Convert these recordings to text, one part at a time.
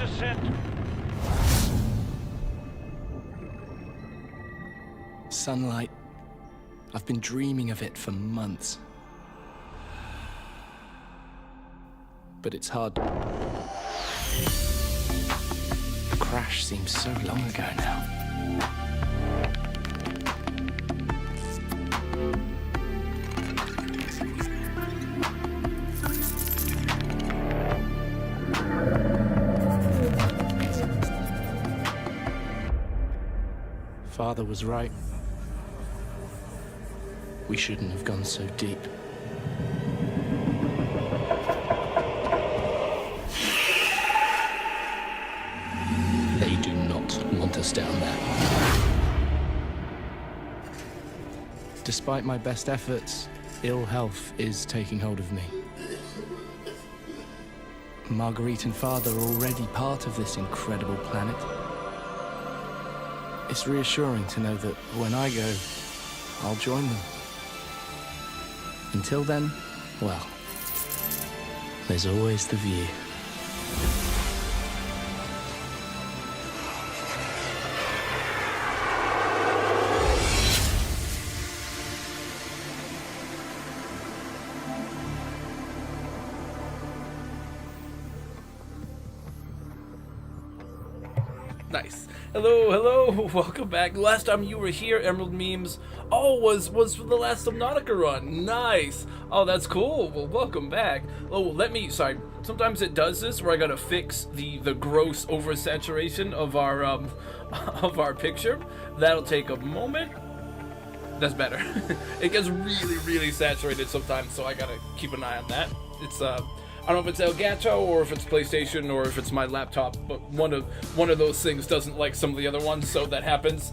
descent. Sunlight. I've been dreaming of it for months. But it's hard. The crash seems so long ago now. Father was right. We shouldn't have gone so deep. They do not want us down there. Despite my best efforts, ill health is taking hold of me. Marguerite and Father are already part of this incredible planet. It's reassuring to know that when I go, I'll join them. Until then, well, there's always the view. Nice. Hello, welcome back. Last time you were here, Emerald Memes, was for the last Subnautica run. Nice. Oh, that's cool. Well, welcome back. Oh, sorry. Sometimes it does this where I gotta fix the gross oversaturation of our of our picture. That'll take a moment. That's better. It gets really saturated sometimes, so I gotta keep an eye on that. It's I don't know if it's Elgato or if it's PlayStation or if it's my laptop, but one of those things doesn't like some of the other ones, so that happens.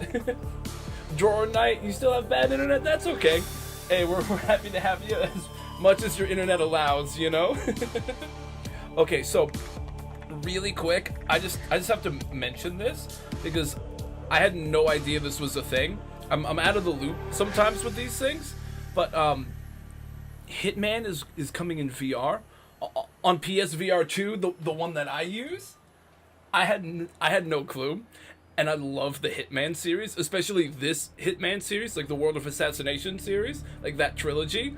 Drawer Knight, you still have bad internet? That's okay. Hey, we're happy to have you as much as your internet allows, you know? Okay, so really quick, I just have to mention this because I had no idea this was a thing. I'm out of the loop sometimes with these things, but Hitman is coming in VR. On PSVR 2, the one that I use, I had no clue, and I love the Hitman series, especially this Hitman series, like the World of Assassination series, like that trilogy.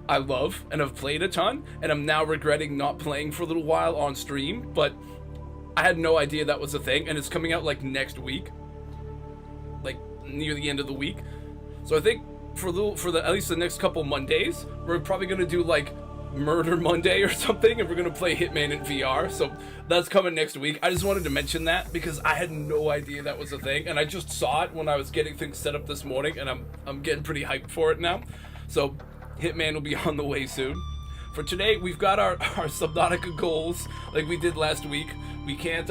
I love and I've played a ton, and I'm now regretting not playing for a little while on stream, but I had no idea that was a thing, and it's coming out like next week, like near the end of the week. So I think for at least the next couple Mondays, we're probably gonna do like Murder Monday or something, and we're gonna play Hitman in VR, so that's coming next week. I just wanted to mention that because I had no idea that was a thing, and I just saw it when I was getting things set up this morning, and I'm getting pretty hyped for it now. So Hitman will be on the way soon. For today, we've got our Subnautica goals like we did last week. We can't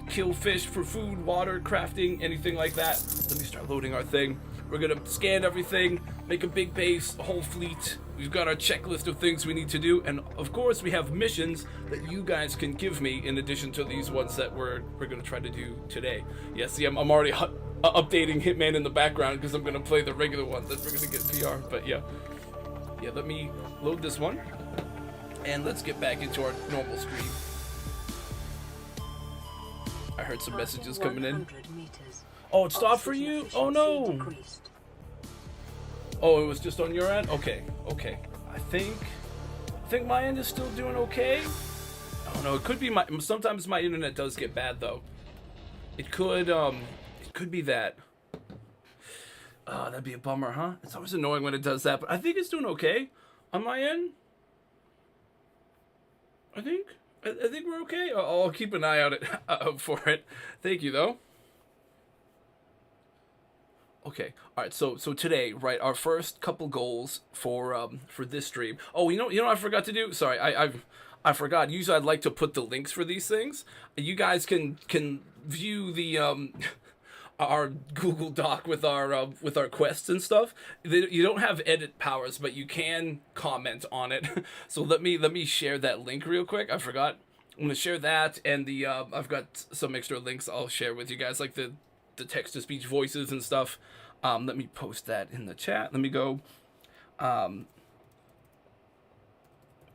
kill fish for food, water, crafting, anything like that. Let me start loading our thing. We're gonna scan everything, make a big base, a whole fleet. We've got our checklist of things we need to do, and of course we have missions that you guys can give me in addition to these ones that we're gonna try to do today. Yeah, see, I'm already updating Hitman in the background because I'm gonna play the regular ones that we're gonna get VR. But yeah, let me load this one, and let's get back into our normal stream. I heard some messages coming in. Oh, it stopped for you? Oh no! Oh, it was just on your end? Okay. I think my end is still doing okay. I don't know, it could be sometimes my internet does get bad though. It could be that. That'd be a bummer, huh? It's always annoying when it does that, but I think it's doing okay on my end. I think we're okay. I'll keep an eye out for it. Thank you though. Okay, all right. So today, right, our first couple goals for this stream. Oh, you know what I forgot to do? Sorry, I forgot. Usually, I'd like to put the links for these things. You guys can view the our Google Doc with our quests and stuff. You don't have edit powers, but you can comment on it. So let me share that link real quick. I forgot. I'm gonna share that, and the I've got some extra links I'll share with you guys, like the text-to-speech voices and stuff. Let me post that in the chat. Let me go.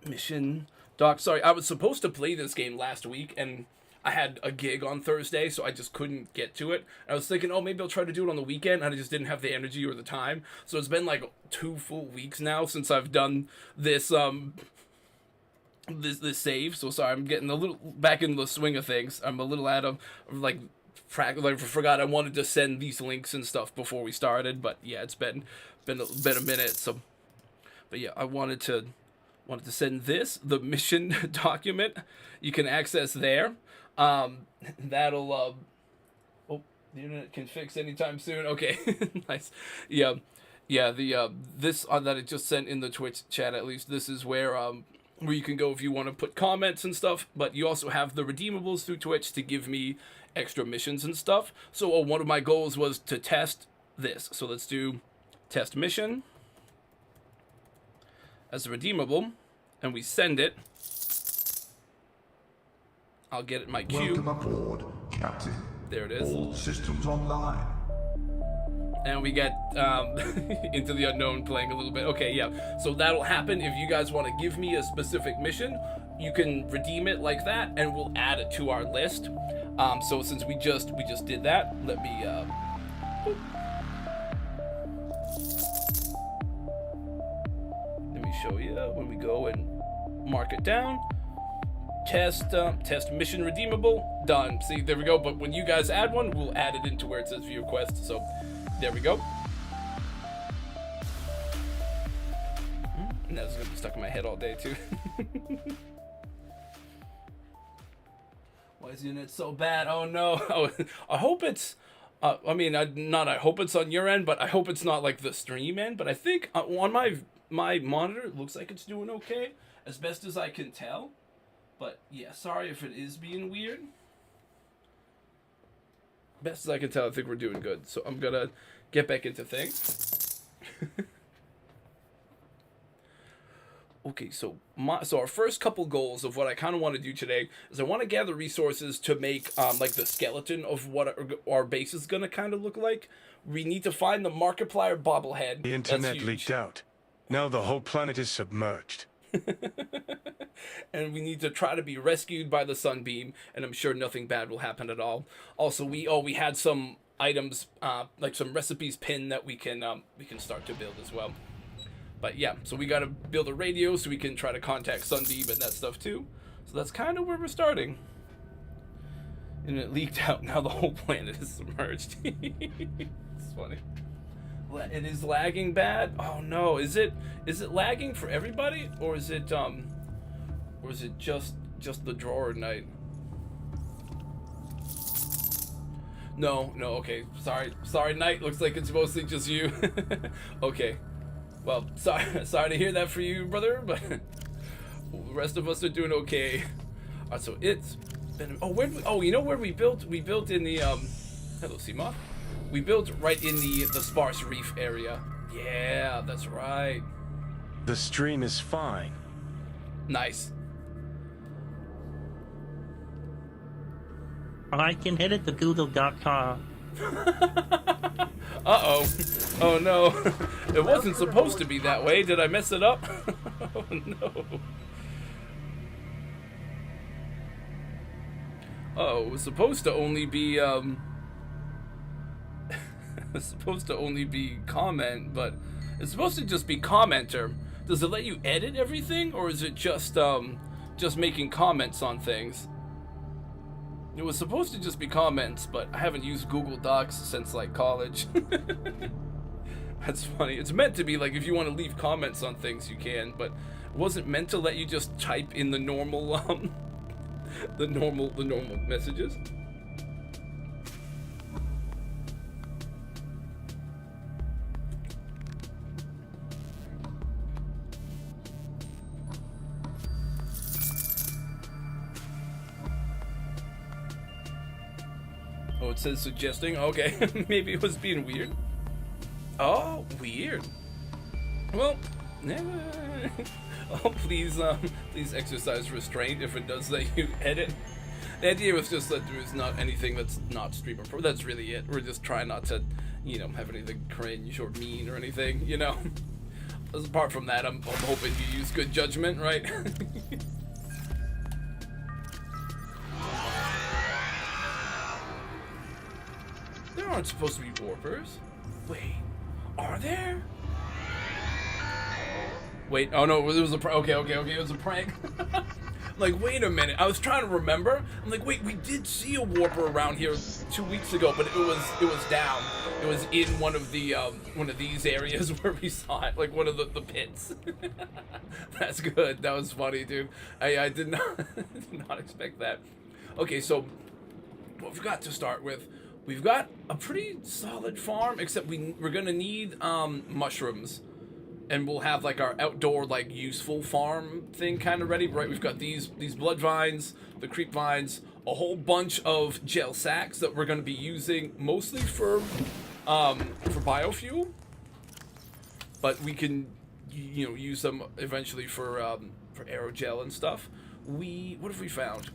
Mission doc. Sorry, I was supposed to play this game last week, and I had a gig on Thursday, so I just couldn't get to it. I was thinking, oh, maybe I'll try to do it on the weekend, and I just didn't have the energy or the time. So it's been like 2 full weeks now since I've done this this save. So sorry, I'm getting a little back in the swing of things. I'm a little out of like I forgot I wanted to send these links and stuff before we started, but yeah, it's been a minute. So, but yeah, I wanted to send the mission document. You can access there. That'll oh, the internet can fix anytime soon. Okay, nice. Yeah. The this that I just sent in the Twitch chat, at least this is where you can go if you want to put comments and stuff. But you also have the redeemables through Twitch to give me extra missions and stuff. So one of my goals was to test this. So let's do test mission as a redeemable, and we send it. I'll get it in my queue. Welcome aboard, Captain. There it is. All systems online. And we get Into the Unknown playing a little bit. Okay, yeah. So that'll happen if you guys want to give me a specific mission. You can redeem it like that, and we'll add it to our list. So since we just did that, let me show you when we go and mark it down. Test mission redeemable, done. See, there we go. But when you guys add one, we'll add it into where it says view quest. So there we go. And that's gonna be stuck in my head all day too. Why is the internet so bad? Oh no. Oh, I hope it's I hope it's on your end, but I hope it's not like the stream end. But I think on my monitor, it looks like it's doing okay, as best as I can tell. But yeah, sorry if it is being weird. Best as I can tell, I think we're doing good. So I'm gonna get back into things. Okay, so our first couple goals of what I kind of want to do today is I want to gather resources to make like the skeleton of what our base is gonna kind of look like. We need to find the Markiplier bobblehead. The internet leaked out. Now the whole planet is submerged. And we need to try to be rescued by the sunbeam, and I'm sure nothing bad will happen at all. Also, we had some items like some recipes pinned that we can start to build as well. But yeah, so we got to build a radio so we can try to contact Sunbeam and that stuff too. So that's kind of where we're starting. And it leaked out. Now the whole planet is submerged. It's funny. It is lagging bad. Oh no, is it lagging for everybody, or is it just the drawer night? No, okay. Sorry, Night. Looks like it's mostly just you. Okay. Well, sorry to hear that for you, brother, but the rest of us are doing okay. Alright, so it's been you know where we built? We built in the hello, Seamoth. We built right in the sparse reef area. Yeah, that's right. The stream is fine. Nice. I can hit it to Google.com. Uh-oh. Oh no. It wasn't supposed to be that way. Did I mess it up? Oh no. Oh, it was supposed to only be it's supposed to only be comment, but it's supposed to just be commenter. Does it let you edit everything, or is it just making comments on things? It was supposed to just be comments, but I haven't used Google Docs since like college. That's funny. It's meant to be like if you want to leave comments on things you can, but it wasn't meant to let you just type in the normal the normal messages. Oh, it says suggesting. Okay, maybe it was being weird. Oh, weird. Well, oh, please exercise restraint if it does let you edit. The idea was just that there's not anything that's not streamer pro. That's really it. We're just trying not to, have anything cringe or mean or anything, Apart from that, I'm hoping you use good judgment, right? aren't supposed to be warpers. Wait, are there? Wait, oh no, it was a prank. Okay, it was a prank. Like, wait a minute. I was trying to remember. I'm like, wait, we did see a warper around here 2 weeks ago, but it was down. It was in one of these areas where we saw it, like one of the pits. That's good. That was funny, dude. I did not did not expect that. Okay, so what we've got to start with, we've got a pretty solid farm, except we're gonna need mushrooms. And we'll have like our outdoor, like, useful farm thing kind of ready, right? We've got these blood vines, the creep vines, a whole bunch of gel sacks that we're going to be using mostly for biofuel, but we can, you know, use them eventually for aerogel and stuff. What have we found?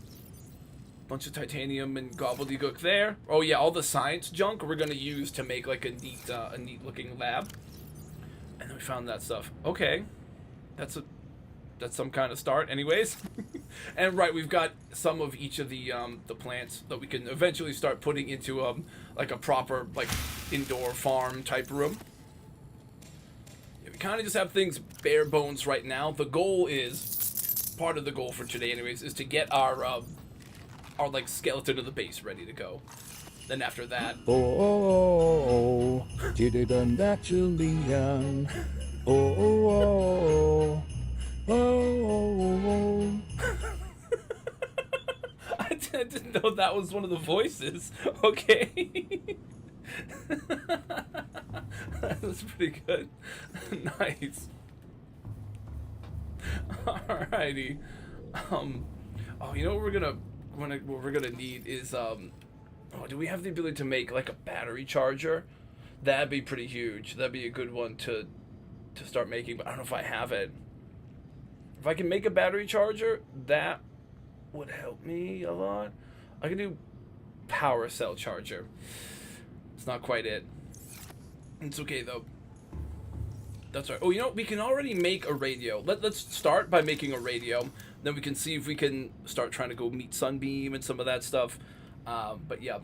Bunch of titanium and gobbledygook there. Oh yeah, all the science junk we're going to use to make like a neat looking lab. And then we found that stuff. Okay, that's some kind of start, anyways. And right, we've got some of each of the plants that we can eventually start putting into like a proper like indoor farm type room. Yeah, we kind of just have things bare bones right now. The goal is, part of the goal for today, anyways, is to get our like skeleton of the base ready to go. Then after that, did it unnaturally young. I didn't know that was one of the voices. Okay. That was pretty good. Nice. Alrighty. Oh, you know what we're gonna need is oh, do we have the ability to make like a battery charger? That'd be pretty huge. That'd be a good one to start making, but I don't know if I have it. If I can make a battery charger, that would help me a lot. I can do power cell charger. It's not quite it. It's okay though. That's right. Oh, you know, we can already make a radio. Let's start by making a radio. Then we can see if we can start trying to go meet Sunbeam and some of that stuff. But yeah,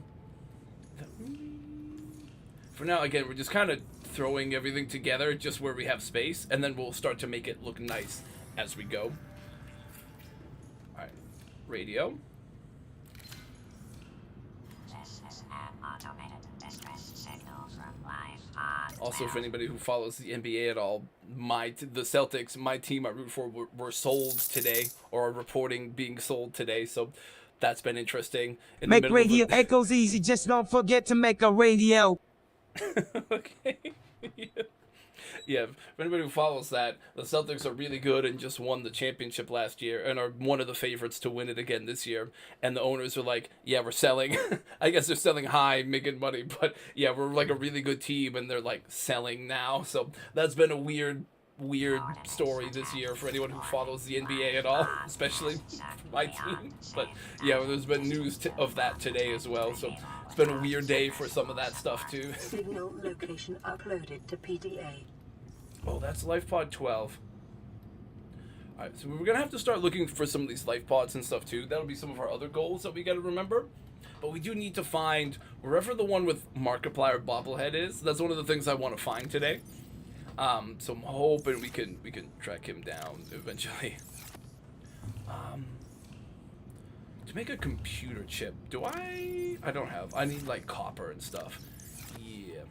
for now, again, we're just kind of throwing everything together just where we have space, and then we'll start to make it look nice as we go. Alright, radio. This is an automated distress signal from live pod. Also, for anybody who follows the NBA at all, the Celtics, my team I root for, were sold today, or are reporting being sold today, so that's been interesting. Make radio echoes easy, just don't forget to make a radio. Okay. Yeah, for anybody who follows that, the Celtics are really good and just won the championship last year and are one of the favorites to win it again this year. And the owners are like, yeah, we're selling. I guess they're selling high, making money, but yeah, we're like a really good team and they're like selling now. So that's been a weird story this year for anyone who follows the NBA at all, especially my team. But yeah, there's been news of that today as well, so it's been a weird day for some of that stuff too. Signal location uploaded to PDA. Oh, that's LifePod 12. Alright, so we're gonna have to start looking for some of these life pods and stuff too. That'll be some of our other goals that we gotta remember. But we do need to find wherever the one with Markiplier bobblehead is. That's one of the things I want to find today. So I'm hoping we can track him down eventually. To make a computer chip, I don't have. I need like copper and stuff. Yeah.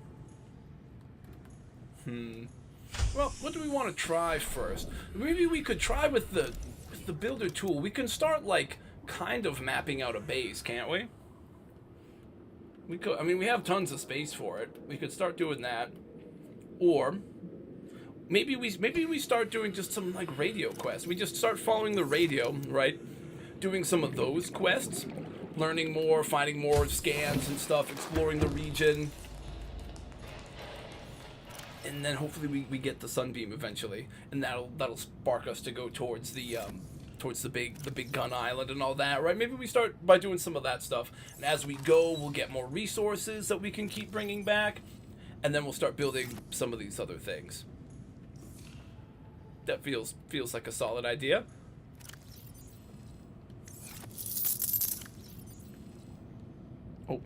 Well, what do we want to try first? Maybe we could try with the builder tool. We can start like kind of mapping out a base, can't we? We could. I mean, we have tons of space for it. We could start doing that, or maybe we start doing just some like radio quests. We just start following the radio, right? Doing some of those quests, learning more, finding more scans and stuff, exploring the region. And then hopefully we get the Sunbeam eventually, and that'll spark us to go towards the big gun island and all that, right? Maybe we start by doing some of that stuff, and as we go, we'll get more resources that we can keep bringing back, and then we'll start building some of these other things. That feels like a solid idea. Oh.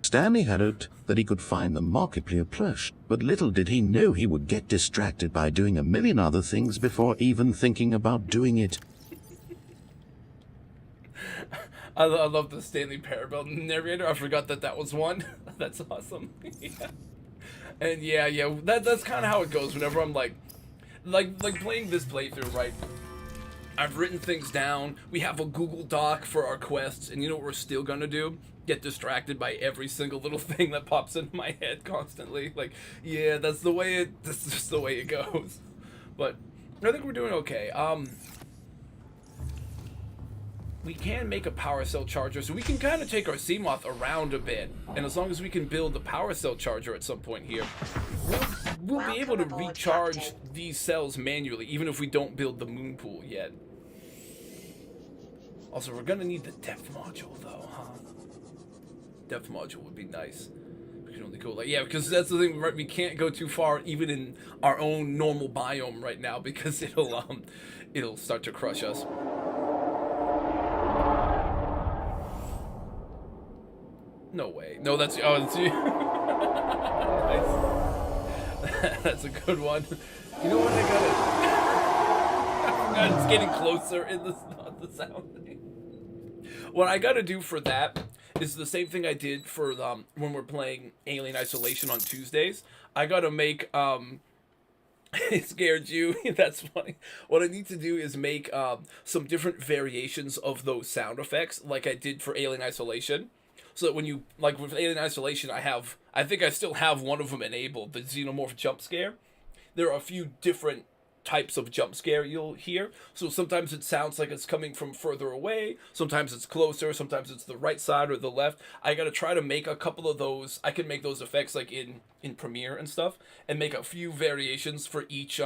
Stanley had hoped that he could find the Markiplier plush, but little did he know he would get distracted by doing a million other things before even thinking about doing it. I love the Stanley Parable narrator. I forgot that was one. That's awesome. Yeah. And yeah, that's kind of how it goes whenever I'm like playing this playthrough, right? I've written things down. We have a Google Doc for our quests, and you know what we're still gonna do? Get distracted by every single little thing that pops into my head constantly. Like, yeah, that's just the way it goes. But I think we're doing okay. We can make a power cell charger, so we can kind of take our Seamoth around a bit. And as long as we can build the power cell charger at some point here, we'll be able to recharge these cells manually, even if we don't build the moon pool yet. Also, we're gonna need the depth module, though, huh? Depth module would be nice. We can only go like, yeah, because that's the thing, right? We can't go too far, even in our own normal biome right now, because it'll start to crush us. No way. No, that's you. Nice. That's a good one. You know what? It's getting closer in the sound thing. What I gotta do for that is the same thing I did for when we're playing Alien Isolation on Tuesdays. I gotta make it scared you. That's funny. What I need to do is make some different variations of those sound effects, like I did for Alien Isolation. So that when you, like with Alien Isolation, I think I still have one of them enabled, the Xenomorph jump scare. There are a few different types of jump scare you'll hear. So sometimes it sounds like it's coming from further away, sometimes it's closer, sometimes it's the right side or the left. I gotta try to make a couple of those. I can make those effects like in Premiere and stuff, and make a few variations for each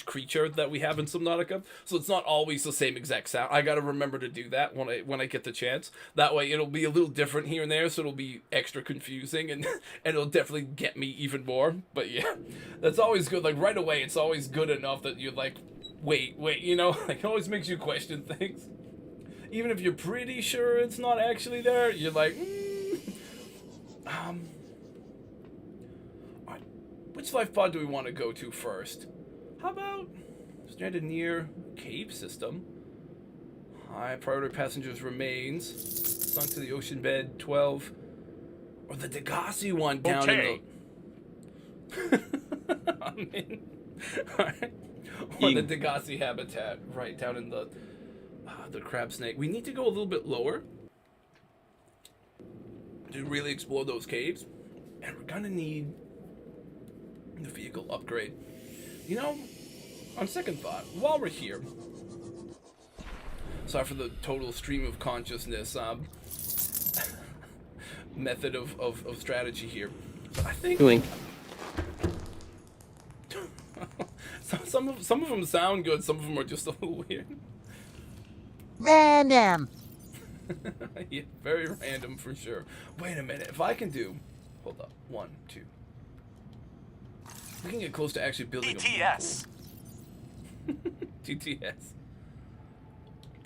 creature that we have in Subnautica. So it's not always the same exact sound. I gotta remember to do that when I get the chance. That way it'll be a little different here and there, so it'll be extra confusing and it'll definitely get me even more. But yeah, that's always good. Like right away, it's always good enough that you're like, wait, you know, like it always makes you question things. Even if you're pretty sure it's not actually there, you're like, Alright, which life pod do we want to go to first? How about stranded near cave system? High priority passengers remains. Sunk to the ocean bed 12. Or the Degassi one down in the... I'm in. Alright. Or the Degassi habitat, right down in the crab snake. We need to go a little bit lower to really explore those caves, and we're gonna need the vehicle upgrade. You know, on second thought, while we're here, sorry for the total stream of consciousness method of strategy here, but I think some of them sound good, some of them are just a little weird. Random. Yeah, very random for sure. Wait a minute, if I can do, hold up, 1, 2. We can get close to actually building TTS. TTS.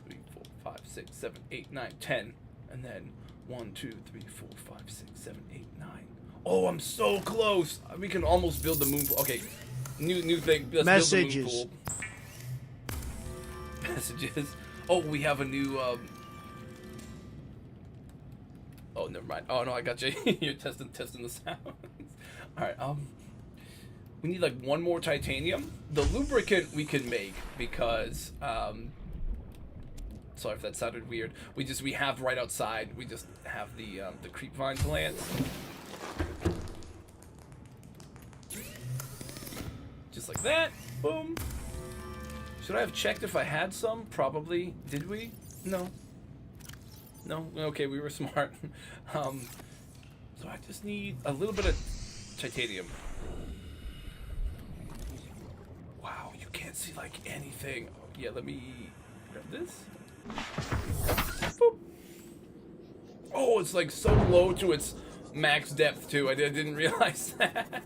3, 4, 5, 6, 7, 8, 9, 10, and then 1, 2, 3, 4, 5, 6, 7, 8, 9. Oh, I'm so close. We can almost build the moon pool. Okay, new thing. Let's Messages. Build the moon pool. Messages. Oh, we have a new. Oh, never mind. Oh no, I got you. You're testing the sounds. All right. We need like one more titanium. The lubricant we can make because sorry if that sounded weird. We have right outside. We just have the creep vine plants. Just like that. Boom. Should I have checked if I had some? Probably. Did we? No. No? Okay, we were smart. So I just need a little bit of titanium. Wow, you can't see like anything. Yeah, let me grab this. Boop. Oh, it's like so low to its max depth too. I didn't realize that.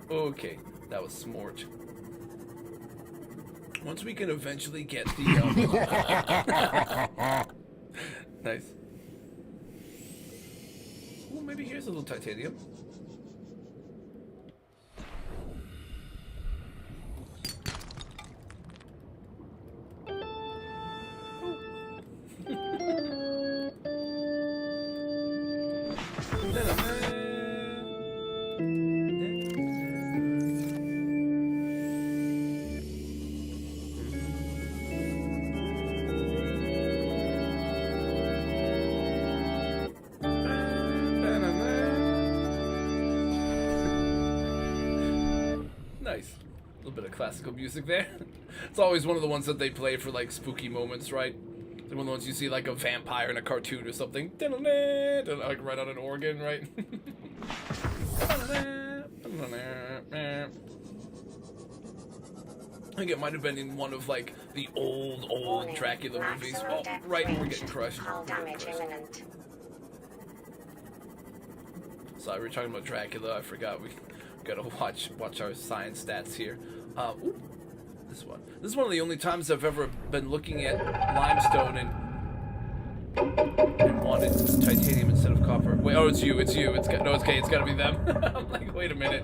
Okay, that was smart. Once we can eventually get the nice. Ooh, maybe here's a little titanium. Nice. A little bit of classical music there. It's always one of the ones that they play for like spooky moments, right? It's one of the ones you see like a vampire in a cartoon or something. Like right on an organ, right? I think it might have been in one of like the old Dracula movies. Oh, right, we're getting crushed. Sorry, we were talking about Dracula. I forgot we gotta watch our science stats here. Ooh, this one. This is one of the only times I've ever been looking at limestone and wanted titanium instead of copper. Wait, oh, it's you. It's okay. It's gotta be them. I'm like, wait a minute.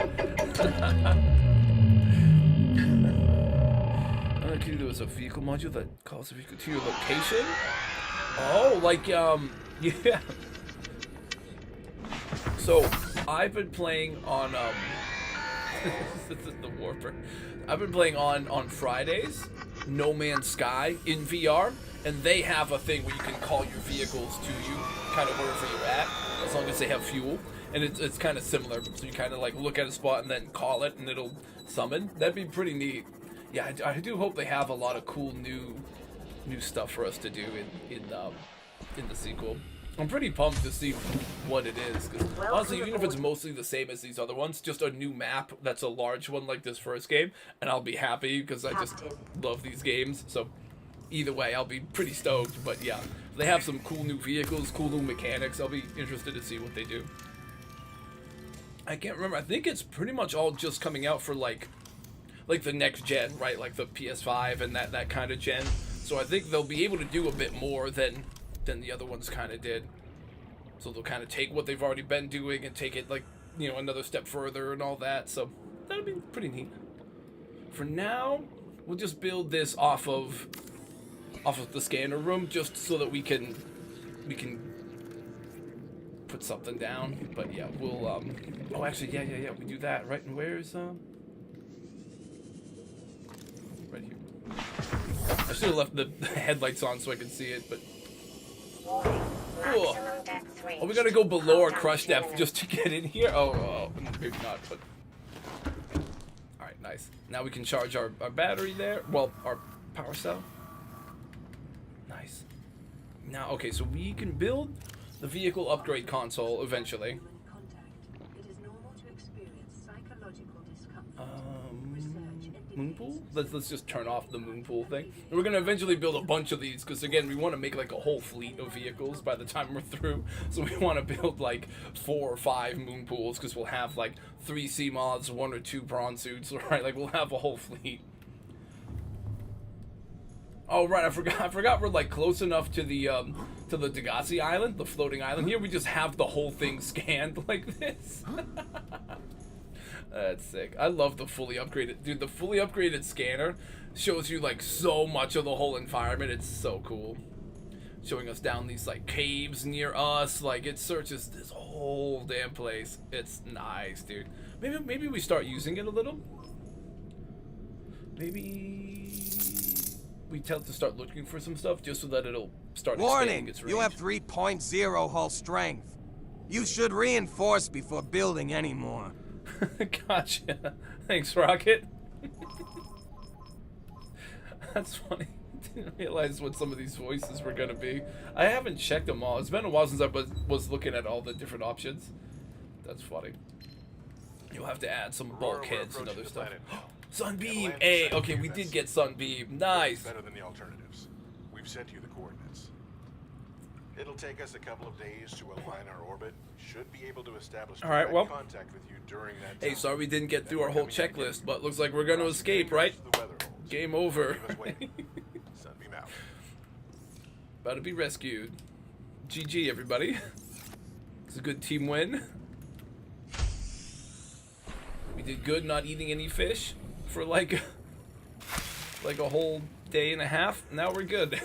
There was a vehicle module that calls the vehicle to your location. Oh, like yeah. So I've been playing on this is the warper. I've been playing on Fridays, No Man's Sky in VR, and they have a thing where you can call your vehicles to you, kind of wherever you're at, as long as they have fuel. And it's kind of similar. So you kind of like look at a spot and then call it, and it'll summon. That'd be pretty neat. Yeah, I do hope they have a lot of cool new stuff for us to do in the sequel. I'm pretty pumped to see what it is, because honestly, even if it's mostly the same as these other ones, just a new map that's a large one like this first game, and I'll be happy because I just love these games. So either way, I'll be pretty stoked. But yeah, if they have some cool new vehicles, cool new mechanics, I'll be interested to see what they do. I can't remember. I think it's pretty much all just coming out for like the next gen, right? Like the PS5 and that kind of gen. So I think they'll be able to do a bit more than the other ones kind of did. So they'll kind of take what they've already been doing and take it like, you know, another step further and all that. So that'll be pretty neat. For now, we'll just build this off of the scanner room, just so that we can put something down. But yeah, we'll oh, actually, yeah, we do that, right? And where's right here. I should have left the headlights on so I could see it, but oh, we gotta go below our crush depth just to get in here. Oh, maybe not. But all right, nice. Now we can charge our battery there. Well, our power cell. Nice. Now, okay, so we can build the vehicle upgrade console eventually. Moonpool? Let's just turn off the moonpool thing. And we're gonna eventually build a bunch of these, because again, we want to make like a whole fleet of vehicles by the time we're through. So we want to build like 4 or 5 moonpools, because we'll have like 3 sea moths, 1 or 2 prawn suits, right? Like we'll have a whole fleet. Oh right, I forgot we're like close enough to the Degassi Island, the floating island. Here we just have the whole thing scanned like this. That's sick. I love the fully upgraded, dude. The fully upgraded scanner shows you like so much of the whole environment. It's so cool. Showing us down these like caves near us. Like it searches this whole damn place. It's nice, dude. Maybe we start using it a little. Maybe we tell it to start looking for some stuff just so that it'll start expanding its range. You have 3.0 hull strength. You should reinforce before building any more. Gotcha. Thanks, Rocket. That's funny. Didn't realize what some of these voices were gonna be. I haven't checked them all. It's been a while since I was looking at all the different options. That's funny. You'll have to add some bulkheads and other stuff. Sunbeam! Hey, okay, we did get Sunbeam. Nice. Better than the alternatives. We've sent you the coordinates. It'll take us a couple of days to align our orbit. Should be able to establish contact with you during that time. Hey, sorry we didn't get through our whole checklist, but looks like we're gonna escape, right? Game over. Sunbeam out. About to be rescued. GG, everybody. It's a good team win. We did good not eating any fish for like a whole day and a half. Now we're good.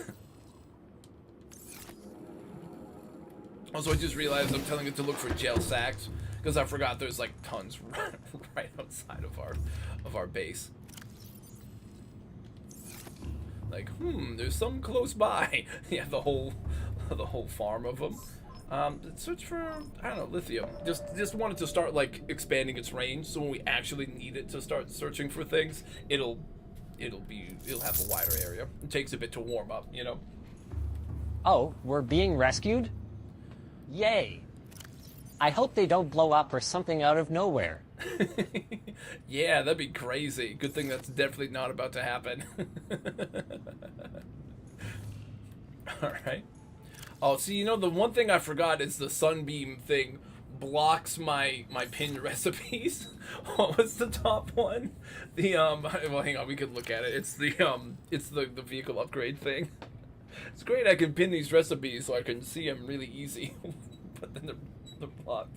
Also, I just realized I'm telling it to look for gel sacks because I forgot there's like tons right outside of our base. Like, there's some close by. Yeah, the whole farm of them. Search for, I don't know, lithium. Just wanted to start like expanding its range, so when we actually need it to start searching for things, it'll have a wider area. It takes a bit to warm up, you know. Oh, we're being rescued? Yay! I hope they don't blow up or something out of nowhere. Yeah, that'd be crazy. Good thing that's definitely not about to happen. Alright. Oh, see, you know, the one thing I forgot is the sunbeam thing blocks my pinned recipes. What was the top one? The, well, hang on, we could look at it. It's the vehicle upgrade thing. It's great I can pin these recipes so I can see them really easy. But then they're blocked.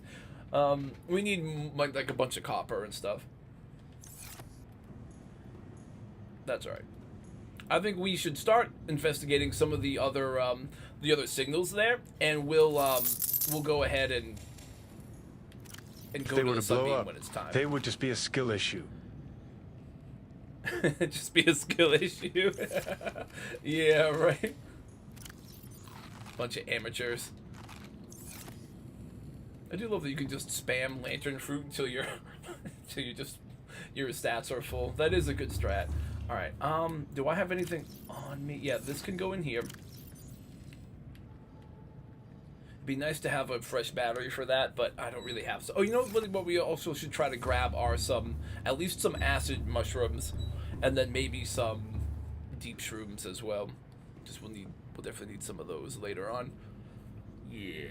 We need like a bunch of copper and stuff. That's alright. I think we should start investigating some of the other signals there, and we'll go ahead and go to the sunbeam when it's time. They would just be a skill issue. Just be a skill issue. Yeah, right. Bunch of amateurs. I do love that you can just spam lantern fruit until your stats are full. That is a good strat. All right. Do I have anything on me? Yeah, this can go in here. It'd be nice to have a fresh battery for that, but I don't really have. So, oh, you know what we also should try to grab are at least some acid mushrooms, and then maybe some deep shrooms as well. We'll definitely need some of those later on. Yeah.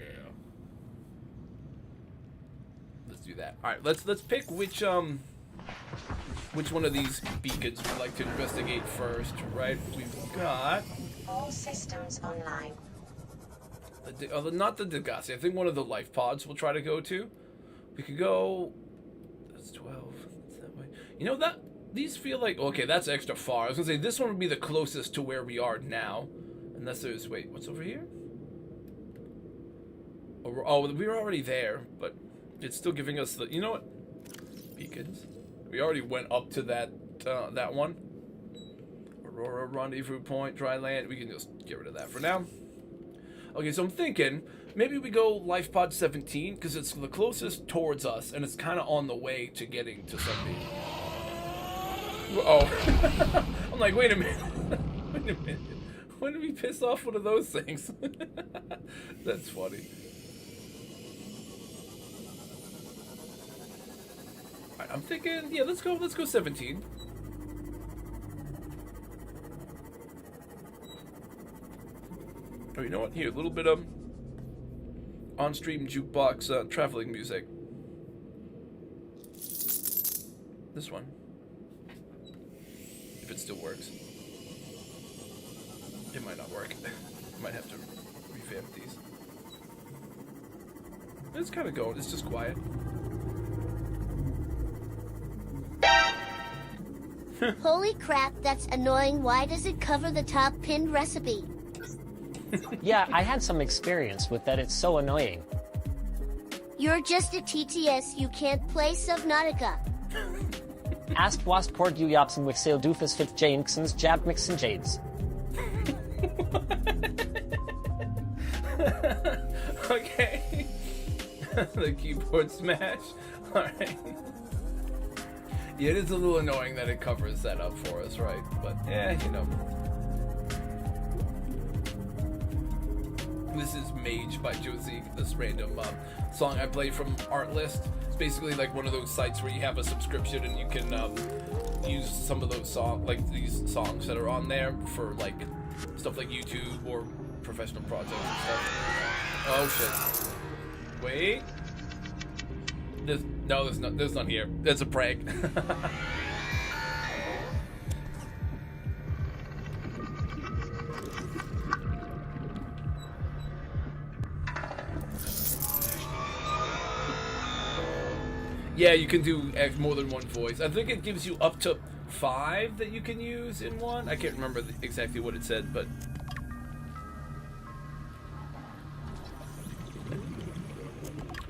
Let's do that. All right, let's pick which one of these beacons we'd like to investigate first, right? We've got all systems online. Not the Degassi. I think one of the life pods we'll try to go to. We could go. That's 12. That's that way. You know that these feel like okay. That's extra far. I was gonna say this one would be the closest to where we are now, unless there's wait. What's over here? Oh, we were already there, but it's still giving us the. You know what? Beacons. We already went up to that one. Aurora Rendezvous Point, dry land. We can just get rid of that for now. Okay, so I'm thinking maybe we go Life Pod 17 because it's the closest towards us and it's kind of on the way to getting to something. Oh, I'm like, wait a minute. Wait a minute. When did we piss off one of those things? That's funny. Alright, I'm thinking, yeah, let's go 17. Oh, you know what? Here, a little bit of on-stream jukebox traveling music. This one. If it still works. It might not work. Might have to revamp these. It's kind of going. It's just quiet. Holy crap, that's annoying. Why does it cover the top pinned recipe? Yeah, I had some experience with that. It's so annoying. You're just a TTS. You can't play Subnautica. Ask Wasp Port you Yopson with Sale Doofus Fifth Jamesons Jab Mixin Jades. Okay. The keyboard smash. Alright. Yeah, it is a little annoying that it covers that up for us, right? But, yeah, you know. This is Mage by Josie, this random song I play from Artlist. It's basically like one of those sites where you have a subscription and you can use some of those these songs that are on there for like stuff like YouTube or professional projects and stuff. Oh shit. Wait. There's none here. That's a prank. Yeah, you can do more than one voice. I think it gives you up to 5 that you can use in one. I can't remember exactly what it said, but...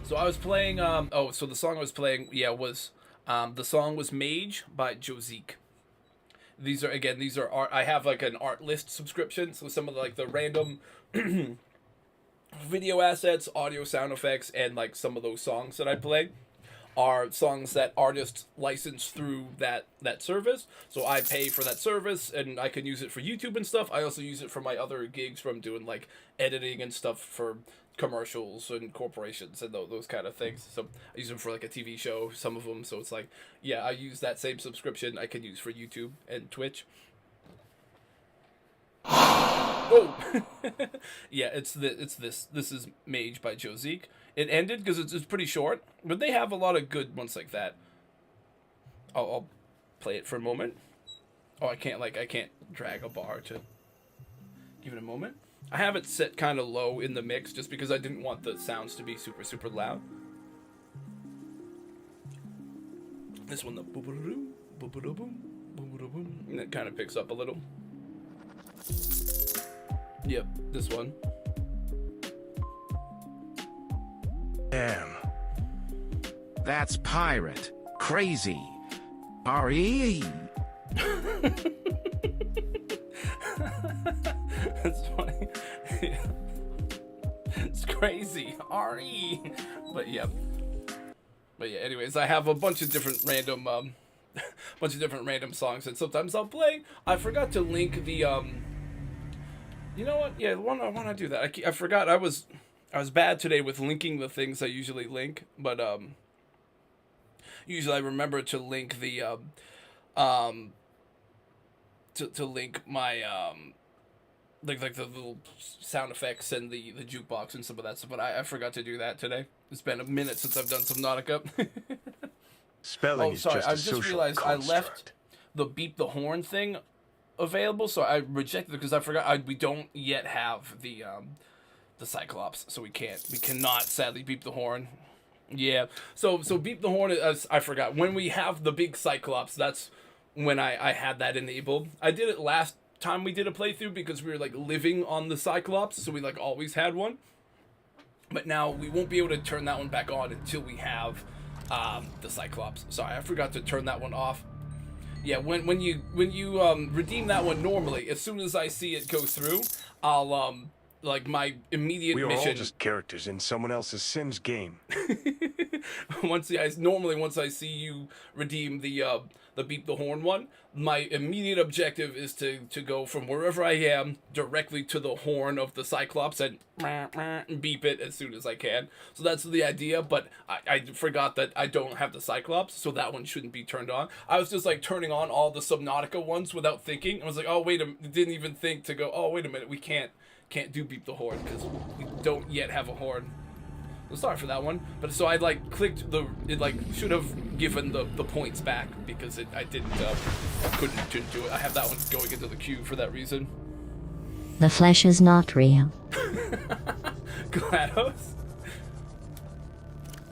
So I was playing, so the song I was playing, was, the song was Mage by Jozik. These are art, I have like an art list subscription, so some of the random video assets, audio sound effects, and like some of those songs that I play are songs that artists license through that service. So I pay for that service and I can use it for YouTube and stuff. I also use it for my other gigs from doing like editing and stuff for commercials and corporations and those kind of things. So I use them for like a TV show, some of them. So it's like, yeah, I use that same subscription I can use for YouTube and Twitch. Oh, yeah, it's this. This is Mage by Jozik. It ended because it's pretty short, but they have a lot of good ones like that. I'll play it for a moment. Oh, I can't drag a bar to give it a moment. I have it set kind of low in the mix just because I didn't want the sounds to be super, super loud. This one, the boom, boom, boom, boom, and it kind of picks up a little. Yep, this one. Damn. That's pirate. Crazy. R.E. That's funny. Yeah. It's crazy. R.E. But yeah. Anyways, I have a bunch of different random songs that sometimes I'll play. I forgot to link the you know what? Yeah, why not do that? I forgot. I was bad today with linking the things I usually link, but usually I remember to link the to link my like the little sound effects and the jukebox and some of that stuff, but I forgot to do that today. It's been a minute since I've done Subnautica. Spelling is just a I just social realized construct. I left the beep the horn thing available, so I rejected it because I forgot we don't yet have the Cyclops, so we cannot sadly beep the horn. Yeah, so beep the horn, I forgot. When we have the big Cyclops, that's when I had that enabled. I did it last time we did a playthrough because we were like living on the Cyclops, so we like always had one. But now we won't be able to turn that one back on until we have the Cyclops. Sorry, I forgot to turn that one off. Yeah, when you redeem that one normally, as soon as I see it go through, I'll like my immediate We are mission. all just characters in someone else's Sims game. Once I see you redeem the beep the horn one, my immediate objective is to go from wherever I am directly to the horn of the Cyclops and beep it as soon as I can. So that's the idea, but I forgot that I don't have the Cyclops, so that one shouldn't be turned on. I was just like turning on all the Subnautica ones without thinking. I was like, oh wait a minute, didn't even think to go, oh wait a minute, we can't do beep the horn because we don't yet have a horn. So sorry for that one, but so I like clicked it like should have given the points back because I couldn't do it. I have that one going into the queue for that reason. The flesh is not real. GLaDOS.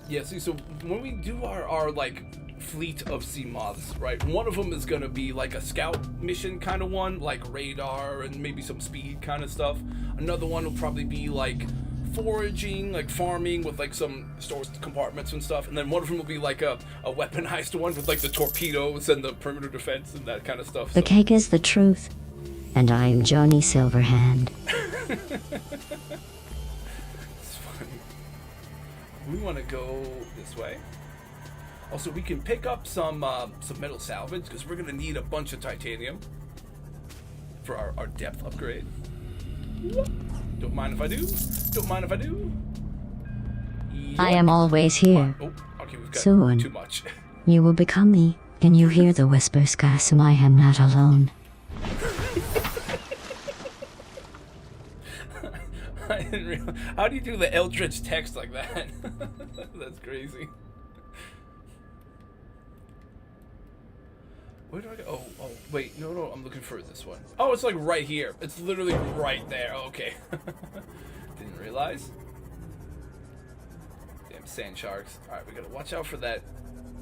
Yeah, see, so when we do our like fleet of sea moths, right? One of them is gonna be like a scout mission kind of one, like radar and maybe some speed kind of stuff. Another one will probably be like foraging, like farming with like some storage compartments and stuff. And then one of them will be like a weaponized one with like the torpedoes and the perimeter defense and that kind of stuff. The cake is the truth, and I am Johnny Silverhand. It's funny. We want to go this way. Also, we can pick up some metal salvage because we're gonna need a bunch of titanium for our depth upgrade. Don't mind if I do. Don't mind if I do. Yep. I am always here. Oh, okay, we've got Soon, too much. you will become me. Can you hear the whispers, Kasum? I am not alone. I didn't realize. How do you do the Eldritch text like that? That's crazy. Where do I go? Oh, wait, no, I'm looking for this one. Oh, it's like right here. It's literally right there. Oh, okay. Didn't realize. Damn sand sharks. Alright, we gotta watch out for that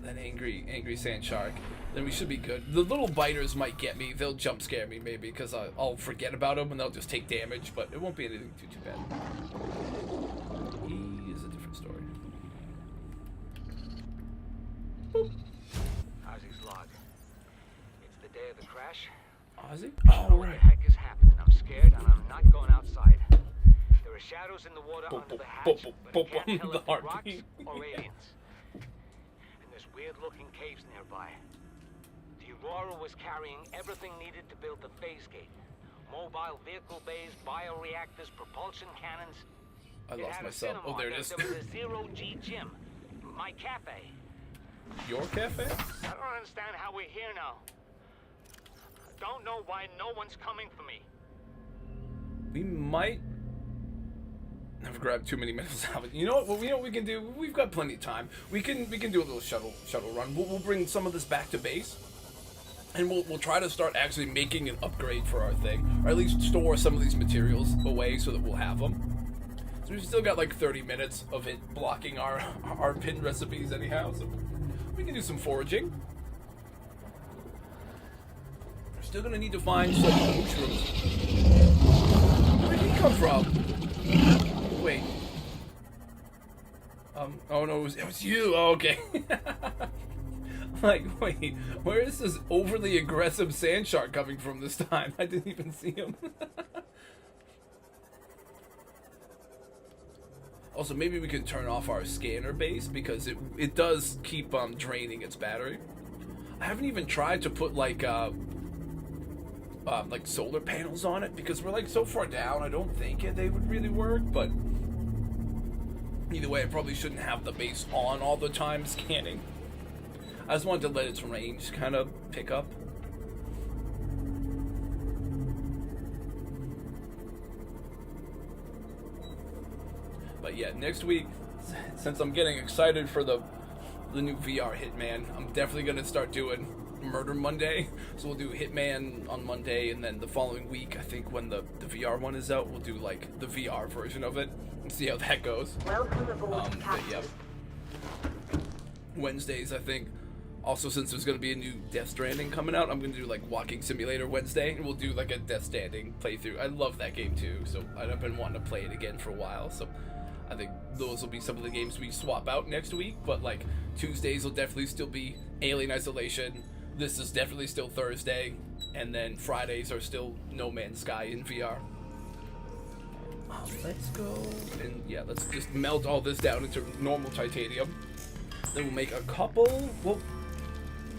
That angry sand shark. Then we should be good. The little biters might get me. They'll jump scare me maybe because I'll forget about them and they'll just take damage, but it won't be anything too bad. He is a different story. Boop. Ozzy's log. It's the day of the crash. Ozzy? Oh, what the heck is happening? I'm scared and I'm not going outside. There are shadows in the water under the hatch, but I can't tell if they're rocks or aliens. And there's weird-looking caves nearby. The Aurora was carrying everything needed to build the phase gate. Mobile vehicle bays, bioreactors, propulsion cannons. I lost myself. Oh, there it is. There was a zero-G gym. My cafe. Your cafe? I don't understand how we're here now. Don't know why no one's coming for me. We might have grabbed too many metal salvage. You know what? Well, you know what we can do? We've got plenty of time. We can do a little shuttle run. We'll bring some of this back to base, and we'll try to start actually making an upgrade for our thing, or at least store some of these materials away so that we'll have them. So we've still got like 30 minutes of it blocking our pinned recipes anyhow. So we can do some foraging. We're still gonna need to find some mushrooms. Where did he come from? Wait. Oh no, it was you. Oh, okay. Like, wait, where is this overly aggressive sand shark coming from this time? I didn't even see him. Also, maybe we can turn off our scanner base because it does keep draining its battery. I haven't even tried to put like solar panels on it because we're like so far down. I don't think they would really work, but either way, I probably shouldn't have the base on all the time scanning. I just wanted to let its range kind of pick up. But yeah, next week, since I'm getting excited for the new VR Hitman, I'm definitely going to start doing Murder Monday. So we'll do Hitman on Monday, and then the following week, I think when the VR one is out, we'll do like the VR version of it and see how that goes. Welcome aboard, but yeah, Wednesdays, I think. Also, since there's going to be a new Death Stranding coming out, I'm going to do like Walking Simulator Wednesday, and we'll do like a Death Stranding playthrough. I love that game too, so I've been wanting to play it again for a while. So I think those will be some of the games we swap out next week. But like Tuesdays will definitely still be Alien Isolation. This is definitely still Thursday, and then Fridays are still No Man's Sky in VR. Let's go and yeah, let's just melt all this down into normal titanium. Then we'll make a couple. Well,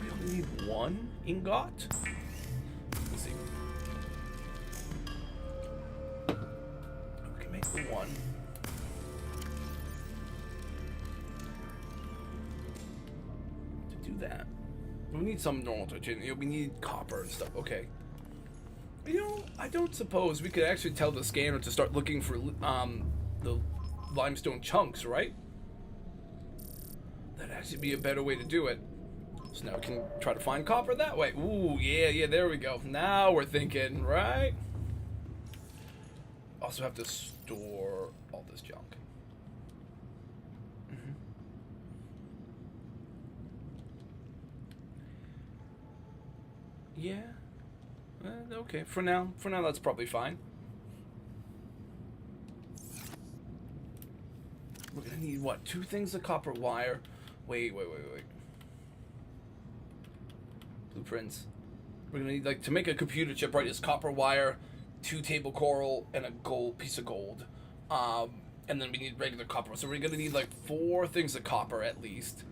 we only need one ingot. Let's see. We can make the one. To do that, we need some normal titanium. We need copper and stuff. Okay. You know, I don't suppose we could actually tell the scanner to start looking for the limestone chunks, right? That'd actually be a better way to do it. So now we can try to find copper that way. Ooh, yeah, there we go. Now we're thinking, right? Also have to store all this junk. Yeah. Okay, for now that's probably fine. We're gonna need what? 2 things of copper wire. Wait. Blueprints. We're gonna need like to make a computer chip, right? Is copper wire, 2 table coral, and a piece of gold. And then we need regular copper. So we're gonna need like 4 things of copper at least.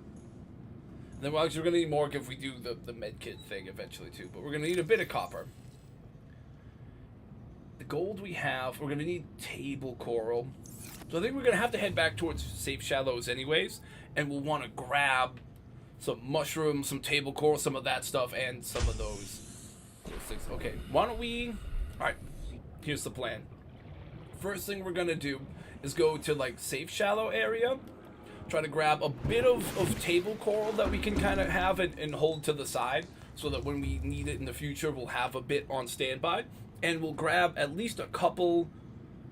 And then we're gonna need more if we do the med kit thing eventually too. But we're gonna need a bit of copper. The gold we have, we're gonna need table coral. So I think we're gonna have to head back towards Safe Shallows anyways, and we'll want to grab some mushrooms, some table coral, some of that stuff, and some of those things. Okay, why don't we? All right, here's the plan. First thing we're gonna do is go to like Safe Shallow area, try to grab a bit of table coral that we can kind of have and hold to the side, so that when we need it in the future, we'll have a bit on standby. And we'll grab at least a couple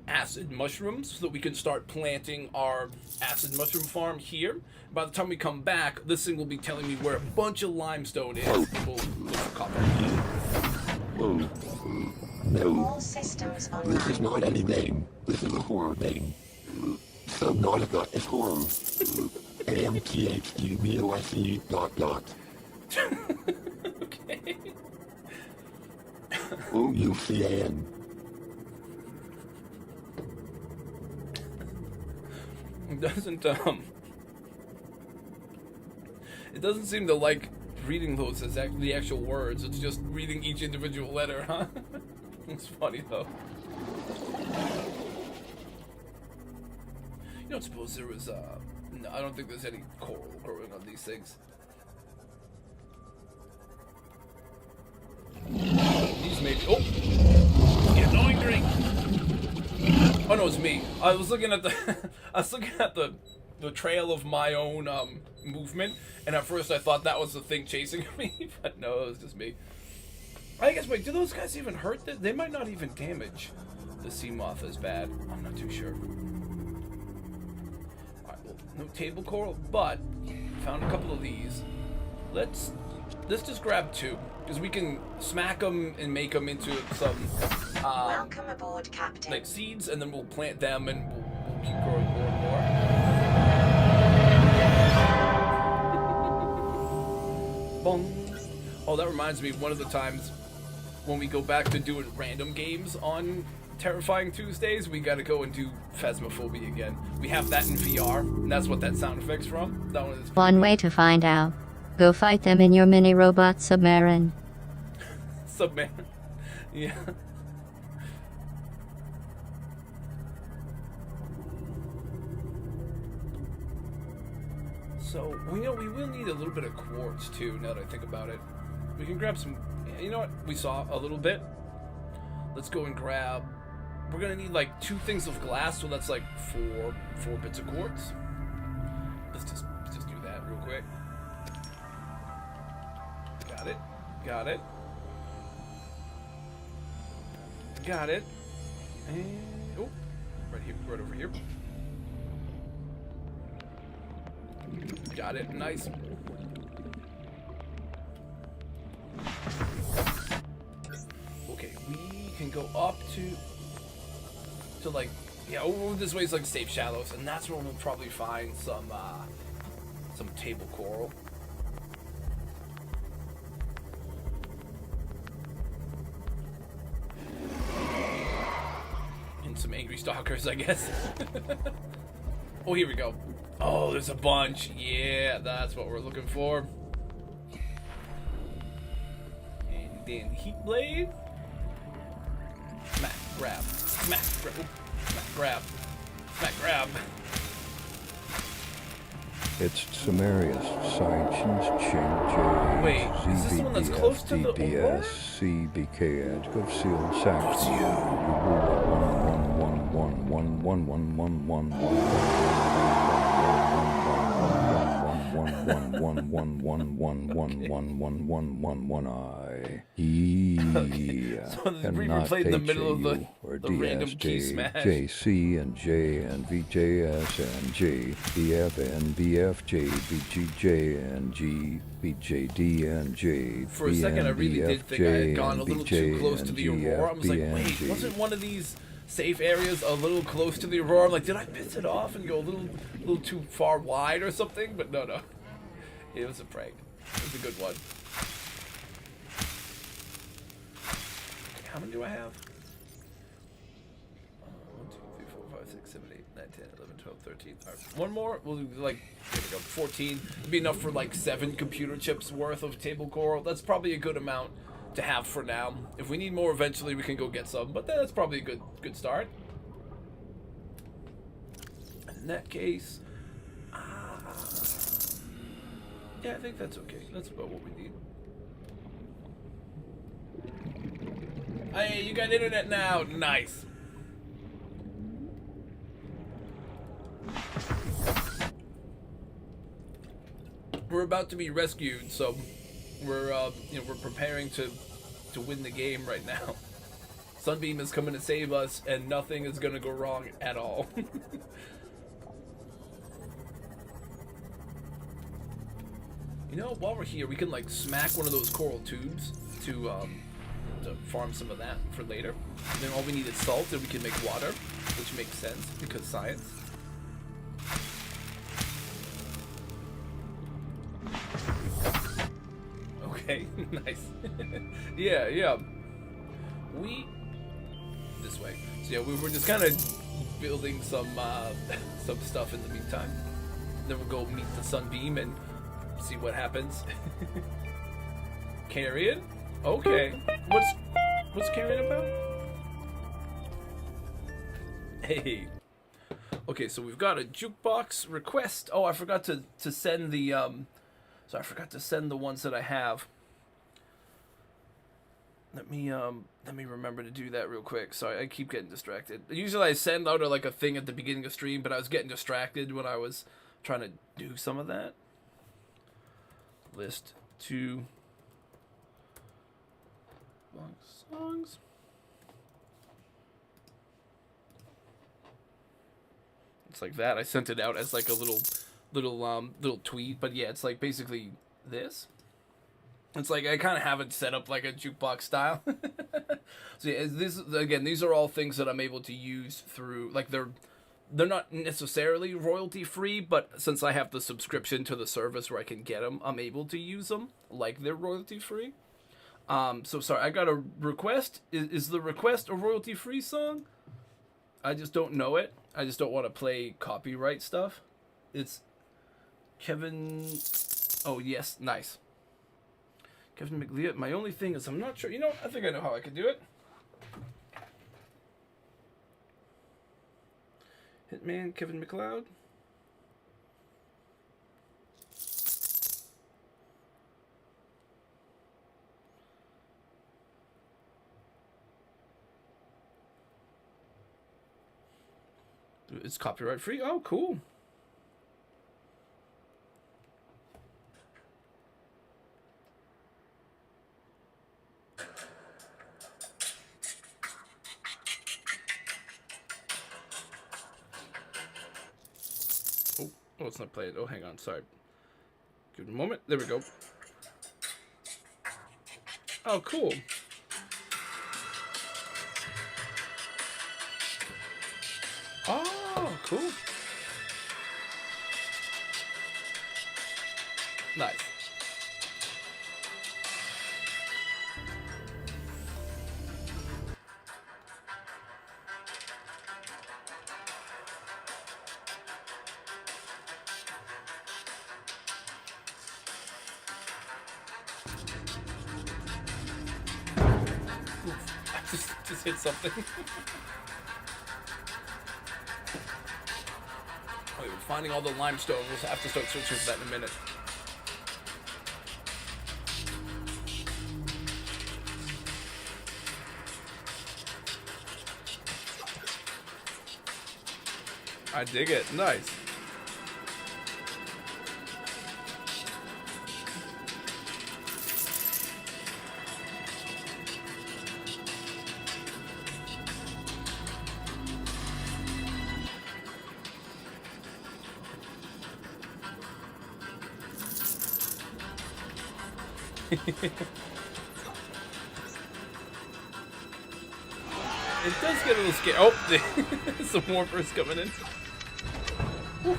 acid mushrooms so that we can start planting our acid mushroom farm here. By the time we come back, this thing will be telling me where a bunch of limestone is. We'll look for copper. No, All systems this is not any name. This is a horror name. Subnautica is horror. AMTHDBOSE ... Okay. OUCAN. It doesn't seem to like reading those as the actual words. It's just reading each individual letter, huh? It's funny though. You don't suppose there was no, I don't think there's any coral growing on these things. These maybe. Oh, the annoying drink. Oh no, it's me. I was looking at the the trail of my own movement, and at first I thought that was the thing chasing me, but no, it was just me. I guess, wait, do those guys even hurt? They might not even damage the sea moth as bad. I'm not too sure. Alright, well, no table coral, but found a couple of these. Let's just grab 2, because we can smack them and make them into some Welcome aboard, Captain. like seeds, and then we'll plant them and we'll keep growing more and more. Bong. Oh, that reminds me, one of the times when we go back to doing random games on Terrifying Tuesdays, we gotta go and do Phasmophobia again. We have that in VR, and that's what that sound effect's from. That one is One way to find out. Go fight them in your mini robot submarine. Submarine. Yeah. So, we know we will need a little bit of quartz too, now that I think about it. We can grab some, you know what, we saw a little bit. Let's go and grab, we're gonna need like 2 things of glass, so that's like 4 bits of quartz. Let's just do that real quick. Got it, got it. Got it. And, oh, right here, right over here. Got it, nice. Okay, we can go up to like, yeah, over this way is like safe shallows, and that's where we'll probably find some table coral. And some angry stalkers, I guess. Oh, here we go. Oh, there's a bunch. Yeah, that's what we're looking for. And then heat blade. Smack, grab. Smack, grab. Oop. Smack, grab. Smack, grab. It's Sumerius, Science Change. Wait, is this the one that's close to the Aurora? CBK, Edge, Seal, Sack. What's you? So we replayed in the middle of the random key smash. JC and J and VJS and J BF and BFJ BGJ and G BJD and J. For a second, I really did think I had gone a little too close to the Aurora. I was like, wait, wasn't one of these safe areas a little close to the Aurora? I'm like, did I piss it off and go a little too far wide or something? But no. It was a prank. It was a good one. Okay, how many do I have? 1, 2, 3, 4, 5, 6, 7, 8, 9, 10, 11, 12, 13. All right, one more. We'll do like, here we go, 14. It'd be enough for like 7 computer chips worth of table coral. That's probably a good amount to have for now. If we need more eventually, we can go get some. But that's probably a good start. In that case, yeah, I think that's okay. That's about what we need. Hey, you got internet now. Nice. We're about to be rescued, so we're we're preparing to win the game right now. Sunbeam is coming to save us, and nothing is gonna go wrong at all. You know, while we're here, we can like smack one of those coral tubes to farm some of that for later. And then all we need is salt, and we can make water, which makes sense because science. Okay, nice. Yeah. This way. So yeah, we were just kind of building some stuff in the meantime. Then we'll go meet the Sunbeam and see what happens. Carrion? Okay. What's Carrion about? Hey. Okay, so we've got a jukebox request. Oh, I forgot to send the so I forgot to send the ones that I have. Let me remember to do that real quick. Sorry, I keep getting distracted. Usually I send out like a thing at the beginning of stream, but I was getting distracted when I was trying to do some of that. List 2 long songs. It's like that. I sent it out as like a little tweet, but yeah, it's like basically this. It's like I kind of have it set up like a jukebox style. So yeah, these are all things that I'm able to use through, like they're not necessarily royalty free, but since I have the subscription to the service where I can get them, I'm able to use them like they're royalty free. So sorry, I got a request. Is the request a royalty free song? I just don't know it. I just don't want to play copyright stuff. It's Kevin. Oh yes, nice. Kevin McLeod. My only thing is I'm not sure. You know, I think I know how I could do it. Hitman, Kevin McLeod. It's copyright free. Oh, cool. Oh, it's not played. Oh, hang on. Sorry. Give it a moment. There we go. Oh, cool. Oh, cool. Nice. Just hit something. Oh, we're finding all the limestone. We'll have to start searching for that in a minute. I dig it. Nice. It does get a little scary. Oh, some warpers coming in. Woo.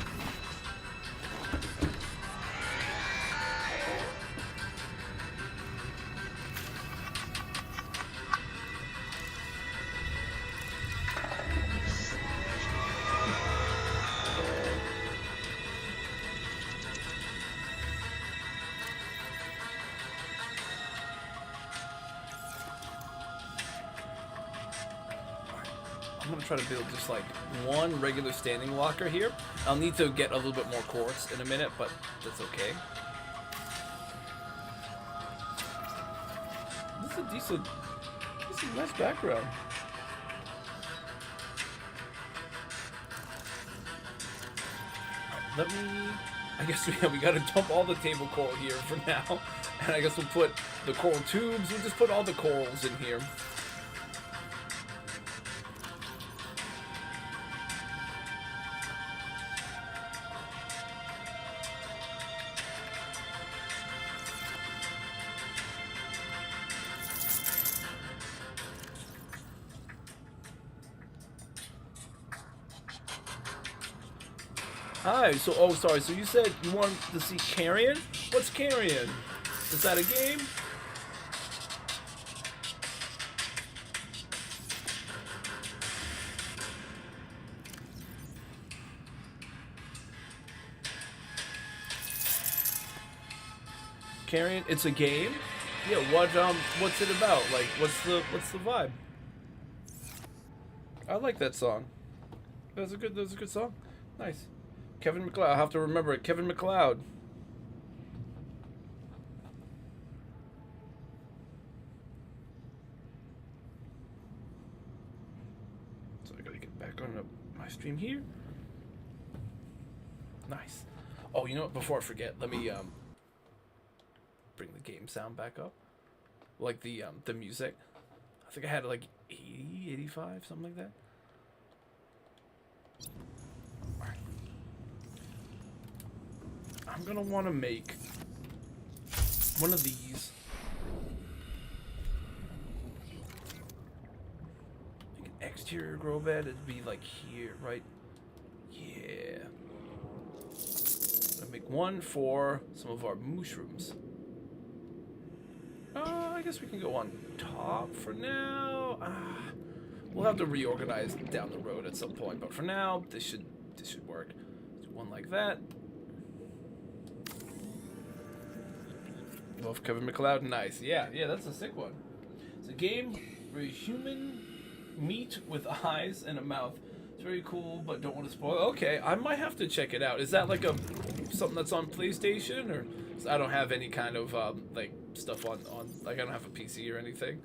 I'm gonna try to build just like one regular standing locker here. I'll need to get a little bit more quartz in a minute, but that's okay. This is a decent nice background. Let me, I guess we gotta dump all the table coral here for now. And I guess we'll put the coral tubes, we'll just put all the corals in here. Hi, so, oh, sorry, so you said you wanted to see Carrion? What's Carrion? Is that a game? Carrion, it's a game? Yeah, what's it about? Like, what's the vibe? I like that song. That was a good song. Nice. Kevin MacLeod. I'll have to remember it. Kevin MacLeod. So I gotta get back on my stream here. Nice. Oh, you know what? Before I forget, let me bring the game sound back up. Like the music. I think I had like 80, 85, something like that. Alright. I'm gonna want to make one of these. Like an exterior grow bed. It'd be like here, right? Yeah. I'm gonna make one for some of our mushrooms. I guess we can go on top for now. We'll have to reorganize down the road at some point, but for now, this should work. Do one like that. Love Kevin MacLeod, nice. Yeah, that's a sick one. It's a game where human meat with eyes and a mouth. It's very cool, but don't want to spoil. Okay, I might have to check it out. Is that like something that's on PlayStation, or I don't have any kind of like stuff on like I don't have a PC or anything.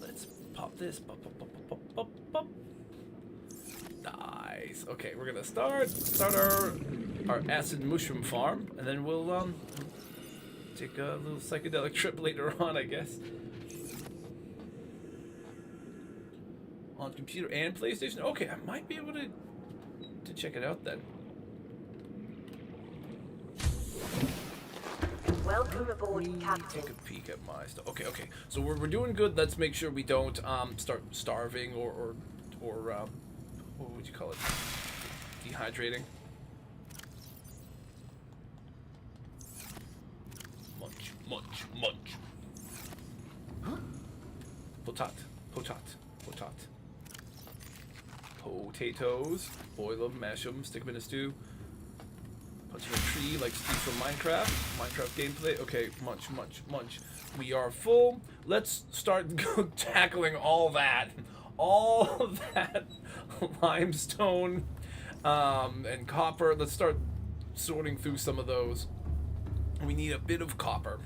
Let's pop this. Pop, pop, pop, pop, pop, pop. Nice. Okay, we're gonna start our acid mushroom farm, and then we'll take a little psychedelic trip later on, I guess. On computer and PlayStation. Okay, I might be able to check it out then. Welcome aboard, Captain. Take a peek at my stuff. Okay. So we're doing good. Let's make sure we don't start starving or what would you call it? Dehydrating. Munch. Potat. Potatoes. Boil them, mash them, stick them in a stew. Punch in a tree like Steve from Minecraft. Minecraft gameplay. Okay, munch. We are full. Let's start tackling all that limestone and copper. Let's start sorting through some of those. We need a bit of copper.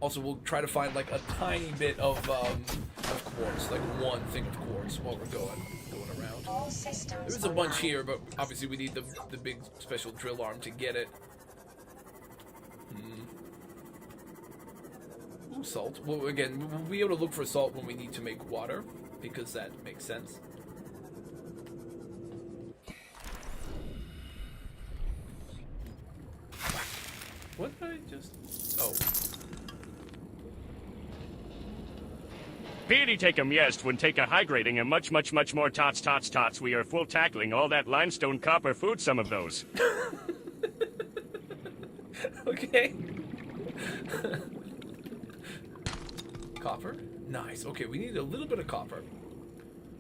Also, we'll try to find like a tiny bit of quartz, like one thing of quartz while we're going around. There's a bunch here, but obviously we need the big special drill arm to get it. Ooh, salt. Well, again, we'll be able to look for salt when we need to make water, because that makes sense. What did I just... Oh. Peely take 'em, yes, when take a high grading and much more tots. We are full tackling all that limestone copper food, some of those. Okay. Copper? Nice. Okay, we need a little bit of copper.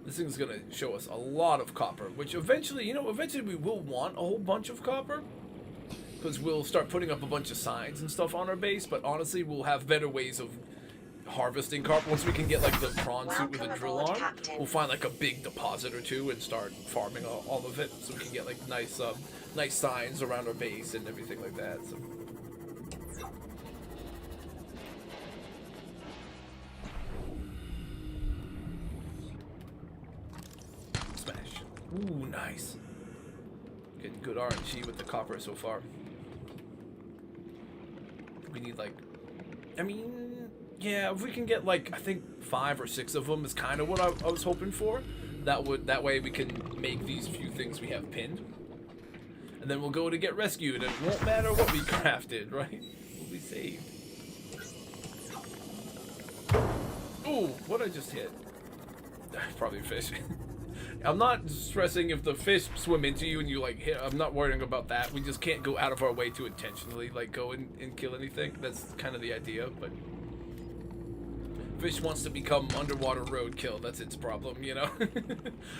This thing's gonna show us a lot of copper, which eventually, eventually we will want a whole bunch of copper. Because we'll start putting up a bunch of signs and stuff on our base, but honestly, we'll have better ways of harvesting copper. Once we can get like the prawn suit with a drill arm, we'll find like a big deposit or two and start farming all of it, so we can get like nice signs around our base and everything like that. So. Smash. Ooh, nice. Getting good RNG with the copper so far. We need like, I mean, yeah, if we can get like, I think 5 or 6 of them is kind of what I was hoping for. That way we can make these few things we have pinned. And then we'll go to get rescued, and it won't matter what we crafted, right? We'll be saved. Ooh, what I just hit? Probably a fish. I'm not stressing if the fish swim into you and you like hit. I'm not worrying about that. We just can't go out of our way to intentionally like go and kill anything. That's kind of the idea, but fish wants to become underwater roadkill. That's its problem, you know?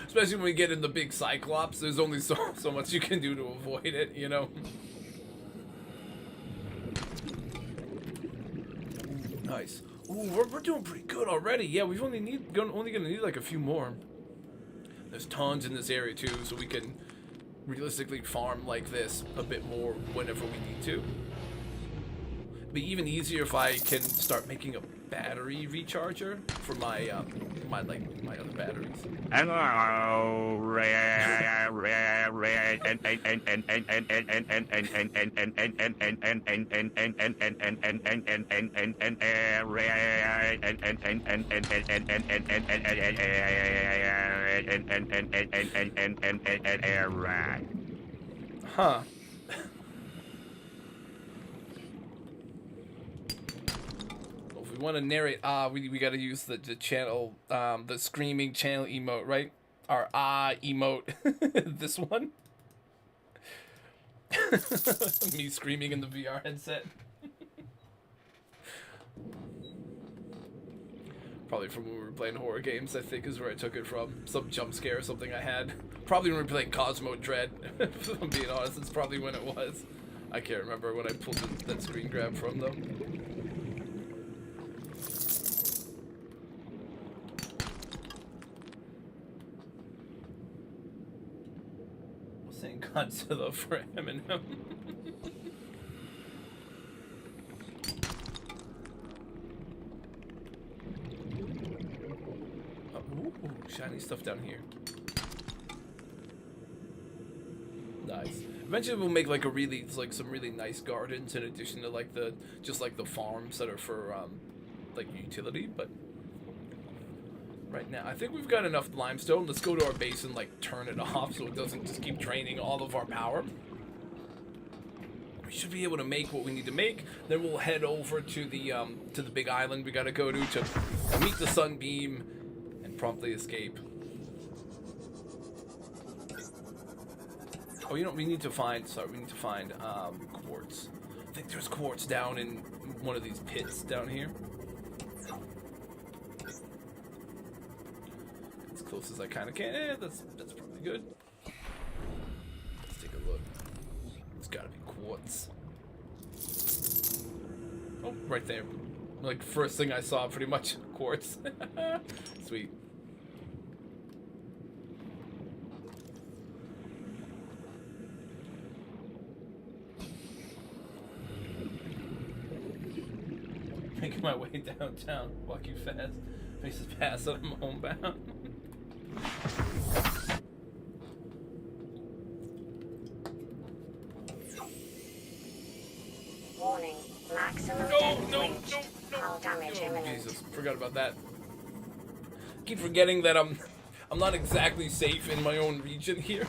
Especially when we get in the big Cyclops, there's only so much you can do to avoid it, you know? Nice. Ooh, we're doing pretty good already. Yeah, we've only gonna need like a few more. There's tons in this area too, so we can realistically farm like this a bit more whenever we need to. It'd be even easier if I can start making a battery recharger for my my other batteries. Huh. If we want to narrate, we gotta use the channel, the screaming channel emote, right? Our emote. This one. Me screaming in the VR headset. Probably from when we were playing horror games, I think is where I took it from. Some jump scare or something I had. Probably when we were playing Cosmo Dread. If I'm being honest, it's probably when it was. I can't remember when I pulled that screen grab from though. We'll sing Godzilla for Eminem. Ooh, shiny stuff down here. Nice. Eventually we'll make like some really nice gardens in addition to like the farms that are for like utility, but right now I think we've got enough limestone. Let's go to our base and like turn it off so it doesn't just keep draining all of our power. We should be able to make what we need to make. Then we'll head over to the big island we gotta go to meet the sunbeam and promptly escape. Oh, you know, we need to find quartz. I think there's quartz down in one of these pits down here. As close as I kind of can. That's probably good. Let's take a look. It's gotta be quartz. Oh, right there. Like, first thing I saw, pretty much, quartz. Sweet. Making my way downtown, walking fast, faces past and I'm homebound. Warning, maximum hull damage imminent. Jesus, forgot about that. Keep forgetting that I'm not exactly safe in my own region here.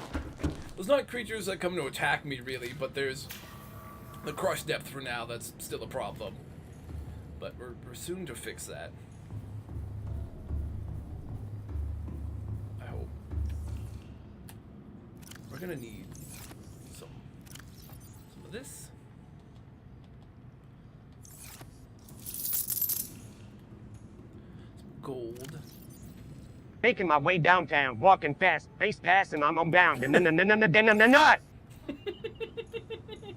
There's not creatures that come to attack me really, but there's the crush depth for now. That's still a problem. But we're soon to fix that. I hope. We're gonna need some of this. Some gold. Making my way downtown, walking fast, face passing, I'm unbound, and then I'm not.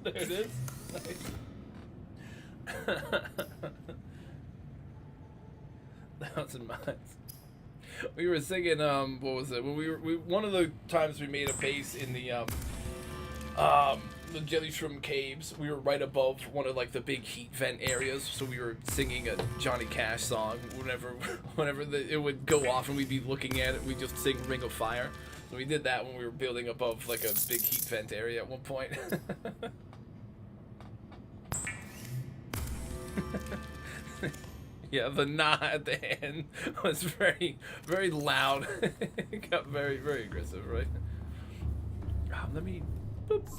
There it is. Nice. 1,000 miles. We were singing, what was it? When one of the times we made a base in the Jelly Shroom Caves, we were right above one of like the big heat vent areas, so we were singing a Johnny Cash song. Whenever it would go off and we'd be looking at it, we'd just sing Ring of Fire. So we did that when we were building above like a big heat vent area at one point. Yeah, the nah at the end was very, very loud. It got very, very aggressive, right? Let me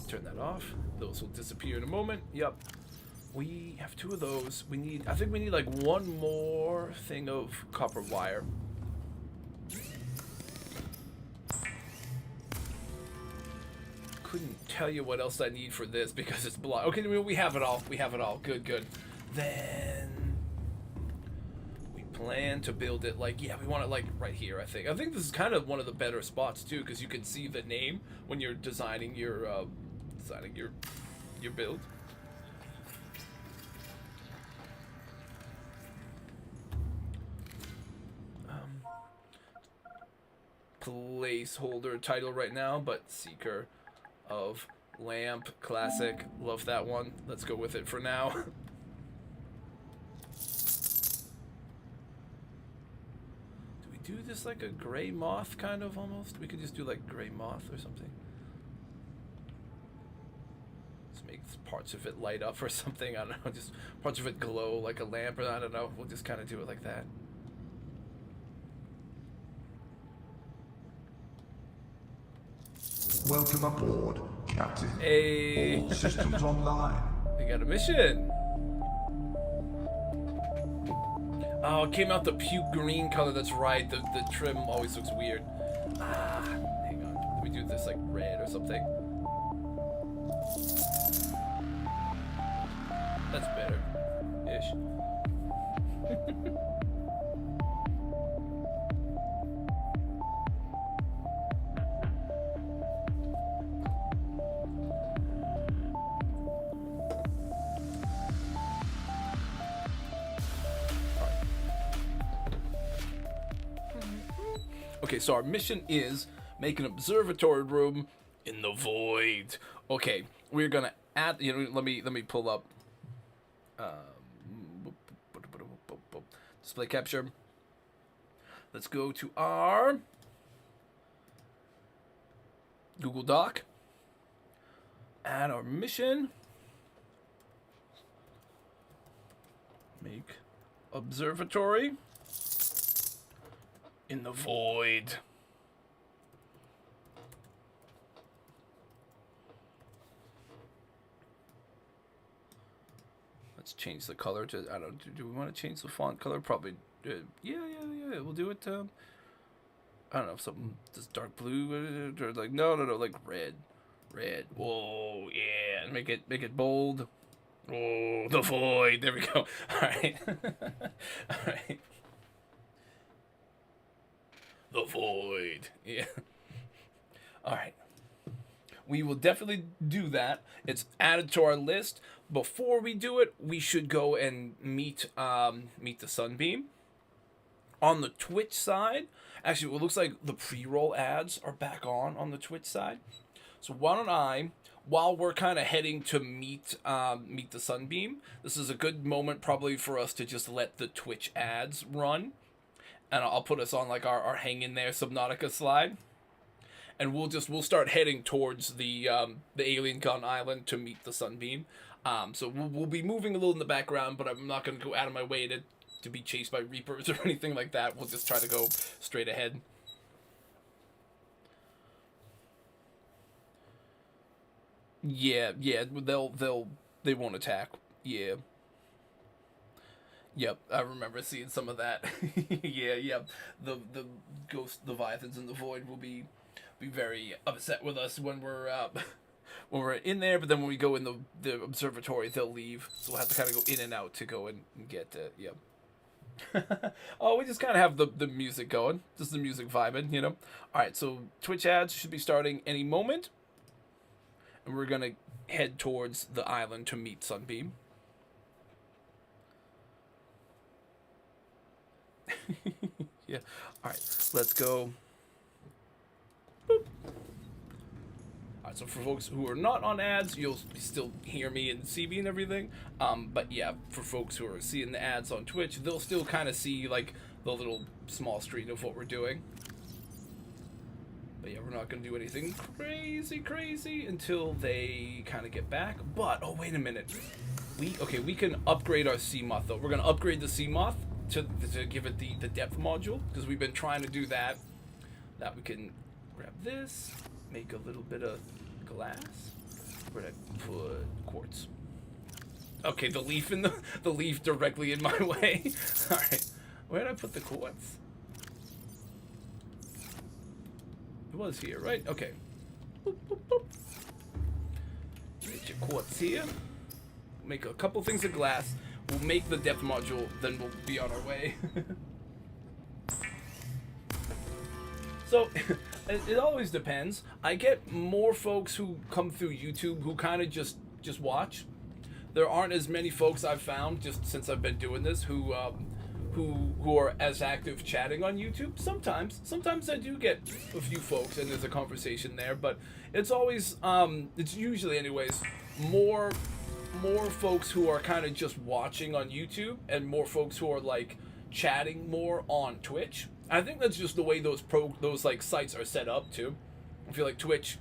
turn that off. Those will disappear in a moment. Yep. We have 2 of those. We need, I think we need like 1 more thing of copper wire. Couldn't tell you what else I need for this because it's blocked. Okay, we have it all. We have it all. Good, good. Then we plan to build it like, yeah, we want it like right here, I think. I think this is kind of one of the better spots too, because you can see the name when you're designing your build. Placeholder title right now, but Seeker of Lamp Classic. Love that one. Let's go with it for now. Do we do this like a gray moth kind of almost? We could just do like gray moth or something. Let's make parts of it light up or something. I don't know. Just parts of it glow like a lamp, or I don't know. We'll just kind of do it like that. Welcome aboard, Captain. Hey. All systems online. We got a mission. Oh, it came out the puke green color. That's right. The trim always looks weird. Ah, hang on. Let me do this like red or something. That's better. Ish. Okay, so our mission is make an observatory room in the void. Okay, we're gonna add. You know, let me pull up display capture. Let's go to our Google Doc. Add our mission. Make observatory in the void. Let's change the color to, I don't know, do we want to change the font color? Probably, yeah, we'll do it, I don't know, something, just dark blue, or like, no, like red, whoa, yeah, make it bold. Oh, the void, there we go, alright, alright. The void. Yeah. Alright. We will definitely do that. It's added to our list. Before we do it, we should go and meet the Sunbeam. On the Twitch side, actually, it looks like the pre-roll ads are back on the Twitch side. So why don't I, while we're kind of heading to meet the Sunbeam, this is a good moment probably for us to just let the Twitch ads run. And I'll put us on like our hang in there Subnautica slide, and we'll start heading towards the alien gun island to meet the Sunbeam. So we'll be moving a little in the background, but I'm not going to go out of my way to be chased by Reapers or anything like that. We'll just try to go straight ahead. Yeah, they won't attack. Yeah. Yep, I remember seeing some of that. yeah. The ghost leviathans in the void will be very upset with us when we're in there. But then when we go in the observatory, they'll leave. So we'll have to kind of go in and out to go and get. Yep. Oh, we just kind of have the music going, just the music vibing, you know. All right, so Twitch ads should be starting any moment, and we're gonna head towards the island to meet Sunbeam. Yeah. All right. Let's go. Boop. All right. So for folks who are not on ads, you'll still hear me and see me and everything. But yeah, for folks who are seeing the ads on Twitch, they'll still kind of see like the little small screen of what we're doing. But yeah, we're not gonna do anything crazy until they kind of get back. But oh, wait a minute. We can upgrade our sea moth though. We're gonna upgrade the sea moth to give it the depth module, because we've been trying to do that. That we can grab this, make a little bit of glass. We're gonna put quartz. Okay, the leaf in the leaf directly in my way. All right, where did I put the quartz? It was here, right? Okay. Boop, boop, boop. Get your quartz here. Make a couple things of glass. We'll make the depth module, then we'll be on our way. So, it always depends. I get more folks who come through YouTube who kind of just watch. There aren't as many folks I've found just since I've been doing this who are as active chatting on YouTube. Sometimes I do get a few folks and there's a conversation there, but it's always it's usually anyways more folks who are kind of just watching on YouTube and more folks who are like chatting more on Twitch. I think that's just the way those like sites are set up too. I feel like Twitch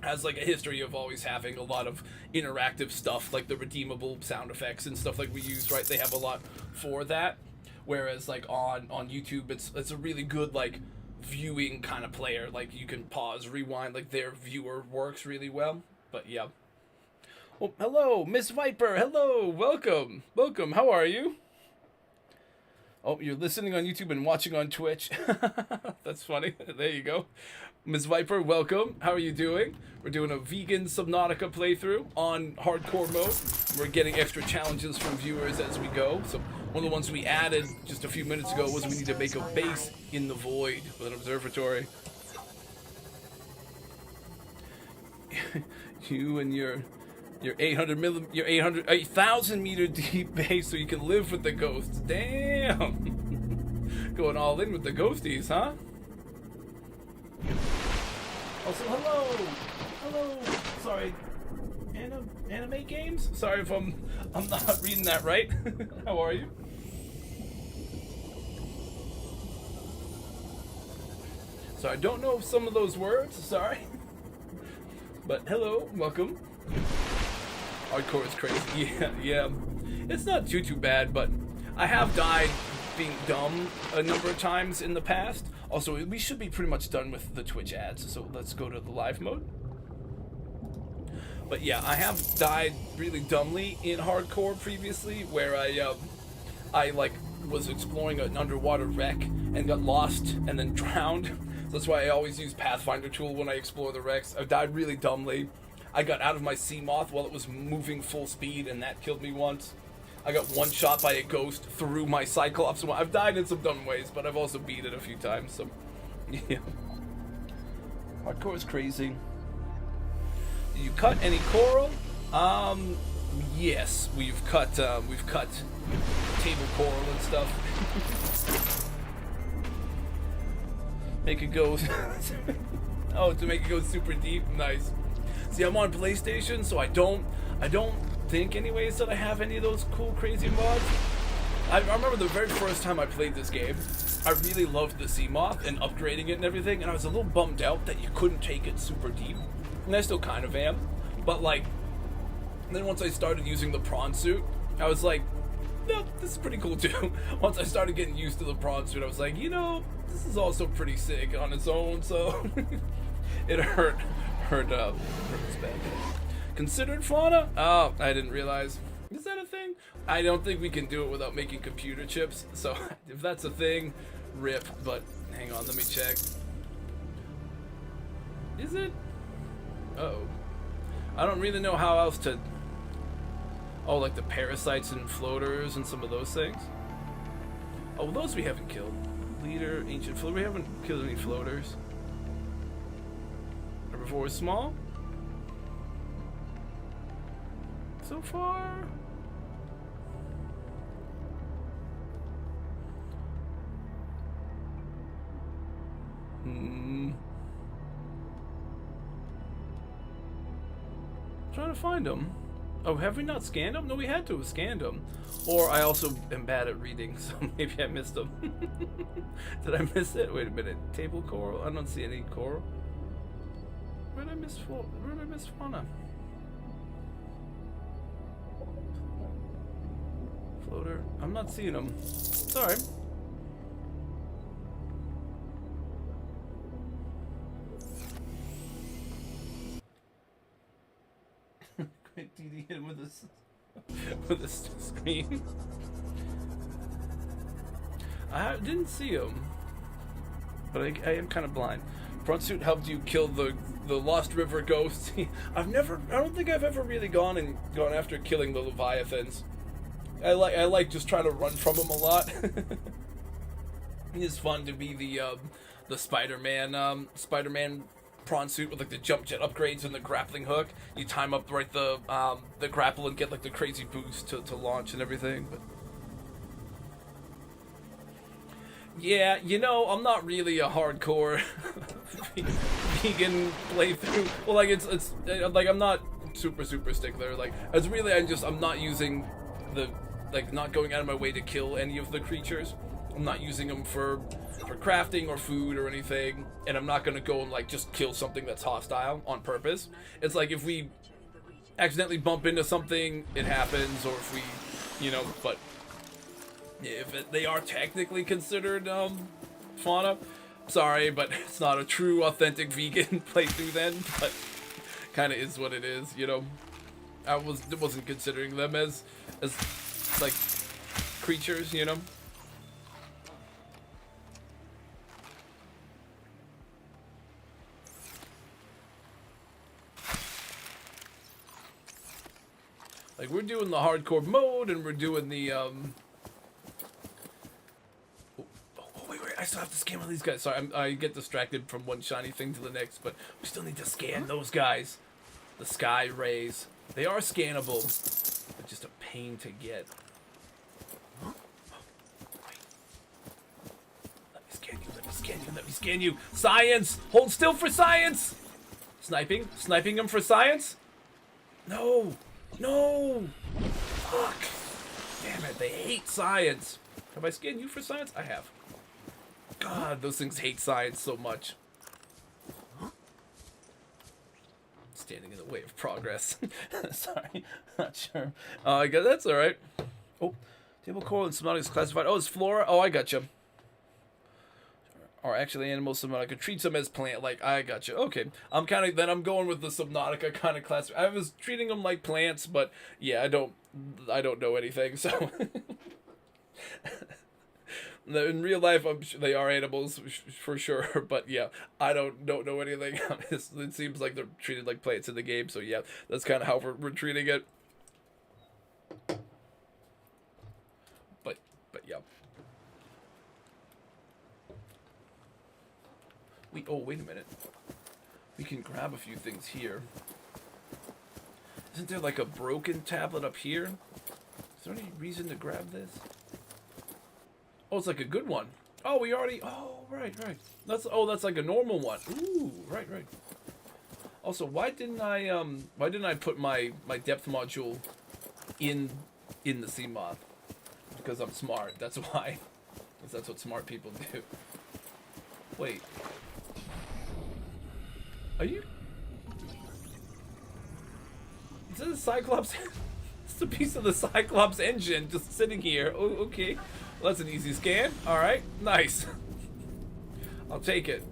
has like a history of always having a lot of interactive stuff, like the redeemable sound effects and stuff like we use, right? They have a lot for that. Whereas like on YouTube, it's a really good like viewing kind of player. Like you can pause, rewind, like their viewer works really well. But yeah. Well, hello, Miss Viper. Hello, welcome. How are you? Oh, you're listening on YouTube and watching on Twitch. That's funny. There you go. Ms. Viper, welcome. How are you doing? We're doing a vegan Subnautica playthrough on hardcore mode. We're getting extra challenges from viewers as we go. So one of the ones we added just a few minutes ago was we need to make a base in the void with an observatory. You and your 8,000 meter deep base so you can live with the ghosts. Damn. Going all in with the ghosties, huh? Also, hello. Sorry, anime games. Sorry if I'm not reading that right. How are you? So I don't know some of those words. Sorry, but hello, welcome. Hardcore is crazy. Yeah. It's not too bad, but I have died being dumb a number of times in the past. Also, we should be pretty much done with the Twitch ads, so let's go to the live mode. But yeah, I have died really dumbly in hardcore previously, where I like was exploring an underwater wreck and got lost and then drowned. So that's why I always use Pathfinder tool when I explore the wrecks. I died really dumbly. I got out of my sea moth while it was moving full speed, and that killed me once. I got one shot by a ghost through my Cyclops. I've died in some dumb ways, but I've also beat it a few times, so yeah. Hardcore is crazy. Did you cut any coral? Yes, we've cut table coral and stuff. Make it go. Oh, to make it go super deep. Nice. See, I'm on PlayStation, so I don't think anyways that I have any of those cool crazy mods. I remember the very first time I played this game, I really loved the sea moth and upgrading it and everything, and I was a little bummed out that you couldn't take it super deep. And I still kind of am, but like, then once I started using the prawn suit, I was like, no, this is pretty cool too. Once I started getting used to the prawn suit, I was like, you know, this is also pretty sick on its own, so it hurt its back. Considered fauna? Oh, I didn't realize. Is that a thing? I don't think we can do it without making computer chips, so if that's a thing, rip, but hang on, let me check. Is it? Uh-oh. I don't really know how else to... Oh, like the parasites and floaters and some of those things? Oh, well, those we haven't killed. Leader, ancient floater. We haven't killed any floaters. Herbivore is small. So far. Trying to find them. Oh, have we not scanned them? No, we had to have scanned them. Or I also am bad at reading, so maybe I missed them. Did I miss it? Wait a minute. Table coral? I don't see any coral. Where did I miss fauna? Floater. I'm not seeing them. Sorry. DD hit him with this. with this screen. I didn't see him, but I am kind of blind. Front suit helped you kill the Lost River ghost. I don't think I've ever really gone after killing the Leviathans. I like just trying to run from them a lot. It's fun to be the Spider-Man prawn suit with like the jump jet upgrades and the grappling hook. You time up right the grapple and get like the crazy boost to launch and everything. But yeah, you know, I'm not really a hardcore vegan playthrough. Well, like it's like I'm not super stickler. Like I'm not using not going out of my way to kill any of the creatures. I'm not using them for crafting or food or anything, and I'm not gonna go and like just kill something that's hostile on purpose. It's like if we accidentally bump into something, it happens, or if we, you know, but if they are technically considered fauna, sorry, but it's not a true authentic vegan playthrough then, but kind of is what it is, you know. I wasn't considering them as like creatures, you know. Like, we're doing the hardcore mode, and we're doing the, wait, I still have to scan all these guys. Sorry, I get distracted from one shiny thing to the next, but we still need to scan those guys. The sky rays. They are scannable, but just a pain to get. Let me scan you. Science! Hold still for science! Sniping them for science? No! Fuck! Damn it, they hate science. Have I scanned you for science? I have. God, those things hate science so much. Standing in the way of progress. Sorry, not sure. I guess that's alright. Oh, table coral and Subnautica is classified. Oh, it's flora? Oh, I gotcha. Or actually animals, Subnautica treats them as plant. Like, I gotcha. Okay, I'm going with the Subnautica kind of class. I was treating them like plants, but yeah, I don't know anything. So in real life, I'm sure they are animals for sure. But yeah, I don't know anything. It seems like they're treated like plants in the game. So yeah, that's kind of how we're treating it. But yeah. Wait a minute. We can grab a few things here. Isn't there like a broken tablet up here? Is there any reason to grab this? Oh, it's like a good one. Oh, we already... Oh, right. That's like a normal one. Ooh, right. Also, why didn't I put my depth module in the CMOD? Because I'm smart. That's why. Because that's what smart people do. Wait. Are you... Is this a Cyclops? It's a piece of the Cyclops engine just sitting here. Oh, okay. Well, that's an easy scan. Alright, nice. I'll take it.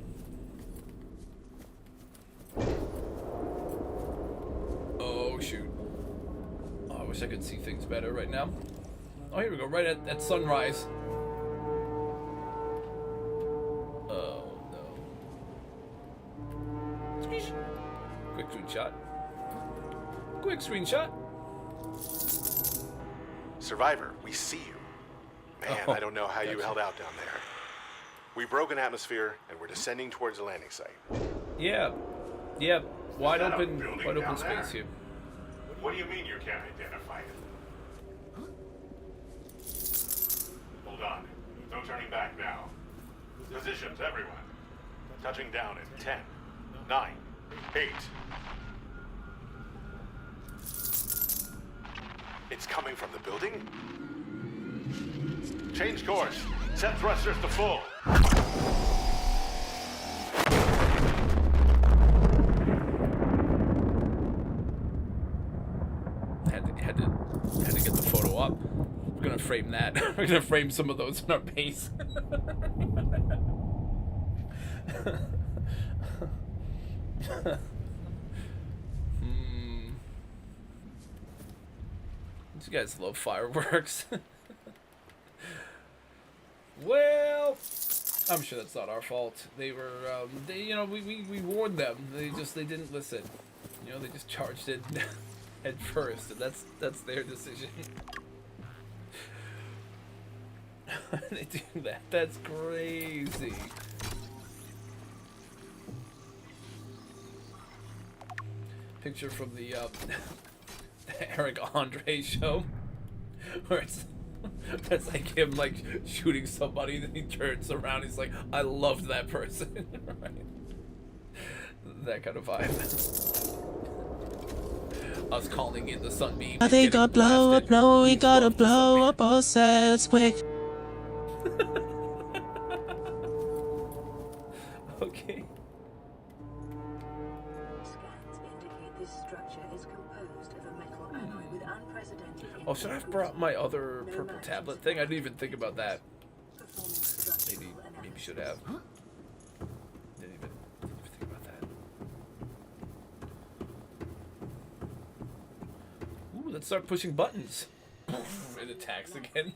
Oh, shoot. Oh, I wish I could see things better right now. Oh, here we go. Right at sunrise. Quick screenshot. Survivor, we see you. Man, I don't know how you held out down there. We broke an atmosphere and we're descending towards the landing site. Yeah. Wide open space here. What do you mean you can't identify it? Hold on. No turning back now. Positions, everyone. Touching down in 10, 9, 8. It's coming from the building? Change course. Set thrusters to full. Had to get the photo up. We're gonna frame that. We're gonna frame some of those in our base. You guys love fireworks. Well, I'm sure that's not our fault. They were, you know, we warned them. They didn't listen. You know, they just charged it at first, and that's their decision. They do that. That's crazy. Picture from the Eric Andre show, where it's like him like shooting somebody, then he turns around, he's like, I loved that person. Right? That kind of vibe. Us calling in the sunbeam. I think I'll blow up, no, we gotta blow up all sets quick. Okay. Oh, should I have brought my other purple tablet thing? I didn't even think about that. Maybe should have. Didn't even think about that. Ooh, let's start pushing buttons. It attacks again.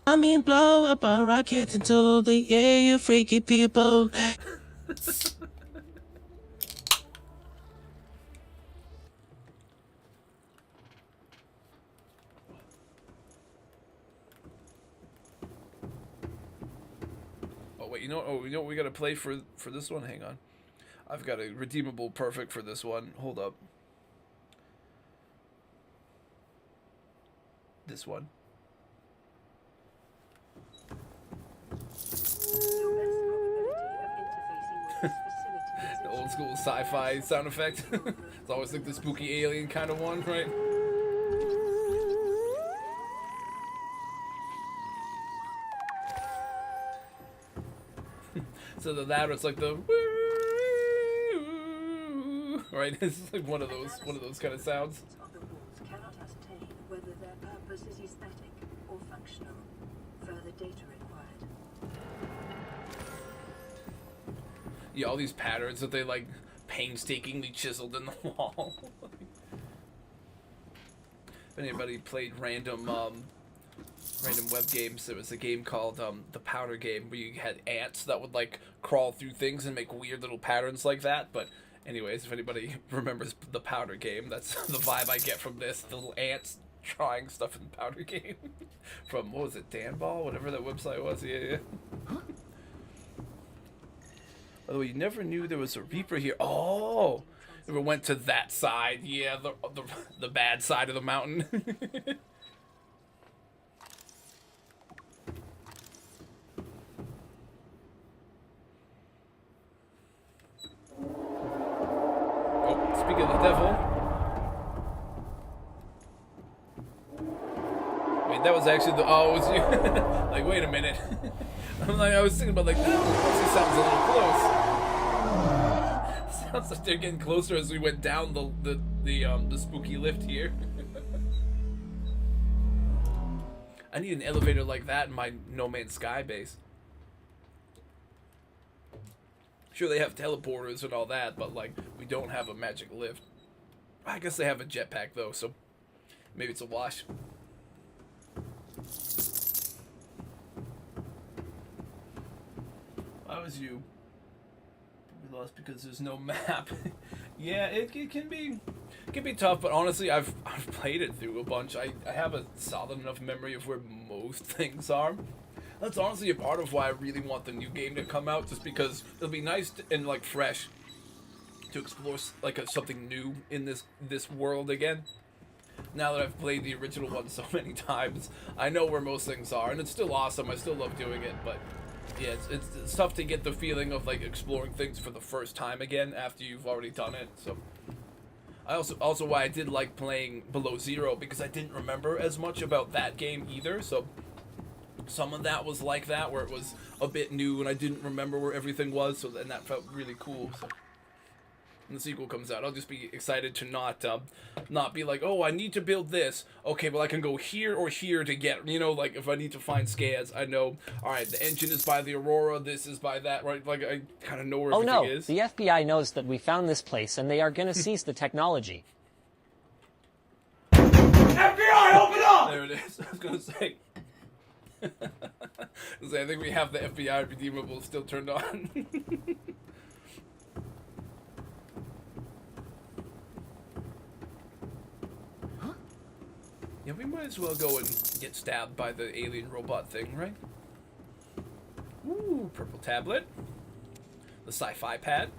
I mean, blow up a rocket into the air, you freaky people. You know what we gotta play for this one? Hang on. I've got a redeemable perfect for this one. Hold up. This one. The old school sci-fi sound effect. It's always like the spooky alien kind of one, right? So that it's like the right. It's like one of those kind of sounds. Cannot ascertain whether their purpose is aesthetic or functional. Further data required. Yeah, all these patterns that they like painstakingly chiseled in the wall. If anybody played random web games, there was a game called the Powder Game where you had ants that would like crawl through things and make weird little patterns like that. But anyways, if anybody remembers the Powder Game, that's the vibe I get from this. The little ants trying stuff in the Powder Game. From, what was it, Danball? Whatever that website was. Yeah. By the way, you never knew there was a Reaper here. Oh! Never went to that side. Yeah, the bad side of the mountain. Speaking of the devil. Wait, that was actually the. Oh, it was you. Like, wait a minute. I was thinking about, like, that actually sounds a little close. Sounds like they're getting closer as we went down the spooky lift here. I need an elevator like that in my No Man's Sky base. Sure, they have teleporters and all that, but like we don't have a magic lift. I guess they have a jetpack though, so maybe it's a wash. Why was you? We lost because there's no map. Yeah, it can be tough, but honestly, I've played it through a bunch. I have a solid enough memory of where most things are. That's honestly a part of why I really want the new game to come out, just because it'll be nice and like fresh to explore like something new in this world again. Now that I've played the original one so many times, I know where most things are, and it's still awesome. I still love doing it, but yeah, it's tough to get the feeling of like exploring things for the first time again after you've already done it. So I also why I did like playing Below Zero, because I didn't remember as much about that game either. So some of that was like that, where it was a bit new and I didn't remember where everything was, so then that felt really cool. So when the sequel comes out. I'll just be excited to not be like, oh, I need to build this. Okay, well I can go here or here to get, you know, like if I need to find scans, I know, all right, the engine is by the Aurora, this is by that, right? Like I kind of know where everything is. The FBI knows that we found this place and they are going to seize the technology. FBI, open up! There it is. I was gonna say. I think we have the FBI redeemable still turned on. Yeah, we might as well go and get stabbed by the alien robot thing, right? Ooh, purple tablet. The sci-fi pad.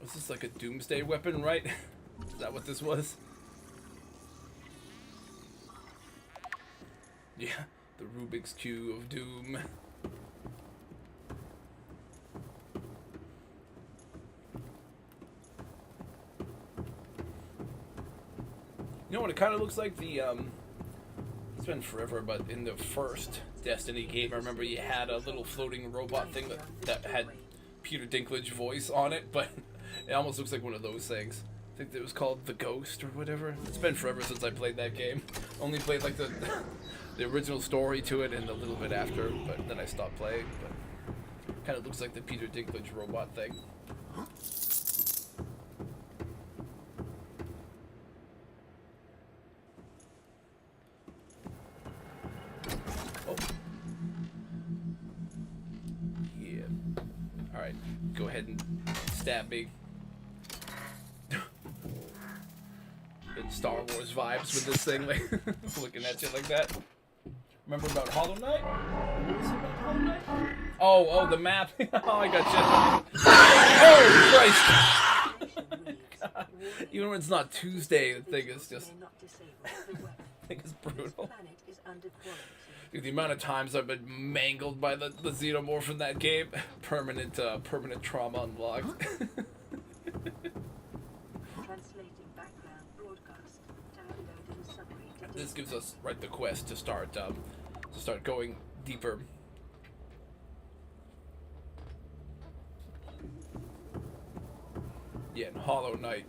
Was this like a doomsday weapon, right? Is that what this was? Yeah, the Rubik's Cube of Doom. You know what it kind of looks like? The, it's been forever, but in the first Destiny game, I remember you had a little floating robot thing that had Peter Dinklage voice on it, but it almost looks like one of those things. I think it was called The Ghost or whatever. It's been forever since I played that game. Only played like the original story to it and a little bit after, but then I stopped playing. But kind of looks like the Peter Dinklage robot thing. Oh. Yeah. All right. Go ahead and stab me. And Star Wars vibes with this thing, like looking at you like that. Remember about Hollow Knight? What was it about Hollow Knight? Oh, the map. Oh, I got you. Oh, Christ! God. Even when it's not Tuesday, the thing is just. I think it's brutal. Dude, the amount of times I've been mangled by the xenomorph in that game, permanent trauma unlocked. This gives us the quest to start going deeper. Yeah, in Hollow Knight,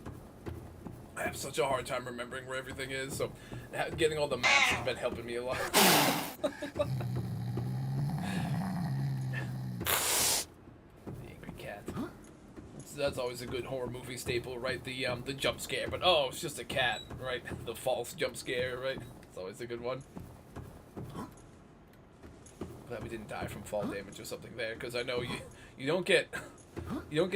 I have such a hard time remembering where everything is, so getting all the maps has been helping me a lot. The angry cat. That's always a good horror movie staple, right? The jump scare, but oh, it's just a cat, right? The false jump scare, right? It's always a good one. Glad we didn't die from fall damage or something there, because I know you don't get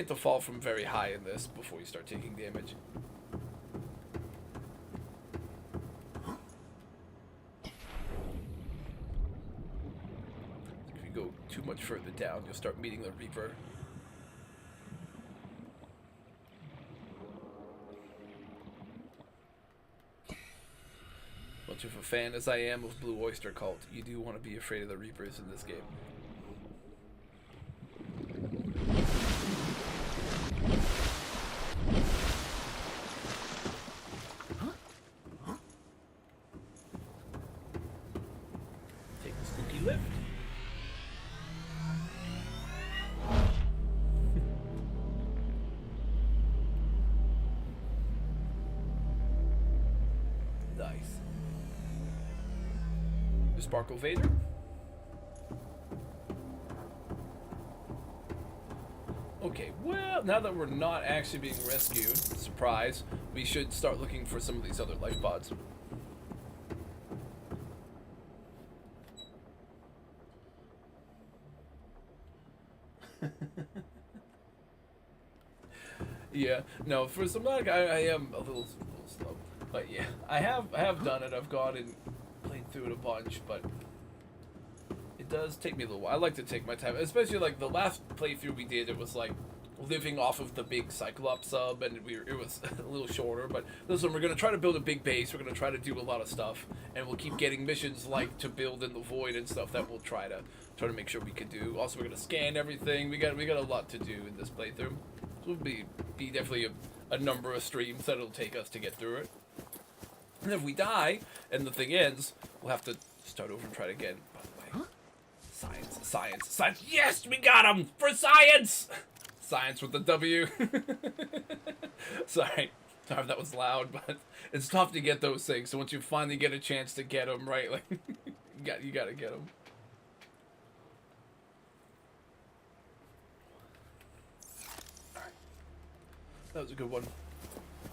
to fall from very high in this before you start taking damage. If you go too much further down, you'll start meeting the Reaper. Much of a fan as I am of Blue Oyster Cult, you do want to be afraid of the Reapers in this game. Take the spooky lift. Nice. Sparkle Vader. Okay, well, now that we're not actually being rescued, surprise, we should start looking for some of these other life pods. Yeah, no, for Subnautica, I am a little slow, but yeah, I have done it. I've gone and played through it a bunch, but it does take me a little while. I like to take my time, especially like the last playthrough we did. It was like living off of the big Cyclops sub, and it was a little shorter. But this one, we're gonna try to build a big base. We're gonna try to do a lot of stuff, and we'll keep getting missions like to build in the void and stuff that we'll try to make sure we can do. Also, we're gonna scan everything. We got a lot to do in this playthrough. So it'll be definitely a number of streams that it'll take us to get through it. And if we die and the thing ends, we'll have to start over and try it again. By the way, science, science, science. Yes, we got him for science. Science with the W. Sorry if that was loud, but it's tough to get those things. So once you finally get a chance to get them, right, like you gotta get them. That was a good one.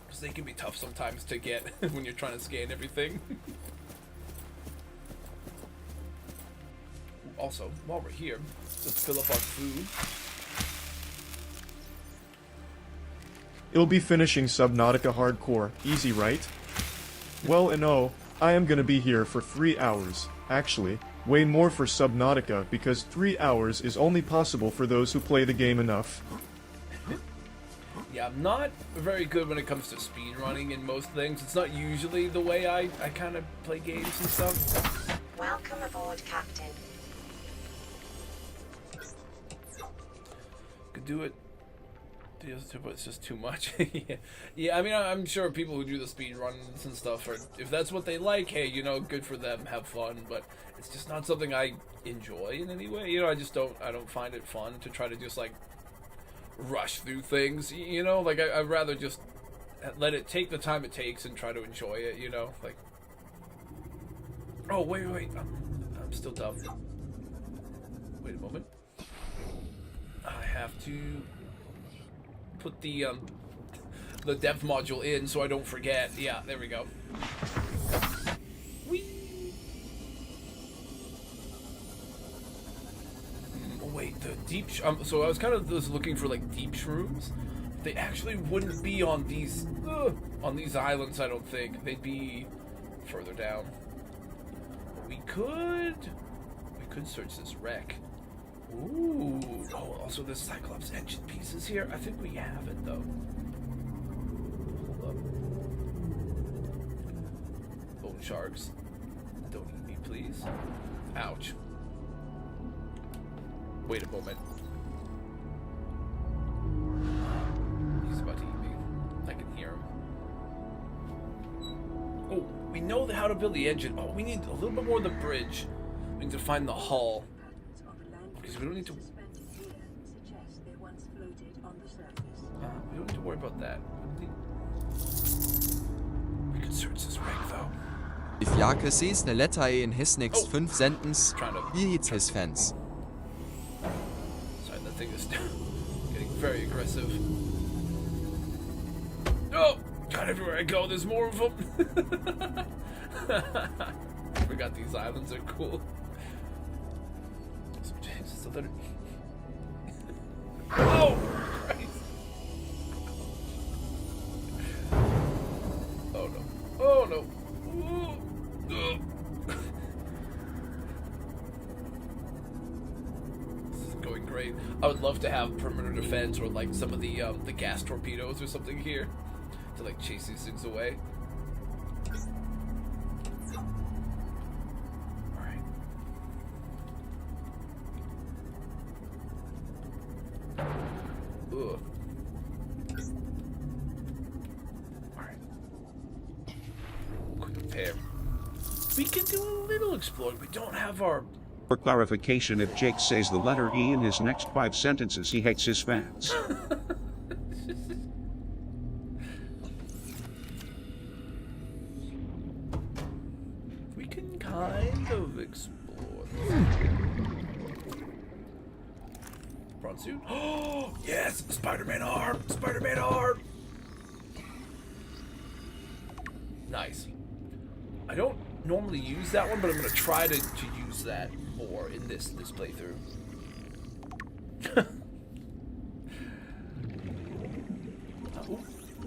Because they can be tough sometimes to get when you're trying to scan everything. Also, while we're here, let's fill up our food. It'll be finishing Subnautica Hardcore. Easy, right? Well, and oh, I am gonna be here for 3 hours. Actually, way more for Subnautica because 3 hours is only possible for those who play the game enough. Yeah, I'm not very good when it comes to speedrunning in most things. It's not usually the way I kind of play games and stuff. Welcome aboard, Captain. Could do it. But it's just too much. Yeah, I mean, I'm sure people who do the speedruns and stuff, or if that's what they like, hey, you know, good for them, have fun, but it's just not something I enjoy in any way. You know, I don't find it fun to try to just, like, rush through things, you know? Like, I'd rather just let it take the time it takes and try to enjoy it, you know? Like, oh, wait, I'm still dumb. Wait a moment. I have to put the depth module in so I don't forget. Yeah, there we go. Whee! Oh, wait, the deep so I was kind of just looking for like deep shrooms. They actually wouldn't be on these islands, I don't think. They'd be further down. But we could search this wreck. Ooh. Oh, also there's Cyclops engine pieces here. I think we have it though. Hold up. Bone sharks. Don't eat me, please. Ouch. Wait a moment. He's about to eat me. I can hear him. Oh, we know how to build the engine. Oh, we need a little bit more of the bridge. We need to find the hull. Because we don't need to... we don't need to worry about that. We can search this wreck though. If Jakessis ne Letter in his next 5 sentence, wie hits his fans. Sorry, that thing is getting very aggressive. Oh! God, everywhere I go, there's more of them. I forgot these islands are cool. So that oh! Christ. Oh no. Oh no. Ooh. This is going great. I would love to have perimeter defense or like some of the gas torpedoes or something here to like chase these things away. Ugh. Alright. Quick repair. We can do a little exploring. We don't have our... For clarification, if Jake says the letter E in his next 5 sentences, he hates his fans. We can kind of explore. Prawn suit? Oh, yes! Spider-Man arm! Spider-Man arm! Nice. I don't normally use that one, but I'm going to try to use that more in this playthrough.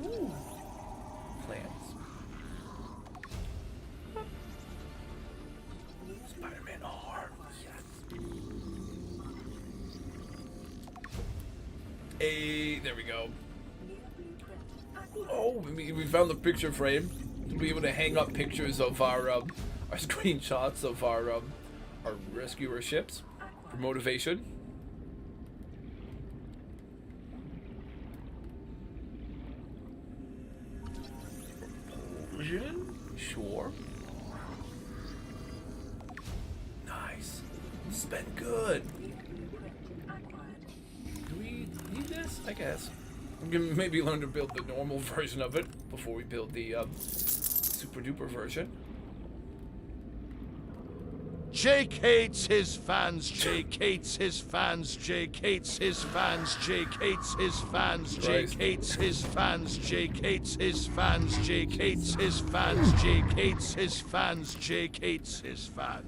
Ooh. Plants. Spider-Man arm. Yes. Hey, there we go. Oh, we found the picture frame. To be able to hang up pictures of our screenshots of our rescuer ships for motivation. Propulsion? Sure. Nice. This has been good. Do we need this? I guess. I'm gonna maybe learn to build the normal version of it before we build the super duper version. Jake hates his fans, Jake hates his fans, Jake hates his fans, Jake hates his fans, Jake hates his fans, Jake hates his fans, Jake hates his fans, Jake hates his fans, Jake hates his fans.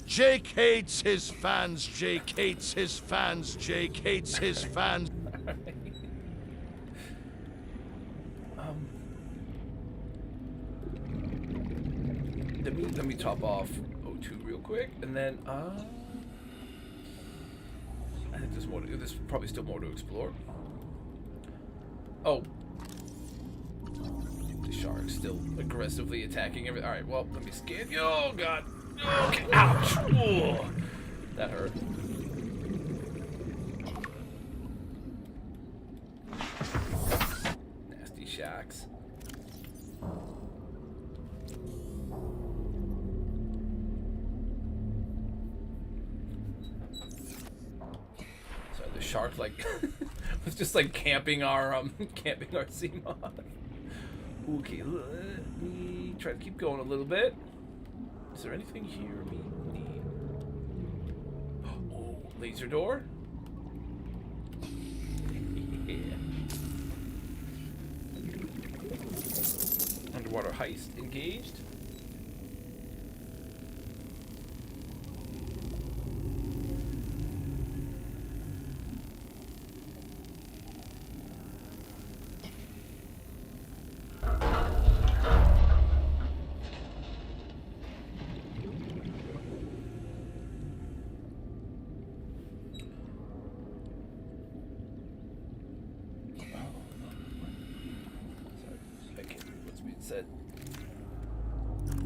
Jake hates his fans, Jake hates his fans, Jake hates his fans. Let me top off O2 real quick, and then I think there's more. There's probably still more to explore. Oh, the shark's still aggressively attacking everything. All right, well, let me scan. Oh God! Okay, ouch! Oh, that hurt. Nasty sharks. Shark like was just like camping our sea mod. Okay, let me try to keep going a little bit. Is there anything here we need? Oh, laser door. Yeah. Underwater heist engaged.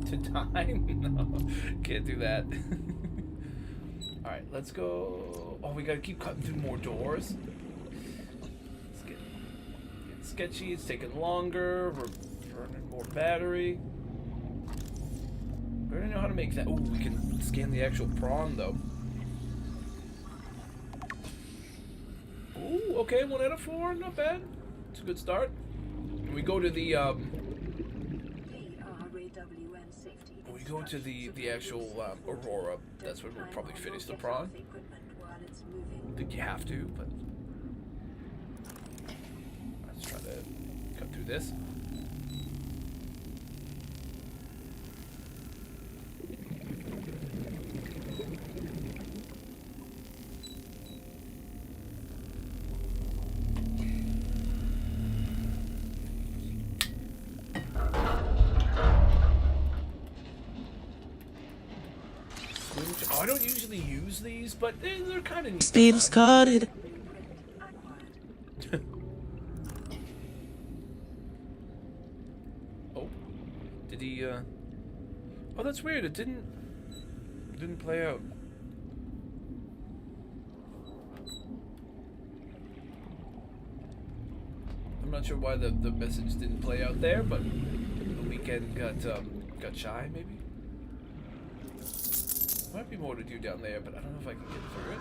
To die? No, can't do that. Alright, let's go. Oh, we gotta keep cutting through more doors. It's getting sketchy, it's taking longer, we're burning more battery. We already know how to make that. Oh, we can scan the actual prawn though. Ooh, okay, 1 out of 4, not bad. It's a good start. We go to the go to the actual Aurora. That's when we'll probably finish the prawn. I think you have to, but let's try to cut through this. I don't usually use these, but they're kind of neat. Speed's caught it. Oh, did he? Oh, that's weird. It didn't play out. I'm not sure why the message didn't play out there, but the weekend got shy, maybe. Might be more to do down there, but I don't know if I can get through it.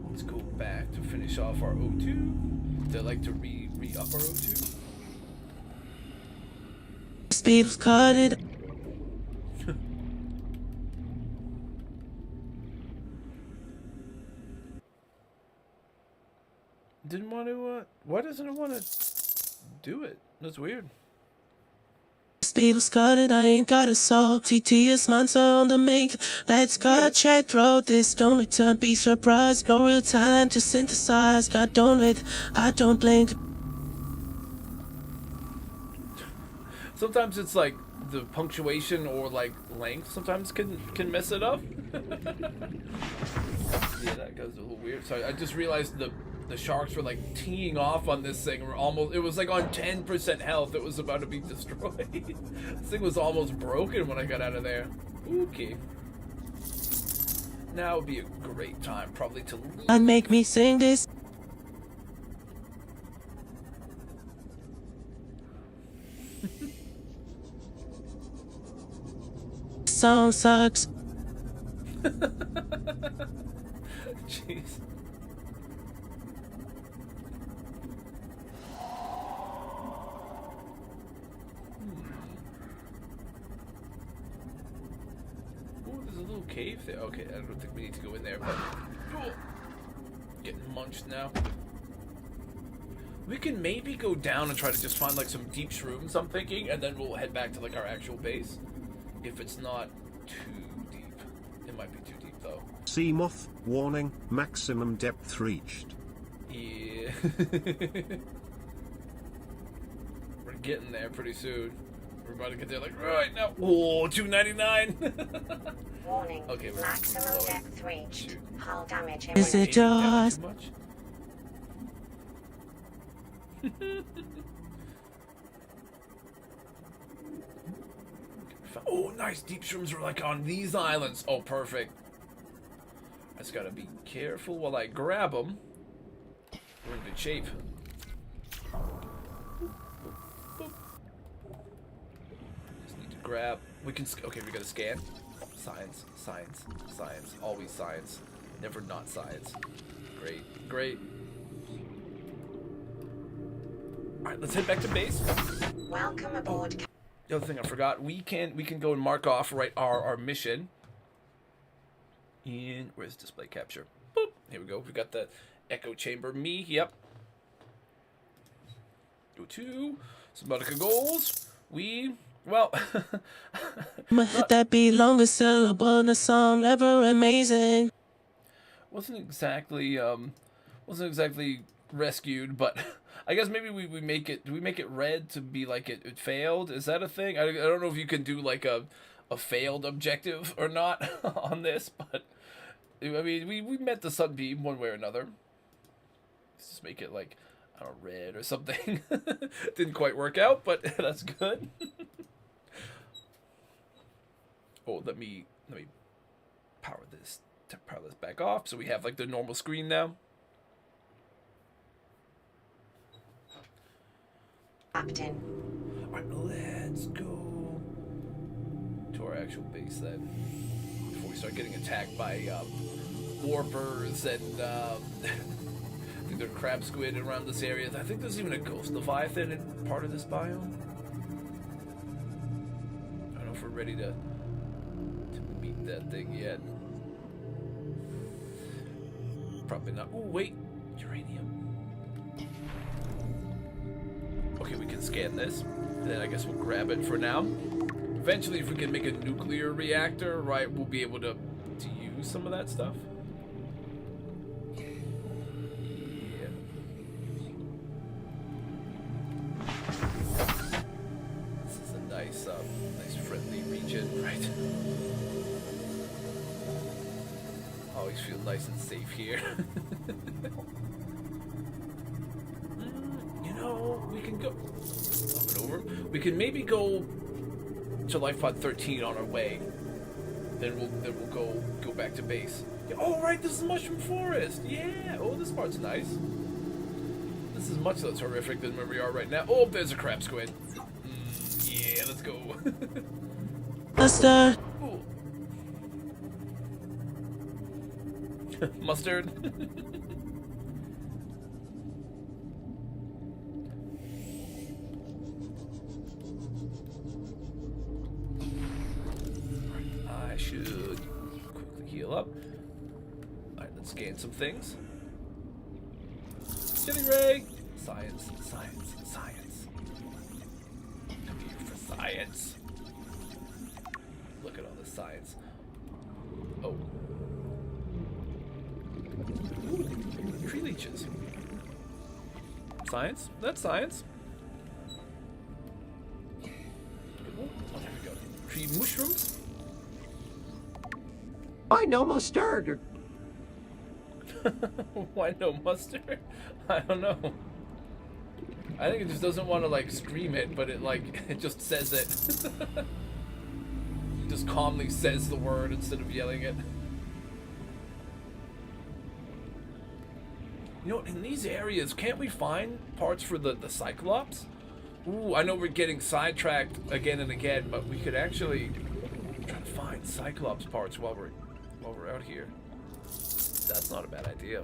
Let's go back to finish off our O2. They like to re-up our O2. Speed's caught it. Didn't want to, why doesn't it want to do it? That's weird. Speed's caught it, I ain't got a soul. TTS monster on the make. Let's go chat through this. Don't return, be surprised. No real time to synthesize. I don't blink. Sometimes it's like the punctuation or like length sometimes can mess it up. Yeah, that goes a little weird. Sorry, I just realized the sharks were like teeing off on this thing. It was like on 10% health. It was about to be destroyed. This thing was almost broken when I got out of there. Okay. Now would be a great time probably to leave. And make me sing this. song sucks. Jeez. Ooh, there's a little cave there. Okay, I don't think we need to go in there, but getting munched now. We can maybe go down and try to just find like some deep shrooms, I'm thinking, and then we'll head back to like our actual base. If it's not too deep. It might be too deep though. Sea moth, warning, maximum depth reached. Yeah. We're getting there pretty soon. We're about to get there like right now. Whoa, 299. Warning. Okay, we're maximum depth reached. Shoot. Hull damage Is it Damage just? too much? Oh, nice. Deep shrooms are like on these islands. Oh, perfect. I just gotta be careful while I grab them. We're in good shape. Just need to grab. We can. Okay, we gotta scan. Science, science, science. Always science. Never not science. Great, great. Alright, let's head back to base. Welcome aboard. The other thing I forgot, we can go and mark off our mission. And where's display capture? Boop. Here we go. We got the echo chamber. Me, yep. Go to Subnautica goals. Well That be longest syllable in a song ever amazing. wasn't exactly rescued, but I guess maybe we make it. Do we make it red to be like it failed? Is that a thing? I don't know if you can do like a failed objective or not on this, but I mean we met the sunbeam one way or another. Let's just make it like I don't know, red or something. Didn't quite work out, but that's good. Oh, let me power this back off so we have like the normal screen now. Captain. Alright, let's go to our actual base then. Before we start getting attacked by warpers and I think there are crab squid around this area. I think there's even a ghost leviathan in part of this biome. I don't know if we're ready to meet that thing yet. Probably not. Oh, wait. Uranium. Okay, we can scan this. And then I guess we'll grab it for now. Eventually, if we can make a nuclear reactor, right, we'll be able to use some of that stuff. Yeah. This is a nice, nice friendly region, right? Always feel nice and safe here. You know, we can go up and over. We can maybe go to life pod 13 on our way. Then we'll go back to base. Yeah, oh right, this is mushroom forest. Yeah. Oh, this part's nice. This is much less horrific than where we are right now. Oh, there's a crab squid. Yeah, let's go. Mustard. Mustard. I should quickly heal up. Alright, let's scan some things. Chili Ray! Science, science, science. I'm here for science. Look at all this science. Oh. Ooh, tree leeches. Science? That's science. Oh, there we go. Tree mushrooms? I know mustard. Why no mustard? I don't know. I think it just doesn't want to like scream it, but it just says it. It just calmly says the word instead of yelling it. You know, in these areas, can't we find parts for the Cyclops? Ooh, I know we're getting sidetracked again and again, but we could actually try to find find Cyclops parts while we're out here. That's not a bad idea.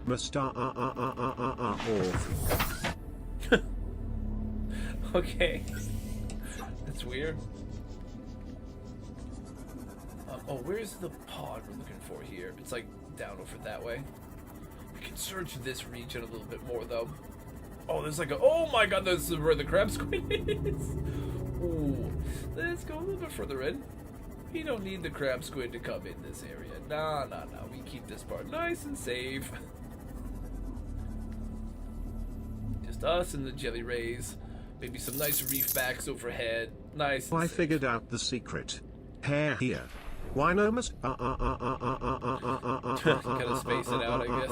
Okay. That's weird. Oh, where's the pod we're looking for here? It's like down over that way. We can search this region a little bit more though. Oh, there's like a, oh my god, this is where the crab squid is. Ooh, let's go a little bit further in. We don't need the crab squid to come in this area. Nah. We keep this part nice and safe. Just us and the jelly rays. Maybe some nice reef backs overhead. Nice. I figured out the secret. Hair here. Why no must Gotta space it out, I guess.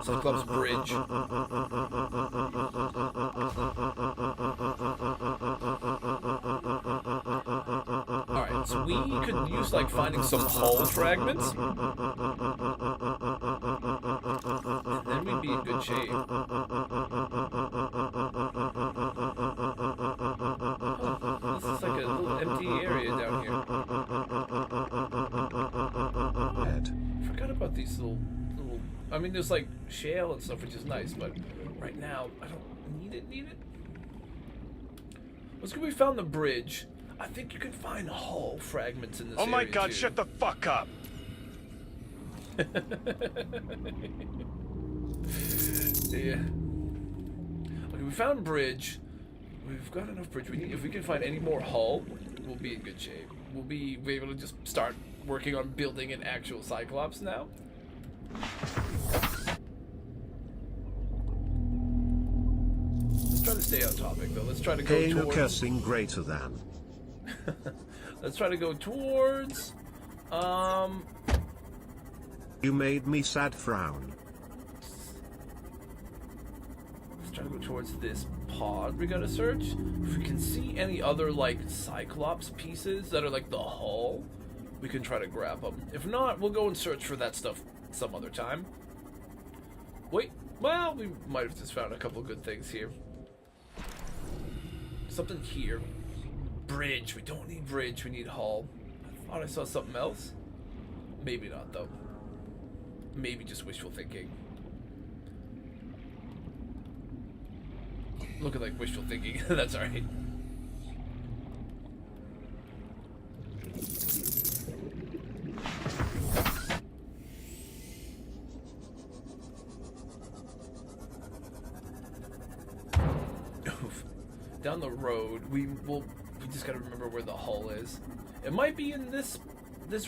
Cyclops Bridge. Alright, so we could use like finding some hull fragments. Then we'd be in good shape. This is like a little empty area down here. Forgot about these little. I mean, there's like shale and stuff, which is nice, but right now I don't need it. Let's go. We found the bridge. I think you can find hull fragments in this area. Oh my god! Too. Shut the fuck up. Yeah. Okay, we found bridge. We've got enough bridge. If we can find any more hull, we'll be in good shape. We'll be able to just start working on building an actual Cyclops now. Let's try to stay on topic though. Let's try to go towards... cursing greater than. Let's try to go towards... You made me sad frown. Let's try to go towards this pod we gotta search. If we can see any other like Cyclops pieces that are like the hull, we can try to grab them. If not, we'll go and search for that stuff some other time. Wait, well, we might have just found a couple good things here. Something here. Bridge. We don't need bridge, we need hull. I thought I saw something else. Maybe not though. Maybe just wishful thinking. Looking like wishful thinking. That's alright. Down the road, we just gotta remember where the hull is. It might be in this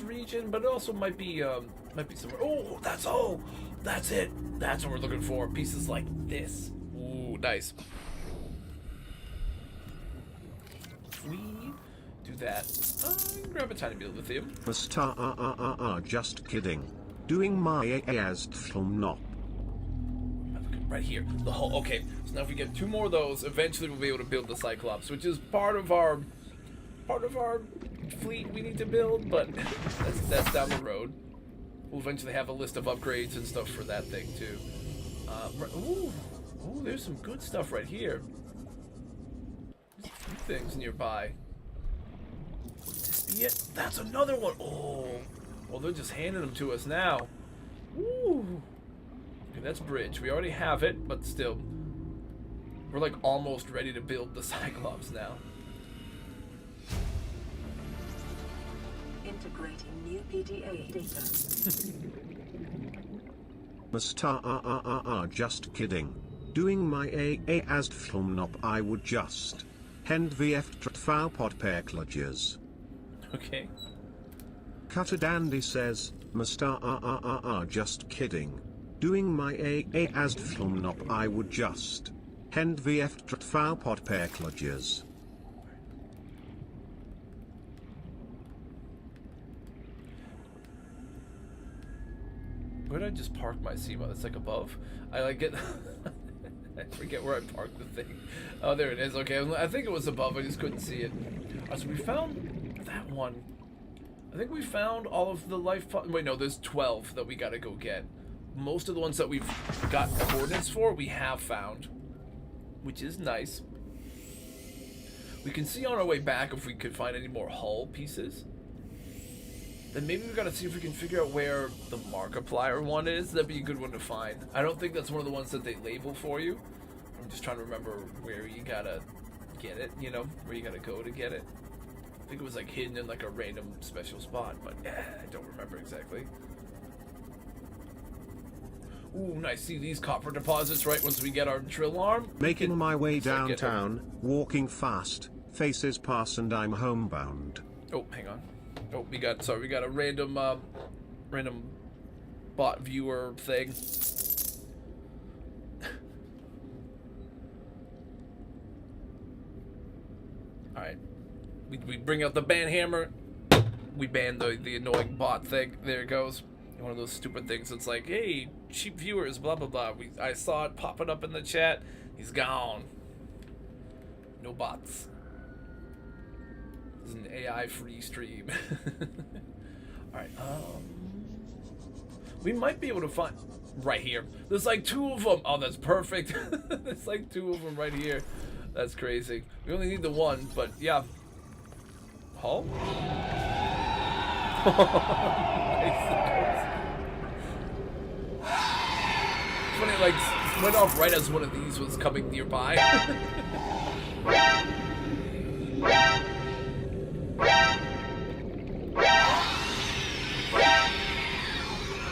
region, but it also might be somewhere. Oh, that's hull. That's it. That's what we're looking for. Pieces like this. Ooh, nice. We do that. Grab a tiny bit of lithium. Just kidding. Doing my as film not. Right here, the hull. Okay, so now if we get 2 more of those, eventually we'll be able to build the Cyclops, which is part of our fleet we need to build, but that's down the road. We'll eventually have a list of upgrades and stuff for that thing too. Ooh, there's some good stuff right here. There's a few things nearby. Would this be it? That's another one. Oh, well, they're just handing them to us now. Ooh. Okay, that's bridge. We already have it, but still, we're like almost ready to build the Cyclops now. Integrating new PDA data. Just kidding. Doing my as film not I would just. Hend VF foul pod pair cludges. Okay. Cutter Dandy says, just kidding. Doing my as film not I would just. Hend VF foul pod pair cludges. Where did I just park my SEMA? That's like above. I like get. I forget where I parked the thing. Oh, there it is. Okay, I think it was above. I just couldn't see it. So we found that one. I think we found all of the life. Wait, no, there's 12 that we gotta go get. Most of the ones that we've got coordinates for, we have found, which is nice. We can see on our way back if we could find any more hull pieces. Then maybe we gotta see if we can figure out where the Markiplier one is. That'd be a good one to find. I don't think that's one of the ones that they label for you. I'm just trying to remember where you gotta get it, you know, where you gotta go to get it. I think it was like hidden in like a random special spot, but I don't remember exactly. Ooh, nice. See these copper deposits right once we get our drill arm? Making my way downtown, walking fast, faces pass and I'm homebound. Oh, hang on. Oh, we got a random random bot viewer thing. Alright. We bring out the ban hammer. We ban the annoying bot thing. There it goes. One of those stupid things. It's like, hey, cheap viewers, blah blah blah. I saw it popping up in the chat. He's gone. No bots. This is an AI-free stream. Alright, we might be able to find right here. There's like 2 of them. Oh, that's perfect. There's like 2 of them right here. That's crazy. We only need the 1, but yeah. Hull? Funny, like, went off right as one of these was coming nearby.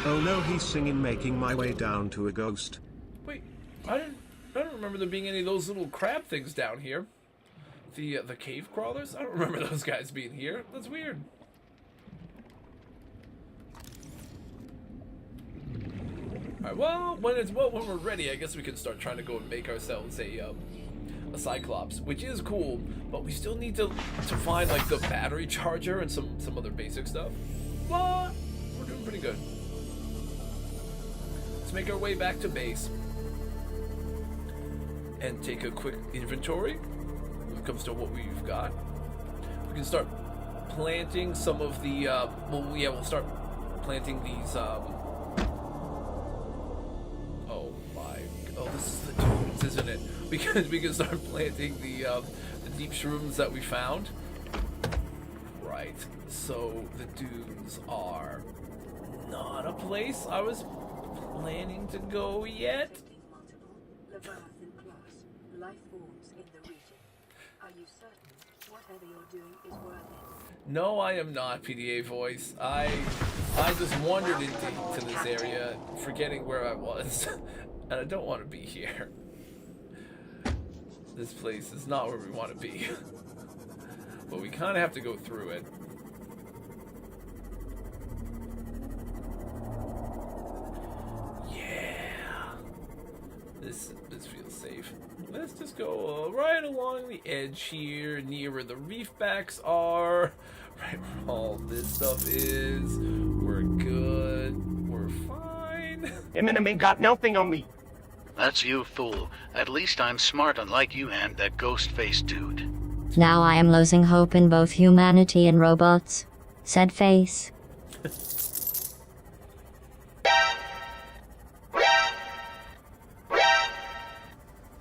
Oh no, he's singing Making My Way Down to a Ghost. Wait, I don't remember there being any of those little crab things down here. The cave crawlers? I don't remember those guys being here. That's weird. Alright, well, when we're ready, I guess we can start trying to go and make ourselves a Cyclops, which is cool, but we still need to find like the battery charger and some other basic stuff. But we're doing pretty good. Let's make our way back to base and take a quick inventory when it comes to what we've got. We can start planting some of the we'll start planting these this is the dunes, isn't it? We can start planting the deep shrooms that we found. Right. So the dunes are not a place I was planning to go yet. No, I am not, PDA voice. I just wandered into this area, forgetting where I was. And I don't want to be here. This place is not where we want to be. But we kind of have to go through it. Yeah. This feels safe. Let's just go right along the edge here, near where the reef backs are. Right where all this stuff is. We're good. We're fine. Eminem ain't got nothing on me. That's you, fool. At least I'm smart, unlike you and that ghost-faced dude. Now I am losing hope in both humanity and robots, said Face.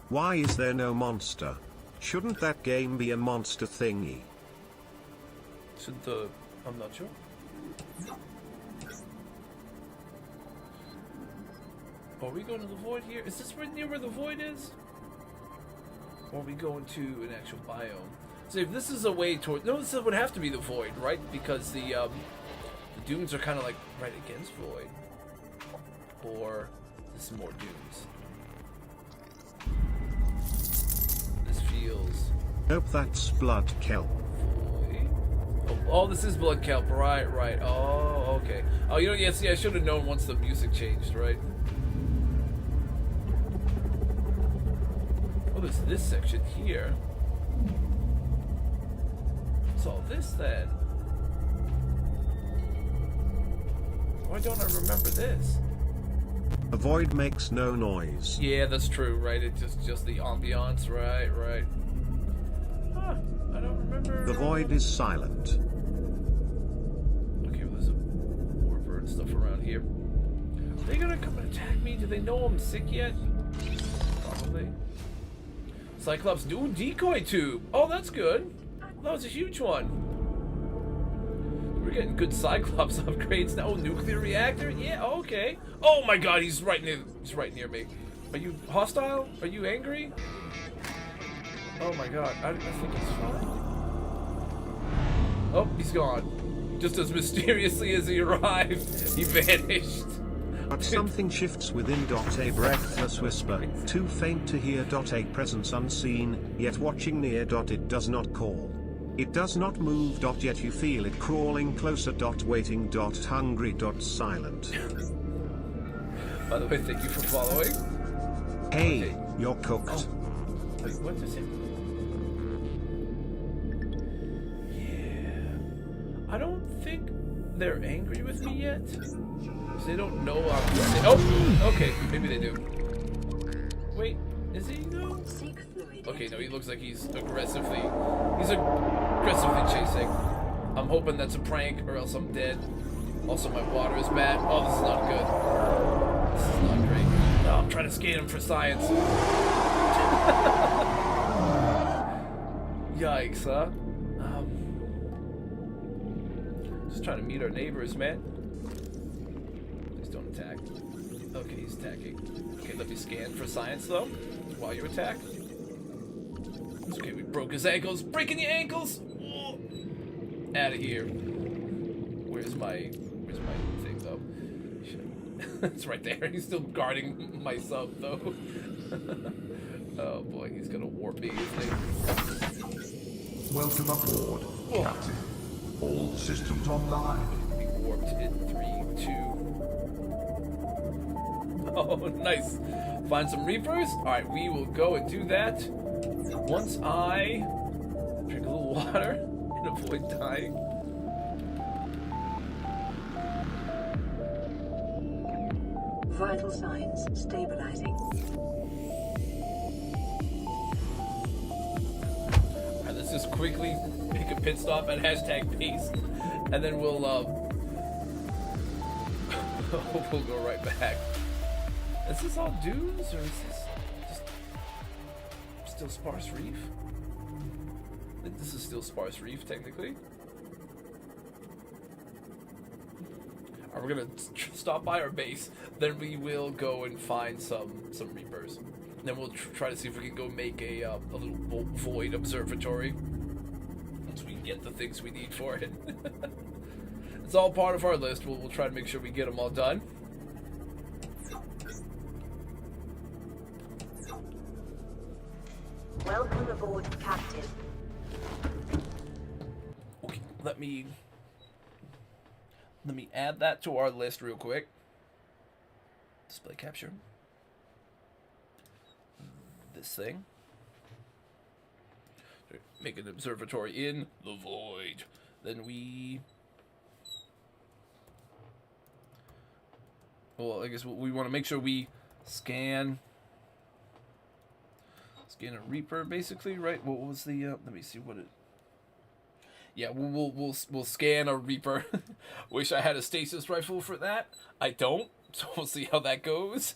Why is there no monster? Shouldn't that game be a monster thingy? I'm not sure. Are we going to the void here? Is this right near where the void is? Or are we going to an actual biome? So if this is a way toward... No, this would have to be the void, right? Because the dunes are kind of like right against void. Or this is more dunes. This feels... Nope, that's blood kelp. Oh, this is blood kelp. Right. Oh, okay. Oh, you know, yeah, see, I should have known once the music changed, right? Oh, there's this section here. What's all this then? Why don't I remember this? A void makes no noise. Yeah, that's true, right? It's just the ambiance, right. Huh, I don't remember. The void is silent. Okay, well, there's more bird stuff around here. Are they gonna come and attack me? Do they know I'm sick yet? Probably. Cyclops dual decoy tube. Oh, that's good. That was a huge one. We're getting good Cyclops upgrades now. Oh, nuclear reactor? Yeah, okay. Oh my god, he's right near me. Are you hostile? Are you angry? Oh my god, I think he's fine. Oh, he's gone. Just as mysteriously as he arrived, he vanished. But something shifts within. A breathless whisper, too faint to hear. A presence unseen, yet watching near. It does not call. It does not move. Yet you feel it crawling closer. Waiting. Hungry. Silent. By the way, thank you for following. Hey, okay. You're cooked. Oh. Wait, what is it? Yeah. I don't think they're angry with me yet. They don't know I'm saying. Oh, okay, maybe they do. Wait, is he though? Okay, no, he looks like he's aggressively chasing. I'm hoping that's a prank, or else I'm dead. Also, my water is bad. Oh, this is not good. This is not great. No, I'm trying to scan him for science. Yikes, huh? Just trying to meet our neighbors, man. Don't attack. Okay, he's attacking. Okay, let me scan for science though while you attack. It's okay, we broke his ankles. Breaking the ankles! Oh. Out of here. Where's my thing though? It's right there. He's still guarding my sub though. Oh boy, he's gonna warp me, isn't he? Welcome aboard, Captain. All systems online. Be warped in 3, 2. Oh, nice. Find some Reapers? Alright, we will go and do that once I drink a little water and avoid dying. Vital signs stabilizing. Alright, let's just quickly make a pit stop at #peace. And then we'll we'll go right back. Is this all dunes, or is this just still sparse reef? I think this is still sparse reef, technically. Alright, we're gonna stop by our base, then we will go and find some Reapers. And then we'll try to see if we can go make a little void observatory. Once we get the things we need for it. It's all part of our list. We'll try to make sure we get them all done. Welcome aboard, Captain. Okay, let me add that to our list real quick. Display capture. This thing. Make an observatory in the void. Then we... Well, I guess we want to make sure we scan a Reaper, basically, right? What was the? Let me see what it. Yeah, we'll scan a Reaper. Wish I had a stasis rifle for that. I don't, so we'll see how that goes.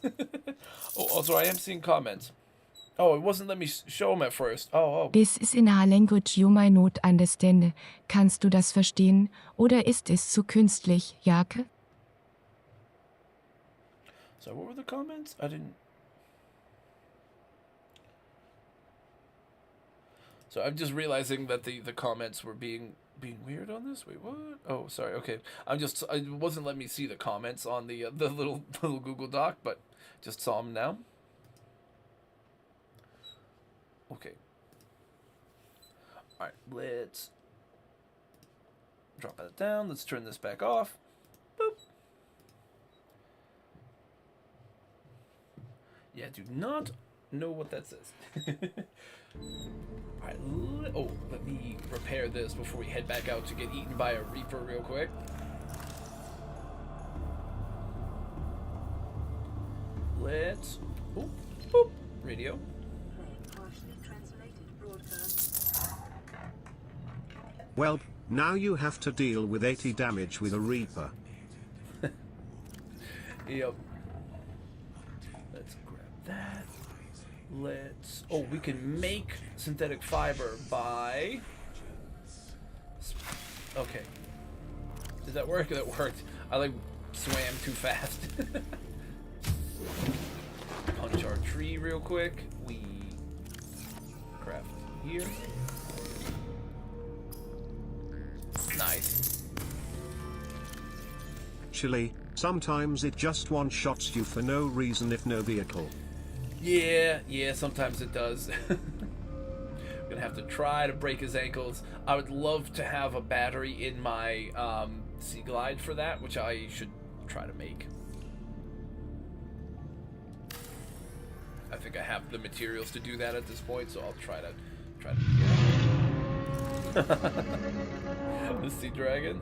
Oh, also I am seeing comments. Oh, it wasn't let me show them at first. Oh. This is in a language you might not understand. Kannst du das verstehen? Oder ist es zu künstlich, Jake? So what were the comments? I didn't. So I'm just realizing that the comments were being weird on this. Wait, what? Oh, sorry. Okay, it wasn't letting me see the comments on the little Google Doc, but just saw them now. Okay. All right, let's drop that down. Let's turn this back off. Boop. Yeah, do not know what that says. Alright, let me repair this before we head back out to get eaten by a Reaper real quick. Let's... Boop, boop, radio. Well, now you have to deal with 80 damage with a Reaper. Yep. Let's grab that. Let's... Oh, we can make synthetic fiber by... Okay. Did that work? That worked. I like swam too fast. Punch our tree real quick. We craft here. Nice. Actually, sometimes it just one-shots you for no reason if no vehicle. Yeah, sometimes it does. I'm gonna have to try to break his ankles. I would love to have a battery in my Sea Glide for that, which I should try to make. I think I have the materials to do that at this point, so I'll try to do that. The sea dragon.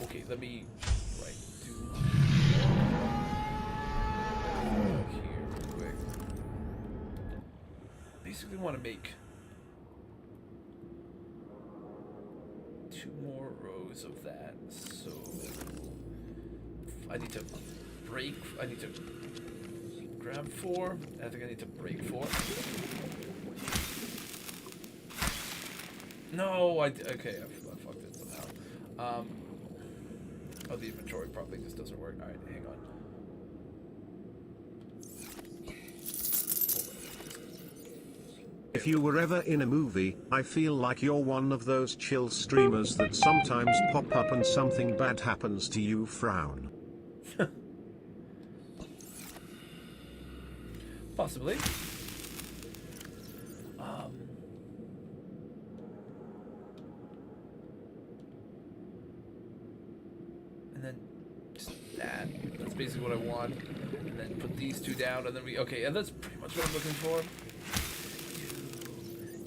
Okay, let me do here real quick. Basically want to make 2 more rows of that, so I need to grab 4. I think I need to break 4. No, okay, I fucked it somehow. Oh, the inventory probably just doesn't work. Alright, hang on. If you were ever in a movie, I feel like you're one of those chill streamers that sometimes pop up and something bad happens to you frown. Possibly. And then just that. That's basically what I want. And then put these 2 down, and then okay, and that's pretty much what I'm looking for.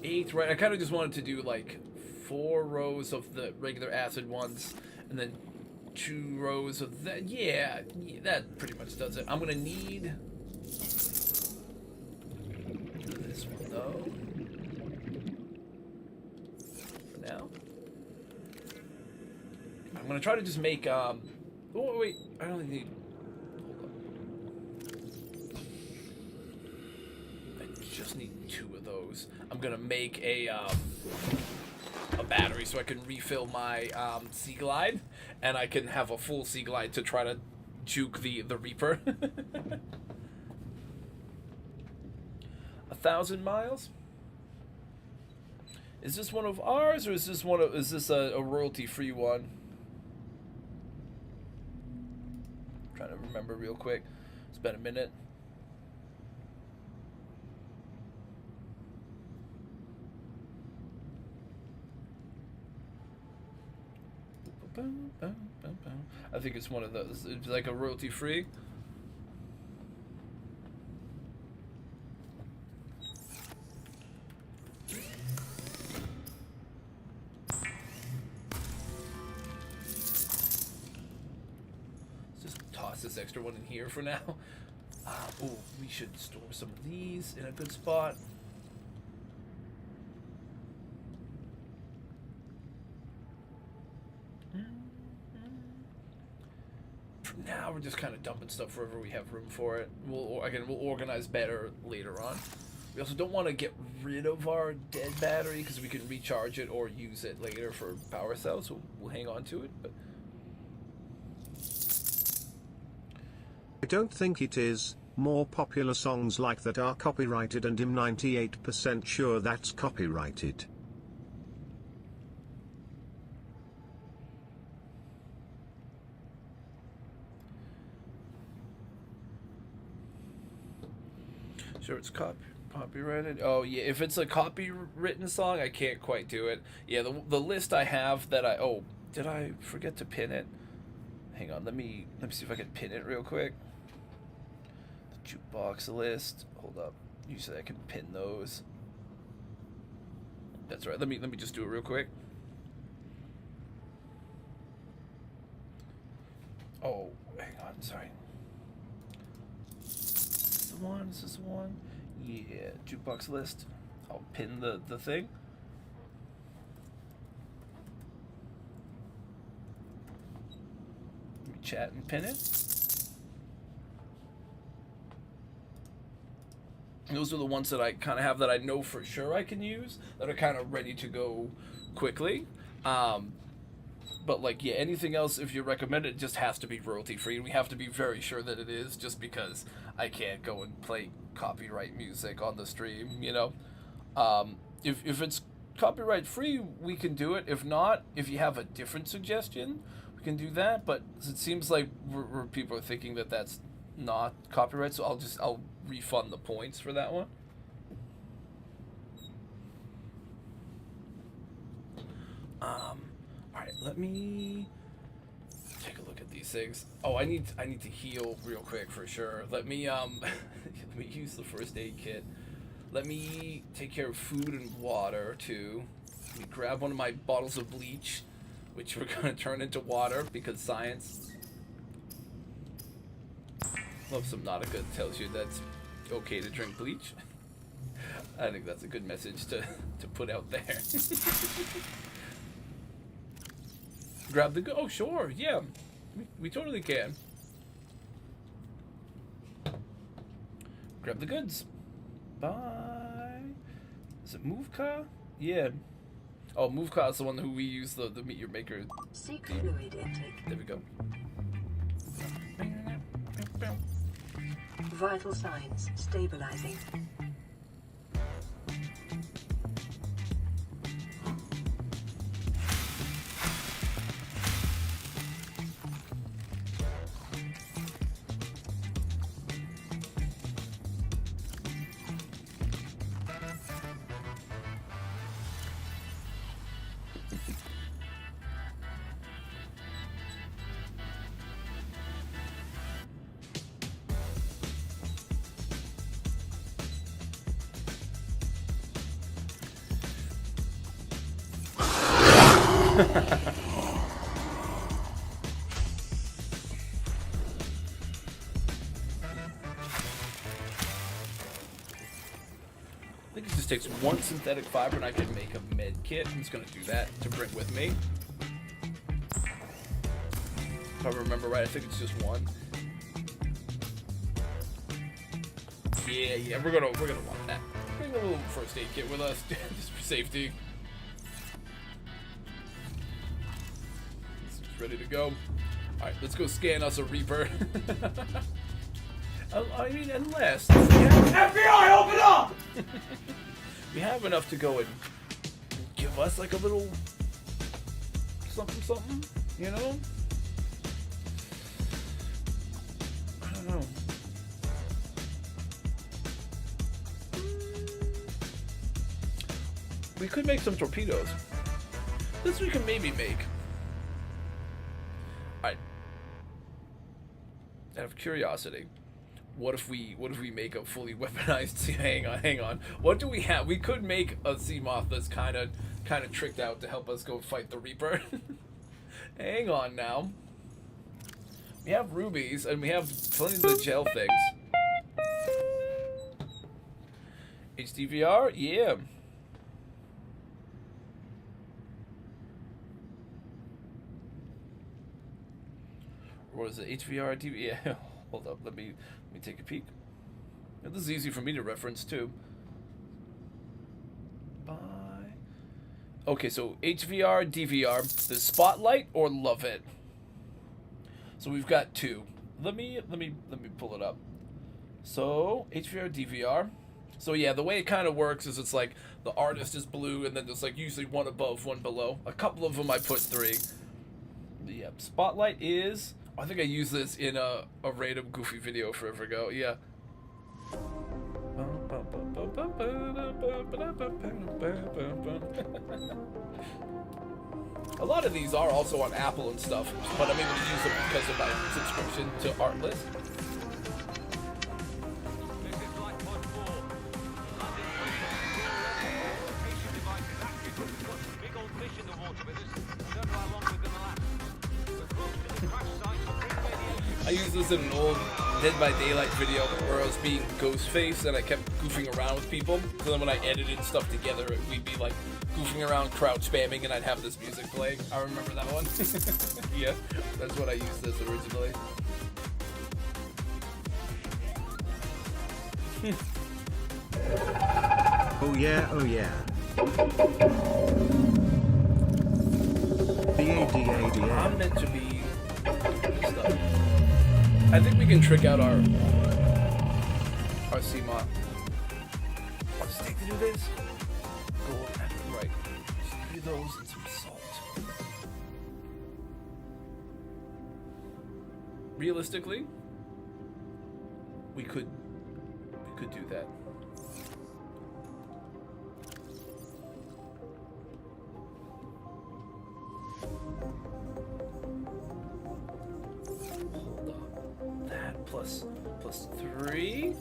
8, right? I kind of just wanted to do like 4 rows of the regular acid ones, and then 2 rows of that. Yeah, that pretty much does it. I'm gonna need this one though. For now, I'm gonna try to just make. Oh wait, I only need. Just need 2 of those. I'm gonna make a battery so I can refill my Sea Glide, and I can have a full Sea Glide to try to juke the Reaper. 1,000 miles. Is this one of ours, or is this a royalty-free one? I'm trying to remember real quick. It's been a minute. I think it's one of those. It's like a royalty free. Let's just toss this extra one in here for now. Oh, we should store some of these in a good spot. Now we're just kind of dumping stuff wherever we have room for it. We'll organize better later on. We also don't want to get rid of our dead battery because we can recharge it or use it later for power cells, so we'll hang on to it. But I don't think it is. More popular songs like that are copyrighted, and I'm 98% sure that's copyrighted. sure it's copyrighted. Oh yeah, if it's a copywritten song, I can't quite do it. Yeah, the list I have that did I forget to pin it? Hang on, let me see if I can pin it real quick. The jukebox list. Hold up. Usually I can pin those. That's right. Let me just do it real quick. Oh, hang on. Sorry. Is this the one? Yeah, jukebox list. I'll pin the thing. Let me chat and pin it. Those are the ones that I kind of have that I know for sure I can use, that are kind of ready to go quickly. But like, yeah, anything else, if you recommend it, just has to be royalty free. And we have to be very sure that it is, just because I can't go and play copyright music on the stream, you know? If it's copyright free, we can do it. If not, if you have a different suggestion, we can do that. But it seems like people are thinking that that's not copyright, so I'll refund the points for that one. Alright, let me take a look at these things. Oh, I need to heal real quick for sure. Let me let me use the first aid kit. Let me take care of food and water too. Let me grab one of my bottles of bleach, which we're gonna turn into water because science. Love Subnautica tells you that's okay to drink bleach. I think that's a good message to put out there. Grab the oh sure, yeah, we totally can. Grab the goods. Bye. Is it Movka? Yeah. Oh, Movka is the one who we use the meet your maker. Seek fluid intake. There we go. Vital signs stabilizing. I think it just takes one synthetic fiber and I can make a med kit. I'm just gonna do that to bring with me. If I remember right, I think it's just one. Yeah, we're gonna want that. Bring a little first aid kit with us, just for safety. It's ready to go. Alright, let's go scan us a Reaper. I mean, unless FBI, open up! We have enough to go and give us like a little something, you know? I don't know. We could make some torpedoes. This we can maybe make. Alright. Out of curiosity, what if we make a fully weaponized hang on. What do we have? We could make a Seamoth that's kinda tricked out to help us go fight the Reaper. Hang on now. We have rubies and we have plenty of the gel things. HDVR? Yeah. What is it? HVR, DV? Yeah. Hold up. Let me take a peek. Now, this is easy for me to reference too. Bye. Okay, so HVR, DVR, the Spotlight or Love It. So we've got two. Let me pull it up. So HVR, DVR. So yeah, the way it kind of works is it's like the artist is blue, and then there's like usually one above, one below. A couple of them I put 3. Yeah, Spotlight is. I think I used this in a random goofy video forever ago. Yeah. A lot of these are also on Apple and stuff, but I'm able to use them because of my subscription to Artlist. I used this in an old Dead by Daylight video where I was being Ghostface and I kept goofing around with people. So then when I edited stuff together, we'd be like goofing around, crouch spamming, and I'd have this music playing. I remember that one. Yeah, that's what I used this originally. Oh yeah, oh yeah. I'm meant to be stuff. I think we can trick out our CMOD. Let's take to do this. Gold, right. Just do those and some salt. Realistically, we could do that. Hold up. That plus 3.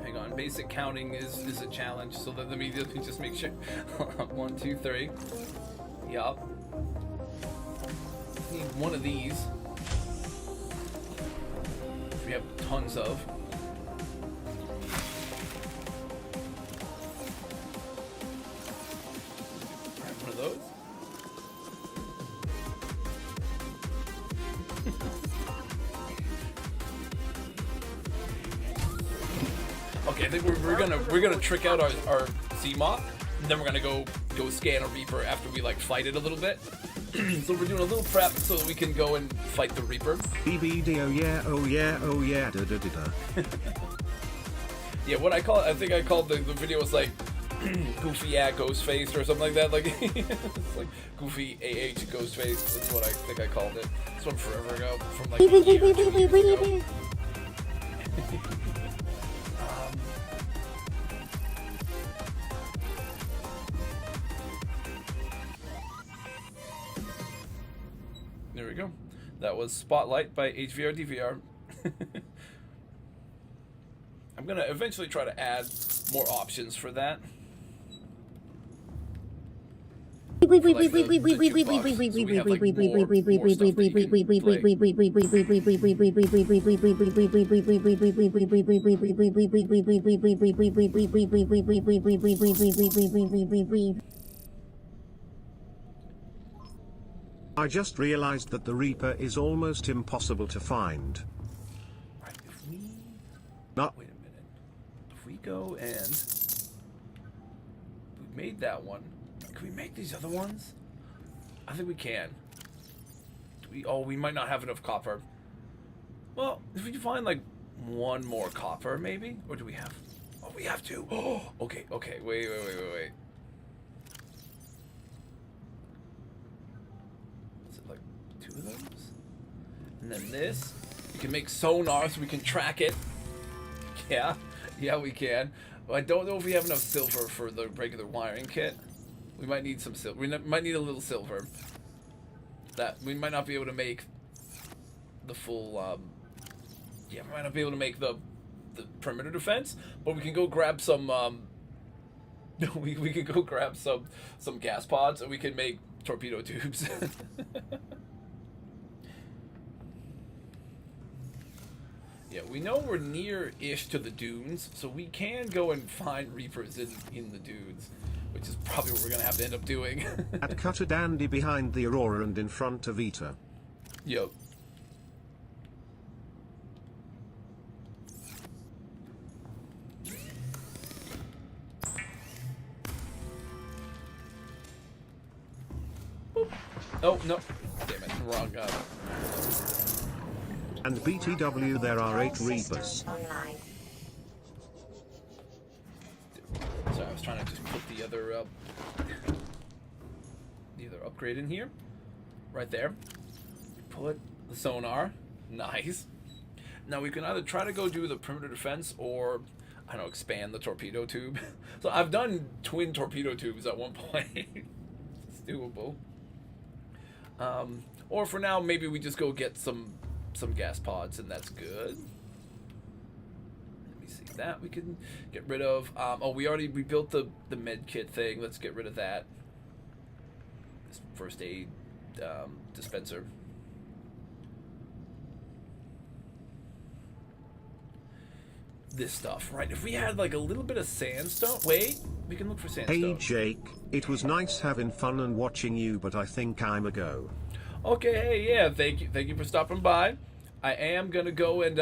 Hang on, basic counting is a challenge, so let me just make sure. 1, 2, 3. Yup. Need one of these. We have tons of. Alright, one of those. Okay, I think we're gonna trick out our CMOP, and then we're gonna go scan a Reaper after we like fight it a little bit. So we're doing a little prep so that we can go and fight the Reaper. BBD, oh yeah, oh yeah, oh yeah, da da da da. Yeah, what I think I called the video was like Goofy Ghost Face or something like that. Like it's like Goofy AH Ghost Face. That's what I think I called it. This one forever ago, from like a year or 2 years ago. There we go. That was Spotlight by HVR DVR. I'm gonna eventually try to add more options for that. I just realized that the Reaper is almost impossible to find. Right, if we... Not... Wait a minute. If we go and... We made that one. Can we make these other ones? I think we can. We might not have enough copper. Well, if we can find like one more copper, maybe? Or do we have... Oh, we have two. Oh, okay. Wait. Of those, and then this we can make sonar so we can track it. Yeah, we can. I don't know if we have enough silver for the regular wiring kit. We might need some silver. We might need a little silver. That we might not be able to make the full yeah, we might not be able to make the perimeter defense, but we can go grab some we can go grab some gas pods and we can make torpedo tubes. Yeah, we know we're near-ish to the dunes, so we can go and find Reapers in the dunes, which is probably what we're going to have to end up doing. At Cutter Dandy behind the Aurora and in front of Eta. Yep. Boop. Oh, no. Damn it, wrong guy. And BTW there are 8 Reapers. Sorry, I was trying to just put the other upgrade in here. Right there. Put the sonar. Nice. Now we can either try to go do the perimeter defense or, I don't know, expand the torpedo tube. So I've done twin torpedo tubes at one point. It's doable. Or for now, maybe we just go get some gas pods, and that's good. Let me see that we can get rid of. Oh, we built the med kit thing. Let's get rid of that. This first aid dispenser. this stuff, right? If we had like a little bit of sandstone, wait, we can look for sandstone. Hey Jake, it was nice having fun and watching you, but I think I'm a go. Okay, hey, yeah, thank you for stopping by. I am gonna go and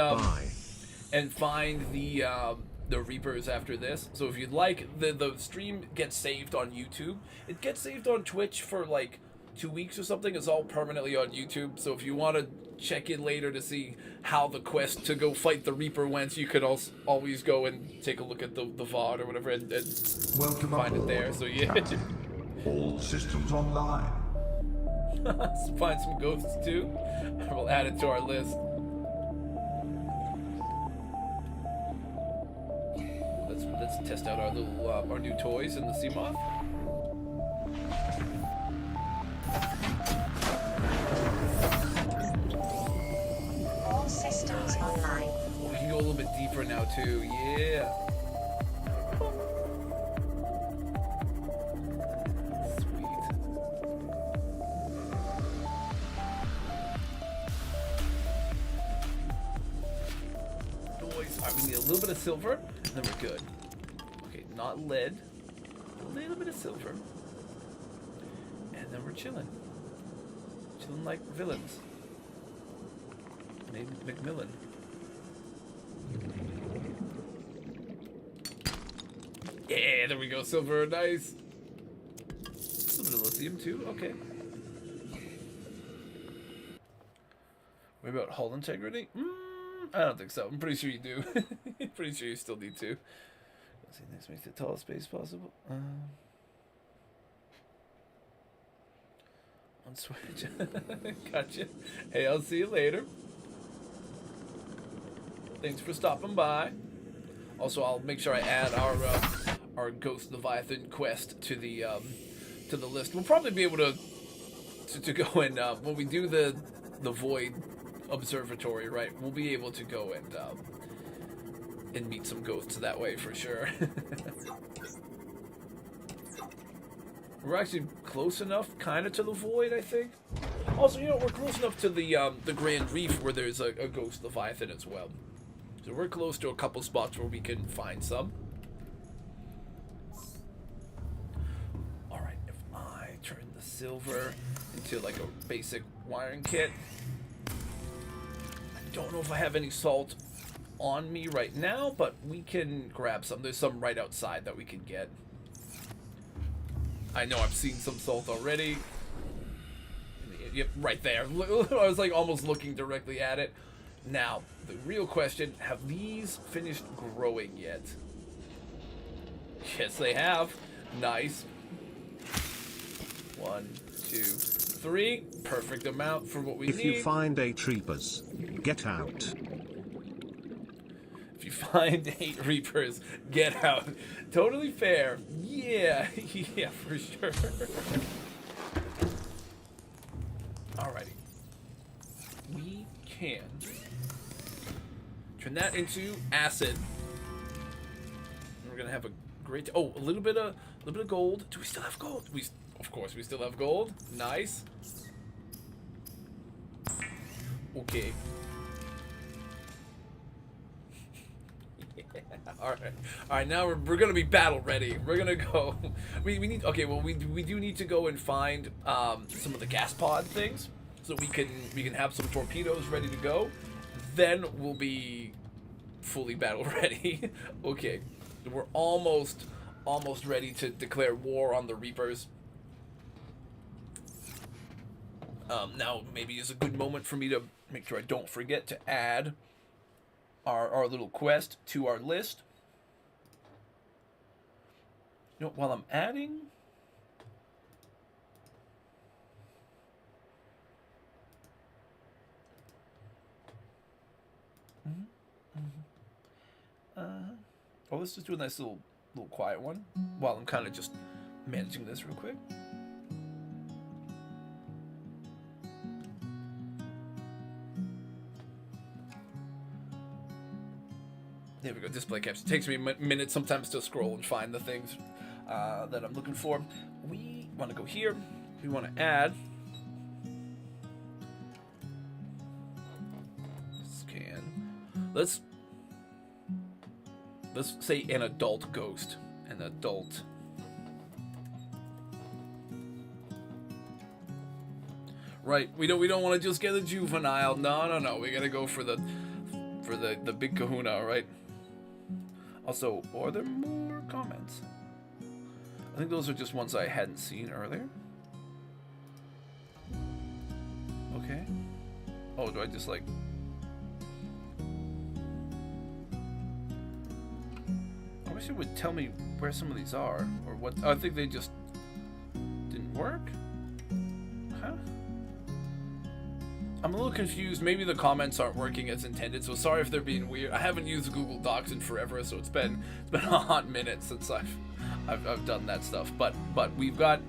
find the Reapers after this. So if you'd like, the stream gets saved on YouTube. It gets saved on Twitch for like 2 weeks or something. It's all permanently on YouTube. So if you want to check in later to see how the quest to go fight the Reaper went, you could also always go and take a look at the VOD or whatever and Welcome find it there. So yeah. All systems online. Let's find some ghosts too. We'll add it to our list. Let's test out our little our new toys in the Seamoth. All systems online. We can go a little bit deeper now too. Yeah. Alright, we need a little bit of silver, and then we're good. Okay, not lead. A little bit of silver. And then we're chilling. Chilling like villains. Named Macmillan. Yeah, there we go, silver, nice. A little bit of lithium too, okay. What about hull integrity? I don't think so. I'm pretty sure you do. Pretty sure you still need to. Let's see, this makes the tallest space possible. On switch. Gotcha. Hey, I'll see you later. Thanks for stopping by. Also, I'll make sure I add our Ghost Leviathan quest to the list. We'll probably be able to go and when we do the Void Observatory, right? We'll be able to go and meet some ghosts that way for sure. We're actually close enough, kind of, to the Void, I think. Also, you know, we're close enough to the Grand Reef where there's a Ghost Leviathan as well. So we're close to a couple spots where we can find some. Alright, if I turn the silver into like a basic wiring kit. I don't know if I have any salt on me right now, but we can grab some. There's some right outside that we can get. I know I've seen some salt already. Yep, right there. I was like almost looking directly at it. Now, the real question, have these finished growing yet? Yes, they have. Nice. 1, 2, 3. Perfect amount for what we need. If you find 8 Reapers, get out. If you find 8 Reapers, get out. Totally fair. Yeah, yeah, for sure. Alrighty. We can turn that into acid. And we're gonna have a great. Oh, a little bit of gold. Do we still have gold? Of course, we still have gold. Nice. Okay. Yeah. All right. Now we're gonna be battle ready. We're gonna go. We need. Okay. Well, we do need to go and find some of the gas pod things, so we can have some torpedoes ready to go. Then we'll be fully battle ready. Okay, we're almost ready to declare war on the Reapers. Now maybe is a good moment for me to make sure I don't forget to add our little quest to our list. You know, while I'm adding. Oh, let's just do a nice little quiet one while I'm kind of just managing this real quick. There we go, display caption. It takes me minutes sometimes to scroll and find the things that I'm looking for. We want to go here. We want to add. Scan. Let's let's say an adult ghost. An adult. Right, we don't want to just get a juvenile. No. We gotta go for the big kahuna, right? Also, are there more comments? I think those are just ones I hadn't seen earlier. Okay. Oh, do I just like... I wish it would tell me where some of these are, or what... Oh, I think they just didn't work? Huh? I'm a little confused. Maybe the comments aren't working as intended, so sorry if they're being weird. I haven't used Google Docs in forever, so it's been a hot minute since I've done that stuff. But we've got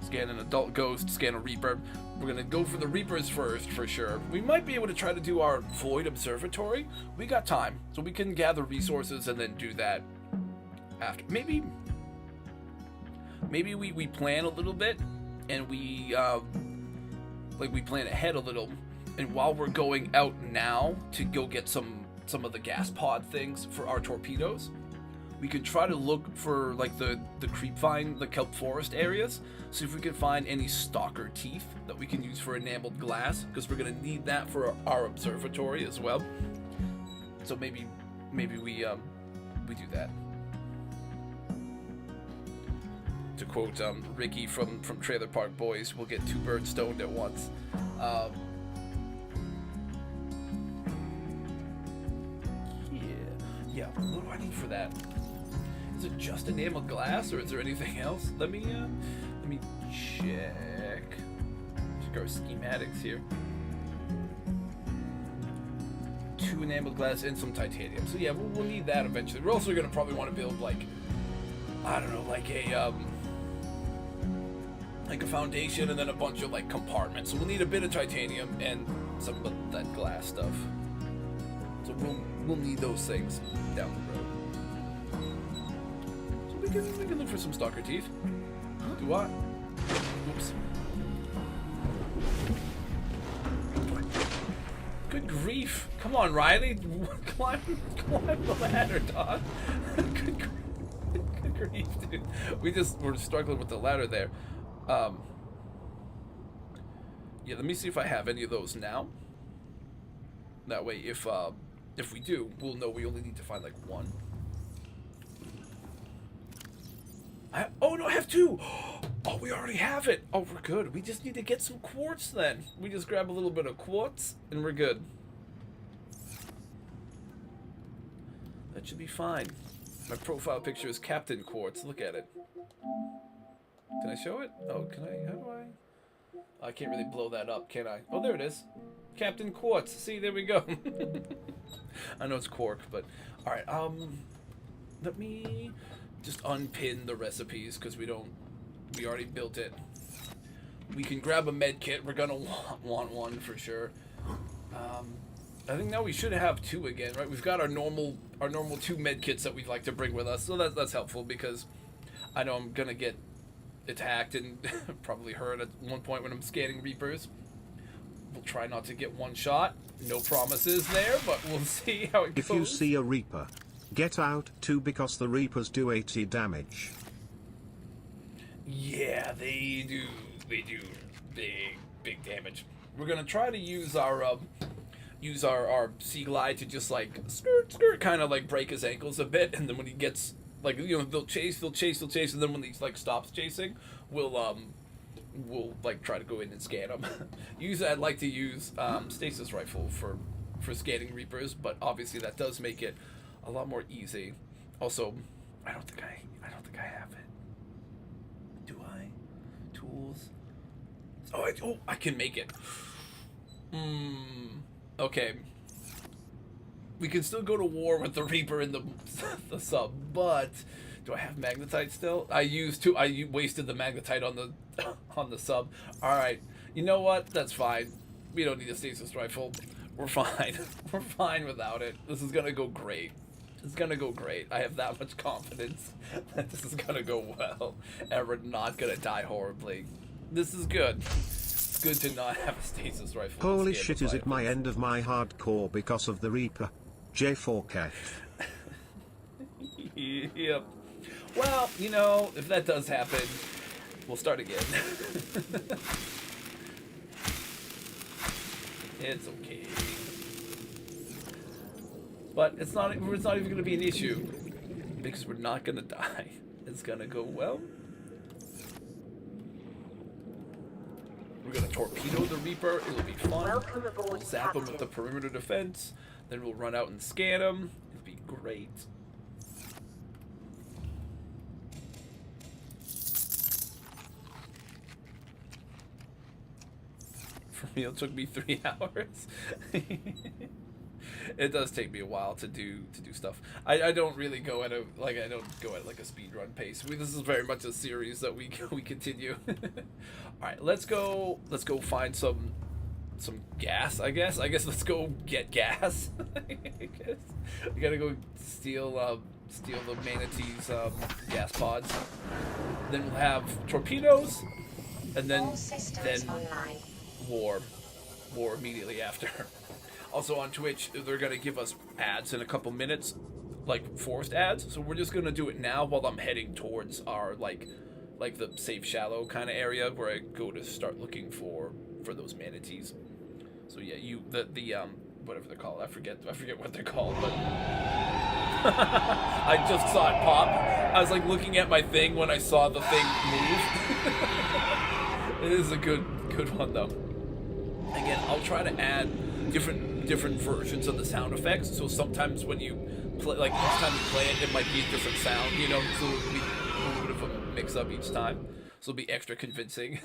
scan an adult ghost, scan a reaper. We're gonna go for the reapers first for sure. We might be able to try to do our void observatory. We got time, so we can gather resources and then do that after. Maybe we plan a little bit and we plan ahead a little, and while we're going out now to go get some of the gas pod things for our torpedoes, we can try to look for like the creep vine, the kelp forest areas, see if we can find any stalker teeth that we can use for enameled glass, because we're gonna need that for our observatory as well. So maybe we do that. To quote Ricky from Trailer Park Boys, we'll get 2 birds stoned at once. Yeah. What do I need for that? Is it just enameled glass, or is there anything else? Let me check. Check our schematics here. 2 enameled glass and some titanium. So yeah, we'll need that eventually. We're also gonna probably want to build like, I don't know, like a foundation and then a bunch of like compartments. So we'll need a bit of titanium and some of that glass stuff. So we'll need those things down the road. So we can look for some stalker teeth. Do what? Oops. Good grief! Come on, Riley, climb the ladder, dog. Good grief, dude. We're struggling with the ladder there. Yeah, let me see if I have any of those now. That way, if we do, we'll know we only need to find like 1. Oh no, I have 2. Oh, we already have it. Oh, we're good. We just need to get some quartz then. We just grab a little bit of quartz and we're good. That should be fine. My profile picture is Captain Quartz. Look at it. Can I show it? Oh, can I? How do I? I can't really blow that up, can I? Oh, there it is. Captain Quartz. See, there we go. I know it's Quark, but... Alright, let me just unpin the recipes, because we already built it. We can grab a med kit. We're gonna want one for sure. I think now we should have 2 again, right? We've got our normal 2 med kits that we'd like to bring with us, so that's helpful, because I know I'm gonna get attacked and probably hurt at one point when I'm scanning Reapers. We'll try not to get one shot. No promises there, but we'll see how it goes. If you see a Reaper, get out too, because the Reapers do 80 damage. Yeah, they do big damage. We're gonna try to use our Sea Glide to just like skirt, kind of like break his ankles a bit, and then when he gets like, you know, they'll chase, and then when he like stops chasing, we'll like try to go in and scan him. I'd like to use stasis rifle for scanning Reapers, but obviously that does make it a lot more easy. Also, I don't think I have it. Do I? Tools. Oh, I can make it. Okay. We can still go to war with the Reaper in the sub, but do I have magnetite still? I wasted the magnetite on the sub. All right. You know what? That's fine. We don't need a stasis rifle. We're fine. We're fine without it. This is gonna go great. It's gonna go great. I have that much confidence that this is gonna go well, and we're not gonna die horribly. This is good. It's good to not have a stasis rifle. Holy shit, is it my end of my hardcore because of the Reaper? J4K. Yep. Well, you know, if that does happen, we'll start again. It's okay. But it's not even going to be an issue because we're not going to die. It's going to go well. We're going to torpedo the Reaper. It'll be fun. We'll zap him with the perimeter defense. Then we'll run out and scan him. It'll be great. For me, it took me 3 hours. It does take me a while to do stuff. I don't really go at a like a speedrun pace. This is very much a series that we continue. All right, let's go find some gas. I guess let's go get gas. I guess we gotta go steal the manatee's gas pods. Then we'll have torpedoes, and then war immediately after. Also on Twitch, they're gonna give us ads in a couple minutes, like forced ads. So we're just gonna do it now while I'm heading towards our like the safe shallow kind of area where I go to start looking for those manatees. So yeah, the whatever they're called, I forget what they're called, but I just saw it pop. I was like looking at my thing when I saw the thing move. It is a good one though. Again, I'll try to add different versions of the sound effects. So sometimes when you play, like each time you play it, it might be a different sound, you know, so it'll be a little bit of a mix up each time. So it'll be extra convincing.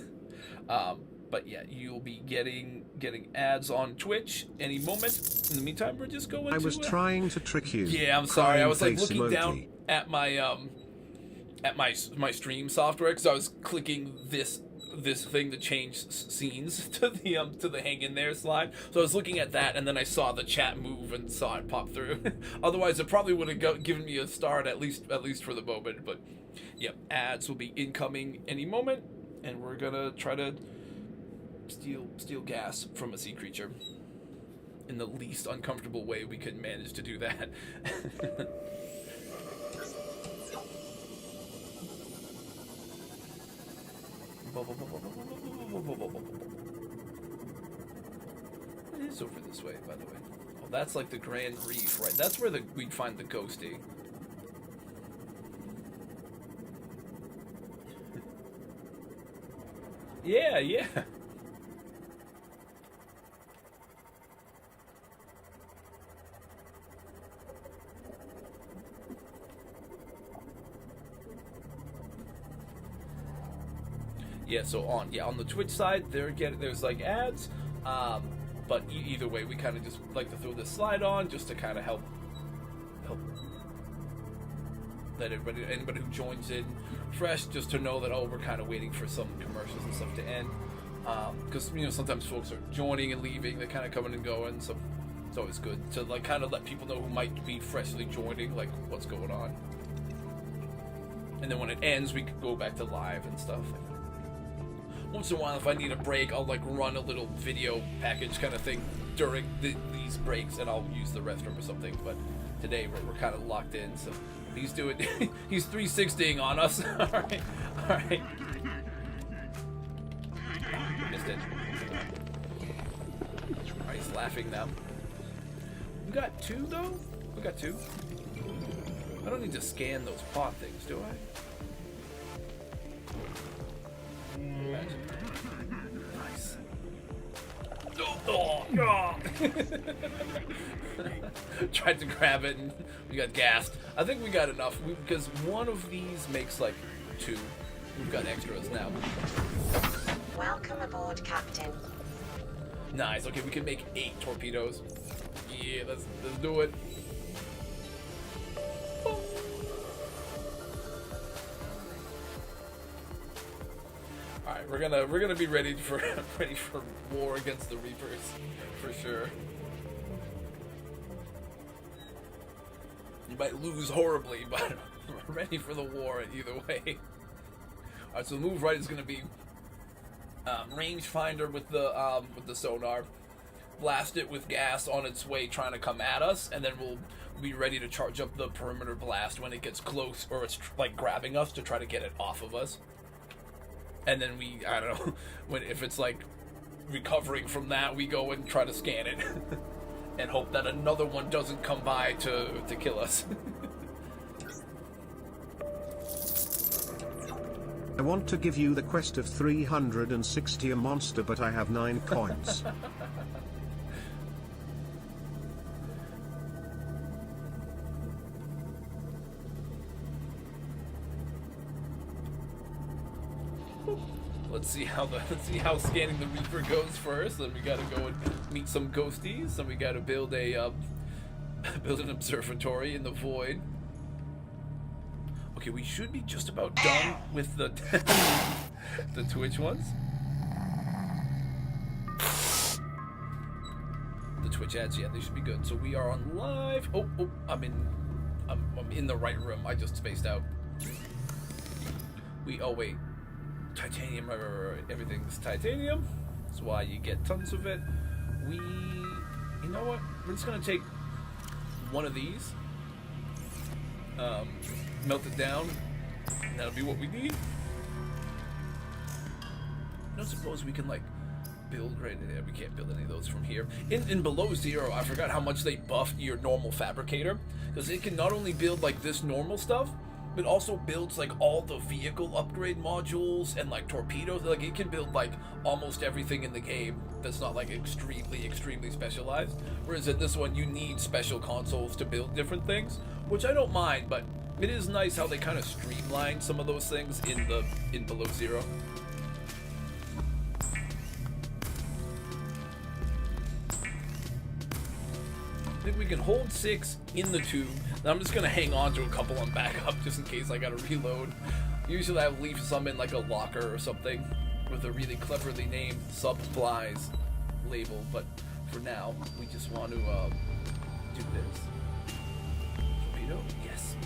But yeah, you'll be getting ads on Twitch any moment. In the meantime, we're just going. I was trying to trick you. Yeah, I'm sorry. I was like face looking emoji. down at my stream software because I was clicking this thing to change scenes to the hang in there slide. So I was looking at that, and then I saw the chat move and saw it pop through. Otherwise, it probably would have given me a start at least for the moment. But yep, ads will be incoming any moment, and we're gonna try to steal gas from a sea creature in the least uncomfortable way we could manage to do that. It is over this way, by the way. Oh, that's like the Grand Reef, right? That's where we'd find the ghosty. Yeah. Yeah, so on the Twitch side, there's like ads, but either way, we kind of just like to throw this slide on just to kind of help let anybody who joins in fresh, just to know that we're kind of waiting for some commercials and stuff to end, because you know sometimes folks are joining and leaving, they're kind of coming and going, so it's always good to like kind of let people know who might be freshly joining, like what's going on, and then when it ends, we can go back to live and stuff. Once in a while, if I need a break, I'll like run a little video package kind of thing during these breaks, and I'll use the restroom or something. But today we're kind of locked in, so he's doing he's 360ing on us. All right. Missed it. All right, he's laughing now. We got 2 though. We got 2. I don't need to scan those pot things, do I? Nice. Oh. Tried to grab it and we got gassed. I think we got enough because one of these makes like 2. We've got extras now. Welcome aboard, Captain. Nice. Okay, we can make 8 torpedoes. Yeah, let's do it. Alright, we're gonna be ready for war against the Reapers for sure. You might lose horribly, but we're ready for the war either way. Alright, so the move right is gonna be rangefinder with the sonar. blast it with gas on its way trying to come at us, and then we'll be ready to charge up the perimeter blast when it gets close, or it's like grabbing us to try to get it off of us. And then we, I don't know, if it's like recovering from that, we go and try to scan it and hope that another one doesn't come by to kill us. I want to give you the quest of 360 a monster, but I have 9 coins. Let's see how scanning the Reaper goes first. Then we gotta go and meet some ghosties. Then we gotta build a build an observatory in the void. Okay, we should be just about done with the the Twitch ones. The Twitch ads, yeah, they should be good. So we are on live. Oh, I'm in the right room. I just spaced out. Oh wait. Titanium, right. Everything's titanium. That's why you get tons of it. You know what? We're just gonna take one of these, melt it down, and that'll be what we need. I don't suppose we can like build right there. We can't build any of those from here. In Below Zero, I forgot how much they buffed your normal fabricator, because it can not only build like this normal stuff, but also builds like all the vehicle upgrade modules and like torpedoes. Like it can build like almost everything in the game that's not like extremely specialized. Whereas in this one, you need special consoles to build different things, which I don't mind, but it is nice how they kind of streamline some of those things in Below Zero. I think we can hold 6 in the tube. Now I'm just gonna hang on to a couple on backup just in case I gotta reload. Usually I leave some in like a locker or something with a really cleverly named supplies label, but for now we just want to do this. Torpedo? Yes.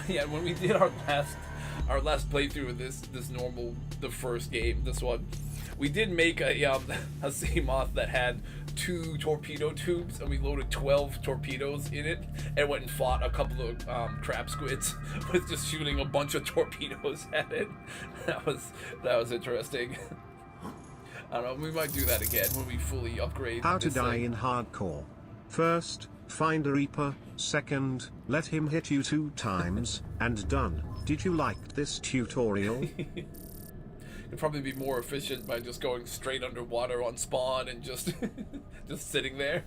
Yeah, when we did our last playthrough of the first game, this one, we did make a Seamoth that had 2 torpedo tubes, and we loaded 12 torpedoes in it and went and fought a couple of crab squids with just shooting a bunch of torpedoes at it. That was interesting. I don't know, we might do that again when we fully upgrade. How to die in hardcore. First, find a Reaper. Second, let him hit you 2 times, and done. Did you like this tutorial? It'd probably be more efficient by just going straight underwater on spawn and just just sitting there.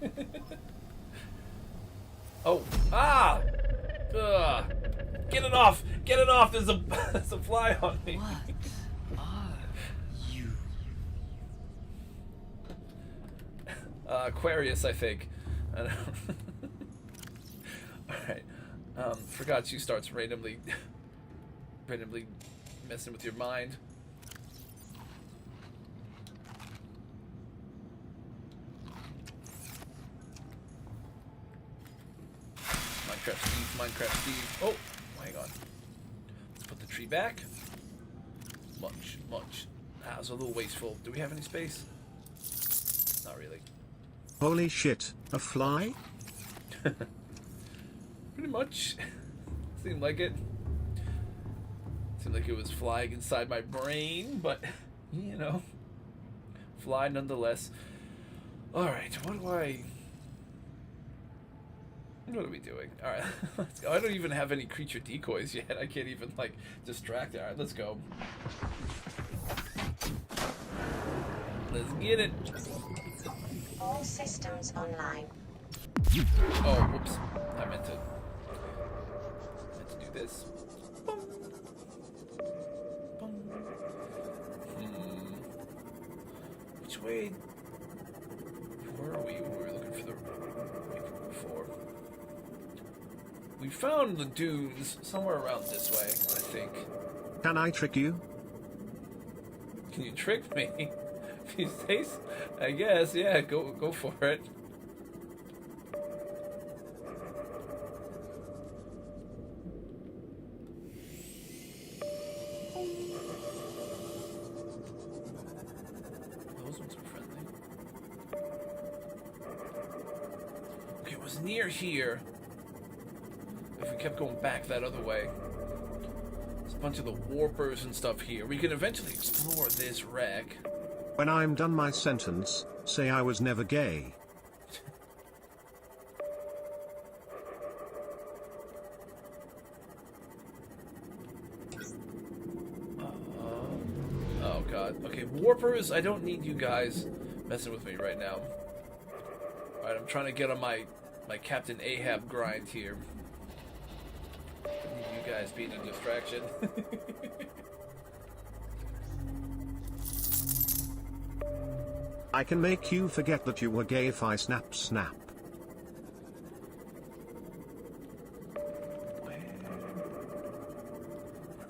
Oh, get it off! Get it off! There's a fly on me. What are you? Aquarius, I think. I don't All right. Forgot she starts randomly messing with your mind. Minecraft Steve. Oh, hang on. Let's put the tree back. Munch. Ah, it's a little wasteful. Do we have any space? Not really. Holy shit, a fly? Pretty much. Seemed like it. Seemed like it was flying inside my brain, but, you know, fly nonetheless. Alright, what are we doing? Alright, let's go. I don't even have any creature decoys yet. I can't even, like, distract it. Alright, let's go. Let's get it. All systems online. Oh, whoops. I meant to do this. Which way were we when we were looking for the Reaper before? We found the dunes somewhere around this way, I think. Can I trick you? Can you trick me? If you say so, I guess, yeah, go for it. Those ones are friendly. Okay, it was near here. If we kept going back that other way. There's a bunch of the warpers and stuff here. We can eventually explore this wreck. When I'm done my sentence, say I was never gay. Oh god. Okay, warpers, I don't need you guys messing with me right now. Alright, I'm trying to get on my Captain Ahab grind here. You guys being a distraction. I can make you forget that you were gay if I snap. Where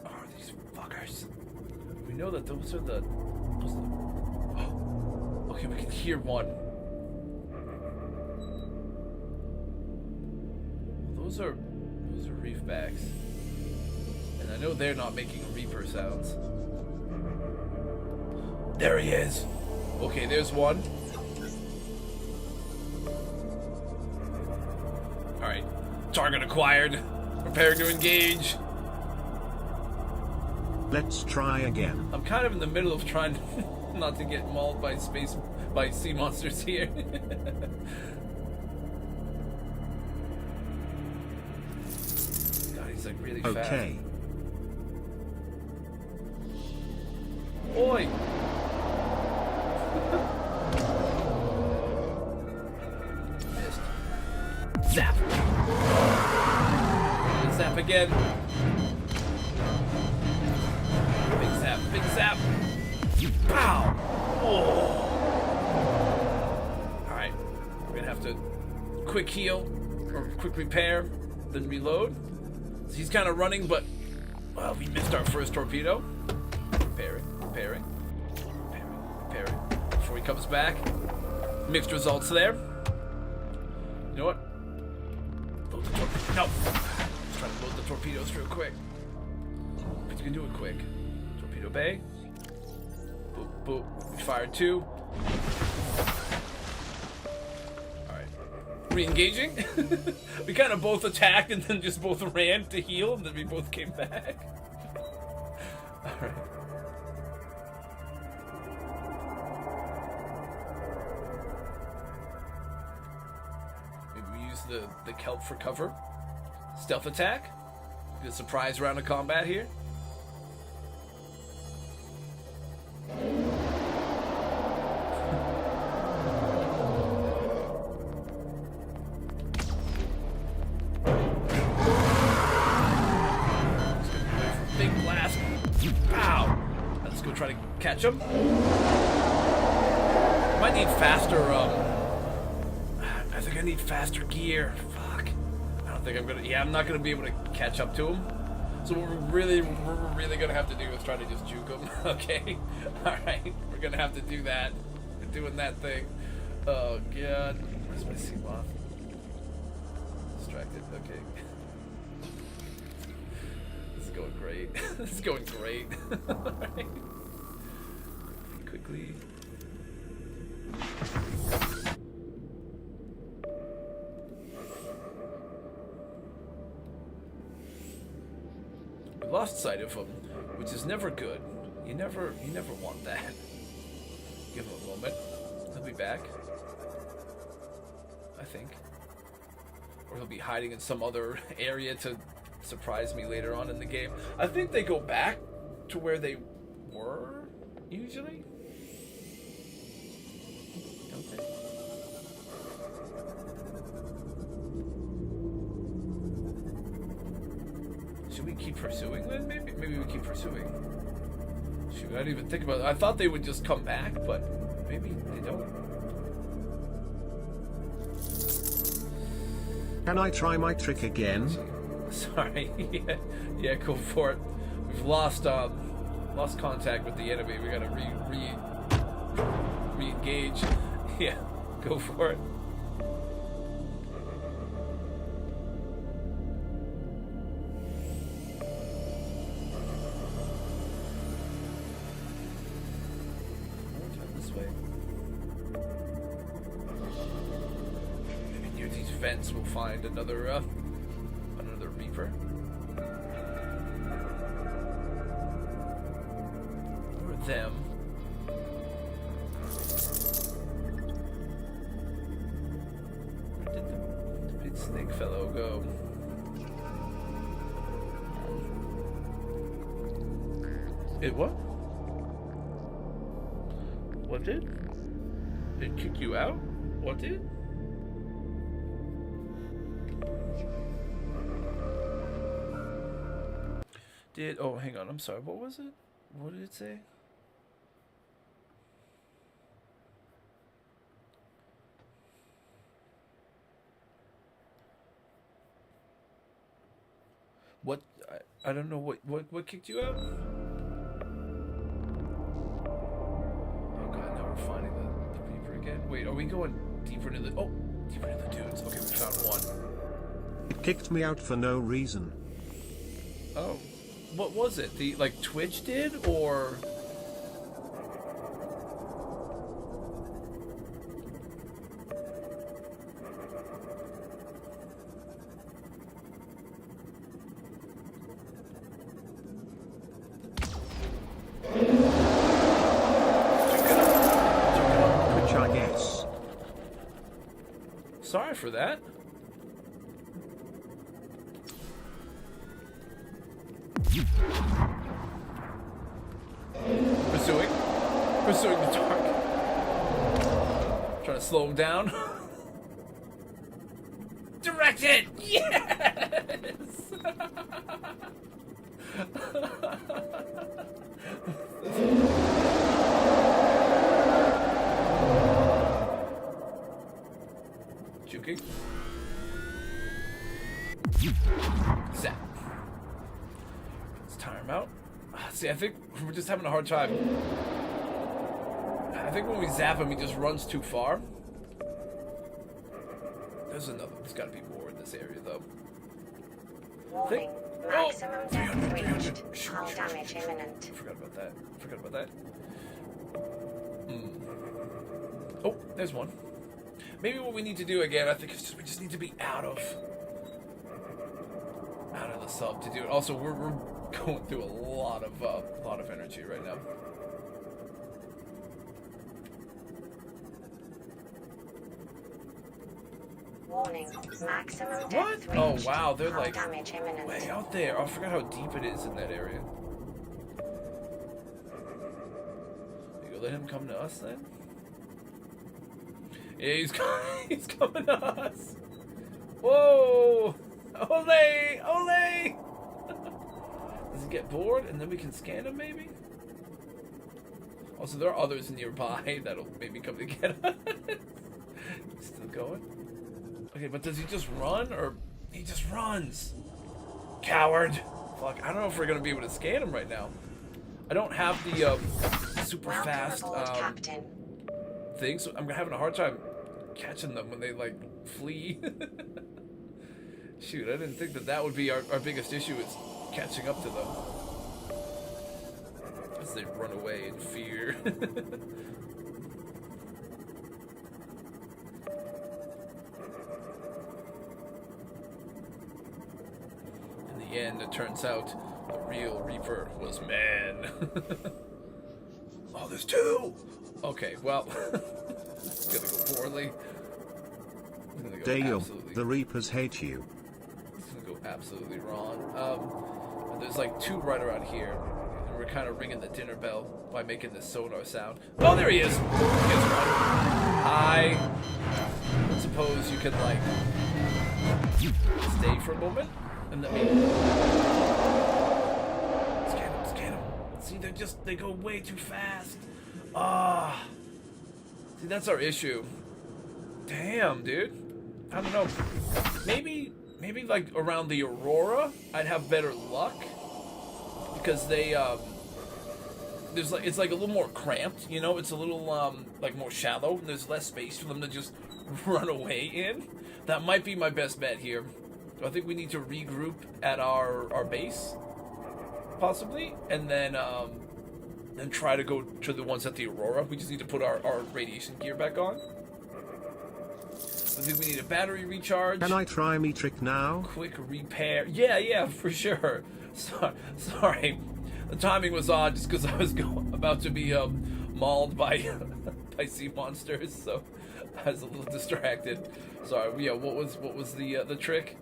are these fuckers? We know that those are the... Oh, okay, we can hear one. Those are reefbacks. And I know they're not making reaper sounds. There he is! Okay, there's one. Alright. Target acquired. Preparing to engage. Let's try again. I'm kind of in the middle of trying not to get mauled by sea monsters here. God, he's like really fast. Okay. Oi! Missed. Zap! Zap again. Big zap, big zap! Pow! Oh! Alright, we're gonna have to quick heal, or quick repair, then reload. So he's kind of running, but, well, we missed our first torpedo. Repairing. Before he comes back. Mixed results there. You know what? Load the torpedo. No! Let's try to load the torpedoes real quick. But you can do it quick. Torpedo bay. Boop, boop. We fired 2. Alright. Re-engaging. We kind of both attacked and then just both ran to heal, and then we both came back. Alright. The kelp for cover. Stealth attack. Good surprise round of combat here. Big blast. Pow! Let's go try to catch him. Might need faster, I think I need faster gear. Fuck. I don't think I'm gonna... Yeah, I'm not gonna be able to catch up to him. So what we're really gonna have to do is try to just juke him. Okay? Alright. We're gonna have to do that. We're doing that thing. Oh, God. Where's my sea moth? Distracted. Okay. This is going great. This is going great. Alright. Quickly. Lost sight of him, which is never good. You never want that. Give him a moment. He'll be back. I think. Or he'll be hiding in some other area to surprise me later on in the game. I think they go back to where they were, usually. Okay. Should we keep pursuing then? Maybe we keep pursuing. Shoot, I didn't even think about it. I thought they would just come back, but maybe they don't. Can I try my trick again? Sorry. Yeah, go for it. We've lost contact with the enemy. We gotta re-engage. Yeah, go for it. This way. Maybe near these vents we'll find another Reaper. Or them. Where did the big snake fellow go? It what? What did? It kick you out? What did? Oh, hang on, I'm sorry, what was it? What did it say? What? I don't know, what kicked you out? Oh god, now we're finding the Reaper again. Wait, are we going deeper into the... Oh, deeper into the dunes. Okay, we found one. It kicked me out for no reason. Oh. What was it? The, like, Twitch did, or... Twitch, I guess. Sorry for that. Pursuing the dark. Trying to slow him down. Direct it! Yes! Juking. Zap. Let's tire him out. See, I think we're just having a hard time. I think when we zap him, he just runs too far. There's another. There's got to be more in this area, though. Warning. Maximum depth reached. Hull damage imminent. Forgot about that. Forgot about that. Oh, there's one. Maybe what we need to do again, I think, is we just need to be out of the sub to do it. Also, we're going through a lot of energy right now. Warning. Maximum depth What? reached. Oh wow, they're Hull like damage imminent. way out there. Oh, I forgot how deep it is in that area. You gonna let him come to us then? Yeah, he's coming to us. Whoa! Ole! Ole! Does he get bored and then we can scan him maybe? Also, there are others nearby that'll maybe come to get us. Still going? Okay, but does he just run or he just runs? Coward! Fuck, I don't know if we're gonna be able to scan him right now. I don't have the super fast thing, so I'm having a hard time catching them when they like flee. Shoot, I didn't think that would be our biggest issue is catching up to them. As they run away in fear. In the end, it turns out the real Reaper was man. Oh, there's two! Okay, well, it's gonna go poorly. Dale, the Reapers hate you. It's gonna go absolutely wrong. There's like two right around here, and we're kind of ringing the dinner bell by making this sonar sound. Oh, there he is! He is one. I suppose you could like stay for a moment and let me scan him. See, they go way too fast. Ah, see, that's our issue. Damn, dude. I don't know. Maybe like around the Aurora, I'd have better luck because they it's like a little more cramped, you know. It's a little like more shallow. And there's less space for them to just run away in. That might be my best bet here. So I think we need to regroup at our base, possibly, and then try to go to the ones at the Aurora. We just need to put our radiation gear back on. I think we need a battery recharge. Can I try me trick now? Quick repair. Yeah, for sure. Sorry. The timing was odd just because I was about to be mauled by by sea monsters, so I was a little distracted. Sorry. Yeah, what was the trick?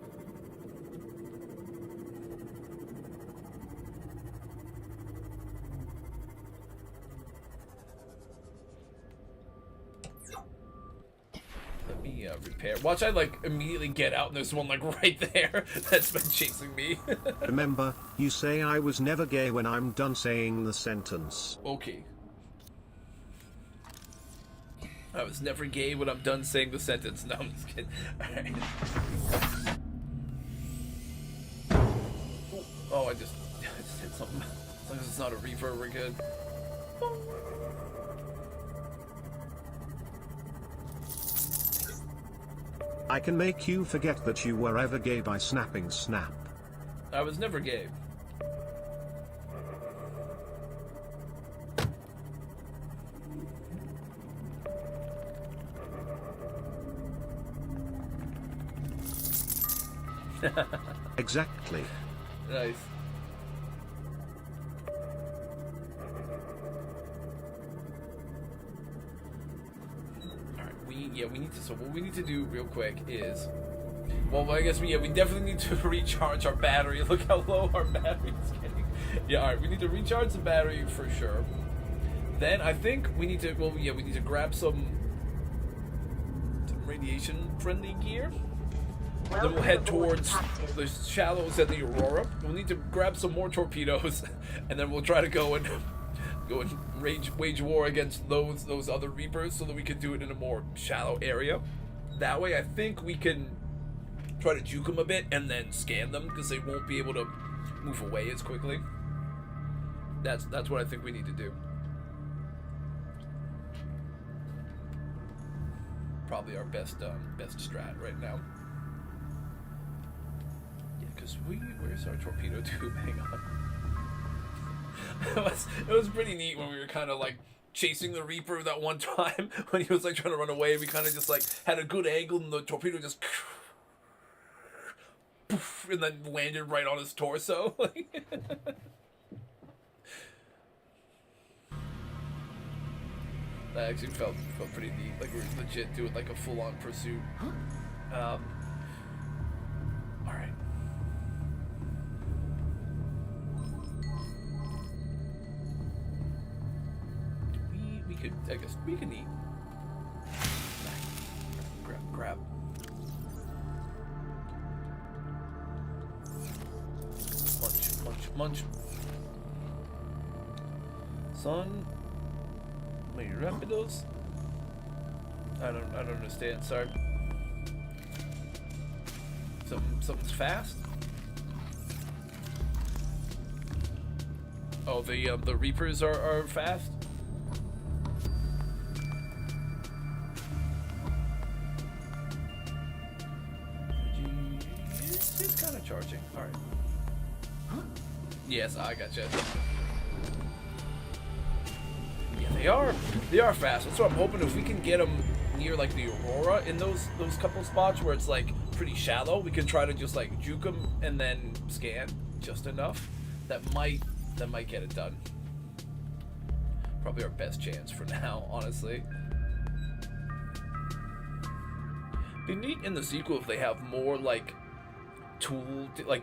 Let me repair. Watch, I like immediately get out and there's one like right there that's been chasing me. Remember, you say I was never gay when I'm done saying the sentence. Okay. I was never gay when I'm done saying the sentence. No, I'm just kidding. Alright. Oh, I just hit something. As long as it's not a reaper, we're good. I can make you forget that you were ever gay by snapping snap. I was never gay. Exactly. Nice. We need to. So what we need to do real quick is, well, I guess we definitely need to recharge our battery. Look how low our battery is getting. Yeah, all right. We need to recharge the battery for sure. Then I think we need to. Well, yeah, we need to grab some radiation-friendly gear. Then we'll head towards the shallows and the Aurora. We'll need to grab some more torpedoes, and then we'll try to go and wage war against those other Reapers, so that we can do it in a more shallow area. That way, I think we can try to juke them a bit and then scan them, because they won't be able to move away as quickly. That's what I think we need to do. Probably our best strat right now. Yeah, because where's our torpedo tube? Hang on. It was pretty neat when we were kind of like chasing the Reaper that one time when he was like trying to run away. We kind of just like had a good angle and the torpedo just poof, and then landed right on his torso. That actually felt pretty neat. Like we were legit doing like a full-on pursuit. All right. I guess we can eat. Grab. Munch. Son, muy rápidos. I don't understand. Sorry. Something's fast. Oh, the Reapers are fast. It's kind of charging. All right. Yes, I gotcha. Yeah, they are fast. That's what I'm hoping. If we can get them near like the Aurora in those couple spots where it's like pretty shallow, we can try to just like juke them and then scan just enough. That might get it done. Probably our best chance for now, honestly. Be neat in the sequel if they have more like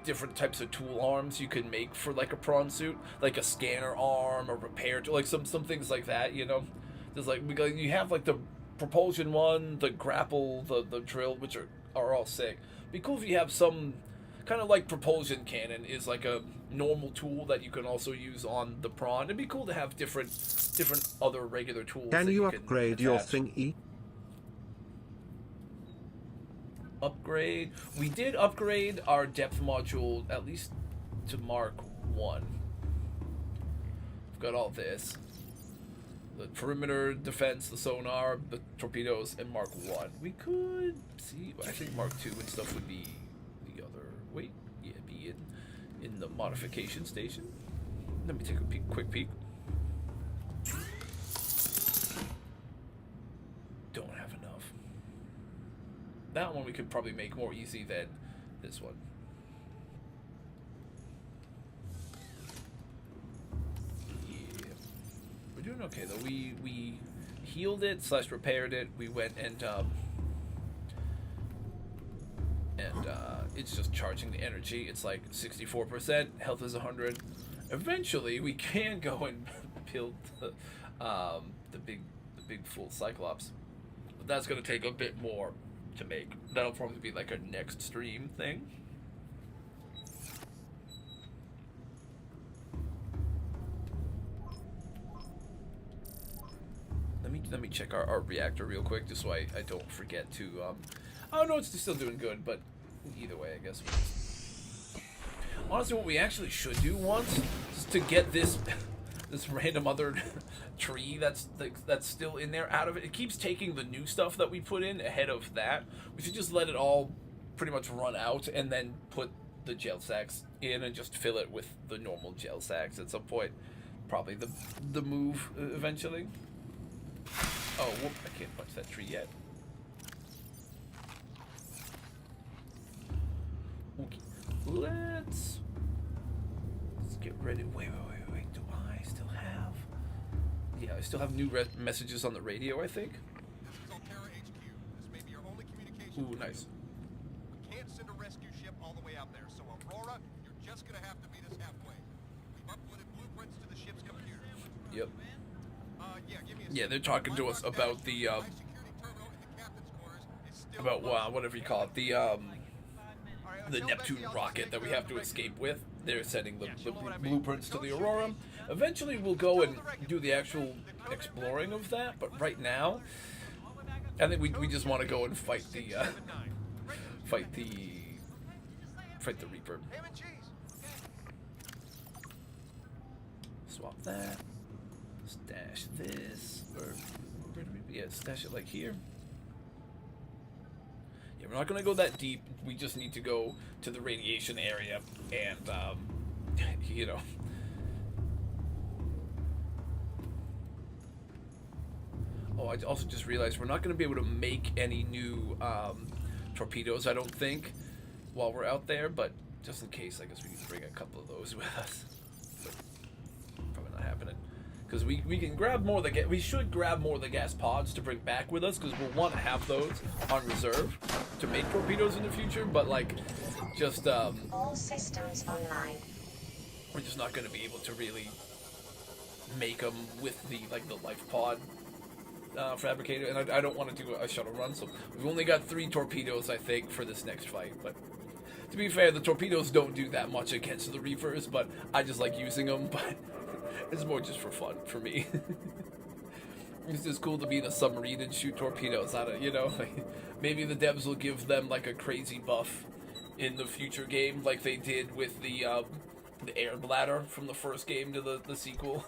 different types of tool arms you can make for like a prawn suit, like a scanner arm, a repair tool, like some things like that, you know. There's like you have like the propulsion one, the grapple, the drill, which are all sick. Be cool if you have some kind of like propulsion cannon is like a normal tool that you can also use on the prawn. It'd be cool to have different other regular tools. Can you upgrade your thingy? Upgrade. We did upgrade our depth module at least to Mark 1. We've got all this. The perimeter defense, the sonar, the torpedoes, and Mark 1. We could see, I think Mark 2 and stuff would be the other, wait, yeah, be in the modification station. Let me take a quick peek. Don't have enough. that one we could probably make more easy than this one. Yeah. We're doing okay though. We healed it / repaired it. We went and it's just charging the energy. It's like 64%. Health is 100. Eventually, we can go and build the big full Cyclops, but that's gonna take a bit more to make. That'll probably be like a next stream thing. Let me check our reactor real quick, just so I don't forget to. Oh no, it's still doing good, but either way, I guess. Honestly, what we actually should do once is to get this random other tree that's still in there out of it. It keeps taking the new stuff that we put in ahead of that. We should just let it all pretty much run out and then put the gel sacks in and just fill it with the normal gel sacks at some point. Probably the move eventually. Oh, whoop, I can't punch that tree yet. Okay. Let's get ready. Wait. Do I still have? Yeah, I still have new messages on the radio, I think. This is Altera HQ. This may be your only communication. Ooh, nice. We can't send a rescue ship all the way out there, so Aurora, you're just gonna have to meet us halfway. We've uploaded blueprints to the ship's computer. Yep. Give me a Yeah, they're talking to us about the about whatever you call it, the Neptune rocket that we have to escape with. They're sending the blueprints to the Aurora. Eventually, we'll go and do the actual exploring of that. But right now, I think we just want to go and fight the Reaper. Swap that. Stash this. Or where do we? Yeah, stash it like here. Yeah, we're not gonna go that deep. We just need to go to the radiation area and, you know. Oh, I also just realized we're not gonna be able to make any new torpedoes, I don't think, while we're out there. But just in case, I guess we can bring a couple of those with us. But probably not happening. Because we can grab more of the we should grab more of the gas pods to bring back with us, because we'll want to have those on reserve to make torpedoes in the future. But like, just all systems online. We're just not going to be able to really make them with the life pod fabricator, and I don't want to do a shuttle run. So we've only got 3 torpedoes, I think, for this next fight. But to be fair, the torpedoes don't do that much against the Reapers, but I just like using them. But it's more just for fun for me. It's just cool to be in a submarine and shoot torpedoes out of, you know, like, maybe the devs will give them like a crazy buff in the future game, like they did with the air bladder from the first game to the sequel,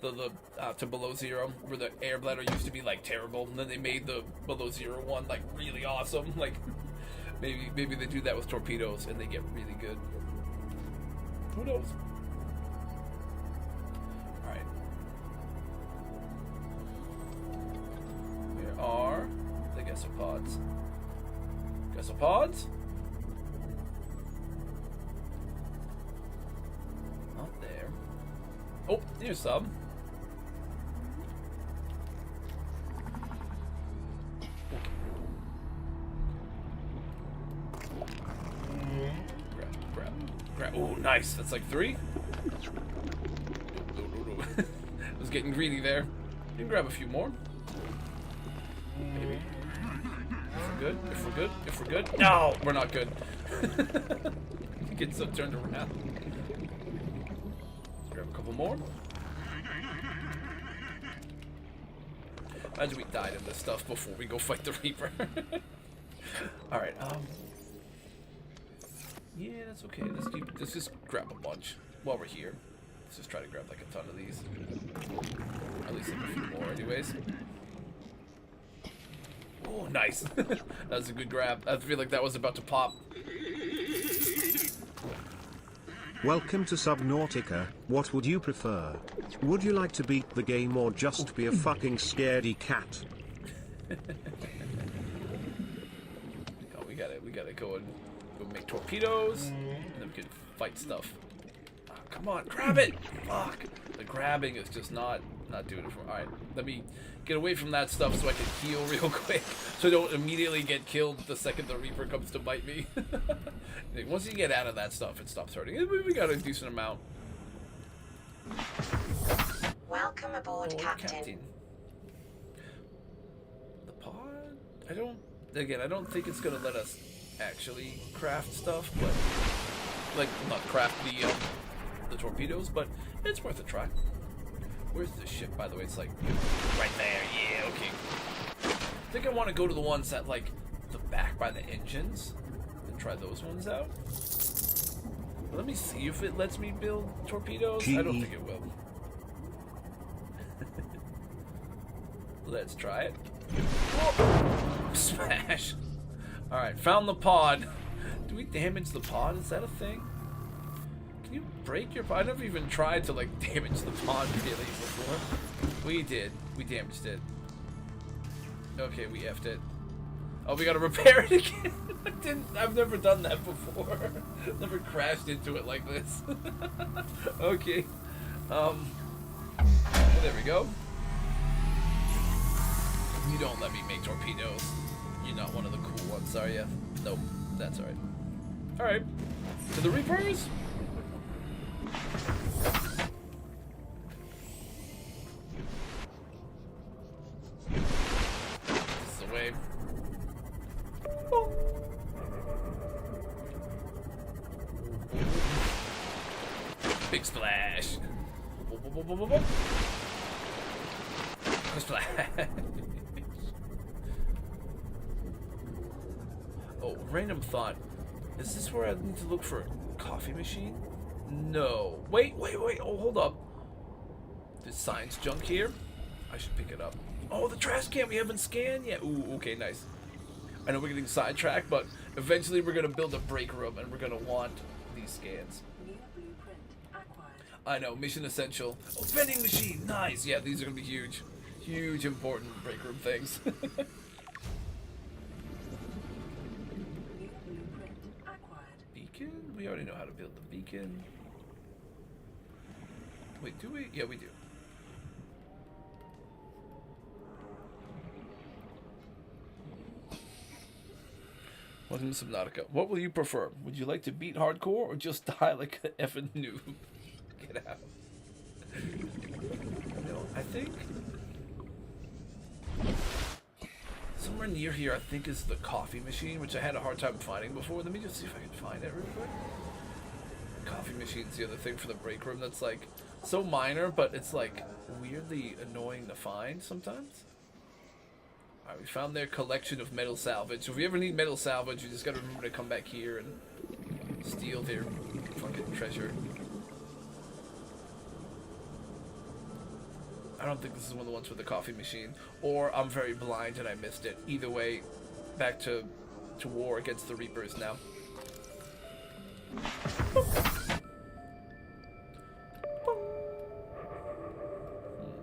to Below Zero, where the air bladder used to be like terrible, and then they made the Below Zero one like really awesome. Like maybe they do that with torpedoes and they get really good. Who knows? Are the gasopods. Gasopods? Not there. Oh, there's some. Grab. Oh, nice. That's like 3. I was getting greedy there. You can grab a few more. Maybe. If we're good. No, we're not good. Get so turned around. Let's grab a couple more. Imagine we died in this stuff before we go fight the Reaper. Alright, yeah, that's okay. Let's just grab a bunch while we're here. Let's just try to grab like a ton of these. At least like a few more anyways. Oh, nice. That was a good grab. I feel like that was about to pop. Welcome to Subnautica. What would you prefer? Would you like to beat the game or just be a fucking scaredy cat? we gotta go and make torpedoes, and then we can fight stuff. Oh, come on, grab it! Fuck! The grabbing is just not doing it for me. Alright, let me get away from that stuff so I can heal real quick, so I don't immediately get killed the second the Reaper comes to bite me. Once you get out of that stuff, it stops hurting. We got a decent amount. Welcome aboard, Captain. The pod? I don't think it's gonna let us actually craft stuff, but like not craft the torpedoes, but it's worth a try. Where's the ship, by the way? It's like right there. Yeah, okay. I think I want to go to the ones that like the back by the engines and try those ones out. Let me see if it lets me build torpedoes. I don't think it will. Let's try it. Whoa. Smash. Alright, found the pod. Do we damage the pod? Is that a thing? Can you break your pod? I never even tried to like damage the pod really before. We did. We damaged it. Okay, we effed it. Oh, we gotta repair it again. I've never done that before. Never crashed into it like this. Okay. There we go. You don't let me make torpedoes. You're not one of the cool ones, are you? Nope. That's alright. Alright. To the Reapers! This is the way. Big splash. Splash. Oh, random thought. Is this where I need to look for a coffee machine? No. Wait. Oh, hold up. There's science junk here. I should pick it up. Oh, the trash can we haven't scanned yet. Ooh, okay, nice. I know we're getting sidetracked, but eventually we're going to build a break room and we're going to want these scans. I know, mission essential. Oh, vending machine, nice. Yeah, these are going to be huge. Huge, important break room things. Beacon? We already know how to build the beacon. Wait, do we? Yeah, we do. Welcome to Subnautica. What will you prefer? Would you like to beat hardcore or just die like an effing noob? Get out. No, I think somewhere near here, I think, is the coffee machine, which I had a hard time finding before. Let me just see if I can find it real quick. Coffee machine's the other thing for the break room that's like so minor, but it's like weirdly annoying to find sometimes. Alright, we found their collection of metal salvage. So if we ever need metal salvage, you just gotta remember to come back here and steal their fucking treasure. I don't think this is one of the ones with the coffee machine. Or I'm very blind and I missed it. Either way, back to war against the Reapers now.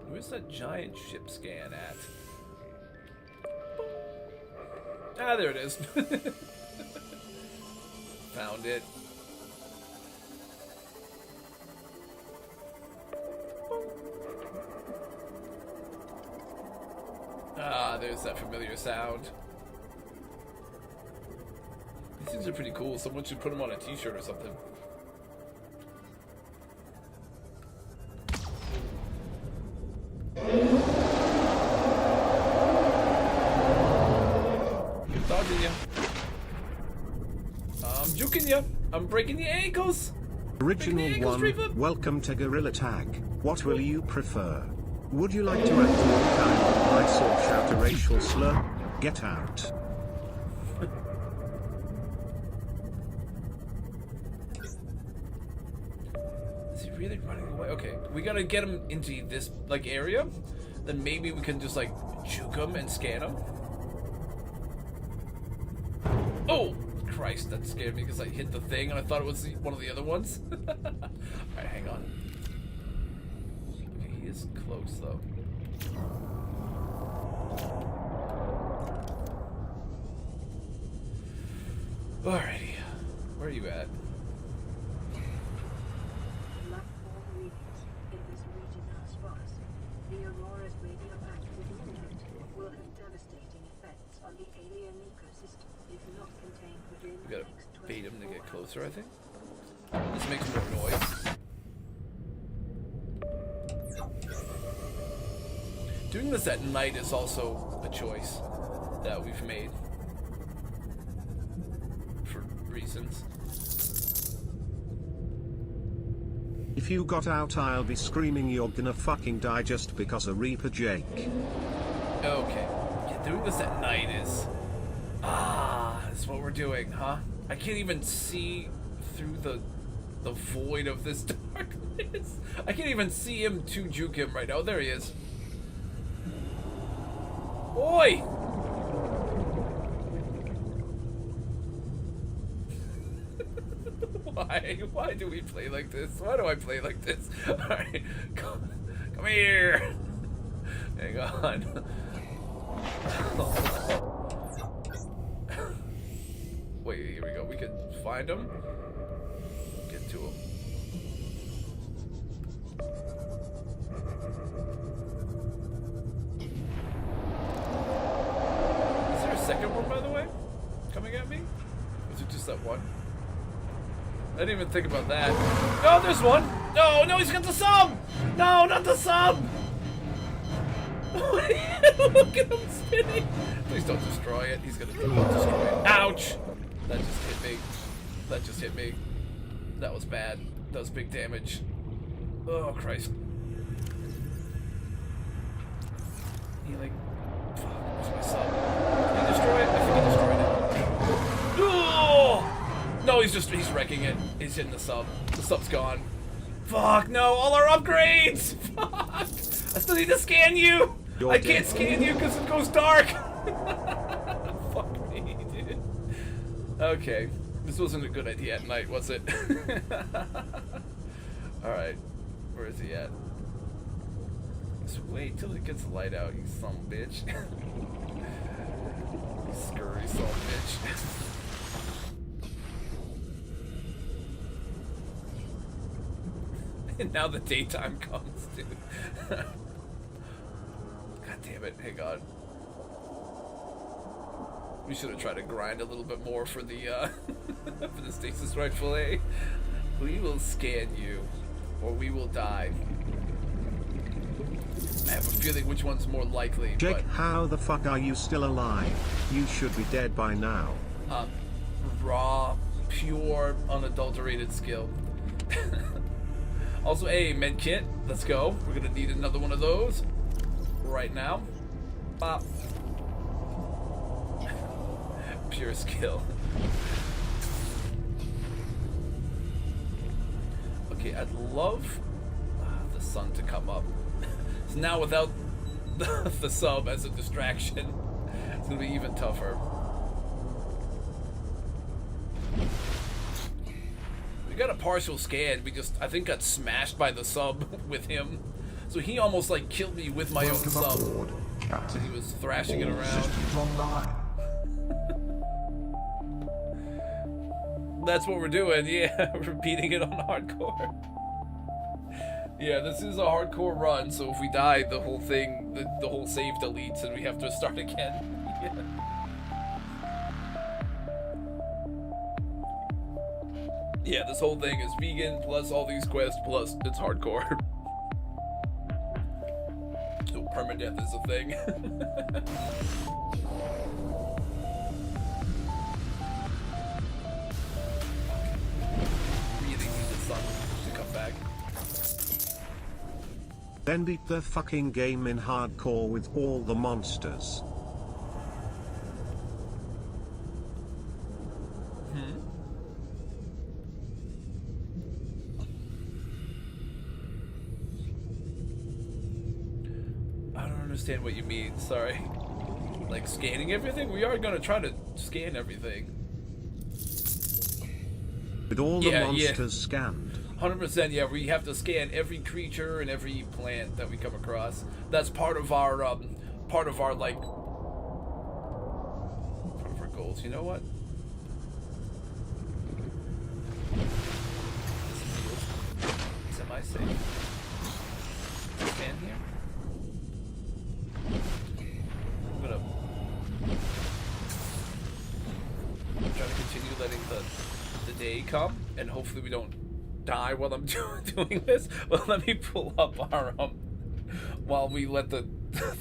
Where's that giant ship scan at? Ah, there it is. Found it. Ah, there's that familiar sound. These things are pretty cool. Someone should put them on a t-shirt or something. Dodging you. I'm juking you. I'm breaking your ankles. Original one, welcome to Gorilla Tag. What will you prefer? Would you like to act more kind of nice or shout a racial slur? Get out. Is he really running away? Okay, we gotta get him into this like area. Then maybe we can just like juke him and scan him. Oh! Christ, that scared me because I hit the thing and I thought it was one of the other ones. Alright, hang on. Okay, he is close though. Alrighty. Where are you at? Blackboard readings in this region are sparse. The Aurora's radioactive impact will have devastating effects on the alien ecosystem if not contained within We the gotta next 24 bait him to get hours. closer, I think. This makes more noise. Doing this at night is also a choice that we've made. For reasons. If you got out, I'll be screaming you're gonna fucking die just because of Reaper Jake. Okay. Yeah, doing this at night is... that's what we're doing, huh? I can't even see through the void of this darkness. I can't even see him to juke him right now. There he is. Oi! Why do we play like this? Why do I play like this? Alright, come here. Hang on. Wait, here we go. We can find him. Get to him. Is there a second one, by the way? Coming at me? Or is it just that one? I didn't even think about that. No, there's one! No, no, he's got the sub! No, not the sub! Look at him spinning! Please don't destroy it. He's gonna destroy it. Ouch! That just hit me. That just hit me. That was bad. That was big damage. Oh, Christ. Healing. Fuck, where's my sub? Did he destroy it? I think he destroyed it. Oh! No, he's wrecking it. He's hitting the sub. The sub's gone. Fuck, no, all our upgrades! Fuck! I still need to scan you! I can't scan you because it goes dark! Fuck me, dude. Okay. This wasn't a good idea at night, was it? Alright. Where is he at? Just wait till it gets the light out, you son of a bitch. You scurry son of a bitch. And now the daytime comes, dude. God damn it, hang on. We should have tried to grind a little bit more for the for the stasis rifle, eh? We will scan you, or we will die. I have a feeling which one's more likely, Jake, but... how the fuck are you still alive? You should be dead by now. Raw, pure, unadulterated skill. Also, a med kit. Let's go. We're gonna need another one of those right now. Bop. Pure skill. Okay, I'd love the sun to come up. So now without the sub as a distraction, it's gonna be even tougher. We got a partial scan. We just, I think, got smashed by the sub with him. So he almost like killed me with my own sub. So he was thrashing it around. That's what we're doing, yeah. We're beating it on hardcore. Yeah, this is a hardcore run, so if we die, the whole thing, the whole save deletes and we have to start again. Yeah. Yeah, this whole thing is vegan, plus all these quests, plus it's hardcore. So permadeath is a thing. Really need the sun to come back. Then beat the fucking game in hardcore with all the monsters. I don't understand what you mean, sorry. Like scanning everything? We are gonna try to scan everything. With all the monsters scanned. 100%, yeah, we have to scan every creature and every plant that we come across. That's part of our like, part of our goals. You know what? I say? Stand here. I'm gonna try to continue letting the day come, and hopefully we don't die while I'm doing this. But let me pull up our while we let the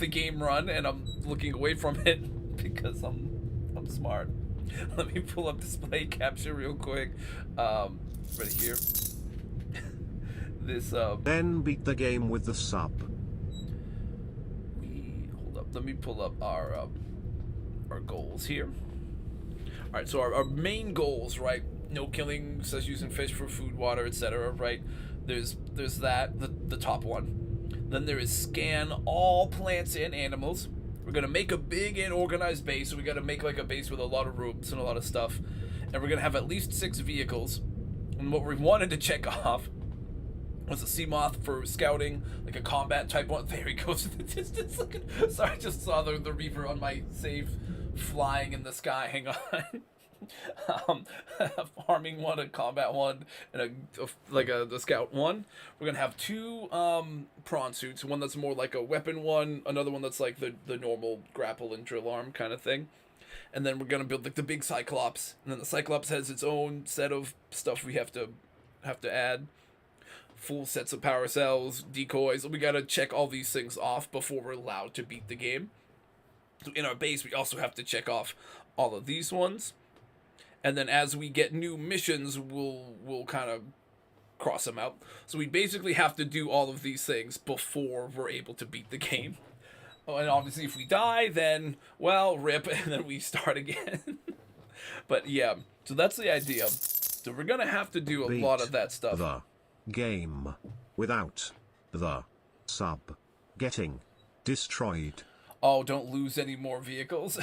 game run, and I'm looking away from it because I'm smart. Let me pull up display capture real quick. Right here. This Then beat the game with the sub. Hold up. Let me pull up our goals here. All right. So our main goals, right? No killing, says using fish for food, water, etc. Right? There's that the top one. Then there is scan all plants and animals. We're gonna make a big and organized base, so we gotta make like a base with a lot of rooms and a lot of stuff. And we're gonna have at least 6 vehicles. And what we wanted to check off was a sea moth for scouting, like a combat type one. There he goes in the distance. Look at, sorry, I just saw the Reaper on my save flying in the sky. Hang on. A farming one, a combat one, and the scout one. We're gonna have 2 prawn suits, one that's more like a weapon one, another one that's like the normal grapple and drill arm kind of thing. And then we're gonna build like the big Cyclops, and then the Cyclops has its own set of stuff we have to add. Full sets of power cells, decoys. We gotta check all these things off before we're allowed to beat the game. So in our base, we also have to check off all of these ones. And then as we get new missions, we'll kind of cross them out. So we basically have to do all of these things before we're able to beat the game. Oh, and obviously if we die, then, well, rip, and then we start again. But yeah, so that's the idea. So we're going to have to do a lot of that stuff. The game without the sub getting destroyed. Oh, don't lose any more vehicles.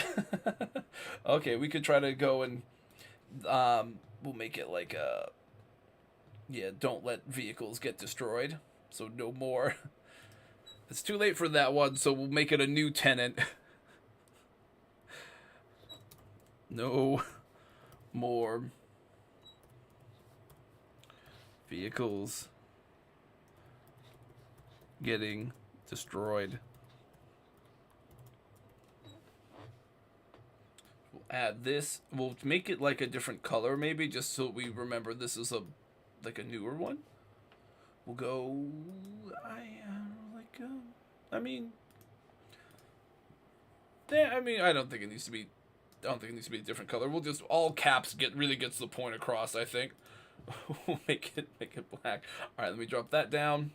Okay, we could try to go and we'll make it like don't let vehicles get destroyed, so no more. It's too late for that one, so we'll make it a new tenant. No more vehicles getting destroyed. Add this. We'll make it like a different color, maybe, just so we remember this is a newer one. We'll go. I don't think it needs to be. I don't think it needs to be a different color. We'll just all caps really gets the point across. I think. We'll make it black. All right, let me drop that down.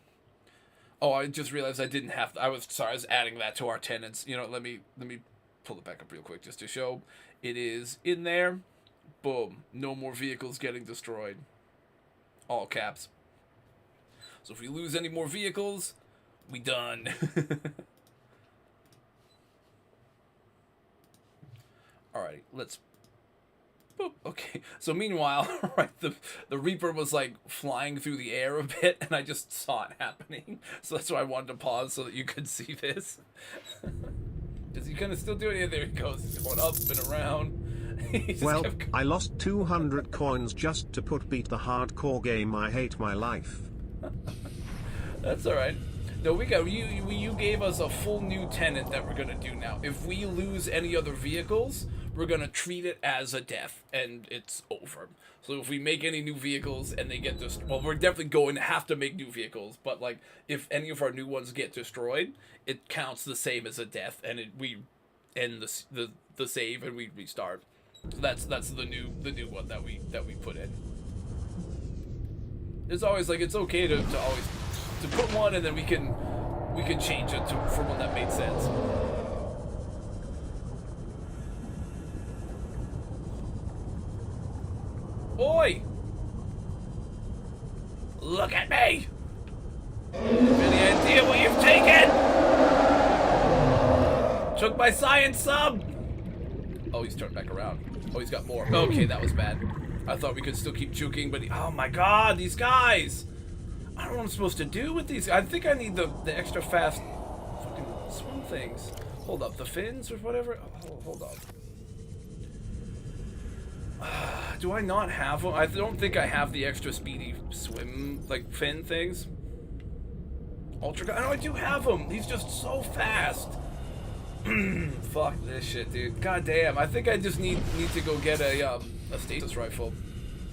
Oh, I just realized I didn't have. I was adding that to our tenants. You know, let me pull it back up real quick just to show it is in there. Boom. No more vehicles getting destroyed. All caps. So if we lose any more vehicles, we done. Alrighty, let's. Boop. Okay. So meanwhile, right, the Reaper was like flying through the air a bit, and I just saw it happening. So that's why I wanted to pause so that you could see this. Does he kind of still do it? Yeah, there he goes. He's going up and around. Well, I lost 200 coins just to beat the hardcore game. I hate my life. That's alright. No, we got you gave us a full new tenant that we're gonna do now. If we lose any other vehicles, we're gonna treat it as a death, and it's over. So if we make any new vehicles and they get destroyed, well, we're definitely going to have to make new vehicles. But like, if any of our new ones get destroyed, it counts the same as a death, and we end the save and we restart. So that's the new one that we put in. It's always like it's okay to always to put one, and then we can change it for one that made sense. Oi! Look at me! Any idea what you've taken? Took my science sub! Oh, he's turned back around. Oh, he's got more. Okay, that was bad. I thought we could still keep juking, but oh my god, these guys! I don't know what I'm supposed to do with these. I think I need the extra fast fucking swim things. Hold up, the fins or whatever? Oh, hold up. Do I not have them? I don't think I have the extra speedy swim, like, fin things. Ultra guy. No, I do have him. He's just so fast. Fuck this shit, dude. God damn. I think I just need to go get a stasis rifle.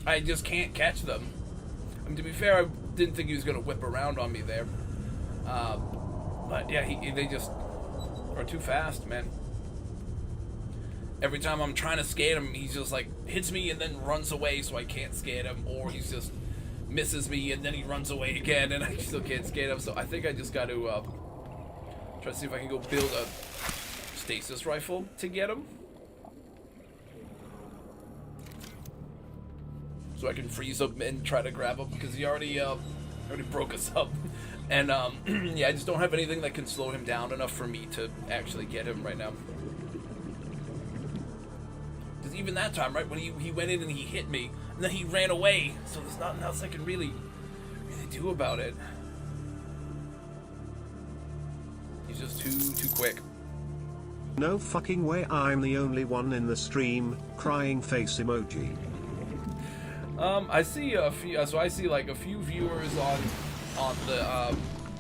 I just can't catch them. I mean, to be fair, I didn't think he was gonna whip around on me there. But yeah, they just are too fast, man. Every time I'm trying to scan him, he's just like hits me and then runs away, so I can't scan him, or he's just misses me and then he runs away again, and I still can't scan him. So I think I just got to try to see if I can go build a stasis rifle to get him, so I can freeze him and try to grab him, because he already broke us up. And yeah, I just don't have anything that can slow him down enough for me to actually get him right now. Because even that time, right, when he went in and he hit me, and then he ran away, so there's nothing else I can really do about it. He's just too quick. No fucking way I'm the only one in the stream, crying face emoji. I see a few, so I see like a few viewers on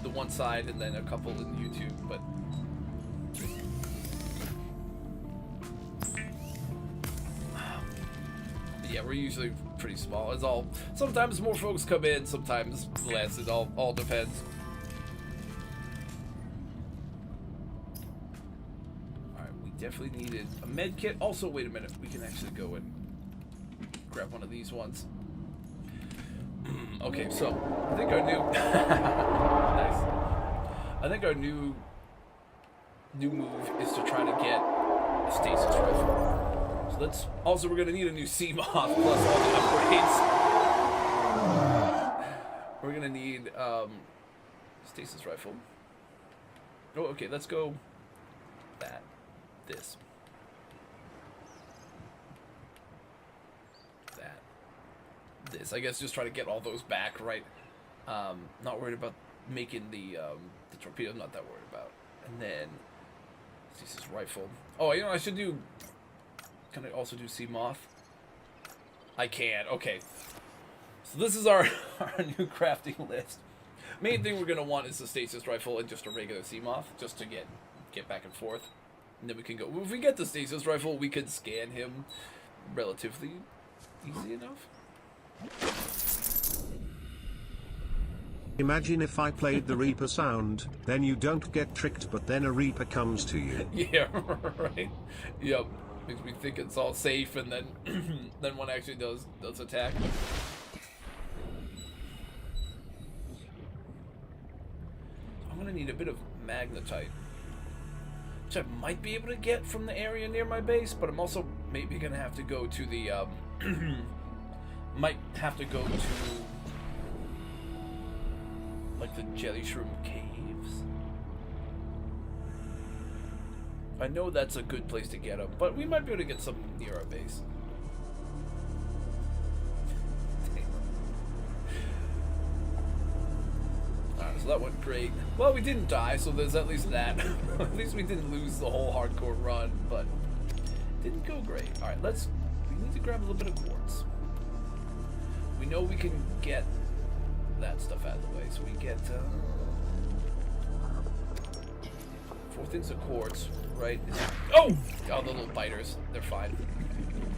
the one side, and then a couple in YouTube, but yeah, we're usually pretty small. It's all, sometimes more folks come in, sometimes less. It all depends. Alright, we definitely needed a med kit. Also, wait a minute, we can actually go and grab one of these ones. Okay, so I think our new nice. I think our new move is to try to get a stasis rifle. So that's also, we're gonna need a new CMOS plus all the upgrades. We're gonna need stasis rifle. Oh, okay, let's go this. This, I guess, just try to get all those back, right? Not worried about making the torpedo, not that worried about. And then stasis rifle. Oh, you know, I should do. Can I also do CMOS? I can. Okay. So this is our new crafting list. Main thing we're gonna want is the stasis rifle and just a regular CMOS, just to get back and forth. And then we can go. If we get the stasis rifle, we can scan him relatively easy enough. Imagine if I played the Reaper sound, then you don't get tricked, but then a Reaper comes to you. Yeah, right. Yep. Makes me think it's all safe, and then then one actually does attack. I'm gonna need a bit of magnetite, which I might be able to get from the area near my base, but I'm also maybe gonna have to go to the might have to go to like the jelly shroom caves. I know that's a good place to get them, but we might be able to get some near our base. Alright, so that went great. Well, we didn't die, so there's at least that. At least we didn't lose the whole hardcore run, but didn't go great. Alright, we need to grab a little bit of quartz. We know we can get that stuff out of the way, so we get 4 things of quartz, right? Oh, the little biters, they're fine.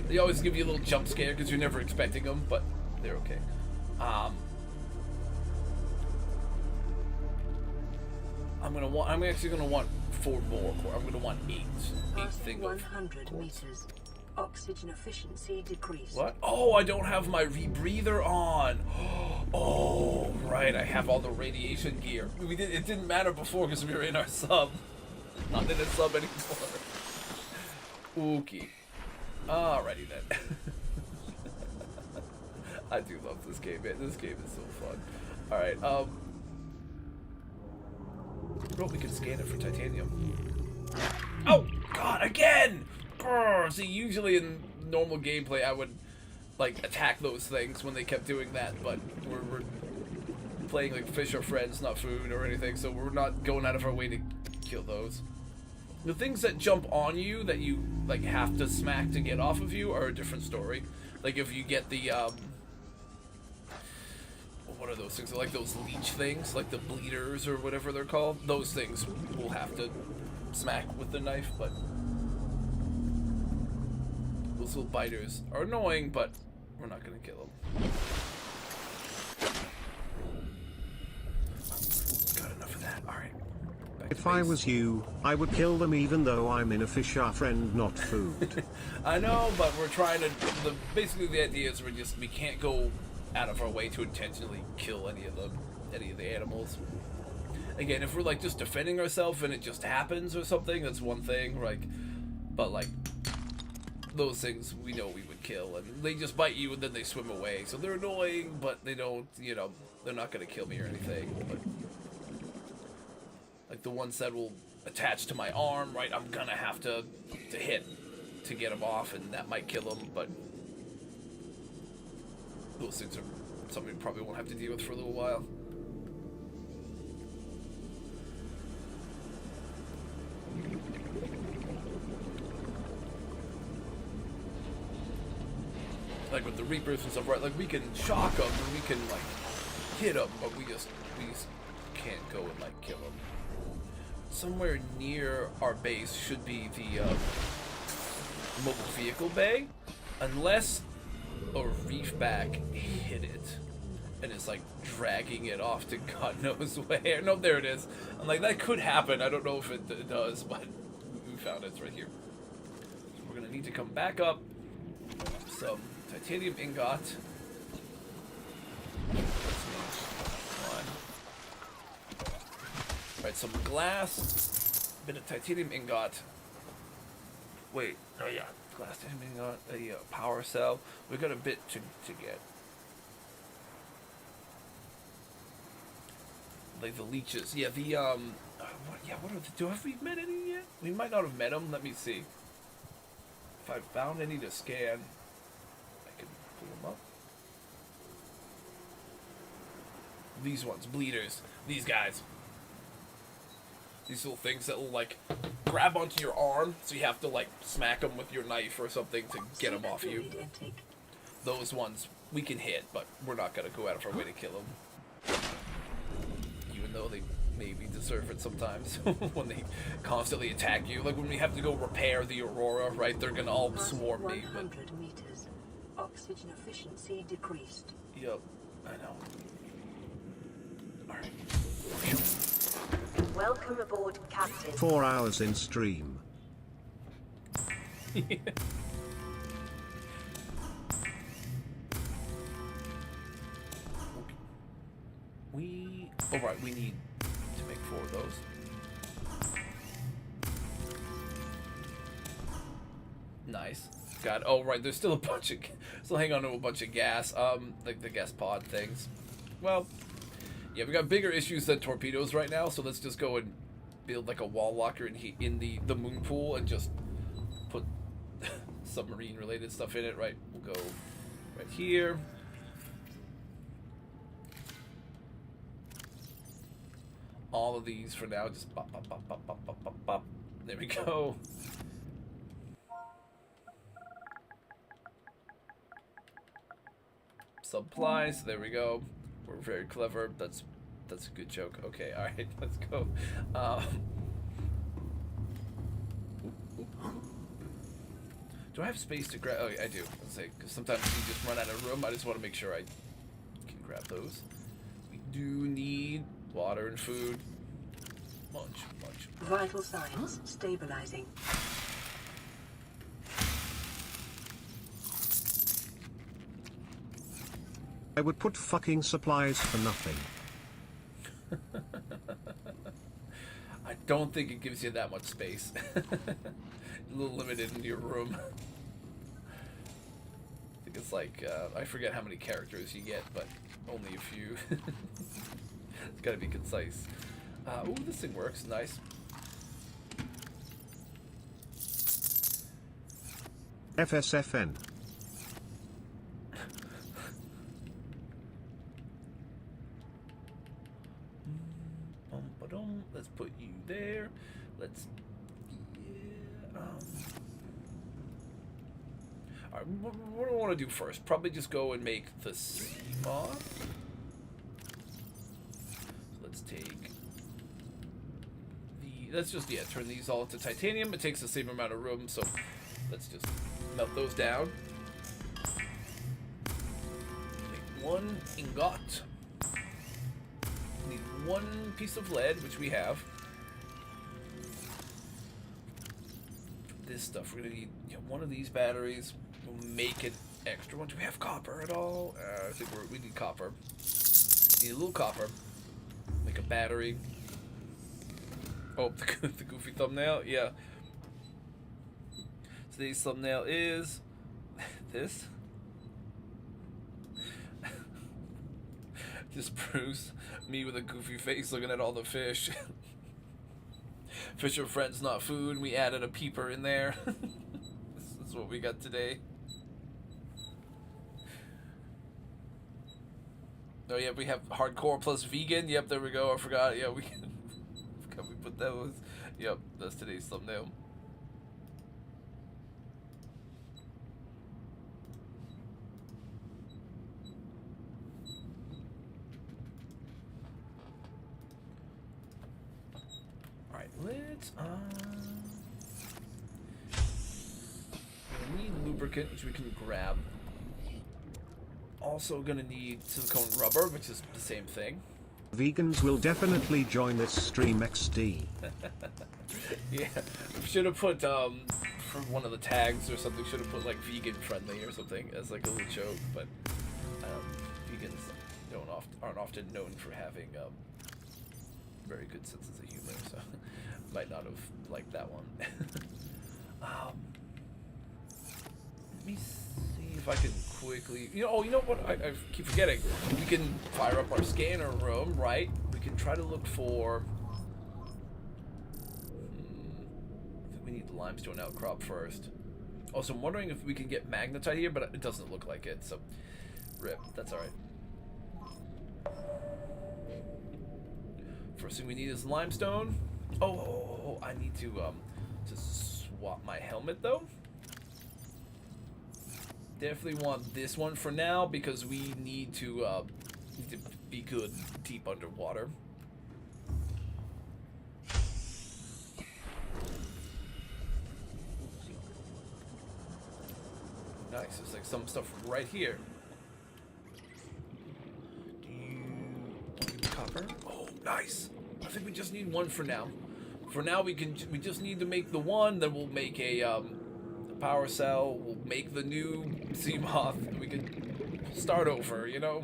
They always give you a little jump scare because you're never expecting them, but they're okay. I'm actually gonna want 4 more quartz. I'm gonna want 8 things of 100 meters. Oxygen efficiency decreased. What? Oh, I don't have my rebreather on. Oh, right. I have all the radiation gear. It didn't matter before because we were in our sub. Not in a sub anymore. Okay. Alrighty then. I do love this game, man. This game is so fun. Alright, oh, we can scan it for titanium. Oh, God, again! Brr, see, usually in normal gameplay, I would, like, attack those things when they kept doing that, but we're playing, like, fish are friends, not food or anything, so we're not going out of our way to kill those. The things that jump on you that you, like, have to smack to get off of you are a different story. Like, if you get the, what are those things? Like those leech things, like the bleeders or whatever they're called. Those things we'll have to smack with the knife, but those little biters are annoying, but we're not gonna kill them. Got enough of that. All right. If I was you, I would kill them even though I'm in a fish are friend, not food. I know, but we're trying to. Basically, the idea is we can't go out of our way to intentionally kill any of the animals. Again, if we're like just defending ourselves and it just happens or something, that's one thing. But like those things, we know we would kill, and they just bite you and then they swim away. So they're annoying, but they don't. They're not gonna kill me or anything. But like the ones that will attach to my arm, right? I'm gonna have to hit to get them off, and that might kill them. But those things are something we probably won't have to deal with for a little while. Like with the Reapers and stuff, right? Like we can shock them and we can like hit them, but we just can't go and like kill them. Somewhere near our base should be the mobile vehicle bay, unless a reefback hit it and is like dragging it off to God knows where. No, there it is. I'm like, that could happen. I don't know if it does, but we found it. It's right here. So we're gonna need to come back up. Some titanium ingot. Alright, some glass, bit of titanium ingot. Wait, oh yeah, glass, titanium ingot, a power cell. We got a bit to get. Like the leeches, yeah. What are the? Have we met any yet? We might not have met them. Let me see. If I found any to scan, I can pull them up. These ones, bleeders. These guys. These little things that will like grab onto your arm, so you have to like smack them with your knife or something to get them off you. Those ones we can hit, but we're not gonna go out of our way to kill them. Even though they maybe deserve it sometimes when they constantly attack you. Like when we have to go repair the Aurora, right? They're gonna all swarm me. 100 meters. Oxygen efficiency decreased. Yep, I know. Alright. Welcome aboard, Captain. 4 hours in stream. Alright, we need to make 4 of those. Nice. God, oh right, there's still a bunch of, still hang on to a bunch of gas, like the gas pod things. Well, yeah, we got bigger issues than torpedoes right now, so let's just go and build like a wall locker in the moon pool and just put submarine related stuff in it, right? We'll go right here. All of these for now, just pop, pop, pop, pop, pop, pop, pop, pop. There we go. Supplies, there we go. We're very clever. That's a good joke. Okay, all right, let's go. Do I have space to grab? Oh, I do. Let's say because sometimes you just run out of room. I just want to make sure I can grab those. We do need water and food. Munch. Vital signs stabilizing. I would put fucking supplies for nothing. I don't think it gives you that much space. A little limited in your room. I think it's like, I forget how many characters you get, but only a few. It's gotta be concise. Ooh, this thing works. Nice. FSFN. Let's put you there. Let's. Yeah. Alright, what do I want to do first? Probably just go and make the Seamoth. let's take the, let's just, yeah, turn these all into titanium. It takes the same amount of room, so let's just melt those down. Make one ingot. Need one piece of lead, which we have. This stuff, we're gonna need, you know, one of these batteries. We'll make an extra one. Do we have copper at all? I think we need copper. Need a little copper. Make a battery. Oh, the goofy thumbnail? Yeah. Today's thumbnail is this. Just Bruce, me with a goofy face looking at all the fish. Fish are friends, not food. We added a peeper in there. This is what we got today. Oh yeah, we have hardcore plus vegan. Yep, there we go. I forgot. Yeah, we put those. Yep, that's today's thumbnail. Alright, let's we need lubricant, which we can grab. Also gonna need silicone rubber, which is the same thing. Vegans will definitely join this stream XD. Yeah, should have put for one of the tags or something. Should have put like vegan friendly or something as like a little joke. But vegans aren't often known for having very good senses of humor, so might not have liked that one. Let me see if I can quickly, you know what, I keep forgetting. We can fire up our scanner room, right? We can try to look for, I think we need the limestone outcrop first. Also, I'm wondering if we can get magnetite here, but it doesn't look like it, so rip, that's alright. First thing we need is limestone. Oh, I need to swap my helmet though. Definitely want this one for now because we need to be good deep underwater. Nice, there's like some stuff right here. Do you need copper? Oh, nice. I think we just need one for now. For now, we just need to make the one. Then we'll make a power cell. We'll make the new sea moth. And we can start over. You know.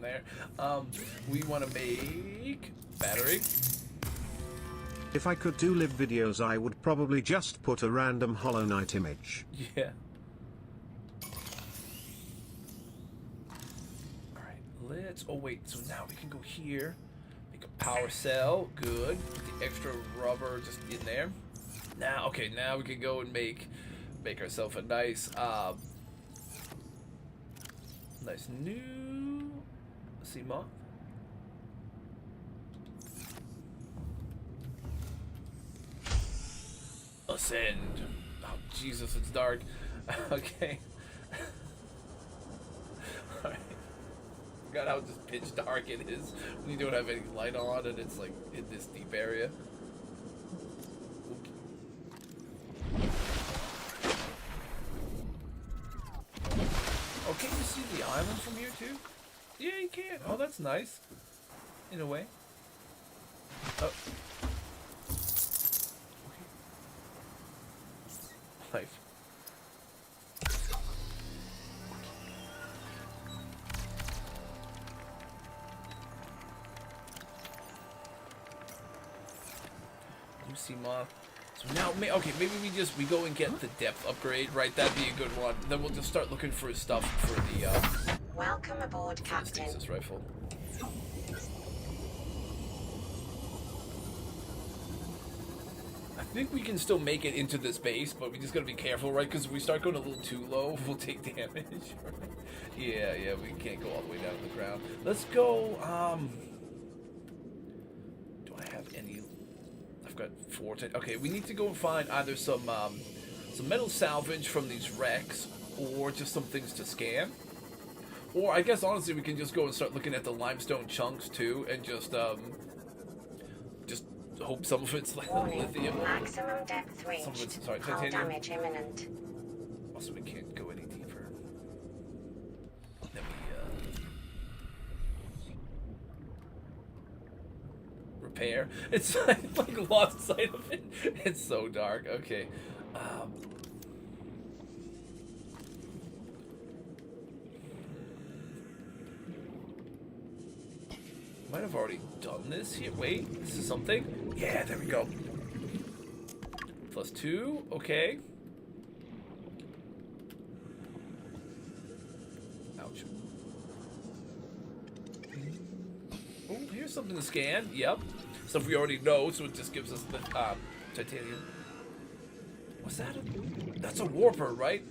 There. We want to make battery. If I could do live videos, I would probably just put a random Hollow Knight image. Yeah. Alright, let's, oh wait, so now we can go here, make a power cell, good, put the extra rubber just in there. Now, okay, now we can go and make ourselves a nice, nice new sea moth. Ascend. Oh Jesus, it's dark. Okay. Alright. Forgot how just pitch dark it is when you don't have any light on and it's like in this deep area. Oh, can you see the island from here too? Yeah, you can. Oh, that's nice. In a way. Oh. Okay. Nice. New sea moth. So now, okay, maybe we go and get the depth upgrade, right? That'd be a good one. Then we'll just start looking for stuff for the Welcome aboard, Captain. stasis rifle. think we can still make it into this base, but we just gotta be careful, right? Because if we start going a little too low, we'll take damage. Yeah, we can't go all the way down to the ground. Let's go, do I have any? I've got 4. Okay, we need to go and find either some metal salvage from these wrecks, or just some things to scan. Or I guess honestly we can just go and start looking at the limestone chunks too, and just hope some of it's like lithium. Maximum depth reached. Some of it's, sorry, Hull titanium. damage imminent. Also, we can't go any deeper. Let me repair. It's like lost sight of it. It's so dark. Okay. Might have already done this here. Wait, this is something? Yeah, there we go. +2, okay. Ouch. Oh, here's something to scan. Yep. Stuff we already know, so it just gives us the titanium. What's that? That's a warper, right?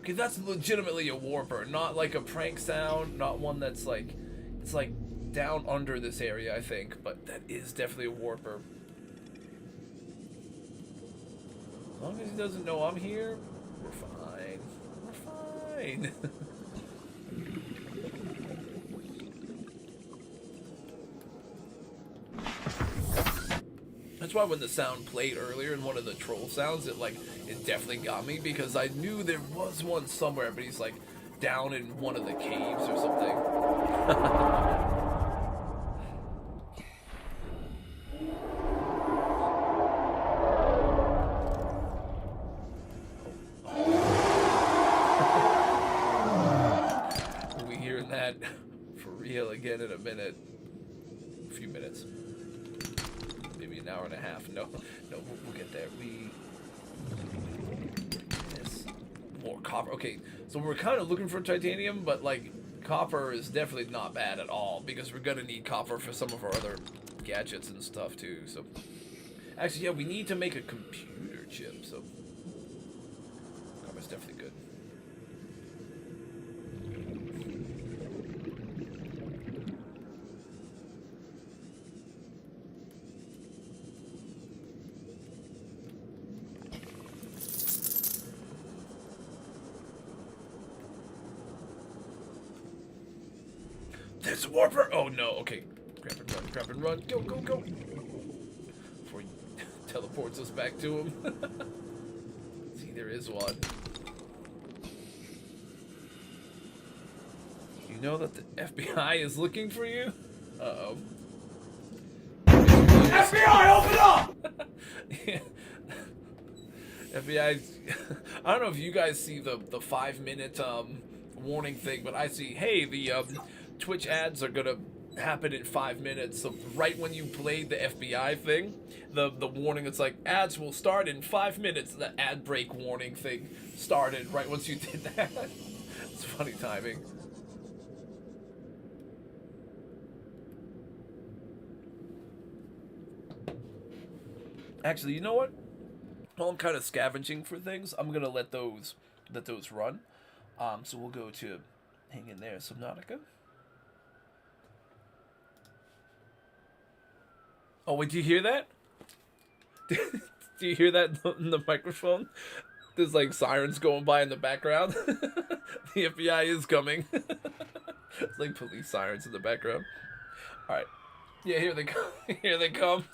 Okay, that's legitimately a warper, not like a prank sound, not one that's like, it's like down under this area, I think, but that is definitely a warper. As long as he doesn't know I'm here, we're fine. We're fine. That's why when the sound played earlier in one of the troll sounds, it definitely got me, because I knew there was one somewhere, but he's like down in one of the caves or something. Again in a minute, a few minutes, maybe an hour and a half. No, we'll get there. Yes, more copper. Okay, so we're kind of looking for titanium, but like copper is definitely not bad at all, because we're gonna need copper for some of our other gadgets and stuff too. So actually, yeah, we need to make a computer chip, so copper's definitely good. There's a warper! Oh no, okay. Grab and run. Go, go, go! Before he teleports us back to him. See, there is one. You know that the FBI is looking for you? Uh-oh. FBI, open up! Yeah. FBI, I don't know if you guys see the 5-minute warning thing, but I see, hey, the Twitch ads are gonna happen in 5 minutes. So right when you played the FBI thing, the warning, it's like ads will start in 5 minutes. The ad break warning thing started right once you did that. It's funny timing. Actually, you know what? While I'm kind of scavenging for things, I'm gonna let those run. So we'll go to hang in there, Subnautica. Oh wait, do you hear that? Do you hear that in the microphone? There's like sirens going by in the background. The FBI is coming. It's like police sirens in the background. All right. Yeah, here they come. Here they come.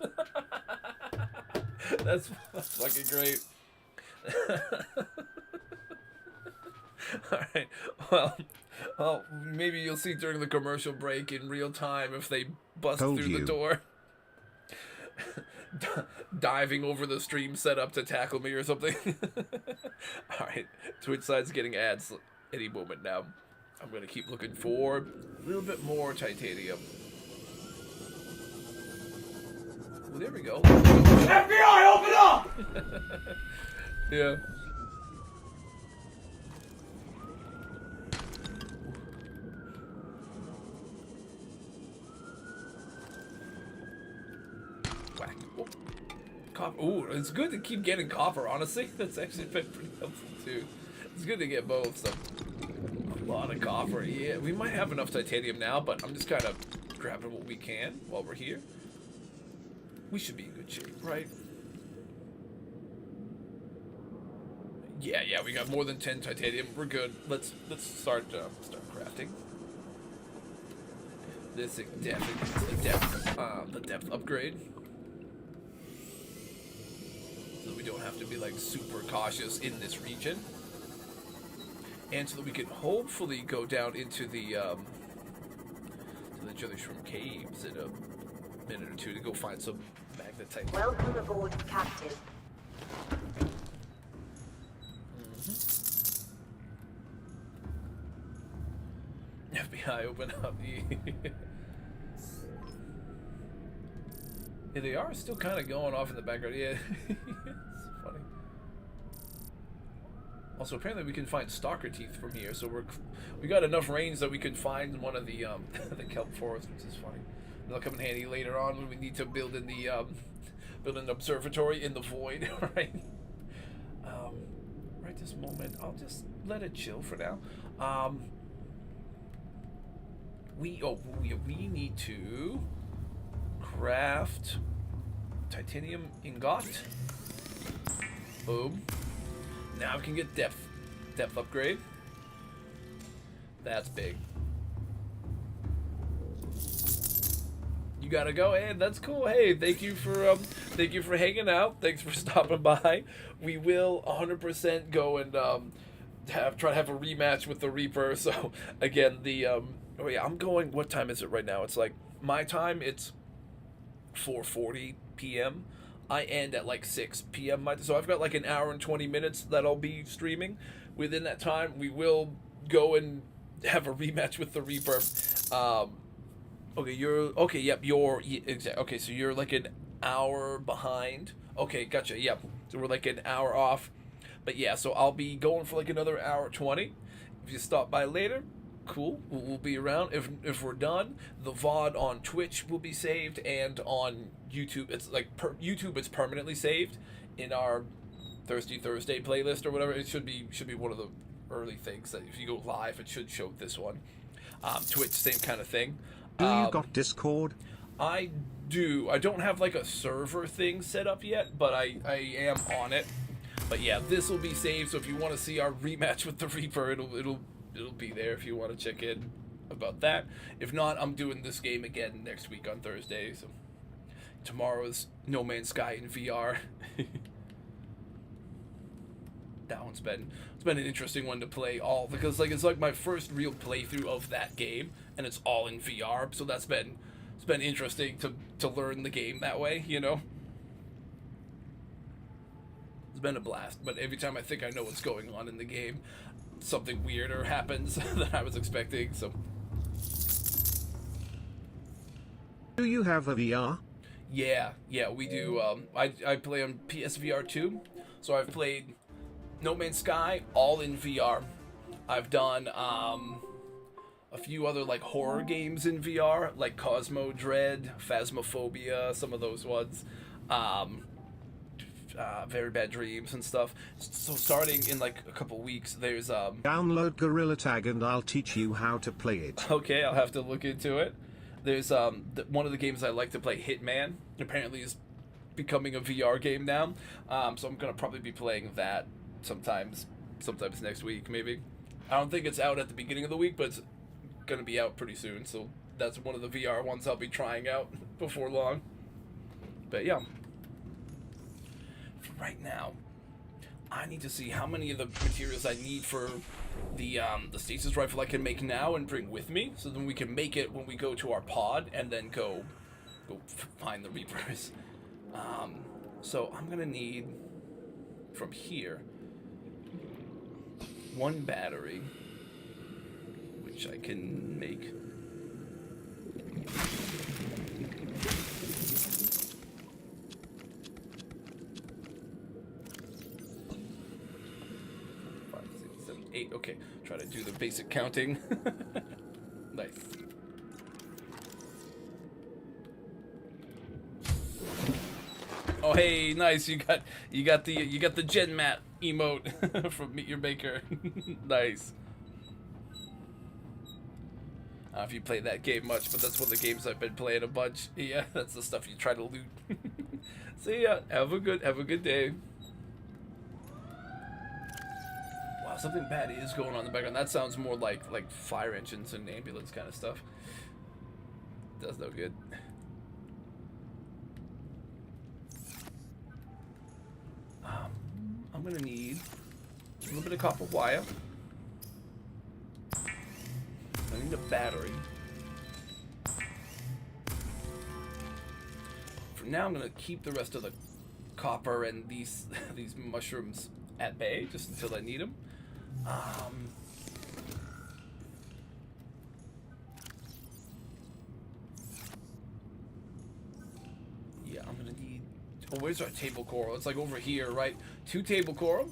That's fucking great. Alright, well, maybe you'll see during the commercial break in real time if they bust through the door. Diving over the stream setup to tackle me or something. Alright, Twitch side's getting ads any moment now. I'm gonna keep looking for a little bit more titanium. Well, there we go. FBI, open up! Yeah. Whack. Oh. Copper. Ooh, it's good to keep getting copper, honestly. That's actually been pretty helpful, too. It's good to get both, so... A lot of copper. Yeah, we might have enough titanium now, but I'm just kind of grabbing what we can while we're here. We should be in good shape, right? Yeah, we got more than 10 titanium. We're good. Let's start crafting. This is definitely the depth upgrade. So we don't have to be like super cautious in this region. And so that we can hopefully go down into the Jelly Shrimp Caves in a minute or two to go find some magnetite. Welcome aboard, Captain. FBI, open up. Yeah, they are still kind of going off in the background. Yeah, it's funny. Also, apparently we can find stalker teeth from here, so we got enough range that we could find one of the the kelp forest, which is funny. They'll come in handy later on when we need to build in the build an observatory in the void, right? Right this moment, I'll just let it chill for now. We need to craft titanium ingot. Boom. Now we can get depth upgrade. That's big. You gotta go, and that's cool. Hey, thank you for hanging out. Thanks for stopping by. We will 100% go and try to have a rematch with the Reaper. So again, oh yeah, I'm going. What time is it right now? It's like my time. It's 4:40 p.m. I end at like 6 p.m. So I've got like an hour and 20 minutes that I'll be streaming. Within that time, we will go and have a rematch with the Reaper. Okay, so you're like an hour behind. Okay, gotcha. Yep. So we're like an hour off. But yeah, so I'll be going for like another hour 20. If you stop by later, cool. We'll be around. If we're done, the VOD on Twitch will be saved, and on YouTube, it's like YouTube, it's permanently saved in our Thirsty Thursday playlist or whatever. It should be one of the early things that if you go live, it should show this one. Twitch, same kind of thing. Do you got Discord? I do. I don't have like a server thing set up yet, but I am on it. But yeah, this will be saved. So if you want to see our rematch with the Reaper, it'll be there if you want to check in about that. If not, I'm doing this game again next week on Thursday. So tomorrow's No Man's Sky in VR. That one's been an interesting one to play because like it's like my first real playthrough of that game, and it's all in VR. So it's been interesting to learn the game that way, you know. It's been a blast, but every time I think I know what's going on in the game, something weirder happens than I was expecting. So, do you have a VR? Yeah, we do. I play on PSVR 2, so I've played No Man's Sky all in VR. I've done a few other like horror games in VR, like Cosmo Dread, Phasmophobia, some of those ones. Very Bad Dreams and stuff. So starting in like a couple weeks, there's download Gorilla Tag and I'll teach you how to play it. Okay, I'll have to look into it. There's one of the games I like to play, Hitman, apparently is becoming a VR game now. So I'm gonna probably be playing that sometimes next week maybe. I don't think it's out at the beginning of the week, but it's gonna be out pretty soon. So that's one of the VR ones I'll be trying out before long. But yeah. For right now, I need to see how many of the materials I need for the stasis rifle I can make now and bring with me, so then we can make it when we go to our pod and then go find the Reapers. So I'm gonna need from here 1 battery, which I can make. Okay, try to do the basic counting. Nice. Oh, hey, nice. You got the Gen Mat emote from Meet Your Maker. Nice. I don't know if you play that game much, but that's one of the games I've been playing a bunch. Yeah, that's the stuff you try to loot. See ya. Have a good day. Wow, something bad is going on in the background. That sounds more like fire engines and ambulance kind of stuff. Does no good. I'm gonna need a little bit of copper wire. I need a battery. For now, I'm gonna keep the rest of the copper and these mushrooms at bay just until I need them. Yeah, I'm gonna need. Oh, where's our table coral? It's like over here, right? 2 table coral.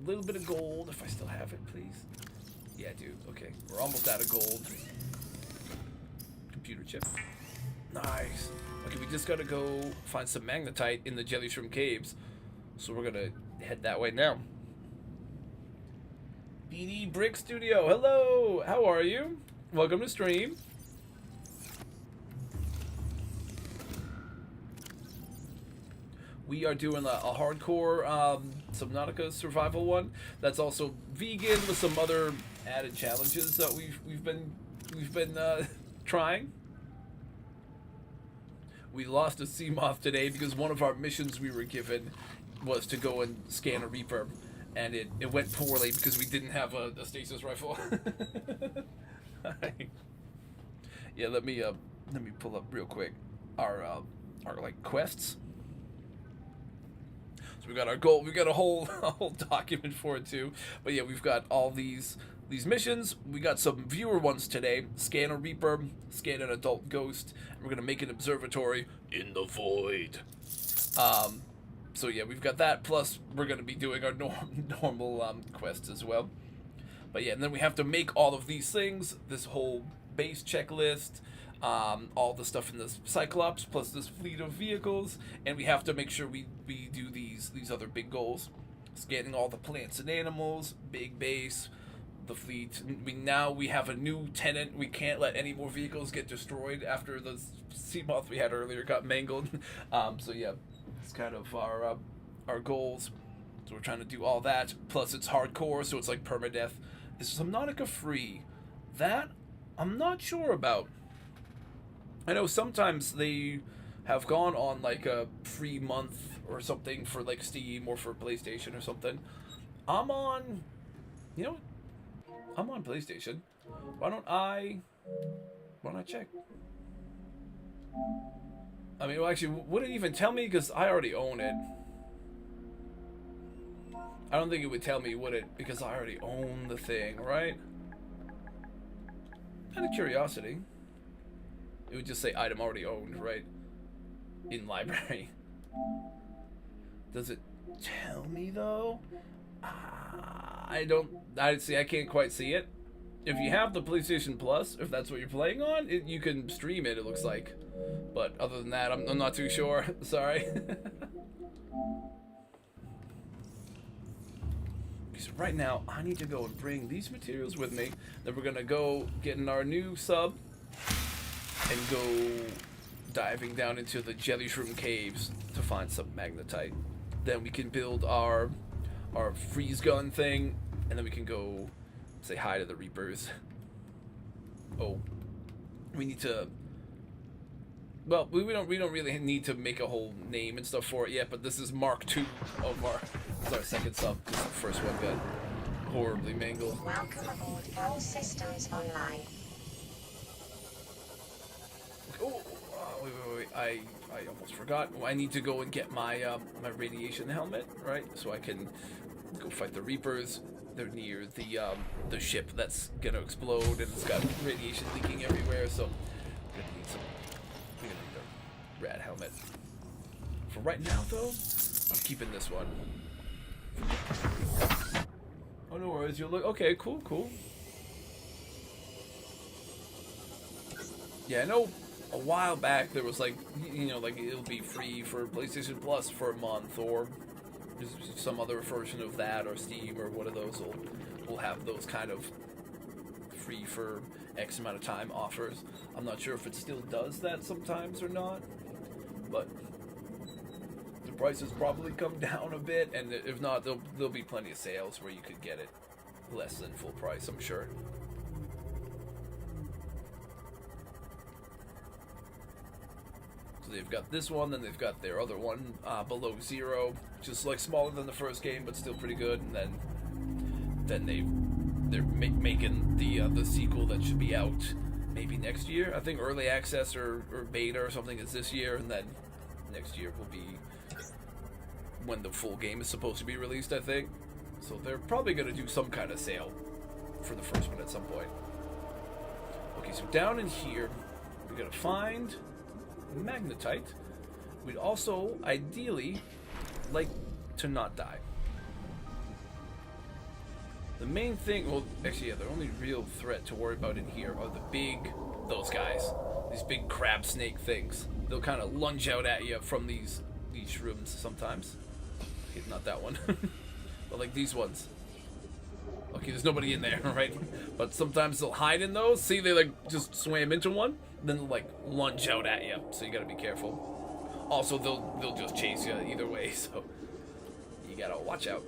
A little bit of gold, if I still have it, please. Yeah, I do. Okay, we're almost out of gold. Computer chip. Nice. Okay, we just gotta go find some magnetite in the jelly shroom caves. So we're gonna head that way now. BD Brick Studio, hello! How are you? Welcome to stream. We are doing a hardcore Subnautica survival one. That's also vegan with some other added challenges that we've been trying. We lost a sea moth today because one of our missions we were given was to go and scan a reaper, and it went poorly because we didn't have a stasis rifle. Yeah, let me pull up real quick our like quests. So we got our goal. We got a whole document for it too. But yeah, we've got all these missions. We got some viewer ones today. Scan a reaper, scan an adult ghost, and we're gonna make an observatory in the void. So yeah, we've got that. Plus, we're gonna be doing our normal quests as well. But yeah, and then we have to make all of these things. This whole base checklist. All the stuff in the Cyclops, plus this fleet of vehicles, and we have to make sure we do these other big goals. Scanning all the plants and animals, big base, the fleet. We have a new tenant. We can't let any more vehicles get destroyed after the sea moth we had earlier got mangled. So yeah, it's kind of our goals. So we're trying to do all that. Plus it's hardcore, so it's like permadeath. Is Subnautica free? That I'm not sure about. I know sometimes they have gone on like a free month or something for like Steam or for PlayStation or something. I'm on PlayStation. Why don't I check? I mean, well, actually, would it even tell me? Because I already own it. I don't think it would tell me, would it? Because I already own the thing, right? Out of curiosity. It would just say item already owned, right? In library. Does it tell me though? I can't quite see it. If you have the PlayStation Plus, if that's what you're playing on, you can stream it, it looks like. But other than that, I'm not too sure. Sorry. So right now, I need to go and bring these materials with me. Then we're gonna go get in our new sub and go diving down into the jelly shroom caves to find some magnetite. Then we can build our freeze gun thing, and then we can go say hi to the Reapers. Oh, we need to. Well, we don't really need to make a whole name and stuff for it yet. But this is Mark II of our second sub. Because the first one got horribly mangled. Welcome aboard. All systems online. Oh, wait. I almost forgot. I need to go and get my my radiation helmet, right? So I can go fight the Reapers. They're near the ship that's gonna explode, and it's got radiation leaking everywhere. So we're gonna need a rad helmet. For right now, though, I'm keeping this one. Oh, no worries. You'll look okay. Cool. Yeah, I know a while back there was like, you know, like it'll be free for PlayStation Plus for a month, or some other version of that, or Steam, or one of those will have those kind of free for X amount of time offers. I'm not sure if it still does that sometimes or not, but the prices probably come down a bit, and if not, there'll be plenty of sales where you could get it less than full price, I'm sure. So they've got this one, then they've got their other one, Below Zero, just like smaller than the first game, but still pretty good. And then they're making the sequel that should be out maybe next year. I think early access or beta or something is this year, and then next year will be when the full game is supposed to be released, I think. So they're probably going to do some kind of sale for the first one at some point. Okay, so down in here, we got to find magnetite. We'd also, ideally, like to not die. The main thing, well, actually, yeah, the only real threat to worry about in here are those guys. These big crab snake things. They'll kind of lunge out at you from these rooms sometimes. Okay, not that one. But like these ones. Okay, there's nobody in there, right? But sometimes they'll hide in those. See, they like just swam into one, then they'll like lunge out at you. So you gotta be careful. Also, they'll just chase you either way, so you gotta watch out.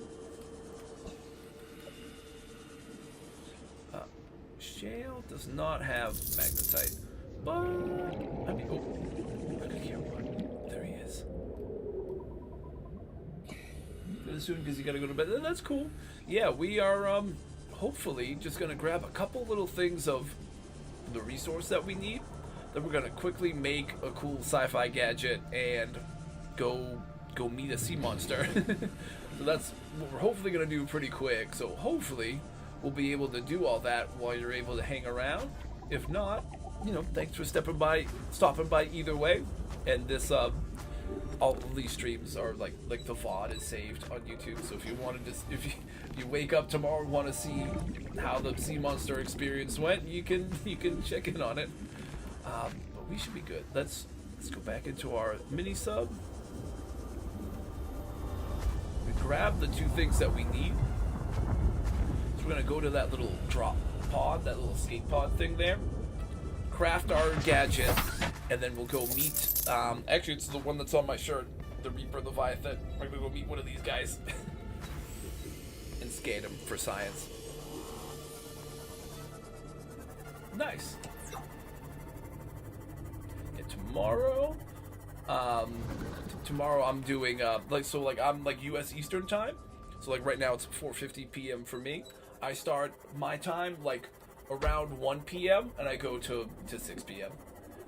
Shale does not have magnetite, but I mean, oh, I could hear one. There he is. Good soon because you gotta go to bed. That's cool. Yeah, we are hopefully just gonna grab a couple little things of the resource that we need. Then we're gonna quickly make a cool sci-fi gadget and go meet a sea monster. So that's what we're hopefully gonna do pretty quick. So hopefully we'll be able to do all that while you're able to hang around. If not, you know, thanks for stopping by either way. And this all of these streams are like the VOD is saved on YouTube. So if you wanted to, if you wake up tomorrow and want to see how the sea monster experience went, you can check in on it. But we should be good. Let's go back into our mini sub. We grab the two things that we need. So we're gonna go to that little drop pod, that little escape pod thing there. Craft our gadget, and then we'll go meet. Actually, it's the one that's on my shirt, the Reaper Leviathan. We're gonna go meet one of these guys and scan him for science. Nice. And tomorrow, I'm doing I'm like U.S. Eastern time. So like right now it's 4:50 p.m. for me. I start my time like around 1 p.m. and I go to 6 p.m.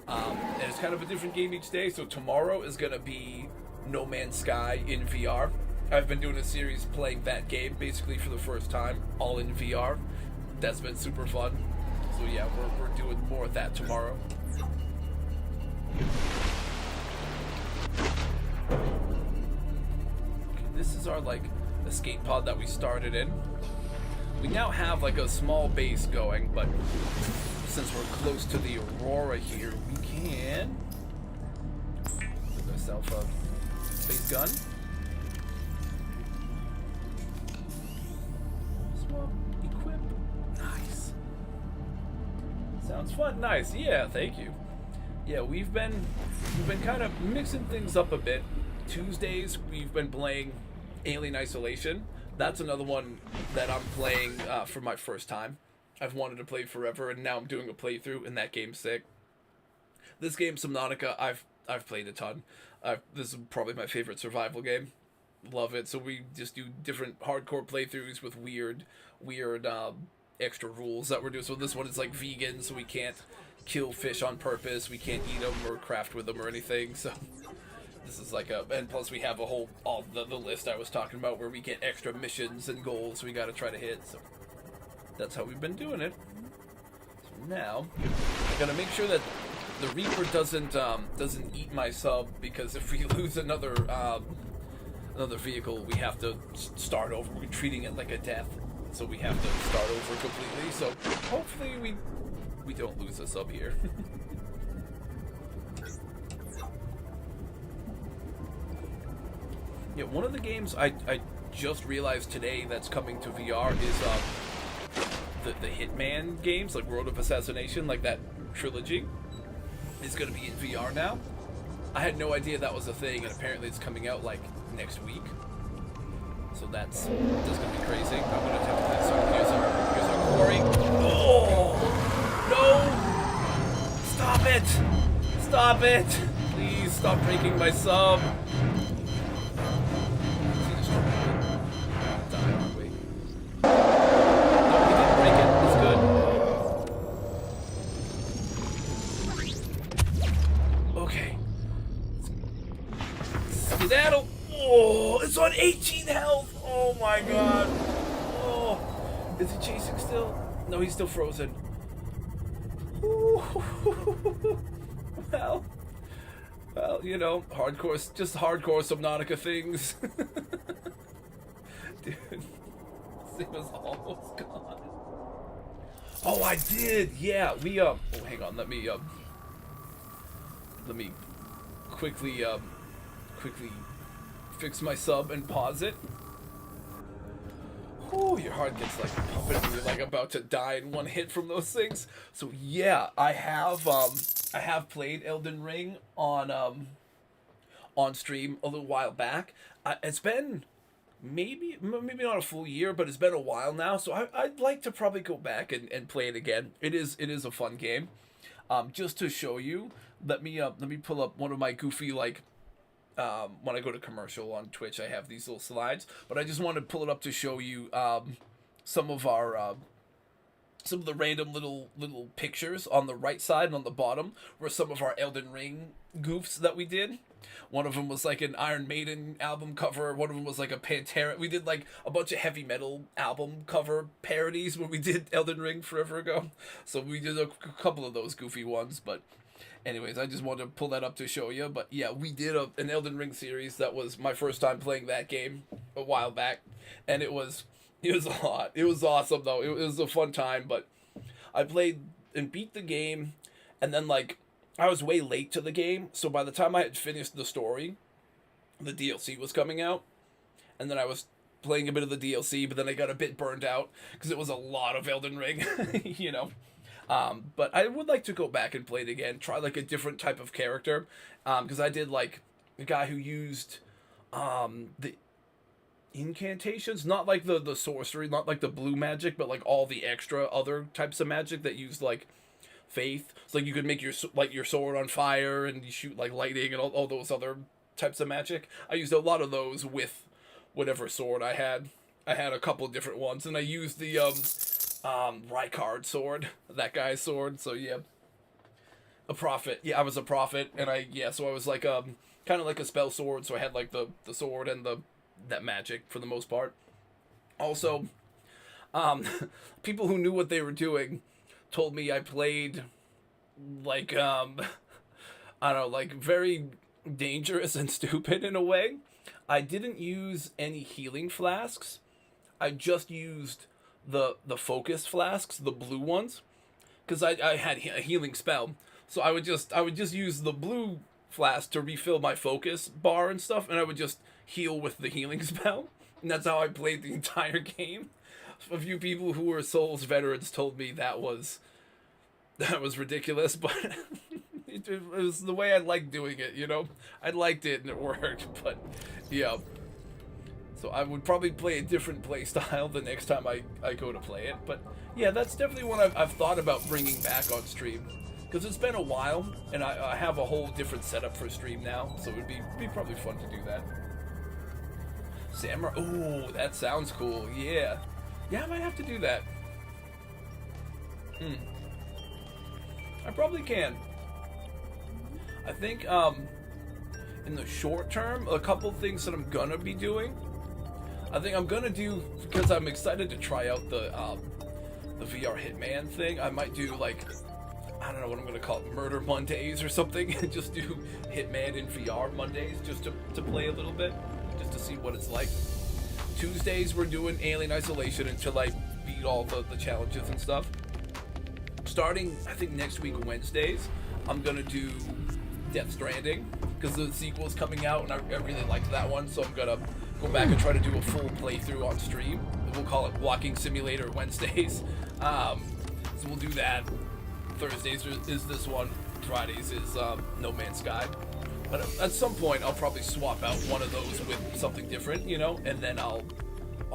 And it's kind of a different game each day. So tomorrow is gonna be No Man's Sky in VR. I've been doing a series playing that game basically for the first time, all in VR. That's been super fun. So yeah, we're doing more of that tomorrow. Okay, this is our like escape pod that we started in. We now have like a small base going, but since we're close to the Aurora here, we can give ourselves a space gun. Swap, equip. Nice. Sounds fun. Nice. Yeah, thank you. Yeah, we've been kind of mixing things up a bit. Tuesdays we've been playing Alien Isolation. That's another one that I'm playing for my first time. I've wanted to play forever, and now I'm doing a playthrough, and that game's sick. This game, Subnautica, I've played a ton. This is probably my favorite survival game. Love it. So we just do different hardcore playthroughs with weird extra rules that we're doing. So this one is like vegan, so we can't kill fish on purpose. We can't eat them or craft with them or anything. So this is like and plus we have a whole, all the list I was talking about where we get extra missions and goals we gotta try to hit, so that's how we've been doing it. So now, I gotta make sure that the Reaper doesn't eat my sub, because if we lose another vehicle, we have to start over. We're treating it like a death, so we have to start over completely, so hopefully we don't lose a sub here. Yeah, one of the games I just realized today that's coming to VR is the Hitman games, like Road of Assassination, like that trilogy, is going to be in VR now. I had no idea that was a thing, and apparently it's coming out like next week. So that's going to be crazy. I'm going to attempt that. So here's our quarry. Oh no! Stop it! Stop it! Please stop breaking my sub. Skedaddle! Oh, it's on 18 health! Oh my god! Oh, is he chasing still? No, he's still frozen. Well, you know, just hardcore Subnautica things. Dude, it was almost gone. Oh, I did! Yeah, we, oh, hang on, let me quickly fix my sub and pause it. Oh, your heart gets like pumping and you're like about to die in one hit from those things. So yeah, I have played Elden Ring on stream a little while back. It's been maybe not a full year, but it's been a while now. So I'd like to probably go back and play it again. It is a fun game. Just to show you, let me pull up one of my goofy, like, when I go to commercial on Twitch, I have these little slides, but I just want to pull it up to show you some of the random little pictures on the right side and on the bottom were some of our Elden Ring goofs that we did. One of them was like an Iron Maiden album cover. One of them was like a Pantera. We did like a bunch of heavy metal album cover parodies when we did Elden Ring forever ago. So we did a couple of those goofy ones, but anyways, I just wanted to pull that up to show you. But yeah, we did an Elden Ring series. That was my first time playing that game a while back, and it was a lot. It was awesome though. It was a fun time. But I played and beat the game, and then like I was way late to the game. So by the time I had finished the story, the DLC was coming out, and then I was playing a bit of the DLC. But then I got a bit burned out because it was a lot of Elden Ring, you know. But I would like to go back and play it again, try like a different type of character, because I did like the guy who used the incantations, not like the sorcery, not like the blue magic, but like all the extra other types of magic that used like faith. So like you could make your sword on fire and you shoot like lightning and all those other types of magic. I used a lot of those with whatever sword I had. I had a couple of different ones, and I used the Rykard sword, that guy's sword. So yeah, a prophet. Yeah, I was a prophet, and so I was like kind of like a spell sword. So I had like the sword and that magic for the most part. Also, people who knew what they were doing told me I played like I don't know, like very dangerous and stupid in a way. I didn't use any healing flasks. I just used the focus flasks, the blue ones, because I had a healing spell. So I would just use the blue flask to refill my focus bar and stuff, and I would just heal with the healing spell. And that's how I played the entire game. A few people who were Souls veterans told me that was ridiculous, but it was the way I liked doing it, you know? I liked it and it worked, but yeah. So I would probably play a different play style the next time I go to play it. But yeah, that's definitely one I've thought about bringing back on stream. Because it's been a while, and I have a whole different setup for stream now. So it would be probably fun to do that. Samurai, ooh, that sounds cool, yeah. Yeah, I might have to do that. I probably can. I think, in the short term, a couple things that I'm gonna be doing. I think I'm gonna do, because I'm excited to try out the VR Hitman thing. I might do like, I don't know what I'm gonna call it, Murder Mondays or something, and just do Hitman in VR Mondays, just to play a little bit, just to see what it's like. Tuesdays we're doing Alien Isolation until I beat all the challenges and stuff. Starting, I think next week Wednesdays, I'm gonna do Death Stranding, because the sequel is coming out, and I really liked that one, so I'm gonna go back and try to do a full playthrough on stream. We'll call it Walking Simulator Wednesdays. So we'll do that. Thursdays is this one. Fridays is No Man's Sky. But at some point, I'll probably swap out one of those with something different, you know, and then I'll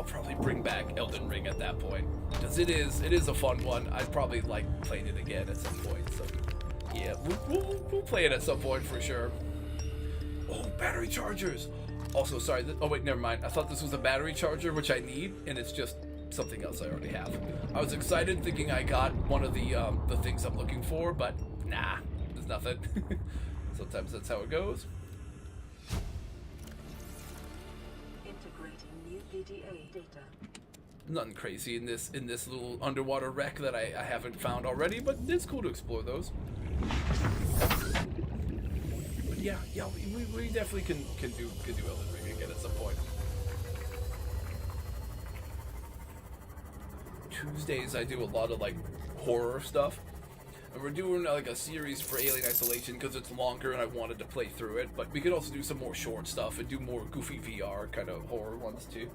probably bring back Elden Ring at that point, because it is a fun one. I'd probably like playing it again at some point. So yeah, we'll play it at some point for sure. Oh, battery chargers. Also, sorry. Oh wait, never mind. I thought this was a battery charger, which I need, and it's just something else I already have. I was excited thinking I got one of the things I'm looking for, but nah, there's nothing. Sometimes that's how it goes. Integrating new PDA data. Nothing crazy in this little underwater wreck that I haven't found already, but it's cool to explore those. But yeah, we definitely can do Elden Ring again at some point. Tuesdays I do a lot of like horror stuff. And we're doing like a series for Alien Isolation because it's longer and I wanted to play through it. But we could also do some more short stuff and do more goofy VR kind of horror ones too.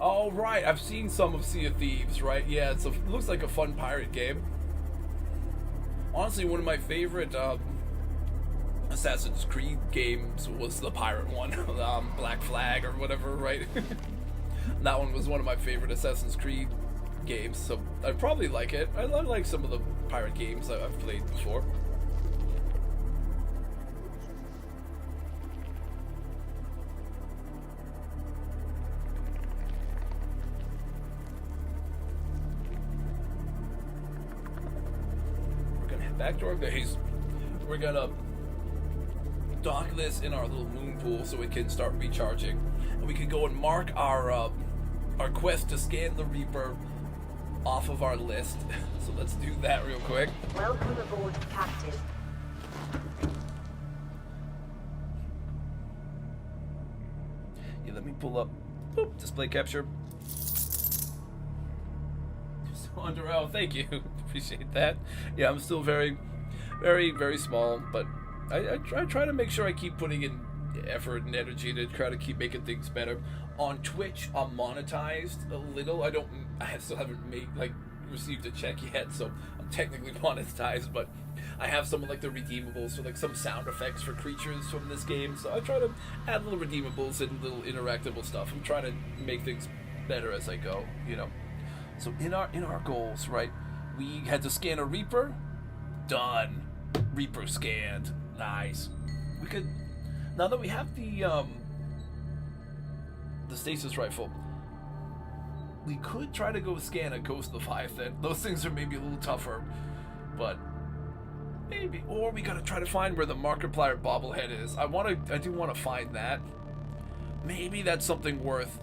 Oh, right. I've seen some of Sea of Thieves, right? Yeah, it looks like a fun pirate game. Honestly, one of my favorite Assassin's Creed games was the pirate one. Black Flag or whatever, right? That one was one of my favorite Assassin's Creed games, so I'd probably like it. I like some of the pirate games that I've played before. We're gonna head back to our base. We're gonna dock this in our little moon pool so it can start recharging, and we can go and mark our quest to scan the Reaper off of our list. So let's do that real quick. Welcome aboard, Captain. Yeah, let me pull up. Boop, display capture. Oh, thank you. Appreciate that. Yeah, I'm still very, very, very small, but I try to make sure I keep putting in effort and energy to try to keep making things better. On Twitch, I'm monetized a little. I still haven't received a check yet, so I'm technically monetized, but I have some of like the redeemables, so like some sound effects for creatures from this game, so I try to add little redeemables and little interactable stuff. I'm trying to make things better as I go, you know. So in our goals, right, we had to scan a Reaper. Done. Reaper scanned. Nice. We could, now that we have the stasis rifle, we could try to go scan a Ghost Leviathan. Those things are maybe a little tougher, but maybe. Or we gotta try to find where the Markiplier bobblehead is. I do want to find that. Maybe that's something worth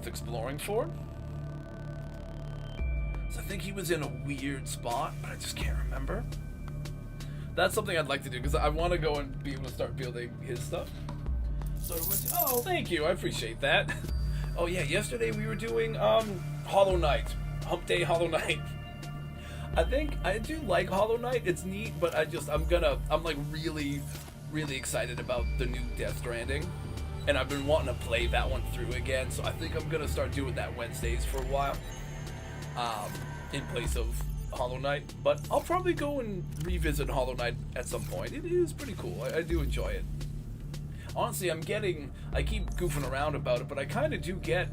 exploring for. So I think he was in a weird spot, but I just can't remember. That's something I'd like to do because I want to go and be able to start building his stuff. So oh, thank you, I appreciate that. Oh yeah, yesterday we were doing Hollow Knight, Hump Day Hollow Knight. I think I do like Hollow Knight. It's neat, but I'm like really, really excited about the new Death Stranding, and I've been wanting to play that one through again. So I think I'm gonna start doing that Wednesdays for a while, in place of Hollow Knight. But I'll probably go and revisit Hollow Knight at some point. It is pretty cool. I do enjoy it. Honestly, I keep goofing around about it, but I kind of do get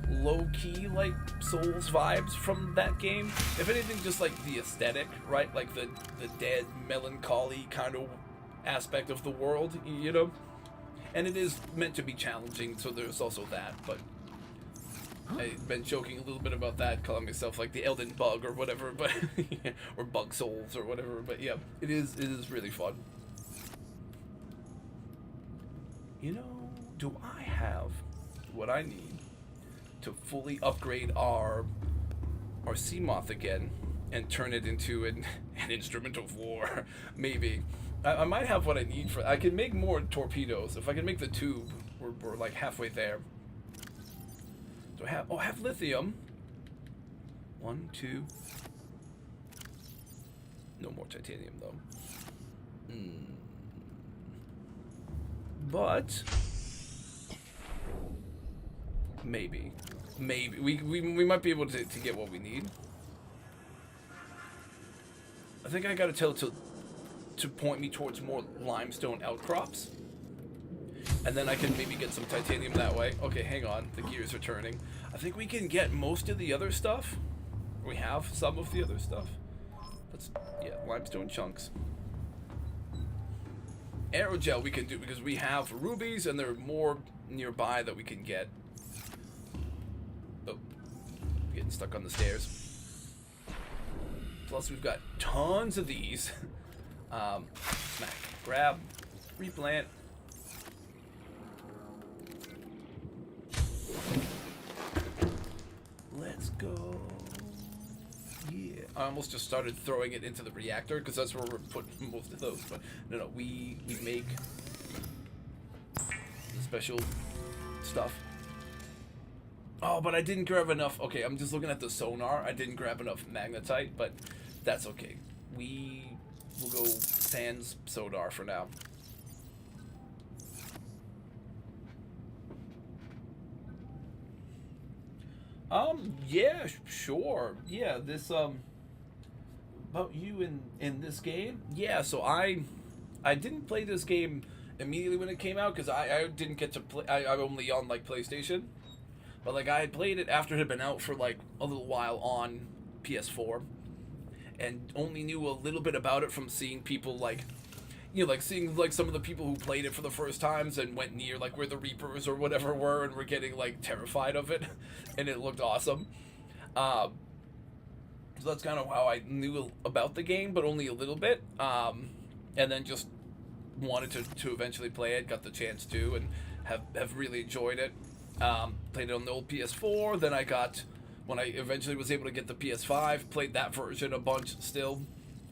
low-key, like, Souls vibes from that game. If anything, just, like, the aesthetic, right? Like, the dead, melancholy kind of aspect of the world, you know? And it is meant to be challenging, so there's also that, but I've been joking a little bit about that, calling myself, like, the Elden Bug or whatever, but or Bug Souls or whatever, but yeah, it is really fun. You know, do I have what I need to fully upgrade our Seamoth again and turn it into an instrument of war? Maybe. I might have what I need for. I can make more torpedoes. If I can make the tube, we're like halfway there. Do I have? Oh, I have lithium. 1, 2. No more titanium, though. But maybe we might be able to get what we need. I think I gotta tell it to point me towards more limestone outcrops, and then I can maybe get some titanium that way. Okay, hang on, the gears are turning. I think we can get most of the other stuff. We have some of the other stuff. Yeah, limestone chunks. Aerogel we can do because we have rubies and there are more nearby that we can get. Oh, getting stuck on the stairs. Plus we've got tons of these. Smack, grab, replant. Let's go. Yeah, I almost just started throwing it into the reactor because that's where we're putting most of those. But no, we make special stuff. Oh, but I didn't grab enough. Okay, I'm just looking at the sonar. I didn't grab enough magnetite, but that's okay. We will go sans sonar for now. Yeah, sure. Yeah, this, about you in this game? Yeah, so I didn't play this game immediately when it came out, because I didn't get to play, I'm only on, like, PlayStation. But, like, I had played it after it had been out for, like, a little while on PS4. And only knew a little bit about it from seeing people, like, you know, like, seeing, like, some of the people who played it for the first times and went near, like, where the Reapers or whatever were and were getting, like, terrified of it. And it looked awesome. So that's kind of how I knew about the game, but only a little bit. And then just wanted to eventually play it, got the chance to, and have really enjoyed it. Played it on the old PS4, then I got, when I eventually was able to get the PS5, played that version a bunch still,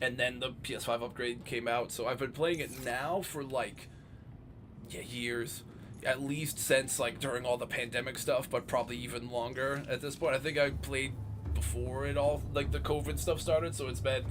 and then the PS5 upgrade came out, so I've been playing it now for, like, yeah, years. At least since, like, during all the pandemic stuff, but probably even longer at this point. I think I played before it all, like, the COVID stuff started, so it's been,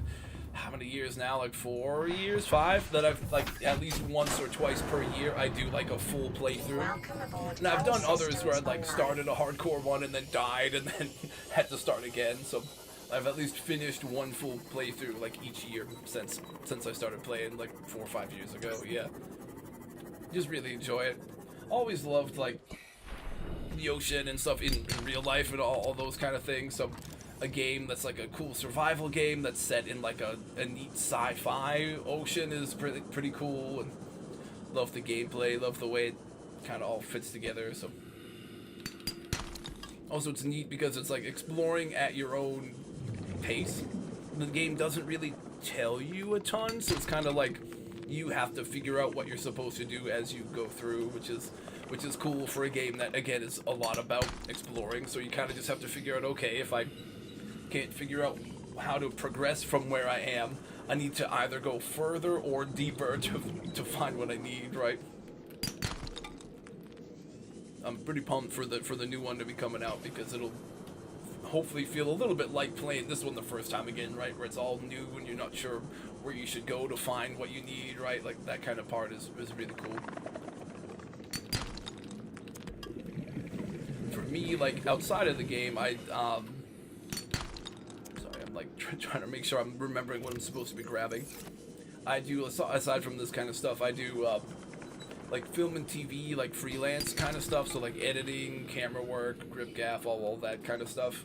how many years now? Like 4 years, 5, that I've, like, at least once or twice per year I do, like, a full playthrough. And I've done others where I'd, like, started a hardcore one and then died and then had to start again, so I've at least finished one full playthrough, like, each year since I started playing, like, 4 or 5 years ago, yeah. Just really enjoy it. Always loved, like, the ocean and stuff in real life and all those kind of things, so a game that's like a cool survival game that's set in like a neat sci-fi ocean is pretty cool, and love the gameplay, love the way it kind of all fits together. So also it's neat because it's like exploring at your own pace. The game doesn't really tell you a ton, so it's kind of like you have to figure out what you're supposed to do as you go through, which is cool for a game that, again, is a lot about exploring. So you kind of just have to figure out, okay, if I can't figure out how to progress from where I am, I need to either go further or deeper to find what I need, right? I'm pretty pumped for the new one to be coming out, because it'll hopefully feel a little bit like playing this one the first time again, right? Where it's all new and you're not sure where you should go to find what you need, right? Like, that kind of part is really cool. For me, like, outside of the game, sorry, I'm like trying to make sure I'm remembering what I'm supposed to be grabbing. I do, aside from this kind of stuff, I do like film and TV, like freelance kind of stuff. So like editing, camera work, grip gaff, all that kind of stuff.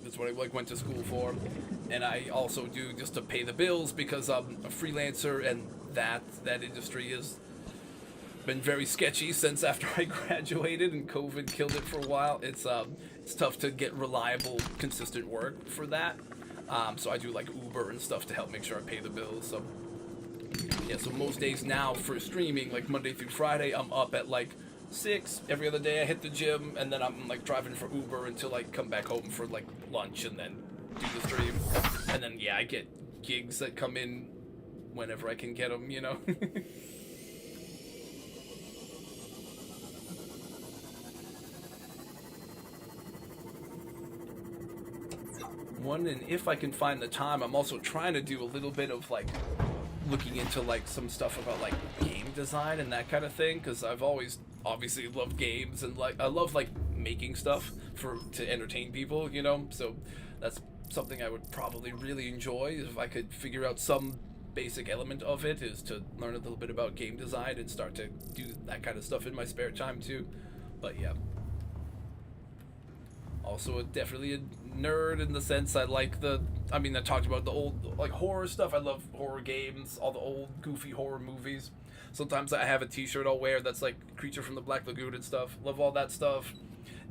That's what I like went to school for. And I also do just to pay the bills, because I'm a freelancer, and that industry has been very sketchy since after I graduated and COVID killed it for a while. It's tough to get reliable, consistent work for that. So I do like Uber and stuff to help make sure I pay the bills. So yeah, so most days now for streaming, like Monday through Friday, I'm up at like 6. Every other day I hit the gym, and then I'm like driving for Uber until I come back home for like lunch and then do the stream. And then yeah, I get gigs that come in whenever I can get them, you know. one, and if I can find the time, I'm also trying to do a little bit of like looking into like some stuff about like game design and that kind of thing, because I've always obviously loved games, and like I love like making stuff to entertain people, you know. So that's something I would probably really enjoy if I could figure out some basic element of it, is to learn a little bit about game design and start to do that kind of stuff in my spare time too. But yeah, also definitely a nerd in the sense I like I talked about the old like horror stuff. I love horror games, all the old goofy horror movies. Sometimes I have a t-shirt I'll wear that's like Creature from the Black Lagoon and stuff. Love all that stuff.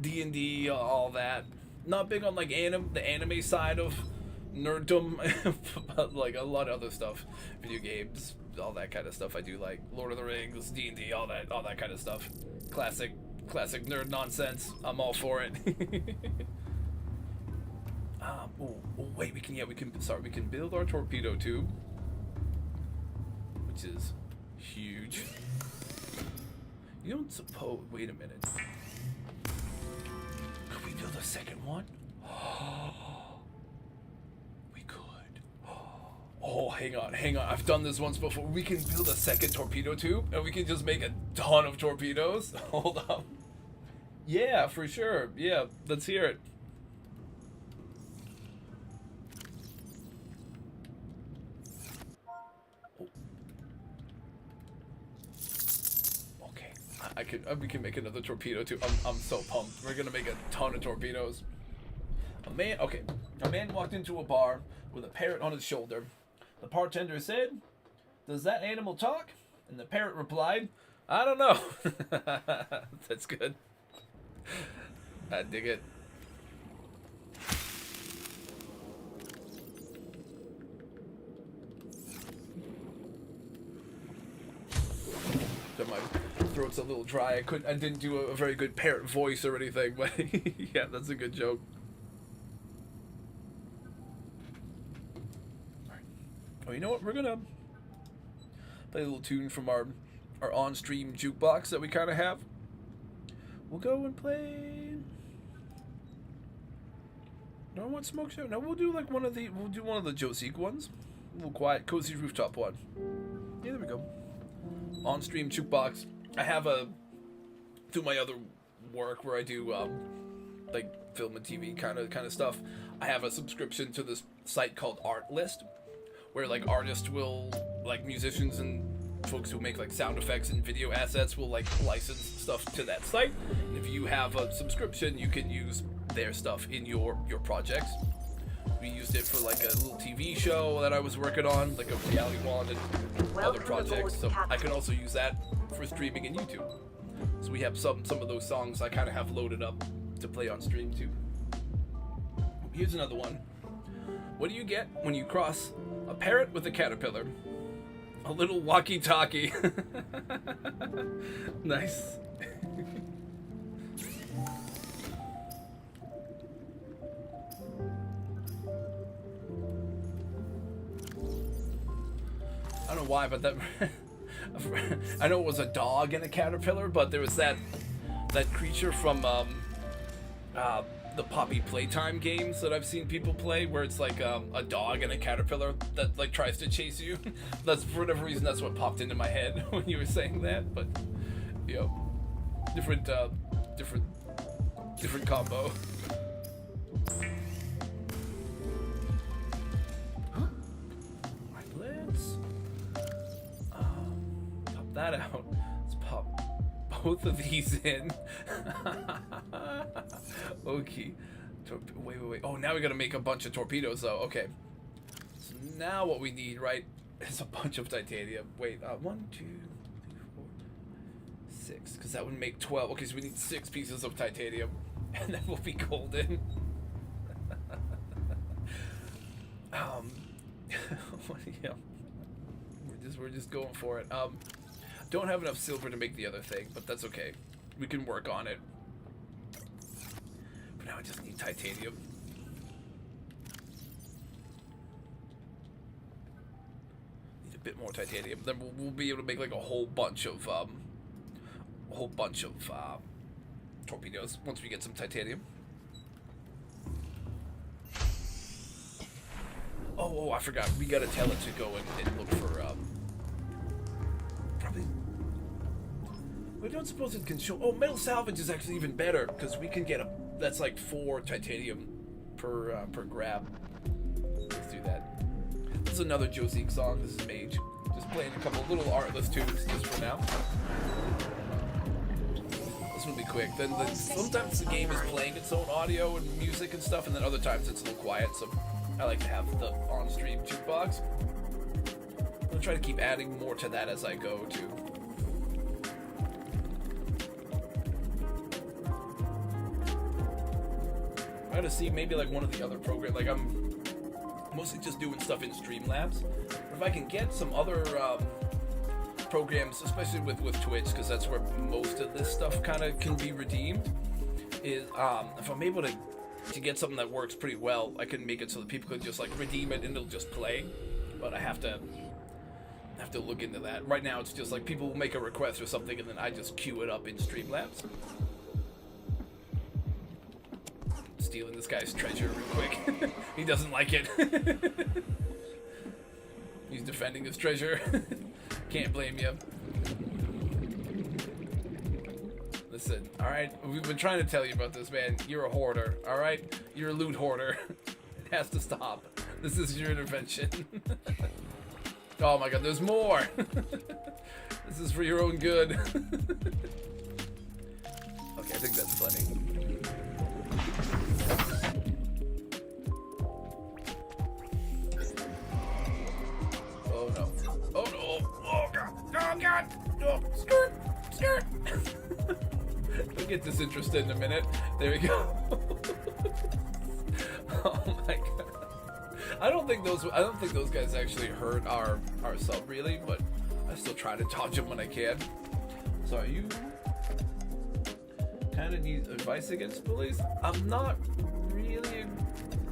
D&D, all that. Not big on like the anime side of nerddom, but like a lot of other stuff. Video games, all that kind of stuff I do like. Lord of the Rings, D&D, all that kind of stuff. Classic nerd nonsense. I'm all for it. Wait, we can build our torpedo tube, which is huge. You don't suppose, wait a minute. Could we build a second one? We could. Oh, hang on. I've done this once before. We can build a second torpedo tube, and we can just make a ton of torpedoes. Hold up. Yeah, for sure. Yeah, let's hear it. We can make another torpedo too. I'm so pumped. We're gonna make a ton of torpedoes. A man walked into a bar with a parrot on his shoulder. The bartender said, "Does that animal talk?" And the parrot replied, "I don't know." That's good. I dig it. My throat's a little dry. I didn't do a very good parrot voice or anything, but yeah, that's a good joke. Alright. Oh, you know what? We're gonna play a little tune from our on-stream jukebox that we kind of have. We'll go and play. No one wants Smoke Show. No, we'll do like one of the Joseek ones. A little quiet, cozy rooftop one. Yeah, there we go. On-stream jukebox. I have through my other work where I do like film and TV kind of stuff. I have a subscription to this site called Artlist, where like artists will, like musicians and folks who make like sound effects and video assets will like license stuff to that site. And if you have a subscription, you can use their stuff in your projects. We used it for like a little TV show that I was working on, like a reality one, and other projects. So I can also use that for streaming in YouTube. So we have some of those songs I kind of have loaded up to play on stream too. Here's another one. What do you get when you cross a parrot with a caterpillar? A little walkie-talkie. Nice. I don't know why, but that I know it was a dog and a caterpillar, but there was that creature from the Poppy Playtime games that I've seen people play, where it's like a dog and a caterpillar that like tries to chase you. That's, for whatever reason, that's what popped into my head when you were saying that. But you know, different combo. That out. Let's pop both of these in. Okay. Wait. Oh, now we gotta make a bunch of torpedoes though. Okay. So now what we need, right, is a bunch of titanium. Wait, 1, 2, 3, 4, 6, because that would make 12. Okay, so we need 6 pieces of titanium, and then we'll be golden. Yeah. We're just going for it. Don't have enough silver to make the other thing, but that's okay. We can work on it. For now, I just need titanium. Need a bit more titanium. Then we'll be able to make like a whole bunch of torpedoes once we get some titanium. Oh, I forgot. We gotta tell it to go and look for, probably... We don't suppose it can show... Oh, metal salvage is actually even better, because we can get a... That's like 4 titanium per grab. Let's do that. This is another Josique song. This is Mage. Just playing a couple little artless tunes just for now. This will be quick. Then sometimes the game is playing its own audio and music and stuff, and then other times it's a little quiet, so I like to have the on-stream jukebox. I'm gonna try to keep adding more to that as I go, too. Try to see maybe like one of the other programs. Like I'm mostly just doing stuff in Streamlabs. But if I can get some other programs, especially with Twitch, because that's where most of this stuff kind of can be redeemed, is if I'm able to get something that works pretty well, I can make it so that people can just like redeem it and it'll just play. But I have to look into that. Right now it's just like people will make a request or something and then I just queue it up in Streamlabs. Stealing this guy's treasure real quick. He doesn't like it. He's defending his treasure. Can't blame you. Listen, alright? We've been trying to tell you about this, man. You're a hoarder, alright? You're a loot hoarder. It has to stop. This is your intervention. Oh my god, there's more! This is for your own good. Okay, I think that's funny. Oh no. Oh no. Oh god. Oh god. Oh, skirt. Skirt. We'll get disinterested in a minute. There we go. Oh my god. I don't think those guys actually heard our sub really, but I still try to dodge them when I can. So are you kind of need advice against bullies? I'm not really a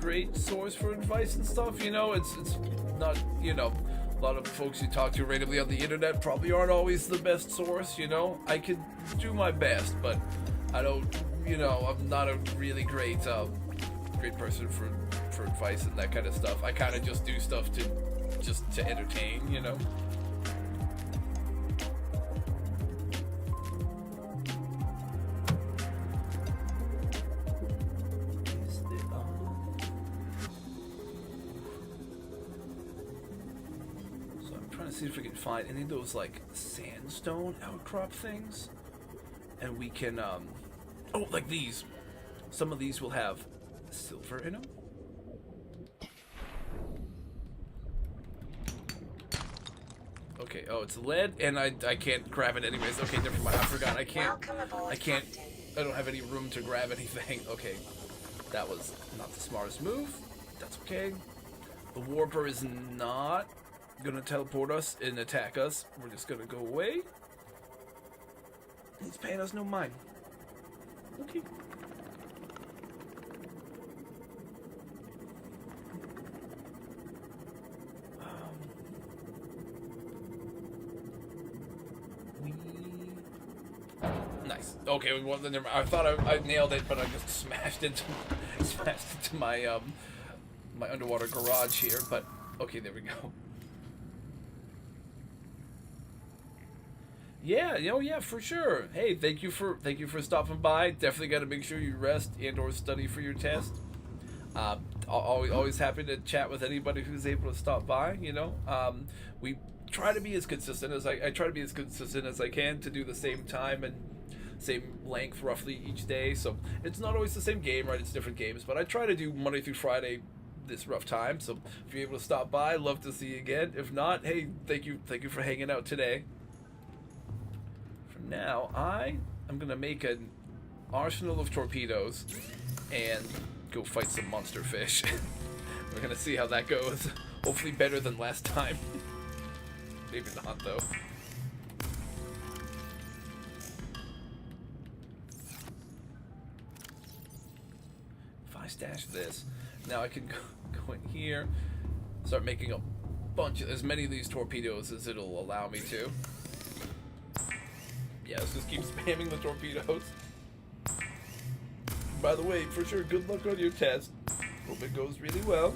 great source for advice and stuff, you know. It's not, you know, a lot of folks you talk to randomly on the internet probably aren't always the best source, you know. I can do my best, but I don't, you know, I'm not a really great person for advice and that kind of stuff. I kind of just do stuff to entertain, you know. See if we can find any of those like sandstone outcrop things, and we can oh, like these. Some of these will have silver in them. Okay, oh, it's lead, and I can't grab it anyways. Okay, never mind, I forgot. I don't have any room to grab anything. Okay, that was not the smartest move. That's okay. The warper is not gonna teleport us and attack us. We're just gonna go away. He's paying us no mind. Okay. Nice. Okay, well, never mind. I thought I nailed it, but I just smashed into my my underwater garage here. But okay, there we go. Yeah, oh yeah, for sure. Hey, thank you for stopping by. Definitely got to make sure you rest and/or study for your test. Always happy to chat with anybody who's able to stop by. You know, we try to be as consistent as I try to be as consistent as I can to do the same time and same length roughly each day. So it's not always the same game, right? It's different games, but I try to do Monday through Friday this rough time. So if you're able to stop by, love to see you again. If not, hey, thank you for hanging out today. Now, I am going to make an arsenal of torpedoes and go fight some monster fish. We're going to see how that goes. Hopefully better than last time. Maybe not, though. If I stash this, now I can go in here, start making a bunch of, as many of these torpedoes as it'll allow me to. Yeah, let's just keep spamming the torpedoes. By the way, for sure, good luck on your test. Hope it goes really well.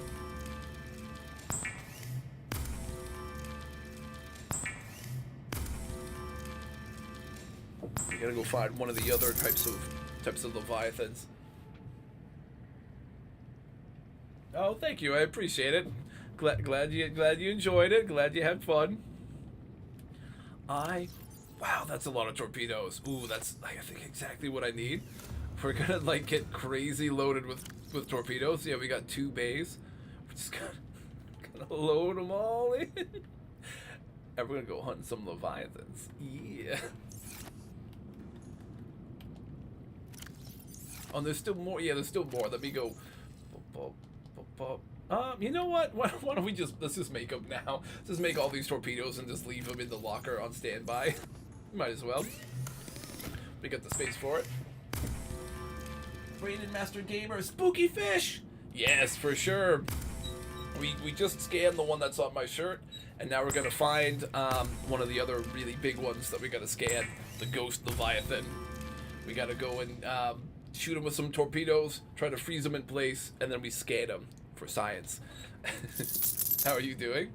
We gotta go find one of the other types of leviathans. Oh, thank you. I appreciate it. Glad you enjoyed it. Glad you had fun. Wow, that's a lot of torpedoes. Ooh, that's, I think, exactly what I need. We're gonna like get crazy loaded with torpedoes. Yeah, we got 2 bays. We're just gonna load them all in. And we're gonna go hunt some leviathans. Yeah. Oh, there's still more. Yeah, there's still more. Let me go. You know what? Why don't we let's just make them now. Let's just make all these torpedoes and just leave them in the locker on standby. Might as well. We got the space for it. Braden Master Gamer, spooky fish! Yes, for sure. We just scanned the one that's on my shirt, and now we're gonna find one of the other really big ones that we gotta scan, the Ghost Leviathan. We gotta go and shoot him with some torpedoes, try to freeze him in place, and then we scan him for science. How are you doing?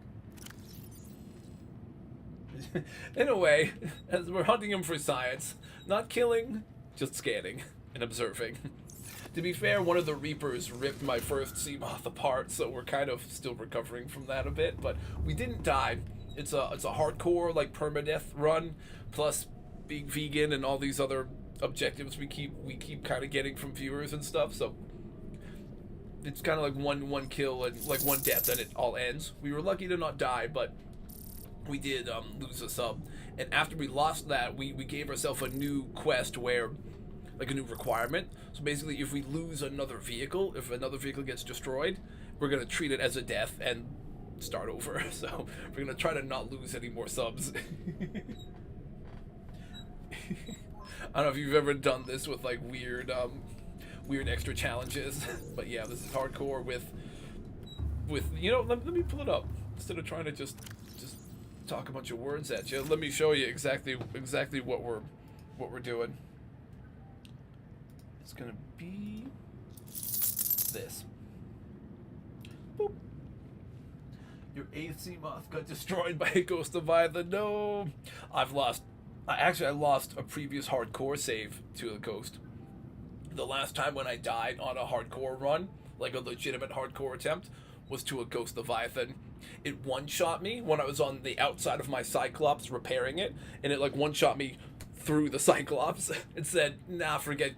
In a way, as we're hunting him for science, not killing, just scanning and observing. To be fair, one of the Reapers ripped my first sea moth apart, so we're kind of still recovering from that a bit, but we didn't die. It's a hardcore like permadeath run, plus being vegan and all these other objectives we keep kind of getting from viewers and stuff, so it's kind of like one kill and like one death and it all ends. We were lucky to not die, but we did lose a sub, and after we lost that, we gave ourselves a new quest where, like a new requirement. So basically, if we lose another vehicle, if another vehicle gets destroyed, we're gonna treat it as a death and start over. So we're gonna try to not lose any more subs. I don't know if you've ever done this with like weird extra challenges, but yeah, this is hardcore with you know. Let me pull it up instead of trying to just talk a bunch of words at you. Let me show you exactly what we're doing. It's gonna be this. Boop. Your 8th sea moth got destroyed by a Ghost Leviathan. No, I lost a previous hardcore save to a ghost. The last time when I died on a hardcore run, like a legitimate hardcore attempt, was to a Ghost Leviathan. It one-shot me when I was on the outside of my Cyclops repairing it, and it like one-shot me through the Cyclops. It said, nah, forget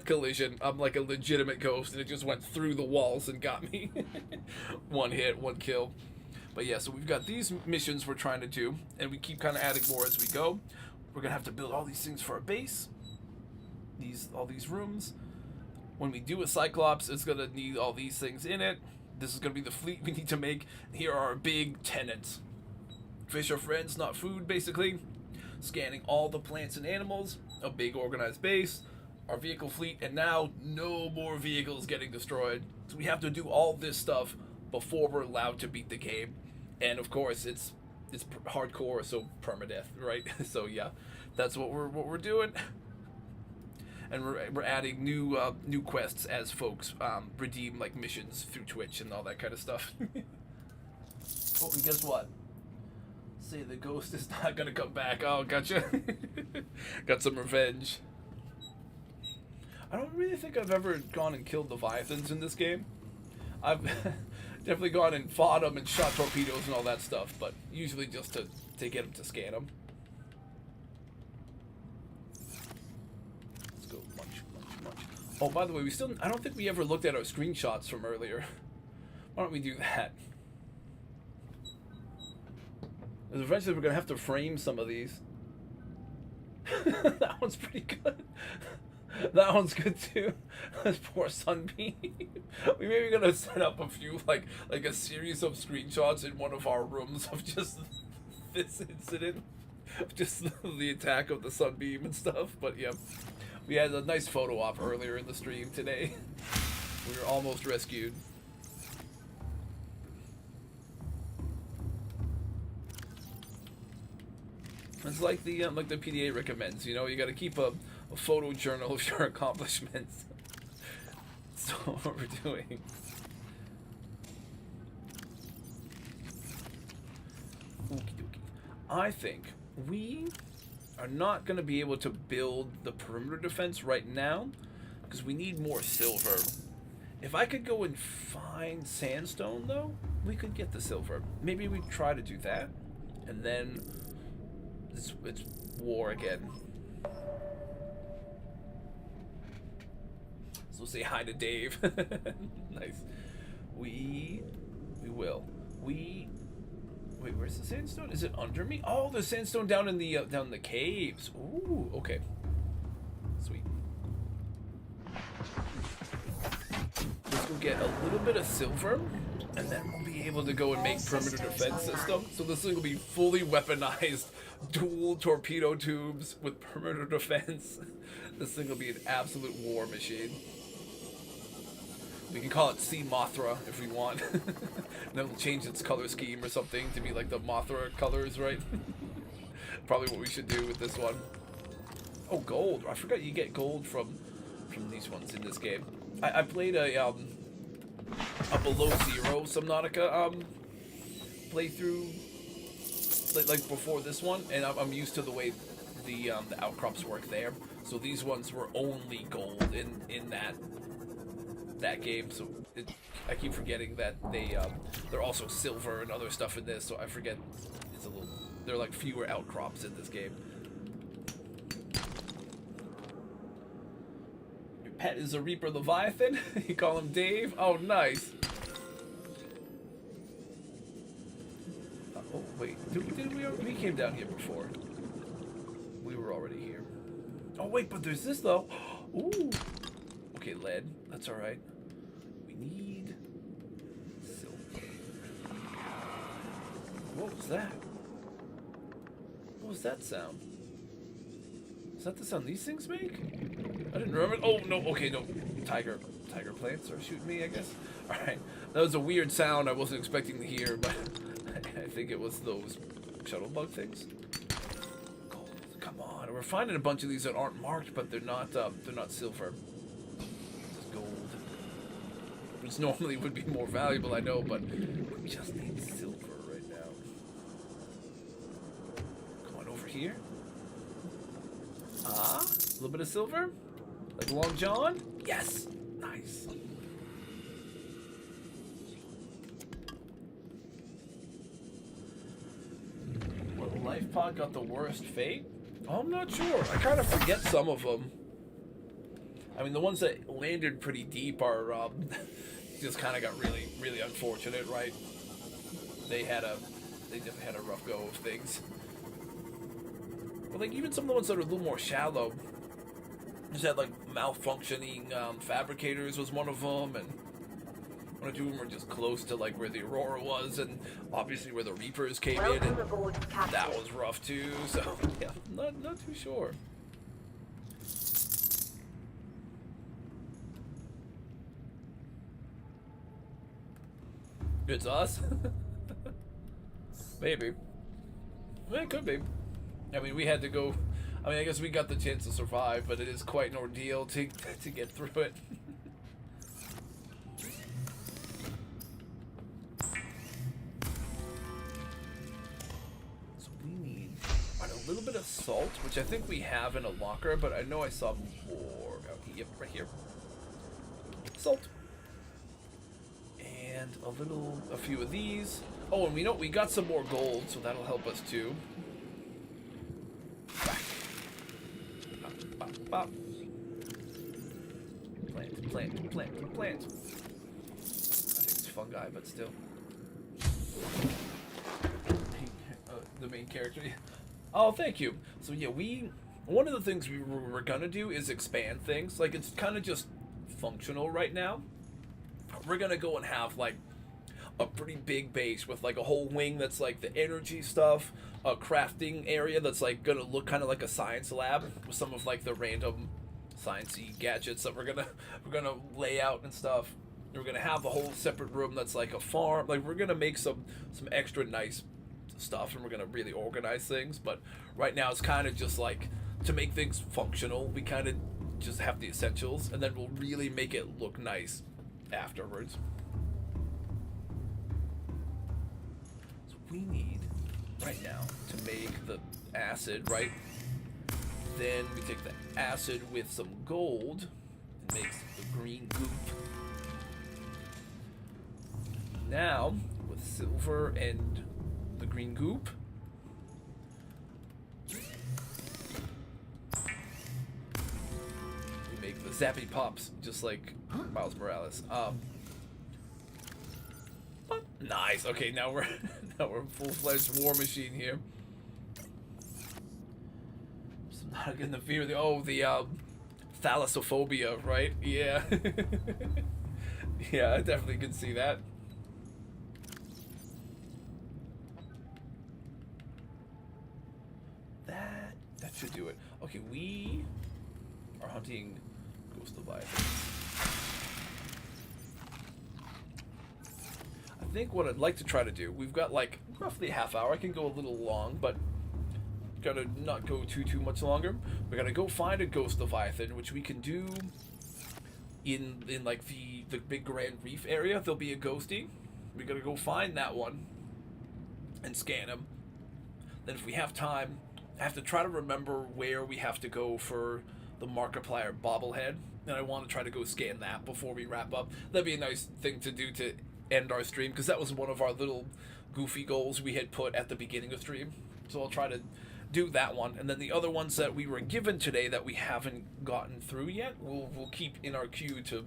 collision. I'm like a legitimate ghost, and it just went through the walls and got me. One hit, one kill. But yeah, so we've got these missions we're trying to do, and we keep kind of adding more as we go. We're gonna have to build all these things for our base. All these rooms. When we do a Cyclops, it's gonna need all these things in it. This is gonna be the fleet we need to make. Here are our big tenants. Fish are friends, not food, basically. Scanning all the plants and animals, a big organized base, our vehicle fleet, and now no more vehicles getting destroyed. So we have to do all this stuff before we're allowed to beat the game. And of course, it's hardcore, so permadeath, right? So yeah, that's what we're doing. And we're adding new quests as folks redeem like missions through Twitch and all that kind of stuff. Oh, and guess what? Say the ghost is not gonna come back. Oh, gotcha. Got some revenge. I don't really think I've ever gone and killed Leviathans in this game. I've definitely gone and fought them and shot torpedoes and all that stuff, but usually just to get them to scan them. Let's go munch. Oh, by the way, I don't think we ever looked at our screenshots from earlier. Why don't we do that? Because eventually we're going to have to frame some of these. That one's pretty good. That one's good too. This poor Sunbeam. We may be gonna set up a few like a series of screenshots in one of our rooms of just this incident, just the attack of the Sunbeam and stuff. But yeah, we had a nice photo op earlier in the stream today. We were almost rescued. It's like the PDA recommends. You know, you got to keep a photo journal of your accomplishments. That's what we're doing. Okie dokie. I think are not going to be able to build the perimeter defense right now because we need more silver. If I could go and find sandstone, though, we could get the silver. Maybe we try to do that, and then it's war again. So say hi to Dave. Nice. We will. Wait, where's the sandstone? Is it under me? Oh, the sandstone down in the caves. Ooh, okay. Sweet. Let's go get a little bit of silver, and then we'll be able to go and make perimeter defense system. So this thing will be fully weaponized, dual torpedo tubes with perimeter defense. This thing will be an absolute war machine. We can call it Sea Mothra if we want. Then we'll change its color scheme or something to be like the Mothra colors, right? Probably what we should do with this one. Oh, gold. I forgot you get gold from these ones in this game. I played a below zero Subnautica playthrough like before this one, and I'm used to the way the outcrops work there. So these ones were only gold in that game. So I keep forgetting that they're also silver and other stuff in this. So I forget there are like fewer outcrops in this game. Your pet is a Reaper Leviathan. You call him Dave. Oh, nice. Oh wait, we came down here before. We were already here. Oh wait, but there's this though. Ooh. Okay, lead. That's all right. We need silver. What was that? What was that sound? Is that the sound these things make? I didn't remember. Oh no. Okay, no. Tiger plants are shooting me, I guess. All right. That was a weird sound I wasn't expecting to hear, but I think it was those shuttle bug things. Gold. Come on. We're finding a bunch of these that aren't marked, but they're not silver. Gold, which normally would be more valuable, I know, but we just need silver right now. Come on over here. A little bit of silver, like Long John. Yes, nice. Well, Life Pod got the worst fate. Oh, I'm not sure. I kind of forget some of them. I mean, the ones that landed pretty deep are just kind of got really, really unfortunate, right? They definitely had a rough go of things. But like even some of the ones that are a little more shallow, just had like malfunctioning fabricators was one of them, and one or two of them were just close to like where the Aurora was, and obviously where the Reapers came in, and that was rough too. So yeah, not too sure. It's us? Maybe. Well, it could be. I mean, we had to go... I mean, I guess we got the chance to survive, but it is quite an ordeal to get through it. So we need a little bit of salt, which I think we have in a locker, but I know I saw more. Oh, yep, right here. Salt. And a few of these. Oh, and we got some more gold, so that'll help us too. Bop, bop, bop. Plant. I think it's fungi, but still. The main character. Oh, thank you. So yeah, one of the things we were gonna do is expand things. Like, it's kind of just functional right now. We're gonna go and have like a pretty big base with like a whole wing that's like the energy stuff, a crafting area that's like gonna look kind of like a science lab with some of like the random sciencey gadgets that we're gonna lay out and stuff. We're gonna have a whole separate room that's like a farm. Like, we're gonna make some extra nice stuff, and we're gonna really organize things. But right now it's kind of just like to make things functional. We kind of just have the essentials, and then we'll really make it look nice afterwards. So we need right now to make the acid, right? Then we take the acid with some gold and makes the green goop. Now, with silver and the green goop, we make the zappy pops, just like Miles Morales. Nice. Okay, now we're now we're a full-fledged war machine here. I'm not getting the fear. The thalassophobia, right? Yeah. Yeah, I definitely can see that. That should do it. Okay, we are hunting ghost leviathans. I think what I'd like to try to do, we've got like roughly a half hour. I can go a little long, but gotta not go too much longer. We gotta go find a ghost leviathan, which we can do in like the big Grand Reef area. There'll be a ghosty. We gotta go find that one and scan him. Then if we have time, I have to try to remember where we have to go for the Markiplier bobblehead, and I want to try to go scan that before we wrap up. That'd be a nice thing to do to end our stream, because that was one of our little goofy goals we had put at the beginning of stream. So I'll try to do that one, and then the other ones that we were given today that we haven't gotten through yet, we'll keep in our queue to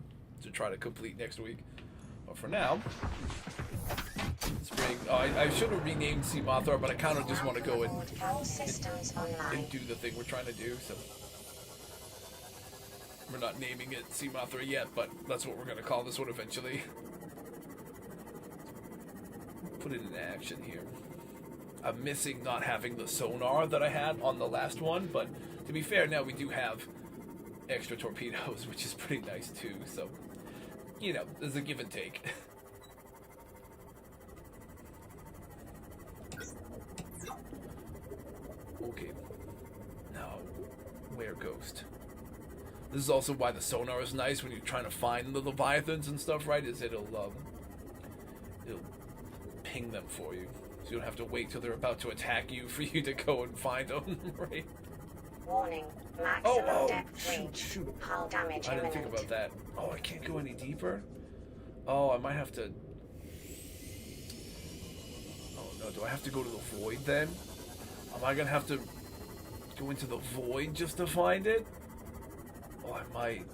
try to complete next week. But for now, let's bring. Oh, I should have renamed Sea Mothra, but I kind of just want to go and do the thing we're trying to do. So we're not naming it Sea Mothra yet, but that's what we're gonna call this one eventually. Put it in action here. I'm missing not having the sonar that I had on the last one, but to be fair, now we do have extra torpedoes, which is pretty nice too. So, you know, there's a give and take. Okay. Now, where ghost? This is also why the sonar is nice when you're trying to find the leviathans and stuff, right? Is it'll ping them for you. So you don't have to wait till they're about to attack you for you to go and find them, right? Warning, maximum depth reach. Hull damage I didn't think about that. Oh, I can't go any deeper? Oh, I might have to... Oh no, do I have to go to the void then? Am I gonna have to go into the void just to find it? Oh, I might.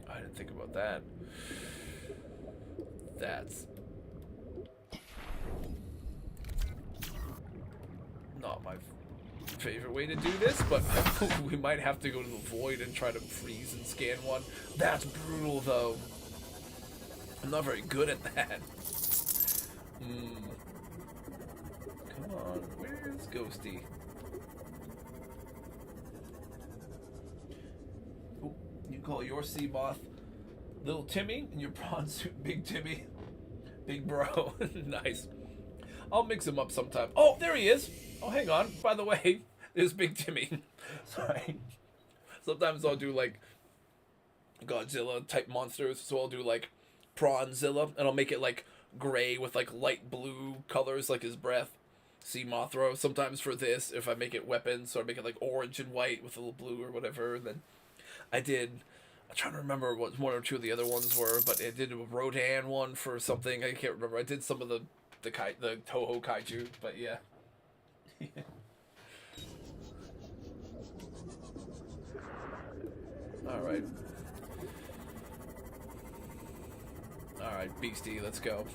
I didn't think about that. That's not my favorite way to do this, but we might have to go to the void and try to freeze and scan one. That's brutal, though. I'm not very good at that. Come on, where's Ghosty? Oh, you call your sea moth Little Timmy and your prawn suit Big Timmy. Big bro. Nice. I'll mix him up sometime. Oh, there he is. Oh, hang on. By the way, there's Big Timmy. Sorry. Sometimes I'll do like Godzilla type monsters. So I'll do like Prawnzilla, and I'll make it like gray with like light blue colors like his breath. Sea Mothra. Sometimes for this, if I make it weapons, so I make it like orange and white with a little blue or whatever. And then I'm trying to remember what one or two of the other ones were, but I did a Rodan one for something. I can't remember. I did some of the Toho Kaiju, but yeah. Alright. Alright, Beastie, let's go.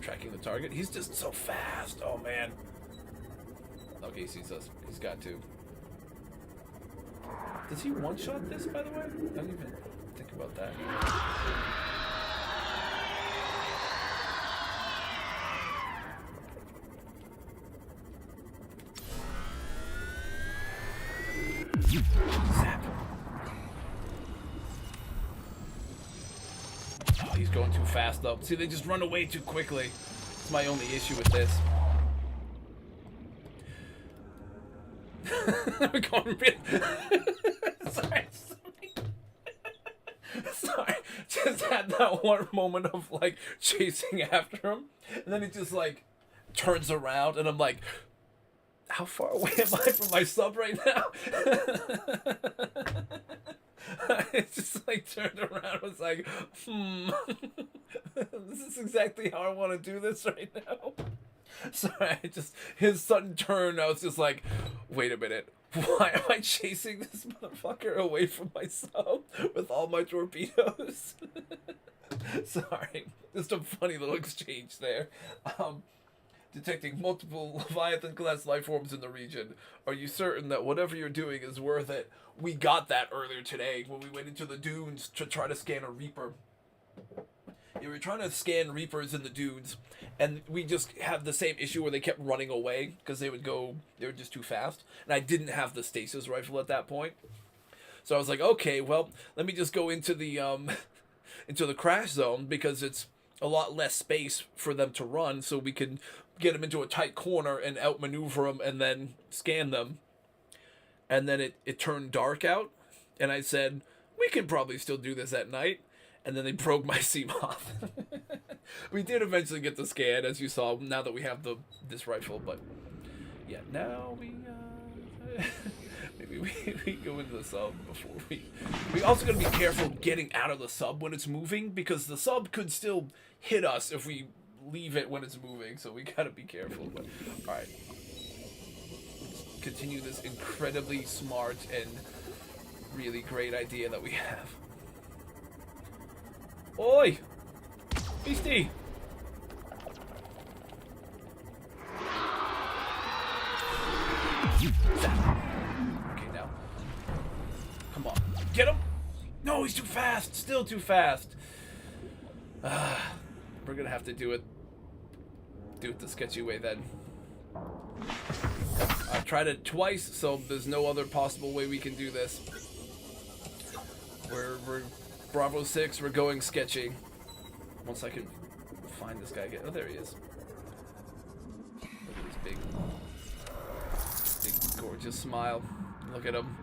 Tracking the target. He's just so fast. Oh, man. Okay, he sees us. He's got to. Does he one-shot this, by the way? I didn't even think about that. Zap. Oh, he's going too fast, though. See, they just run away too quickly. That's my only issue with this. I'm going sorry. Sorry. Just had that one moment of like chasing after him, and then it just like turns around, and I'm like, how far away am I from my sub right now? I just like turned around, was like, this is exactly how I want to do this right now. Sorry, his sudden turn, I was just like, wait a minute, why am I chasing this motherfucker away from my sub with all my torpedoes? Sorry, just a funny little exchange there. Detecting multiple Leviathan-class life forms in the region. Are you certain that whatever you're doing is worth it? We got that earlier today when we went into the dunes to try to scan a Reaper. Yeah, we were trying to scan Reapers in the dunes, and we just had the same issue where they kept running away because they were just too fast. And I didn't have the stasis rifle at that point. So I was like, okay, well, let me just go into the into the crash zone because it's a lot less space for them to run, so we can get them into a tight corner and outmaneuver them and then scan them. And then it turned dark out, and I said, we can probably still do this at night. And then they broke my CMOS. We did eventually get the scan, as you saw, now that we have this rifle, but yeah, now we maybe we go into the sub before we also gotta be careful getting out of the sub when it's moving, because the sub could still hit us if we leave it when it's moving, so we gotta be careful. But alright, let's continue this incredibly smart and really great idea that we have. Oi! Beastie! Okay, now. Come on. Get him! No, he's too fast! Still too fast! We're gonna have to do it the sketchy way then. I've tried it twice, so there's no other possible way we can do this. We're Bravo 6, we're going sketchy. Once I can find this guy again. Oh, there he is. Look at his big, gorgeous smile. Look at him.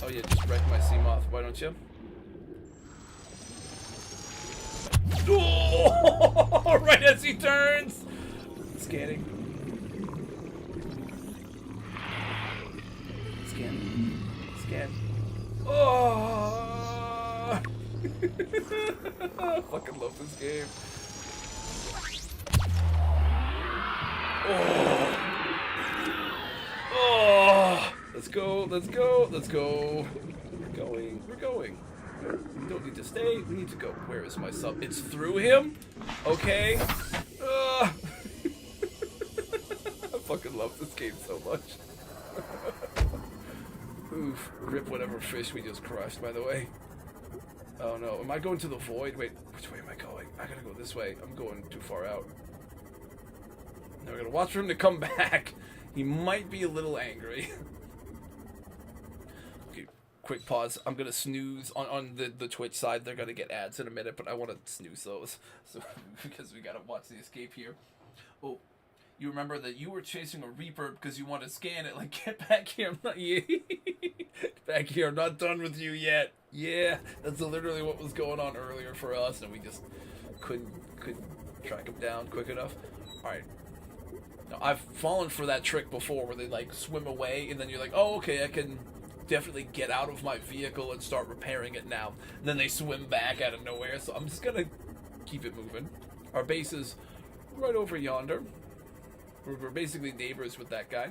Oh yeah, just wreck my CMOS, why don't you? Oh, right as he turns! Scanning. Scan. Oh! I fucking love this game. Oh! Oh! Let's go, let's go, let's go. We're going. We don't need to stay, we need to go. Where is my sub? It's through him? Okay. I fucking love this game so much. Oof. Rip whatever fish we just crushed, by the way. Oh no. Am I going to the void? Wait, which way am I going? I gotta go this way. I'm going too far out. Now we're gonna watch for him to come back. He might be a little angry. Okay, quick pause. I'm gonna snooze on the Twitch side. They're gonna get ads in a minute, but I want to snooze those. So because we gotta watch the escape here. Oh. You remember that you were chasing a Reaper because you want to scan it. Like, get back here. I'm not back here. I'm not done with you yet. Yeah, that's literally what was going on earlier for us, and we just couldn't track him down quick enough. All right. Now, I've fallen for that trick before where they, like, swim away, and then you're like, oh, okay, I can definitely get out of my vehicle and start repairing it now. And then they swim back out of nowhere, so I'm just going to keep it moving. Our base is right over yonder. We're basically neighbors with that guy.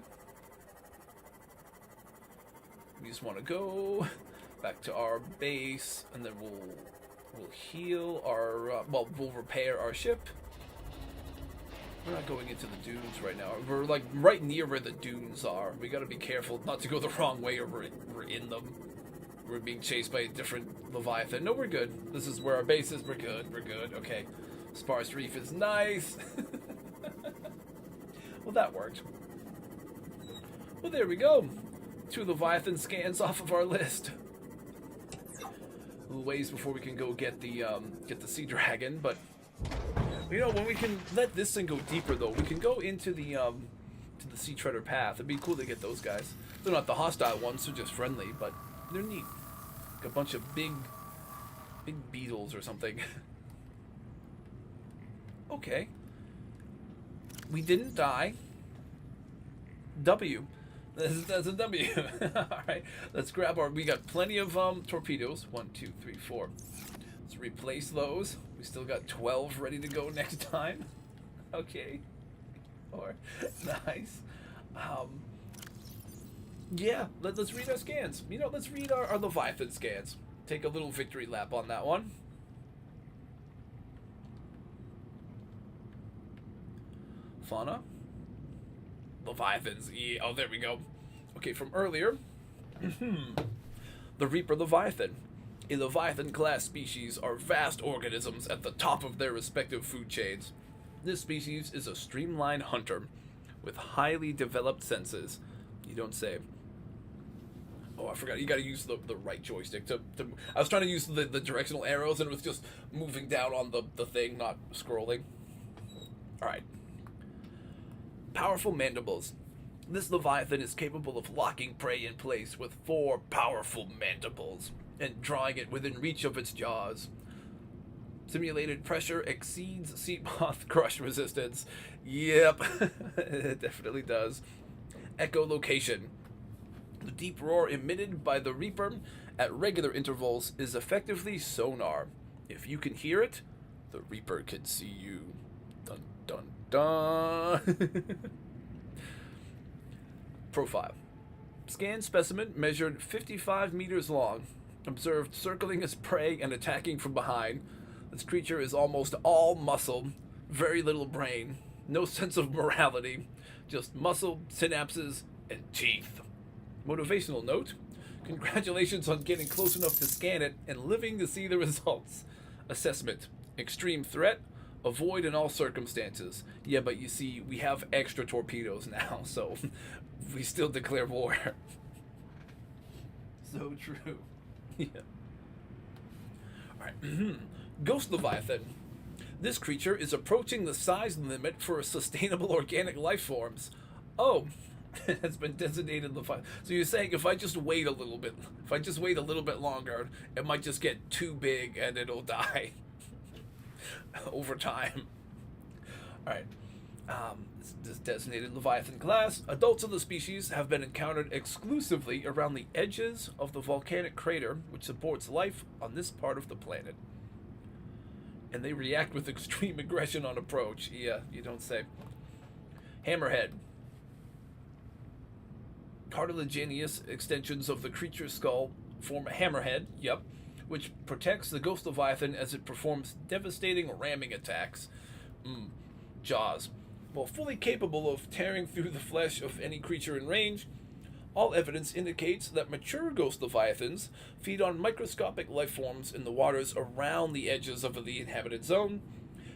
We just want to go back to our base, and then we'll heal our we'll repair our ship. We're not going into the dunes right now. We're like right near where the dunes are. We got to be careful not to go the wrong way, or we're in them. We're being chased by a different Leviathan. No, we're good. This is where our base is. We're good. We're good. Okay. Sparse Reef is nice. Well, that worked. Well, there we go. 2 Leviathan scans off of our list. A little ways before we can go get the Sea Dragon, but you know, when we can let this thing go deeper, though, we can go into the to the Sea Treader path. It'd be cool to get those guys. They're not the hostile ones; they're just friendly, but they're neat. Like a bunch of big big beetles or something. Okay. We didn't die. W. That's a W. Alright, let's grab our... We got plenty of torpedoes. 1, 2, 3, 4. Let's replace those. We still got 12 ready to go next time. Okay. Or nice. Yeah, let's read our scans. You know, let's read our Leviathan scans. Take a little victory lap on that one. Fauna. Leviathans. Yeah, oh, there we go. Okay, from earlier. The Reaper Leviathan. A Leviathan-class species are vast organisms at the top of their respective food chains. This species is a streamlined hunter with highly developed senses. You don't say. Oh, I forgot. You gotta use the right joystick to... I was trying to use the directional arrows, and it was just moving down on the thing, not scrolling. Alright. Powerful mandibles. This Leviathan is capable of locking prey in place with 4 powerful mandibles and drawing it within reach of its jaws. Simulated pressure exceeds sea moth crush resistance. Yep, it definitely does. Echolocation. The deep roar emitted by the Reaper at regular intervals is effectively sonar. If you can hear it, the Reaper can see you. Dun dun dun. Profile. Scanned specimen measured 55 meters long. Observed circling its prey and attacking from behind. This creature is almost all muscle, very little brain, no sense of morality, just muscle, synapses, and teeth. Motivational note: congratulations on getting close enough to scan it and living to see the results. Assessment: extreme threat, avoid in all circumstances. Yeah, but you see, we have extra torpedoes now, so we still declare war. So true. Yeah. Alright. Ghost Leviathan. This creature is approaching the size limit for sustainable organic life forms. Oh, has been designated Leviathan. So you're saying if I just wait a little bit, longer, it might just get too big and it'll die over time. Alright. This designated Leviathan class. Adults of the species have been encountered exclusively around the edges of the volcanic crater which supports life on this part of the planet. And they react with extreme aggression on approach. Yeah, you don't say. Hammerhead. Cartilaginous extensions of the creature's skull form a hammerhead, yep, which protects the Ghost Leviathan as it performs devastating ramming attacks. Jaws. While fully capable of tearing through the flesh of any creature in range, all evidence indicates that mature Ghost Leviathans feed on microscopic life forms in the waters around the edges of the inhabited zone.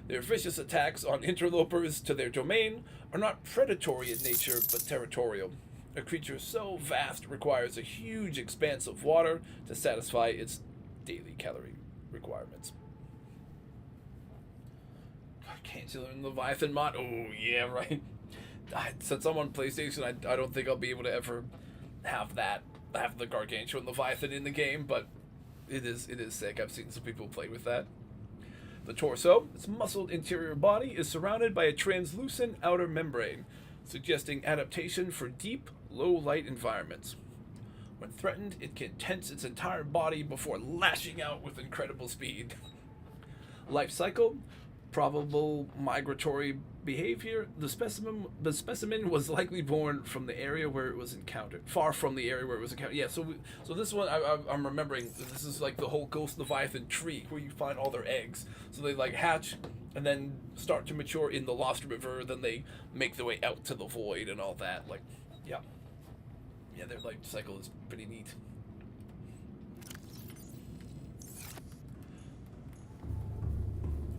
Their vicious attacks on interlopers to their domain are not predatory in nature, but territorial. A creature so vast requires a huge expanse of water to satisfy its daily calorie requirements. Canceling Leviathan mod. Oh, yeah, right. Since I'm on PlayStation, I don't think I'll be able to ever have the Gargantuan Leviathan in the game, but it is sick. I've seen some people play with that. The torso, its muscled interior body, is surrounded by a translucent outer membrane, suggesting adaptation for deep, low-light environments. When threatened, it can tense its entire body before lashing out with incredible speed. Life cycle, probable migratory behavior. The specimen was likely born from the area where it was encountered. Far from the area where it was encountered. Yeah, so this one, I'm remembering, this is like the whole Ghost Leviathan tree, where you find all their eggs. So they like hatch, and then start to mature in the Lost River, then they make their way out to the void and all that. Like, yeah. Yeah, their life cycle is pretty neat.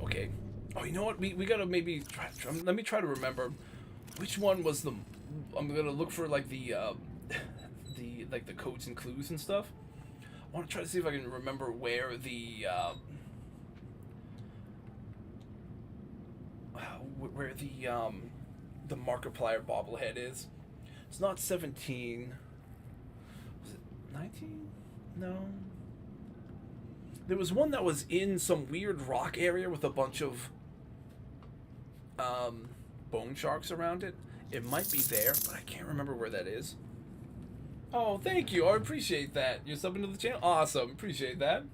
Okay. Oh, you know what? We gotta maybe try, let me try to remember which one was the. I'm gonna look for like the codes and clues and stuff. I want to try to see if I can remember where the Markiplier bobblehead is. It's not 17. Was it 19? No. There was one that was in some weird rock area with a bunch of bone sharks around it. It might be there, but I can't remember where that is. Oh, thank you. I appreciate that. You're subbing to the channel? Awesome. Appreciate that.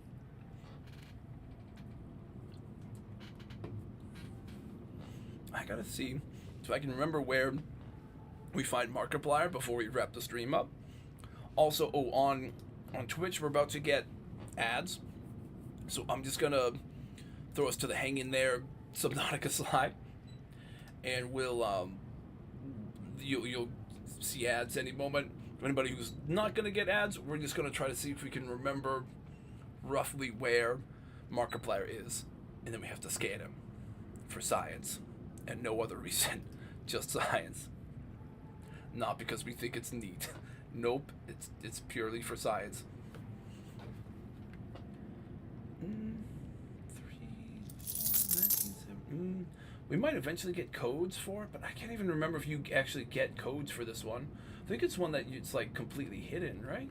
I gotta see if I can remember where we find Markiplier before we wrap the stream up. Also, oh, on Twitch, we're about to get ads. So I'm just gonna throw us to the hang in there Subnautica slide. And we'll, you'll see ads any moment. For anybody who's not gonna get ads, we're just gonna try to see if we can remember roughly where Markiplier is. And then we have to scan him for science. And no other reason, just science. Not because we think it's neat. Nope, it's purely for science. 3, 4, 19, we might eventually get codes for it, but I can't even remember if you actually get codes for this one. I think it's one that it's like completely hidden, right?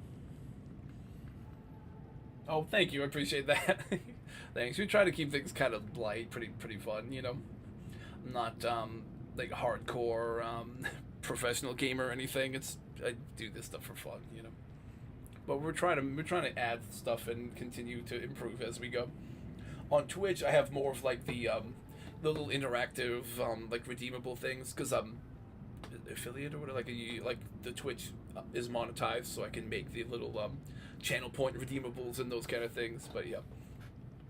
Oh, thank you, I appreciate that. Thanks. We try to keep things kind of light, pretty fun, you know. Not like hardcore professional gamer or anything. I do this stuff for fun, you know. But we're trying to add stuff and continue to improve as we go. On Twitch, I have more of like the little interactive like redeemable things because I'm affiliate or whatever. Like the Twitch is monetized, so I can make the little channel point redeemables and those kind of things. But yeah,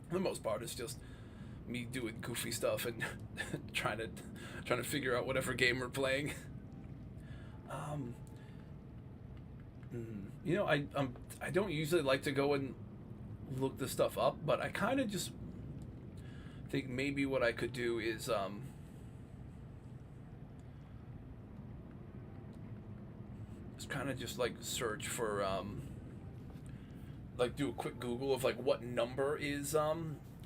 for the most part, it's just me doing goofy stuff and trying to figure out whatever game we're playing. You know, I don't usually like to go and look this stuff up, but I kind of just think maybe what I could do is kind of just like search for like do a quick Google of like what number is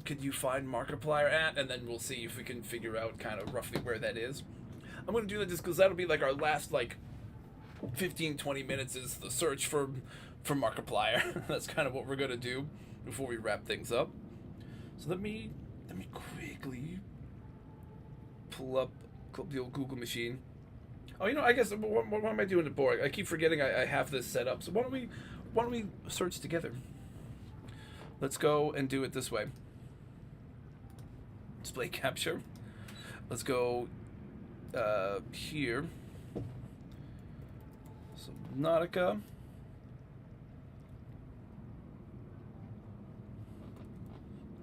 could you find Markiplier at, and then we'll see if we can figure out kind of roughly where that is. I'm gonna do that just because that'll be like our last like 15-20 minutes is the search for Markiplier. That's kind of what we're gonna do before we wrap things up. So let me quickly pull up the old Google machine. Oh, you know, I guess what am I doing at Borg? I keep forgetting I have this set up. So why don't we search together? Let's go and do it this way. Display capture. Let's go here. Subnautica.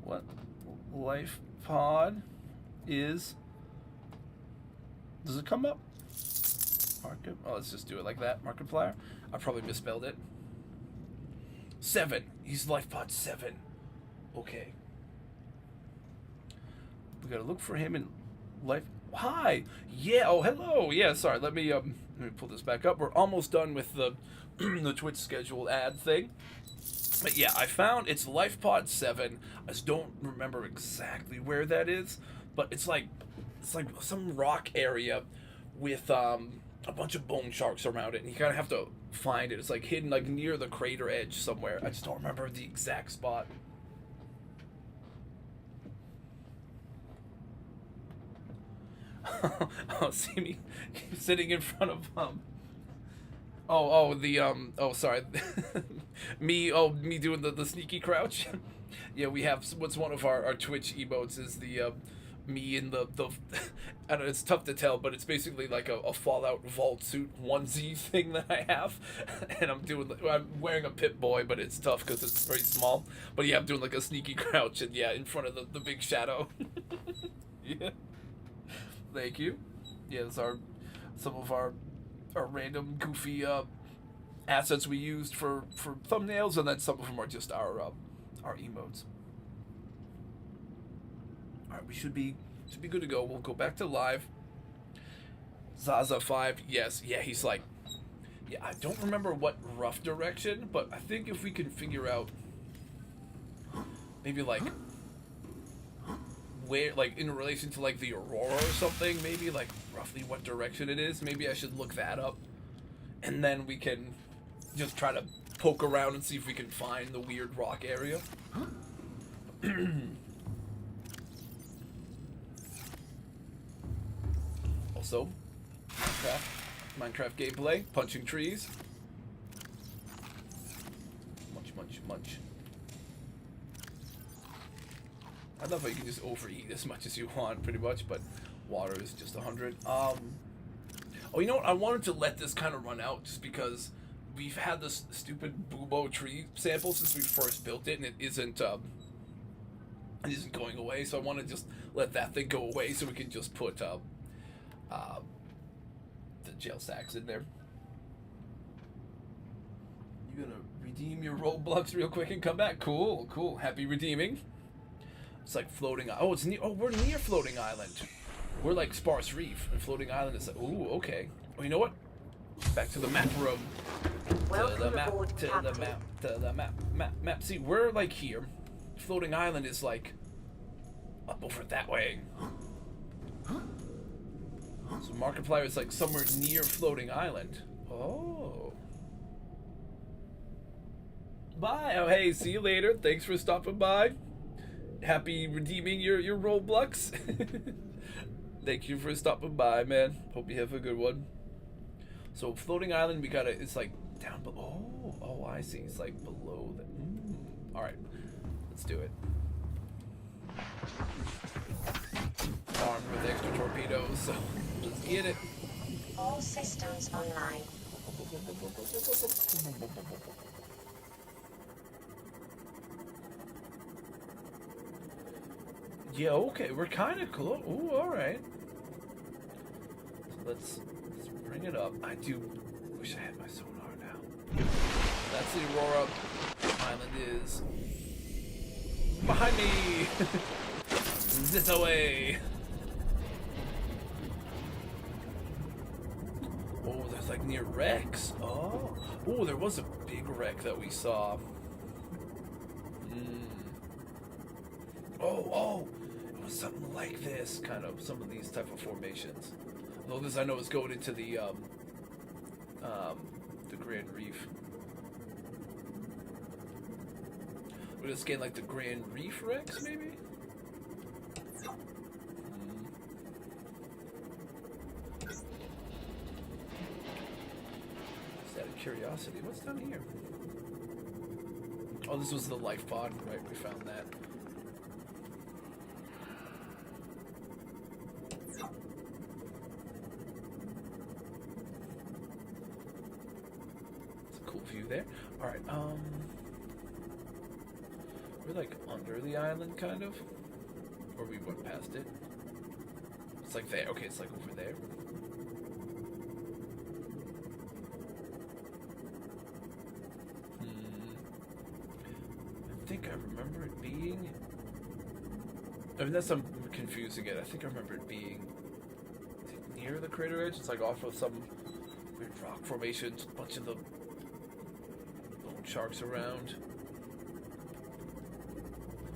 What life pod is? Does it come up? Oh, let's just do it like that. Markiplier. I probably misspelled it. 7. He's life pod 7. Okay. We gotta look for him in life. Hi. Yeah. Oh, hello. Yeah. Sorry. Let me pull this back up. We're almost done with the the Twitch scheduled ad thing. But yeah, I found it's life pod 7. I just don't remember exactly where that is, but it's like some rock area with a bunch of bone sharks around it, and you kind of have to find it. It's like hidden like near the crater edge somewhere. I just don't remember the exact spot. Oh, see me sitting in front of sorry. me doing the sneaky crouch. Yeah, we have what's one of our Twitch emotes is the me in the I don't know, it's tough to tell, but it's basically like a Fallout vault suit onesie thing that I have, and I'm wearing a Pip-Boy, but it's tough because it's very small. But yeah, I'm doing like a sneaky crouch, and yeah, in front of the big shadow. Yeah. Thank you. Yeah, it's some of our random goofy assets we used for thumbnails, and then some of them are just our emotes. All right, we should be good to go. We'll go back to live. Zaza 5, yes, yeah, he's like, yeah, I don't remember what rough direction, but I think if we can figure out maybe like where, like in relation to like the aurora or something, maybe like roughly what direction it is. Maybe I should look that up, and then we can just try to poke around and see if we can find the weird rock area. Also, Minecraft gameplay, punching trees. Munch. I love how you can just overeat as much as you want, pretty much, but water is just 100. Oh, you know what? I wanted to let this kind of run out just because we've had this stupid Bubo tree sample since we first built it, and it isn't going away. So I want to just let that thing go away so we can just put the gel sacks in there. You gonna redeem your Roblox real quick and come back? Cool. Happy redeeming. It's like floating. Oh, it's near. Oh, we're near floating island. We're like sparse reef, and floating island is like. Ooh, okay. Oh, you know what? Back to the map room. To the map. See, we're like here. Floating island is like up over that way. So Markiplier is like somewhere near floating island. Oh. Bye. Oh, hey, see you later. Thanks for stopping by. Happy redeeming your Roblox. Thank you for stopping by, man. Hope you have a good one. So floating island, we gotta. It's like down below. Oh, I see. It's like below the. All right, let's do it. Armed with extra torpedoes, so let's get it. All systems online. Yeah, okay, we're kind of close. Ooh, all right. So let's bring it up. I do wish I had my sonar now. That's the Aurora Island is behind me. This away. Oh, there's like near wrecks. Oh, there was a big wreck that we saw. Oh, it was something like this, kind of, some of these type of formations. Although this I know is going into the Grand Reef. We're just getting like the Grand Reef wrecks, maybe? Just out of curiosity, what's down here? Oh, this was the life pod, right? We found that. View there. All right. We're like under the island, kind of, or we went past it. It's like there. Okay, it's like over there. I think I remember it being. Unless I'm confusing it, I think I remember it being near the crater edge. It's like off of some weird rock formations, a bunch of the sharks around.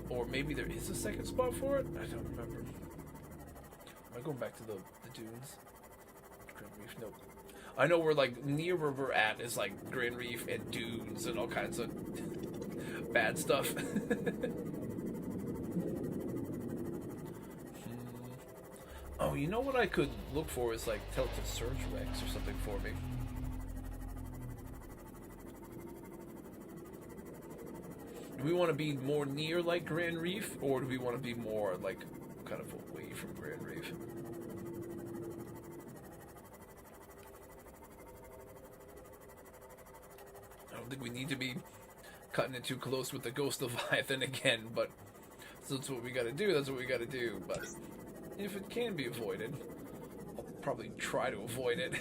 Or maybe there is a second spot for it? I don't remember. Am I going back to the dunes? Grand Reef? Nope. I know we're like near where we're at is like Grand Reef and dunes and all kinds of bad stuff. Oh, you know what I could look for is like tell it to search wrecks or something for me. Do we want to be more near like Grand Reef, or do we want to be more like kind of away from Grand Reef? I don't think we need to be cutting it too close with the Ghost Leviathan again, but so that's what we gotta do, that's what we gotta do. But if it can be avoided, I'll probably try to avoid it.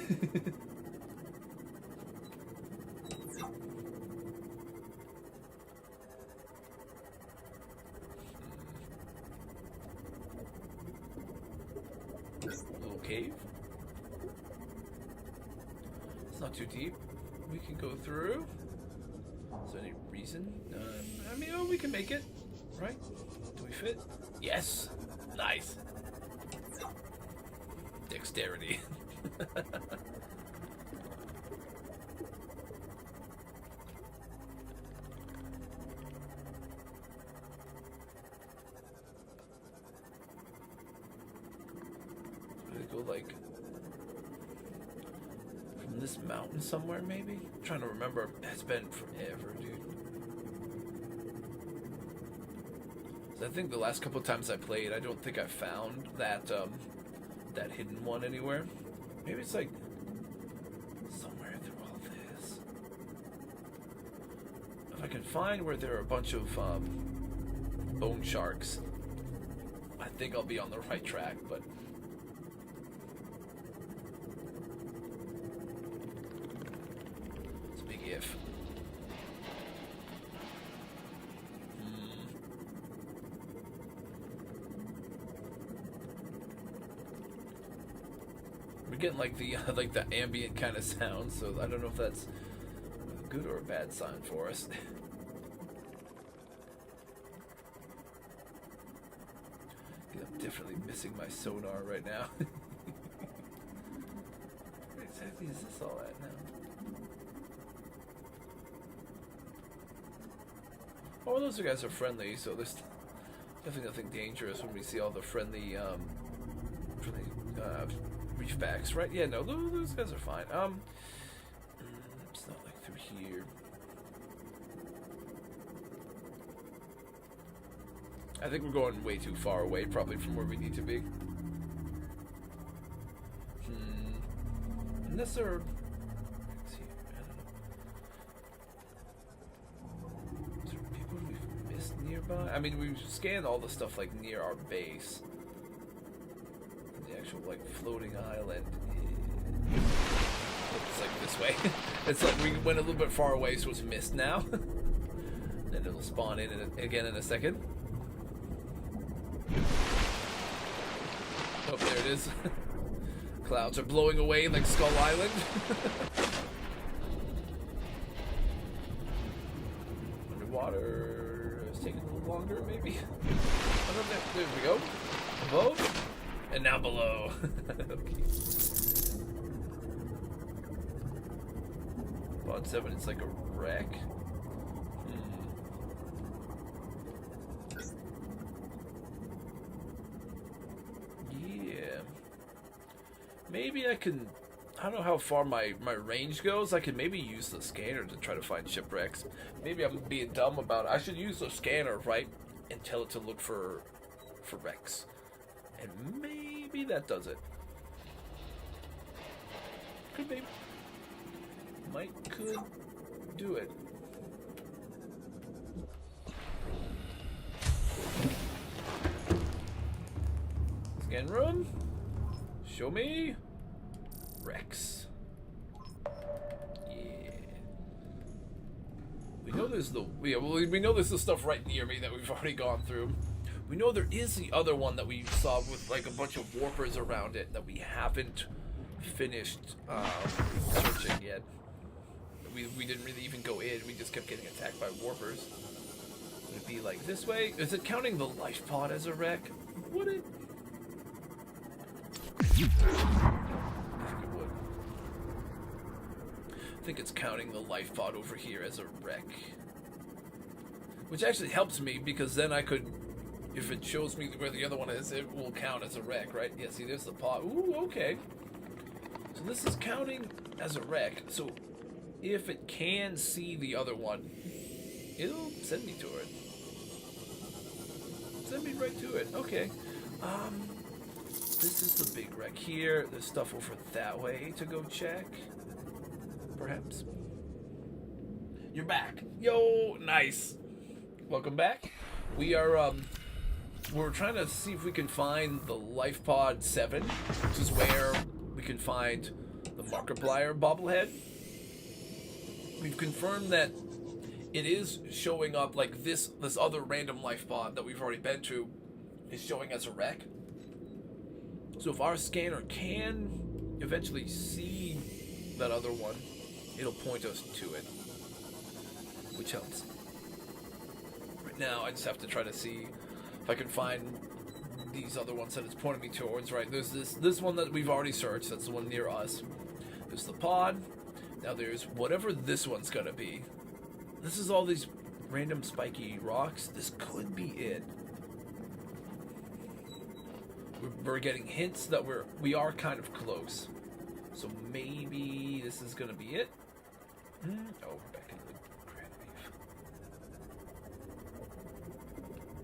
Little cave. It's not too deep. We can go through. Is there any reason? I mean, oh, we can make it, right? Do we fit? Yes. Nice. Dexterity. go like from this mountain somewhere, maybe? I'm trying to remember. It's been forever, dude. So I think the last couple of times I played, I don't think I found that that hidden one anywhere. Maybe it's like somewhere through all this. If I can find where there are a bunch of bone sharks, I think I'll be on the right track, but it's a big if. We're getting like the ambient kind of sound, so I don't know if that's a good or a bad sign for us. I'm definitely missing my sonar right now. Where exactly is this all at now? Oh, those guys are friendly, so there's definitely nothing dangerous when we see all the friendly reefbacks, right? Yeah, no, those guys are fine. It's not like through here. I think we're going way too far away, probably from where we need to be. Unless there are... Let's see, I don't know. Is there people we've missed nearby? I mean, we've scanned all the stuff, like, near our base. The actual, like, floating island. It's like this way. It's like we went a little bit far away, so it's missed now. Then it'll spawn in again in a second. Oh, there it is. Clouds are blowing away like Skull Island. Underwater is taking a little longer, maybe. I don't know. There we go. Above and now below. Okay. Pod 7, it's like a wreck. Maybe I can, I don't know how far my range goes. I can maybe use the scanner to try to find shipwrecks. Maybe I'm being dumb about it. I should use the scanner, right, and tell it to look for wrecks. And maybe that does it. Could be. Could do it. Scan room. Show me Rex. Yeah. We know there's we know there's the stuff right near me that we've already gone through. We know there is the other one that we saw with like a bunch of warpers around it that we haven't finished searching yet. We didn't really even go in. We just kept getting attacked by warpers. Would it be like this way? Is it counting the life pod as a wreck? Would it? I think it would. I think it's counting the life pod over here as a wreck. Which actually helps me because then I could, if it shows me where the other one is, it will count as a wreck, right? Yeah, see, there's the pod. Ooh, okay. So this is counting as a wreck. So if it can see the other one, it'll send me to it. Send me right to it. Okay. This is the big wreck here. There's stuff over that way to go check. Perhaps. You're back. Yo, nice. Welcome back. We are, we're trying to see if we can find the Life Pod 7, which is where we can find the Markiplier bobblehead. We've confirmed that it is showing up like this other random life pod that we've already been to is showing as a wreck. So if our scanner can eventually see that other one, it'll point us to it, which helps. Right now, I just have to try to see if I can find these other ones that it's pointing me towards. Right, there's this one that we've already searched. That's the one near us. There's the pod. Now there's whatever this one's gonna be. This is all these random spiky rocks. This could be it. we're getting hints that we are kind of close. So maybe this is gonna be it. Oh, we're back in the Grand Reef.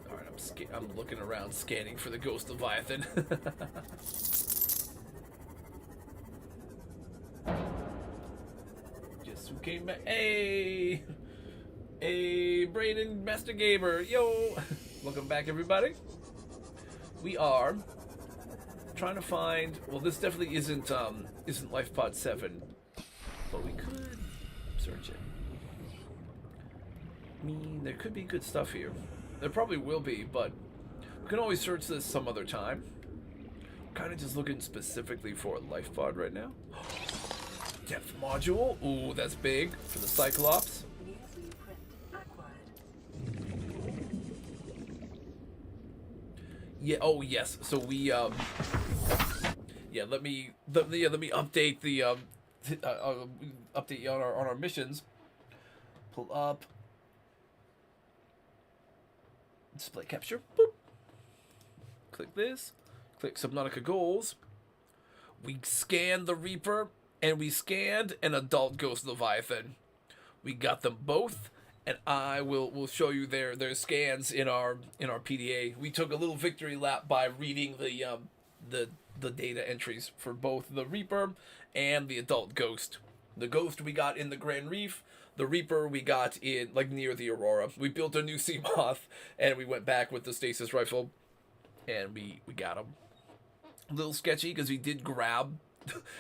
Alright, I'm looking around, scanning for the Ghost Leviathan. Guess who came back? Hey! Hey, Brayden, Master Gamer, yo! Welcome back, everybody. We are trying to find. Well, this definitely isn't LifePod 7, but we could search it. I mean, there could be good stuff here. There probably will be, but we can always search this some other time. Kind of just looking specifically for a LifePod right now. Depth module. Ooh, that's big for the Cyclops. Yeah. Oh, yes. So we yeah. Let me update the update you on our missions. Pull up. Display capture. Boop. Click this. Click Subnautica goals. We scanned the Reaper and we scanned an adult Ghost Leviathan. We got them both. And I will show you their scans in our PDA. We took a little victory lap by reading the data entries for both the Reaper and the adult Ghost. The Ghost we got in the Grand Reef. The Reaper we got in near the Aurora. We built a new sea moth and we went back with the stasis rifle and we got him. A little sketchy because he did grab.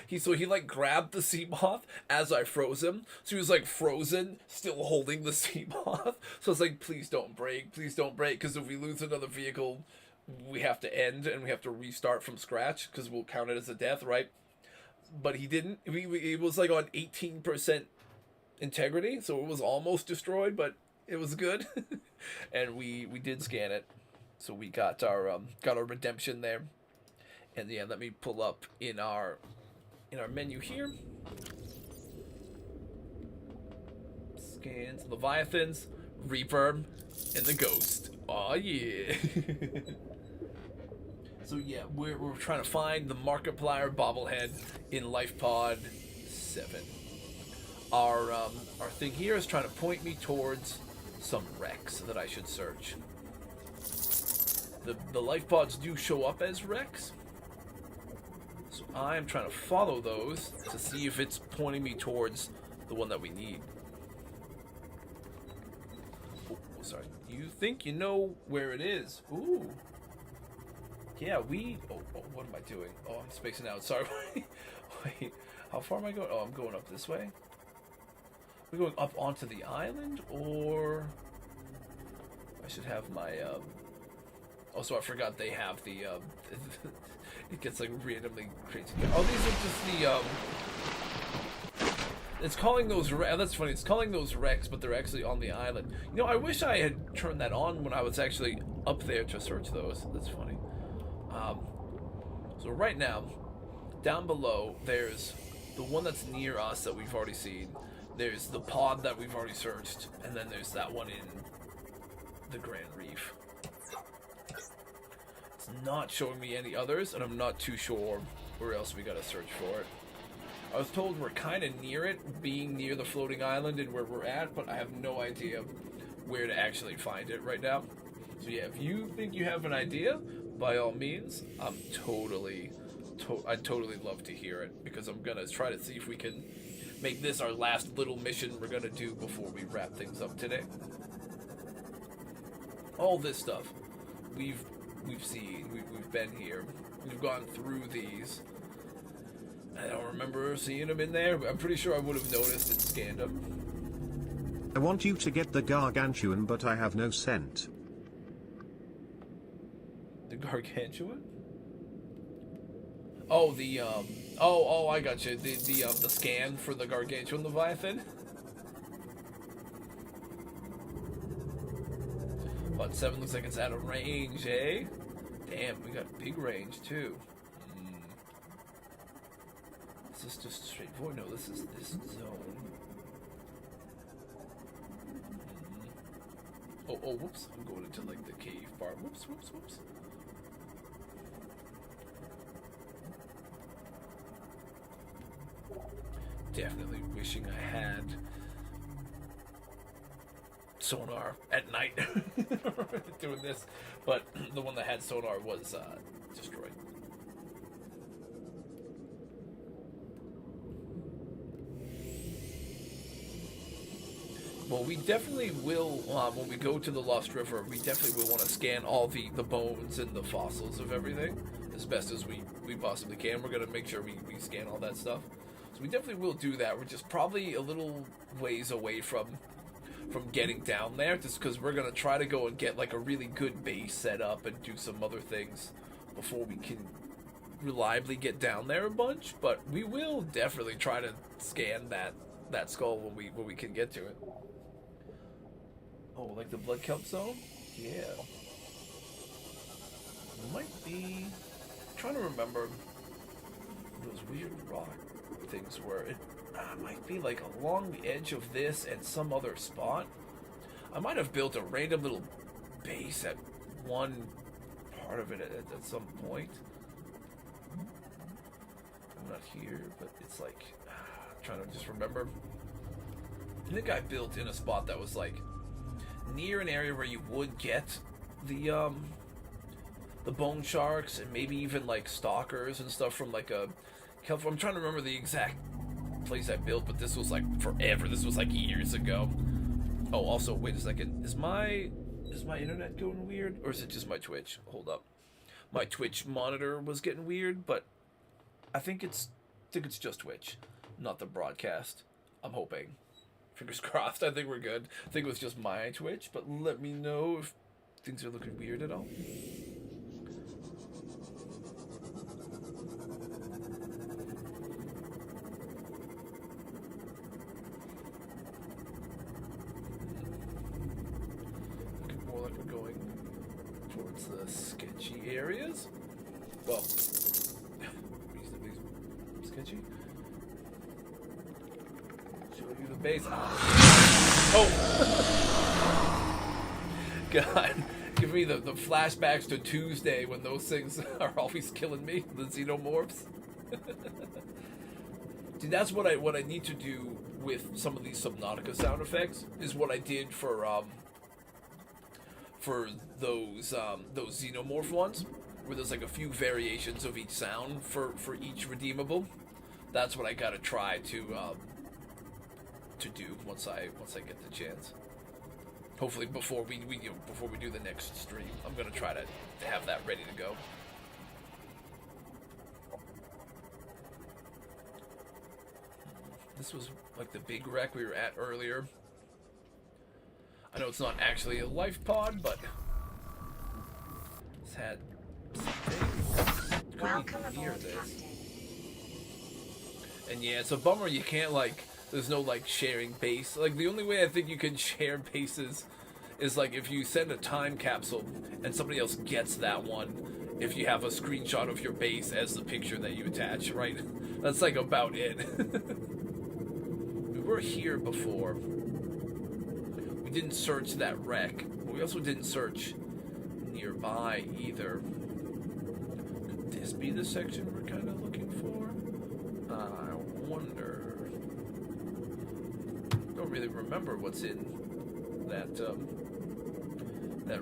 He grabbed the sea moth as I froze him. So he was frozen, still holding the sea moth. So it's please don't break, because if we lose another vehicle, we have to end and we have to restart from scratch because we'll count it as a death, right? But he didn't. It was on 18% integrity, so it was almost destroyed, but it was good. And we did scan it, so we got our redemption there. And yeah, let me pull up in our menu here. Scans, Leviathans, Reaper, and the Ghost. Oh yeah. So yeah, we're trying to find the Markiplier bobblehead in LifePod 7. Our thing here is trying to point me towards some wrecks that I should search. The LifePods do show up as wrecks. So I'm trying to follow those to see if it's pointing me towards the one that we need. Oh, sorry. You think you know where it is. Ooh. Yeah, oh, what am I doing? Oh, I'm spacing out. Sorry. Wait, how far am I going? Oh, I'm going up this way. We're going up onto the island, or I should have my, also, I forgot they have the, it gets randomly crazy. Oh, these are just the, it's calling those, that's funny, it's calling those wrecks, but they're actually on the island. You know, I wish I had turned that on when I was actually up there to search those. That's funny. So right now, down below, there's the one that's near us that we've already seen. There's the pod that we've already searched, and then there's that one in the Grand Reef. It's not showing me any others, and I'm not too sure where else we gotta search for it. I was told we're kind of near it, being near the floating island and where we're at, but I have no idea where to actually find it right now. So yeah, if you think you have an idea, by all means, I'd totally love to hear it, because I'm gonna try to see if we can make this our last little mission we're gonna do before we wrap things up today. All this stuff we've seen, we've been here, we've gone through these. I don't remember seeing them in there, but I'm pretty sure I would have noticed and scanned them. I want you to get the gargantuan, but I have no scent. The gargantuan? Oh, the oh, I got you. The scan for the gargantuan Leviathan. But 7 looks like it's out of range, eh? Damn, we got big range too. Is this just straight void? No, this is this zone. Oh, whoops. I'm going into the cave part. Whoops. wishing I had sonar at night doing this, but the one that had sonar was destroyed. Well, we definitely will, when we go to the Lost River, we definitely will want to scan all the bones and the fossils of everything as best as we possibly can. We're going to make sure we scan all that stuff. So we definitely will do that. We're just probably a little ways away from getting down there, just because we're going to try to go and get like a really good base set up and do some other things before we can reliably get down there a bunch. But we will definitely try to scan that skull when we can get to it. Oh, like the blood kelp zone? Yeah. Might be... I'm trying to remember those weird rock things were. It might be like along the edge of this and some other spot. I might have built a random little base at one part of it at some point. I'm not here, but it's like... I'm trying to just remember. I think I built in a spot that was like near an area where you would get the bone sharks and maybe even like stalkers and stuff from like a kelp. I'm trying to remember the exact place I built, but this was like forever. This was like years ago. Oh, also, wait a second. Is my internet going weird, or is it just my Twitch? Hold up. My Twitch monitor was getting weird, but I think it's just Twitch, not the broadcast. I'm hoping. Fingers crossed. I think we're good. I think it was just my Twitch, but let me know if things are looking weird at all. Looking more like we're going towards the sketchy areas. Well, reasonably sketchy. Show you the base. Oh! God, give me the flashbacks to Tuesday when those things are always killing me, the xenomorphs. See, that's what I need to do with some of these Subnautica sound effects, is what I did for those xenomorph ones, where there's like a few variations of each sound for each redeemable. That's what I gotta try to do once I get the chance. Hopefully before we do the next stream, I'm gonna try to have that ready to go. This was like the big wreck we were at earlier. I know it's not actually a life pod, but it's had something. Welcome near this. And yeah, it's a bummer you can't like. There's no like sharing base. Like the only way I think you can share bases is like if you send a time capsule and somebody else gets that one. If you have a screenshot of your base as the picture that you attach, right? That's like about it. We were here before. We didn't search that wreck. But we also didn't search nearby either. Could this be the section we're kind of looking for? I wonder. Don't really remember what's in that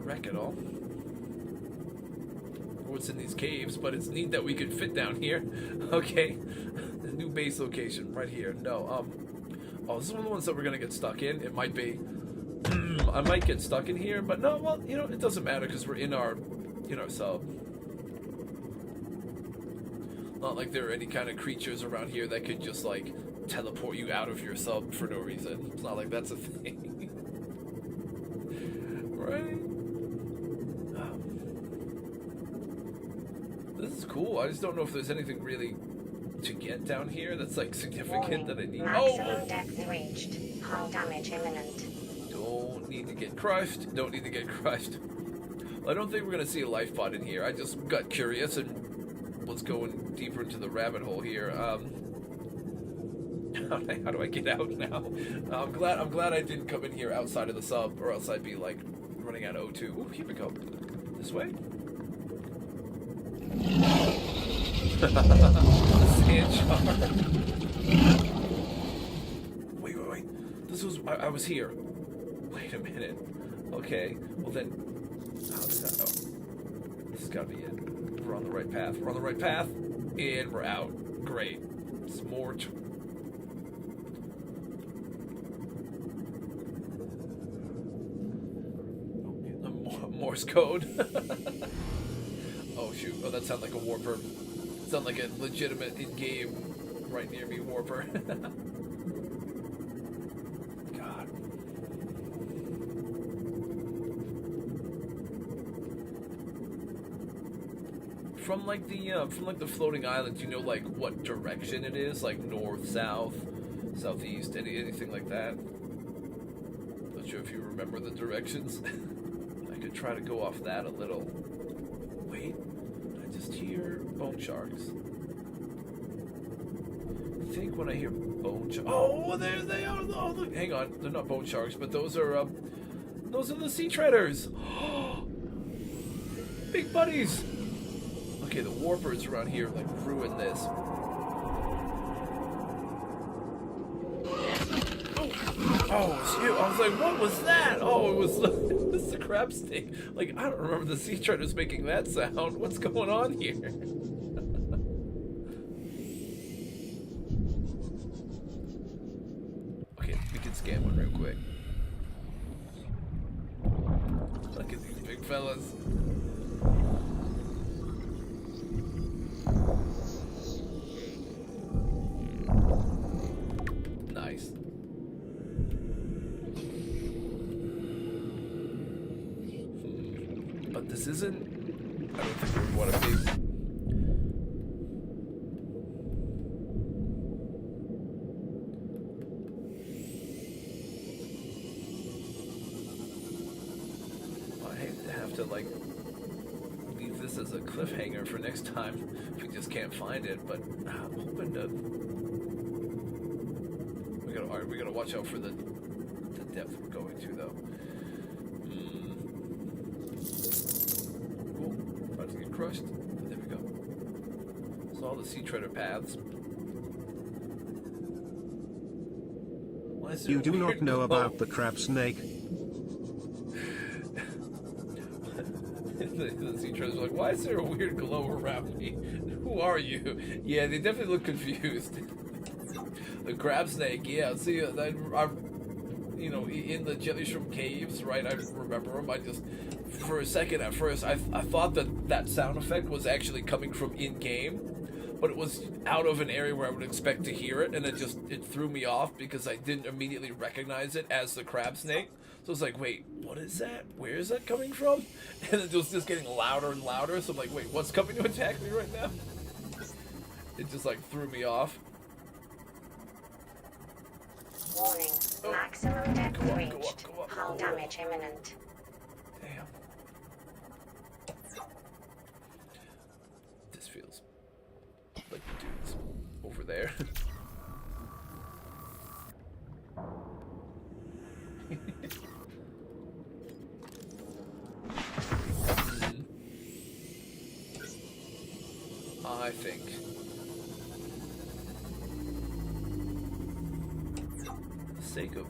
wreck at all, or what's in these caves. But it's neat that we could fit down here. Okay, the new base location right here. No, oh, this is one of the ones that we're gonna get stuck in. It might be. I might get stuck in here, but no. Well, you know, it doesn't matter because we're in our sub. Not like there are any kind of creatures around here that could just like teleport you out of your sub for no reason. It's not like that's a thing. Right? This is cool. I just don't know if there's anything really to get down here that's like significant that I need. Maximum depth reached. Hull damage imminent. Don't need to get crushed. Don't need to get crushed. Well, I don't think we're gonna see a life pod in here. I just got curious and was going deeper into the rabbit hole here. How do I get out now? I'm glad I didn't come in here outside of the sub, or else I'd be like running out of O2. Ooh, here we go. This way. Sand shark. this was... I was here. Wait a minute. Okay, well then... Oh, this has gotta be it. We're on the right path. We're on the right path. And we're out. Great. Smort. Morse code. Oh shoot. Oh, that sounds like a warper. Sound like a legitimate in-game right near me warper. God. From like the floating islands, you know, like what direction it is, like north, south, southeast, anything like that. Not sure if you remember the directions. I could try to go off that a little. Wait, I just hear bone sharks. I think when I hear bone sharks, oh, there they are. Oh, look. Hang on, they're not bone sharks, but those are the sea treaders. Big buddies. Okay, the warpers around here like ruin this. Oh, shoot. I was like, what was that? Oh, it was the crab snake. Like, I don't remember the sea treaders making that sound. What's going on here? Okay, we can scan one real quick. Look at these big fellas. Nice. But this isn't... I don't think we want to be... I hate to have to, like, leave this as a cliffhanger for next time if we just can't find it, but I'm hoping to... Alright, we gotta watch out for the depth we're going to, though. Oh, about to get crushed. There we go. So all the sea treader paths. You do not know about the crab snake. The sea treaders are like, why is there a weird glow around me? Who are you? Yeah, they definitely look confused. The crab snake, yeah. See, you know, in the jelly shrimp caves, right? I remember them. I just, for a second at first, I thought that sound effect was actually coming from in-game, but it was out of an area where I would expect to hear it, and it threw me off because I didn't immediately recognize it as the crab snake. So it's like, wait, what is that? Where is that coming from? And it was just getting louder and louder. So I'm like, wait, what's coming to attack me right now? It just like threw me off. Warning, maximum depth reached. Hull damage imminent. Damn. This feels like the dudes over there. I think. For the sake of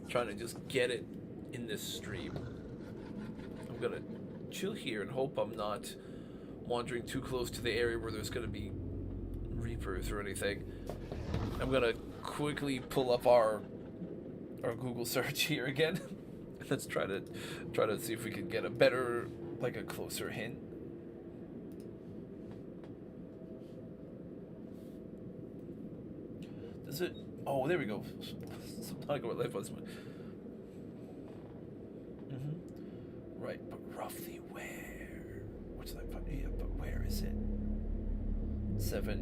trying to just get it in this stream, I'm gonna chill here and hope I'm not wandering too close to the area where there's gonna be reapers or anything. I'm gonna quickly pull up our Google search here again. Let's try to see if we can get a better, like a closer hint. Does it? Oh, there we go. Subnautica what life was. Right, but roughly where? What's that? Yeah, but where is it? 7.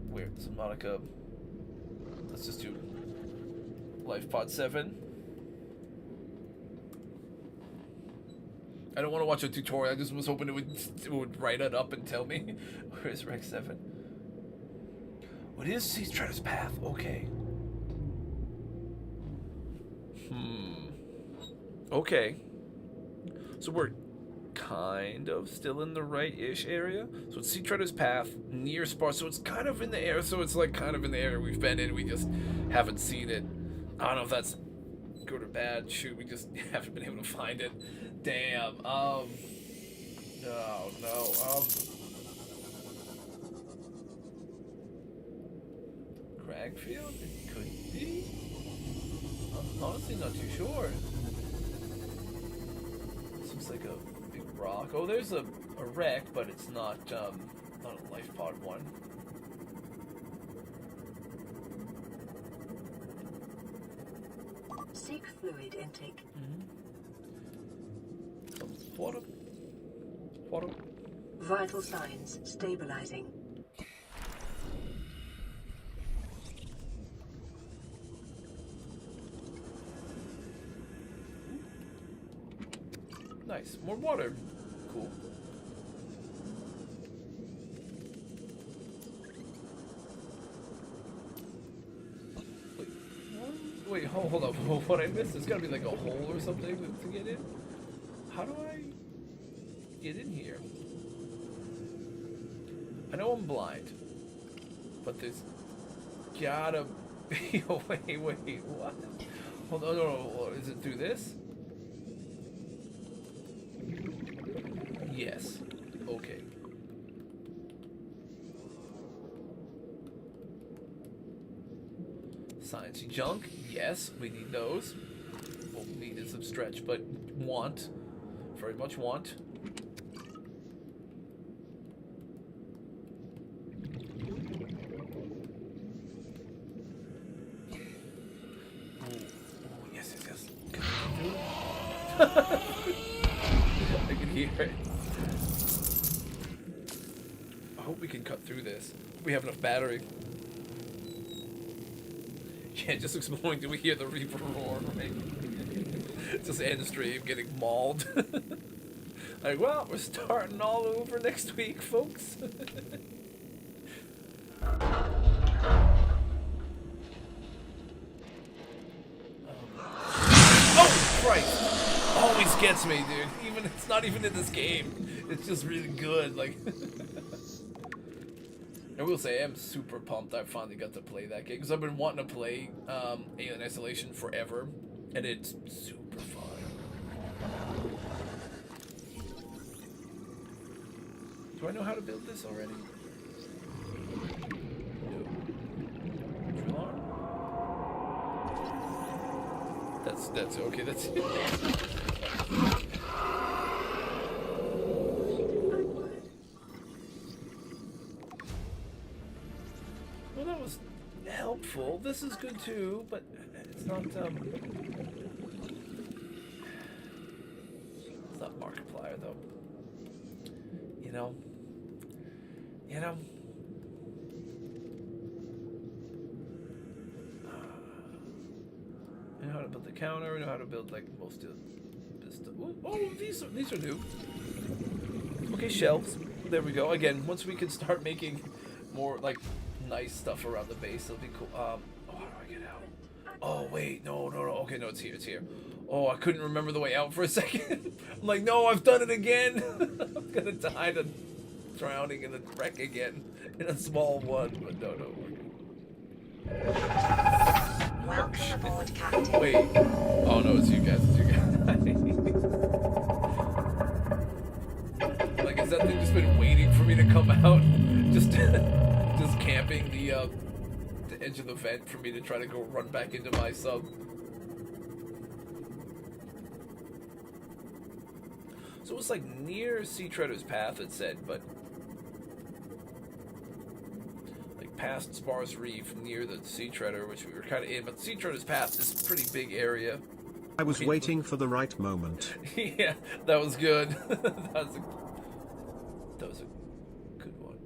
Where? Subnautica. Let's just do life pod 7. I don't want to watch a tutorial. I just was hoping it would write it up and tell me. Where is Rec 7? What is Sea Treader's Path? Okay. Okay. So we're kind of still in the right-ish area. So it's Sea Treader's Path, near Spar. So it's kind of in the air. So it's like kind of in the area we've been in. We just haven't seen it I don't know if that's good or bad. Shoot, we just haven't been able to find it. Damn. No. Cragfield? It could be. I'm honestly not too sure. This looks like a big rock. Oh, there's a wreck, but it's not a life pod one. Seek fluid intake. Water. Vital signs stabilizing. Nice. More water. Cool. Wait, hold up. What I missed? There's gotta be like a hole or something to get in. How do I get in here? I know I'm blind, but there's gotta be a way. Wait, what? Hold on, no. Is it through this? Yes. Okay. Sciencey junk. Yes, we need those. Well, need is a stretch, but want. Very much want. Yes. I can hear it. I hope we can cut through this. We have enough battery. Yeah, just exploring. Do we hear the Reaper roar? Right? Just end stream getting mauled. Like, well, we're starting all over next week, folks. Oh, Christ! Always gets me, dude. It's not even in this game. It's just really good. Like, I will say, I'm super pumped I finally got to play that game because I've been wanting to play Alien Isolation forever, and it's super fun. Do I know how to build this already? No. That's okay. That's. Well, that was helpful. This is good too, but it's not. It's not Markiplier though. You know. I know how to build the counter. I know how to build like most of this stuff. Oh, these are new. Okay, shelves. There we go. Again, once we can start making more like nice stuff around the base, it'll be cool. Oh, how do I get out? Oh wait, no. Okay, no, it's here. Oh, I couldn't remember the way out for a second. I'm like, no, I've done it again. I'm gonna die to drowning in the wreck again in a small one, but no. Welcome aboard, Captain. Wait. Oh no, it's you guys. Like, has that thing just been waiting for me to come out? Just camping the edge of the vent for me to try to go run back into my sub. So it was like near Sea Treader's Path, it said, but like past Sparse Reef, near the Sea Treader, which we were kind of in. But Sea Treader's Path is a pretty big area. I was waiting for the right moment. Yeah, that was good. that was a good one.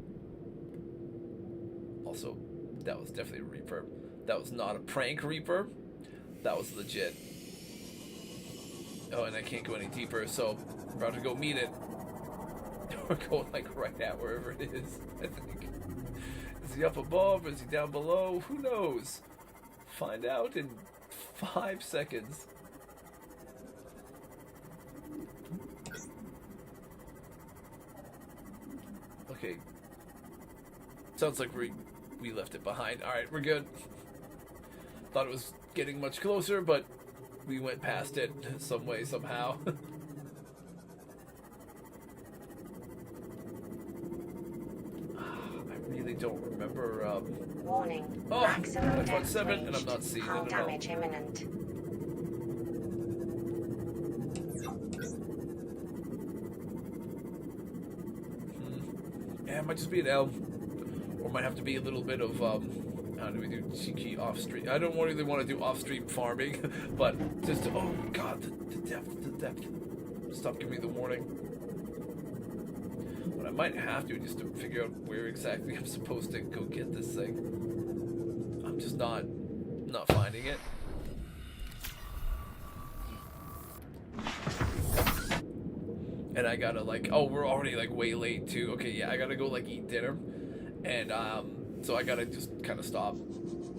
Also, that was definitely a Reaper. That was not a prank Reaper. That was legit. Oh, and I can't go any deeper, so I'm about to go meet it. We're going like right at wherever it is, I think. Is he up above? Is he down below? Who knows? Find out in 5 seconds. Okay. Sounds like we left it behind. Alright, we're good. Thought it was getting much closer, but we went past it some way, somehow. I really don't remember. Warning. Oh, Maximum I've got depth 7 and I'm reached. not seeing Hull it at all. damage imminent. Yeah, it might just be an L. Or might have to be a little bit of, how do we do cheeky off-stream? I don't really want to do off-stream farming, but just, oh god, the depth. Stop giving me the warning. But I might have to, just to figure out where exactly I'm supposed to go get this thing. I'm just not finding it. And I gotta, like, oh, we're already, like, way late, too. Okay, yeah, I gotta go, like, eat dinner. And, so I gotta just kind of stop.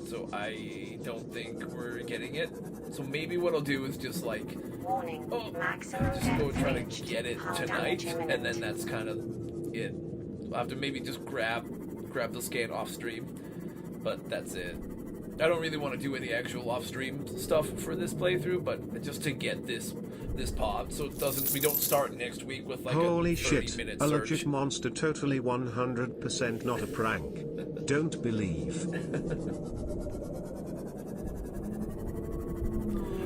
So I don't think we're getting it. So maybe what I'll do is just, like, Warning. Maximum just go depth try to reached. get it Hull tonight. damage imminent. And then that's kind of it. I'll have to maybe just grab the scan off stream. But that's it. I don't really want to do any actual off-stream stuff for this playthrough, but just to get this pod, so it doesn't, we don't start next week with like Holy a 30-minute shit, a search. legit monster, totally 100% not a prank. Don't believe. I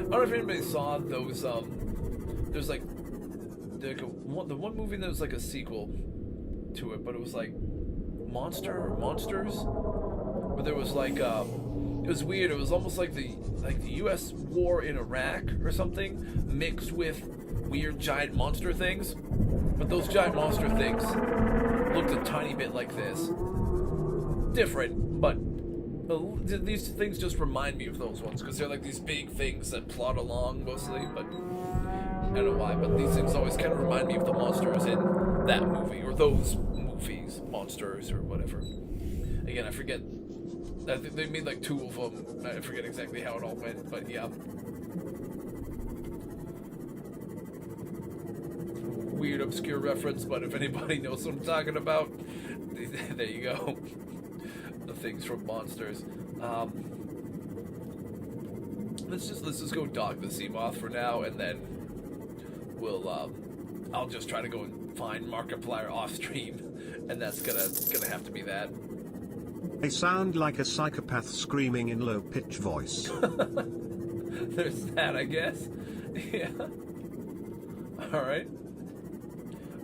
don't know if anybody saw those, there's like the one movie that was like a sequel to it, but it was like Monsters, where there was like, it was weird, it was almost like the US war in Iraq or something, mixed with weird giant monster things, but those giant monster things looked a tiny bit like this. Different, but these things just remind me of those ones, because they're like these big things that plod along mostly, but I don't know why, but these things always kind of remind me of the monsters in that movie, or those movies, Monsters, or whatever. Again, I forget, I think they made like 2 of them, I forget exactly how it all went, but yeah. Weird, obscure reference, but if anybody knows what I'm talking about, there you go. The things from Monsters. Let's just go dog the Seamoth for now, and then we'll I'll just try to go and find Markiplier off stream, and that's gonna have to be that. They sound like a psychopath screaming in low-pitch voice. There's that, I guess. Yeah. All right.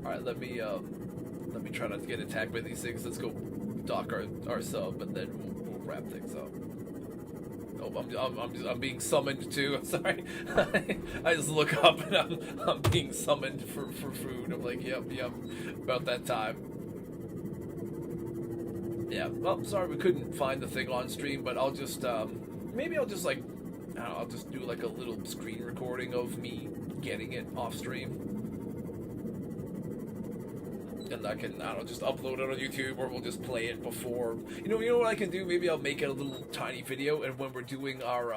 Let me try not to get attacked by these things. Let's go dock our sub, and then we'll wrap things up. Oh, I'm being summoned too. I'm sorry. I just look up and I'm being summoned for food. I'm like, yep, about that time. Yeah. Well, sorry we couldn't find the thing on stream, but I'll just maybe I'll just like I'll just do like a little screen recording of me getting it off stream. And I don't know, just upload it on YouTube, or we'll just play it before. You know what I can do? Maybe I'll make it a little tiny video, and when we're doing our,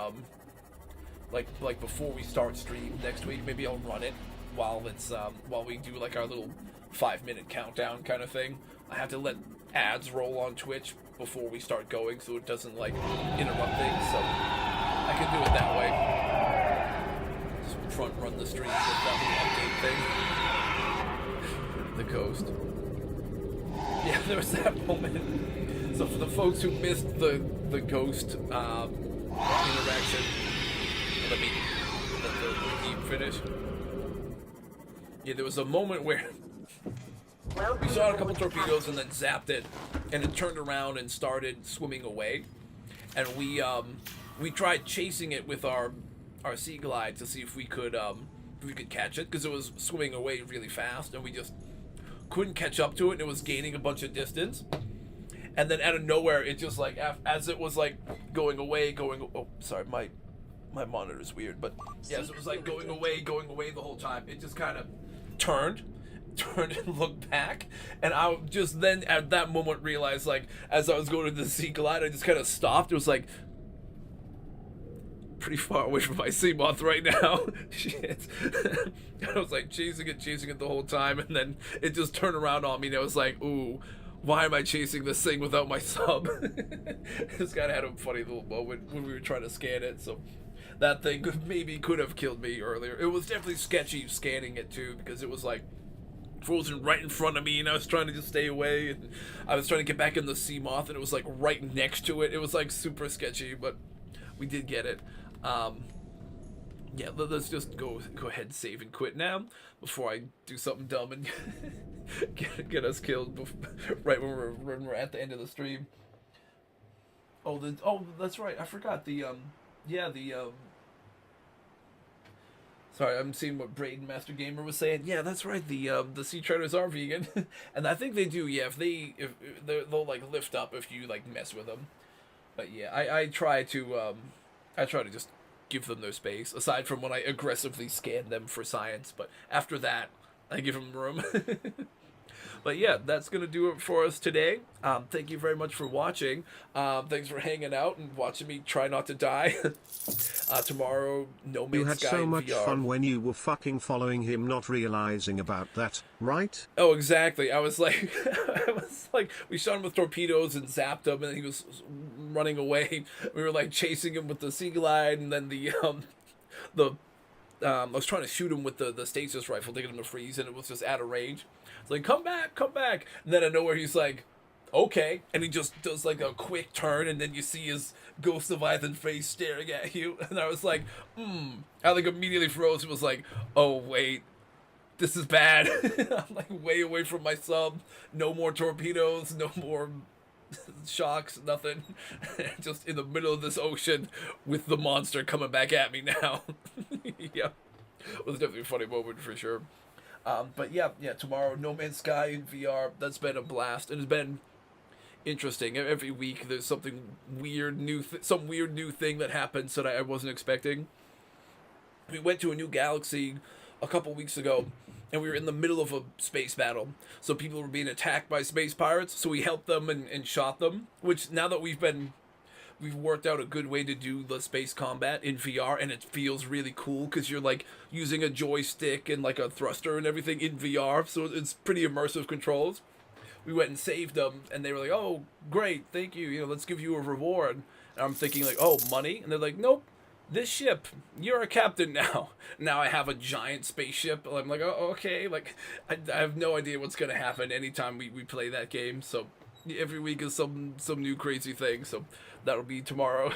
like before we start stream next week, maybe I'll run it while it's, while we do like our little 5-minute countdown kind of thing. I have to let ads roll on Twitch before we start going, so it doesn't like interrupt things, so I can do it that way. Just front run the stream with that little update thing. The coast. Yeah, there was that moment. So for the folks who missed the ghost interaction, let me keep finish. Yeah, there was a moment where we shot a couple torpedoes and then zapped it, and it turned around and started swimming away. And we tried chasing it with our sea glide to see if we could catch it, because it was swimming away really fast, and we just couldn't catch up to it, and it was gaining a bunch of distance. And then out of nowhere, it just like, as it was like going away, oh, sorry, my monitor's weird, but yeah, so it was like going away the whole time. It just kind of turned and looked back, and I just then at that moment realized, like, as I was going to the sea glide, I just kind of stopped. It was like pretty far away from my Seamoth right now. Shit. I was like chasing it the whole time, and then it just turned around on me, and I was like, ooh, why am I chasing this thing without my sub? This guy had a funny little moment when we were trying to scan it, so that thing could have killed me earlier. It was definitely sketchy scanning it too, because it was like frozen right in front of me, and I was trying to just stay away, and I was trying to get back in the sea moth, and it was like right next to it. It was like super sketchy, but we did get it. Yeah, let's just go ahead and save and quit now before I do something dumb and get us killed right when we're at the end of the stream. Oh, that's right. I forgot Sorry, I'm seeing what Braden Master Gamer was saying. Yeah, that's right. The sea traders are vegan, and I think they do. Yeah, if they'll like lift up if you like mess with them. But yeah, I try to just give them their space. Aside from when I aggressively scan them for science, but after that, I give them room. But yeah, that's going to do it for us today. Thank you very much for watching. Thanks for hanging out and watching me try not to die. Tomorrow, No Man's Sky You had so much VR. fun when you were fucking following him, not realizing about that, right? Oh, exactly. I was like, we shot him with torpedoes and zapped him, and he was running away. We were like chasing him with the sea glide, and then I was trying to shoot him with the stasis rifle to get him to freeze, and it was just out of range. It's like, come back. And then out of nowhere, he's like, okay. And he just does like a quick turn, and then you see his Ghost Leviathan face staring at you. And I was like, I like immediately froze and was like, oh, wait, this is bad. I'm like way away from my sub. No more torpedoes, no more shocks, nothing. Just in the middle of this ocean with the monster coming back at me now. Yeah, it was definitely a funny moment for sure. But yeah, tomorrow, No Man's Sky in VR. That's been a blast. It has been interesting. Every week there's something weird, some weird new thing that happens that I wasn't expecting. We went to a new galaxy a couple weeks ago, and we were in the middle of a space battle. So people were being attacked by space pirates, so we helped them and shot them, which now that we've worked out a good way to do the space combat in VR, and it feels really cool because you're like using a joystick and like a thruster and everything in VR, so it's pretty immersive controls. We went and saved them, and they were like, oh, great, thank you, let's give you a reward. And I'm thinking like, oh, money? And they're like, nope, this ship, you're a captain now. Now I have a giant spaceship. I'm like, oh, okay, like, I have no idea what's going to happen anytime we play that game, so every week is some new crazy thing, so that'll be tomorrow.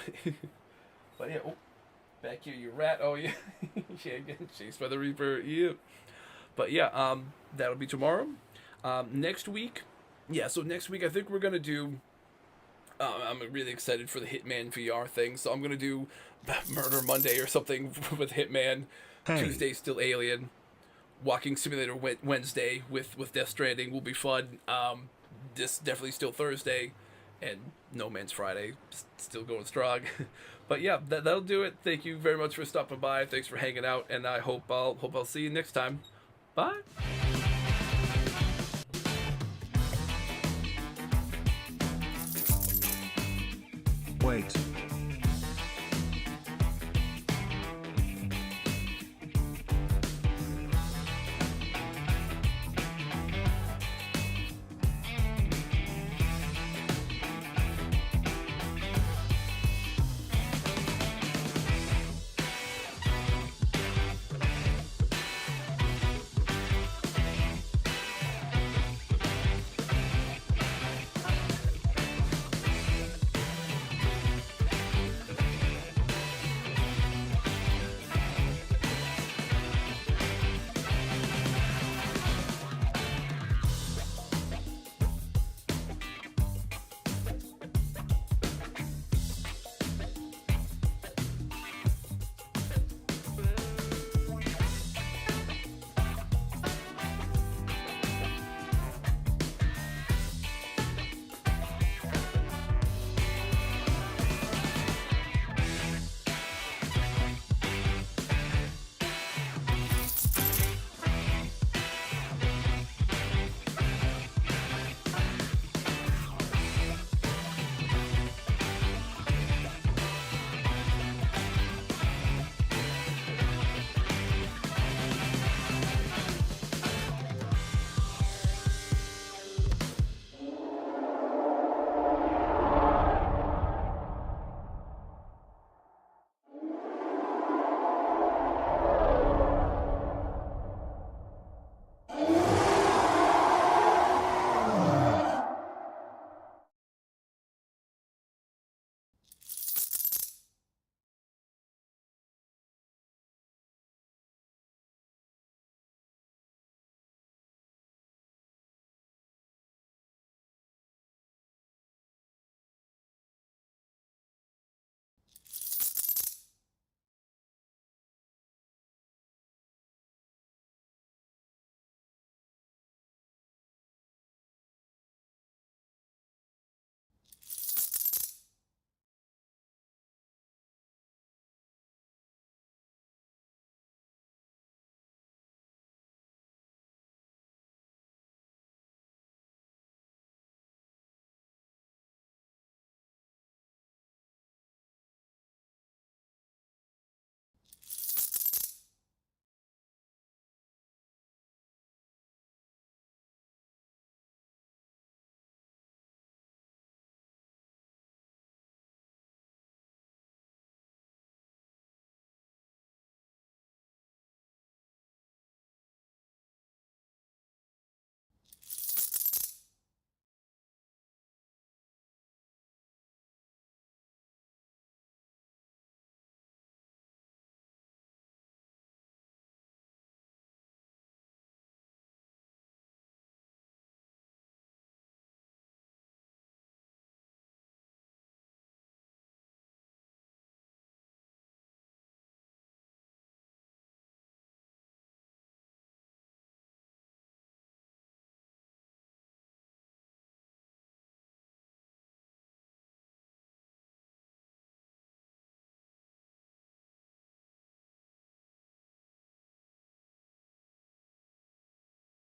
But yeah, back here, you rat. Oh yeah, yeah, getting chased by the Reaper. Yeah. But yeah, that'll be tomorrow. Next week, so next week I think we're gonna do. I'm really excited for the Hitman VR thing, so I'm gonna do Murder Monday or something with Hitman. Hey. Tuesday still Alien. Walking Simulator Wednesday with Death Stranding will be fun. This definitely still Thursday, and No Man's Friday still going strong. But yeah, that'll do it. Thank you very much for stopping by. Thanks for hanging out, and I hope I'll see you next time. Bye. Wait.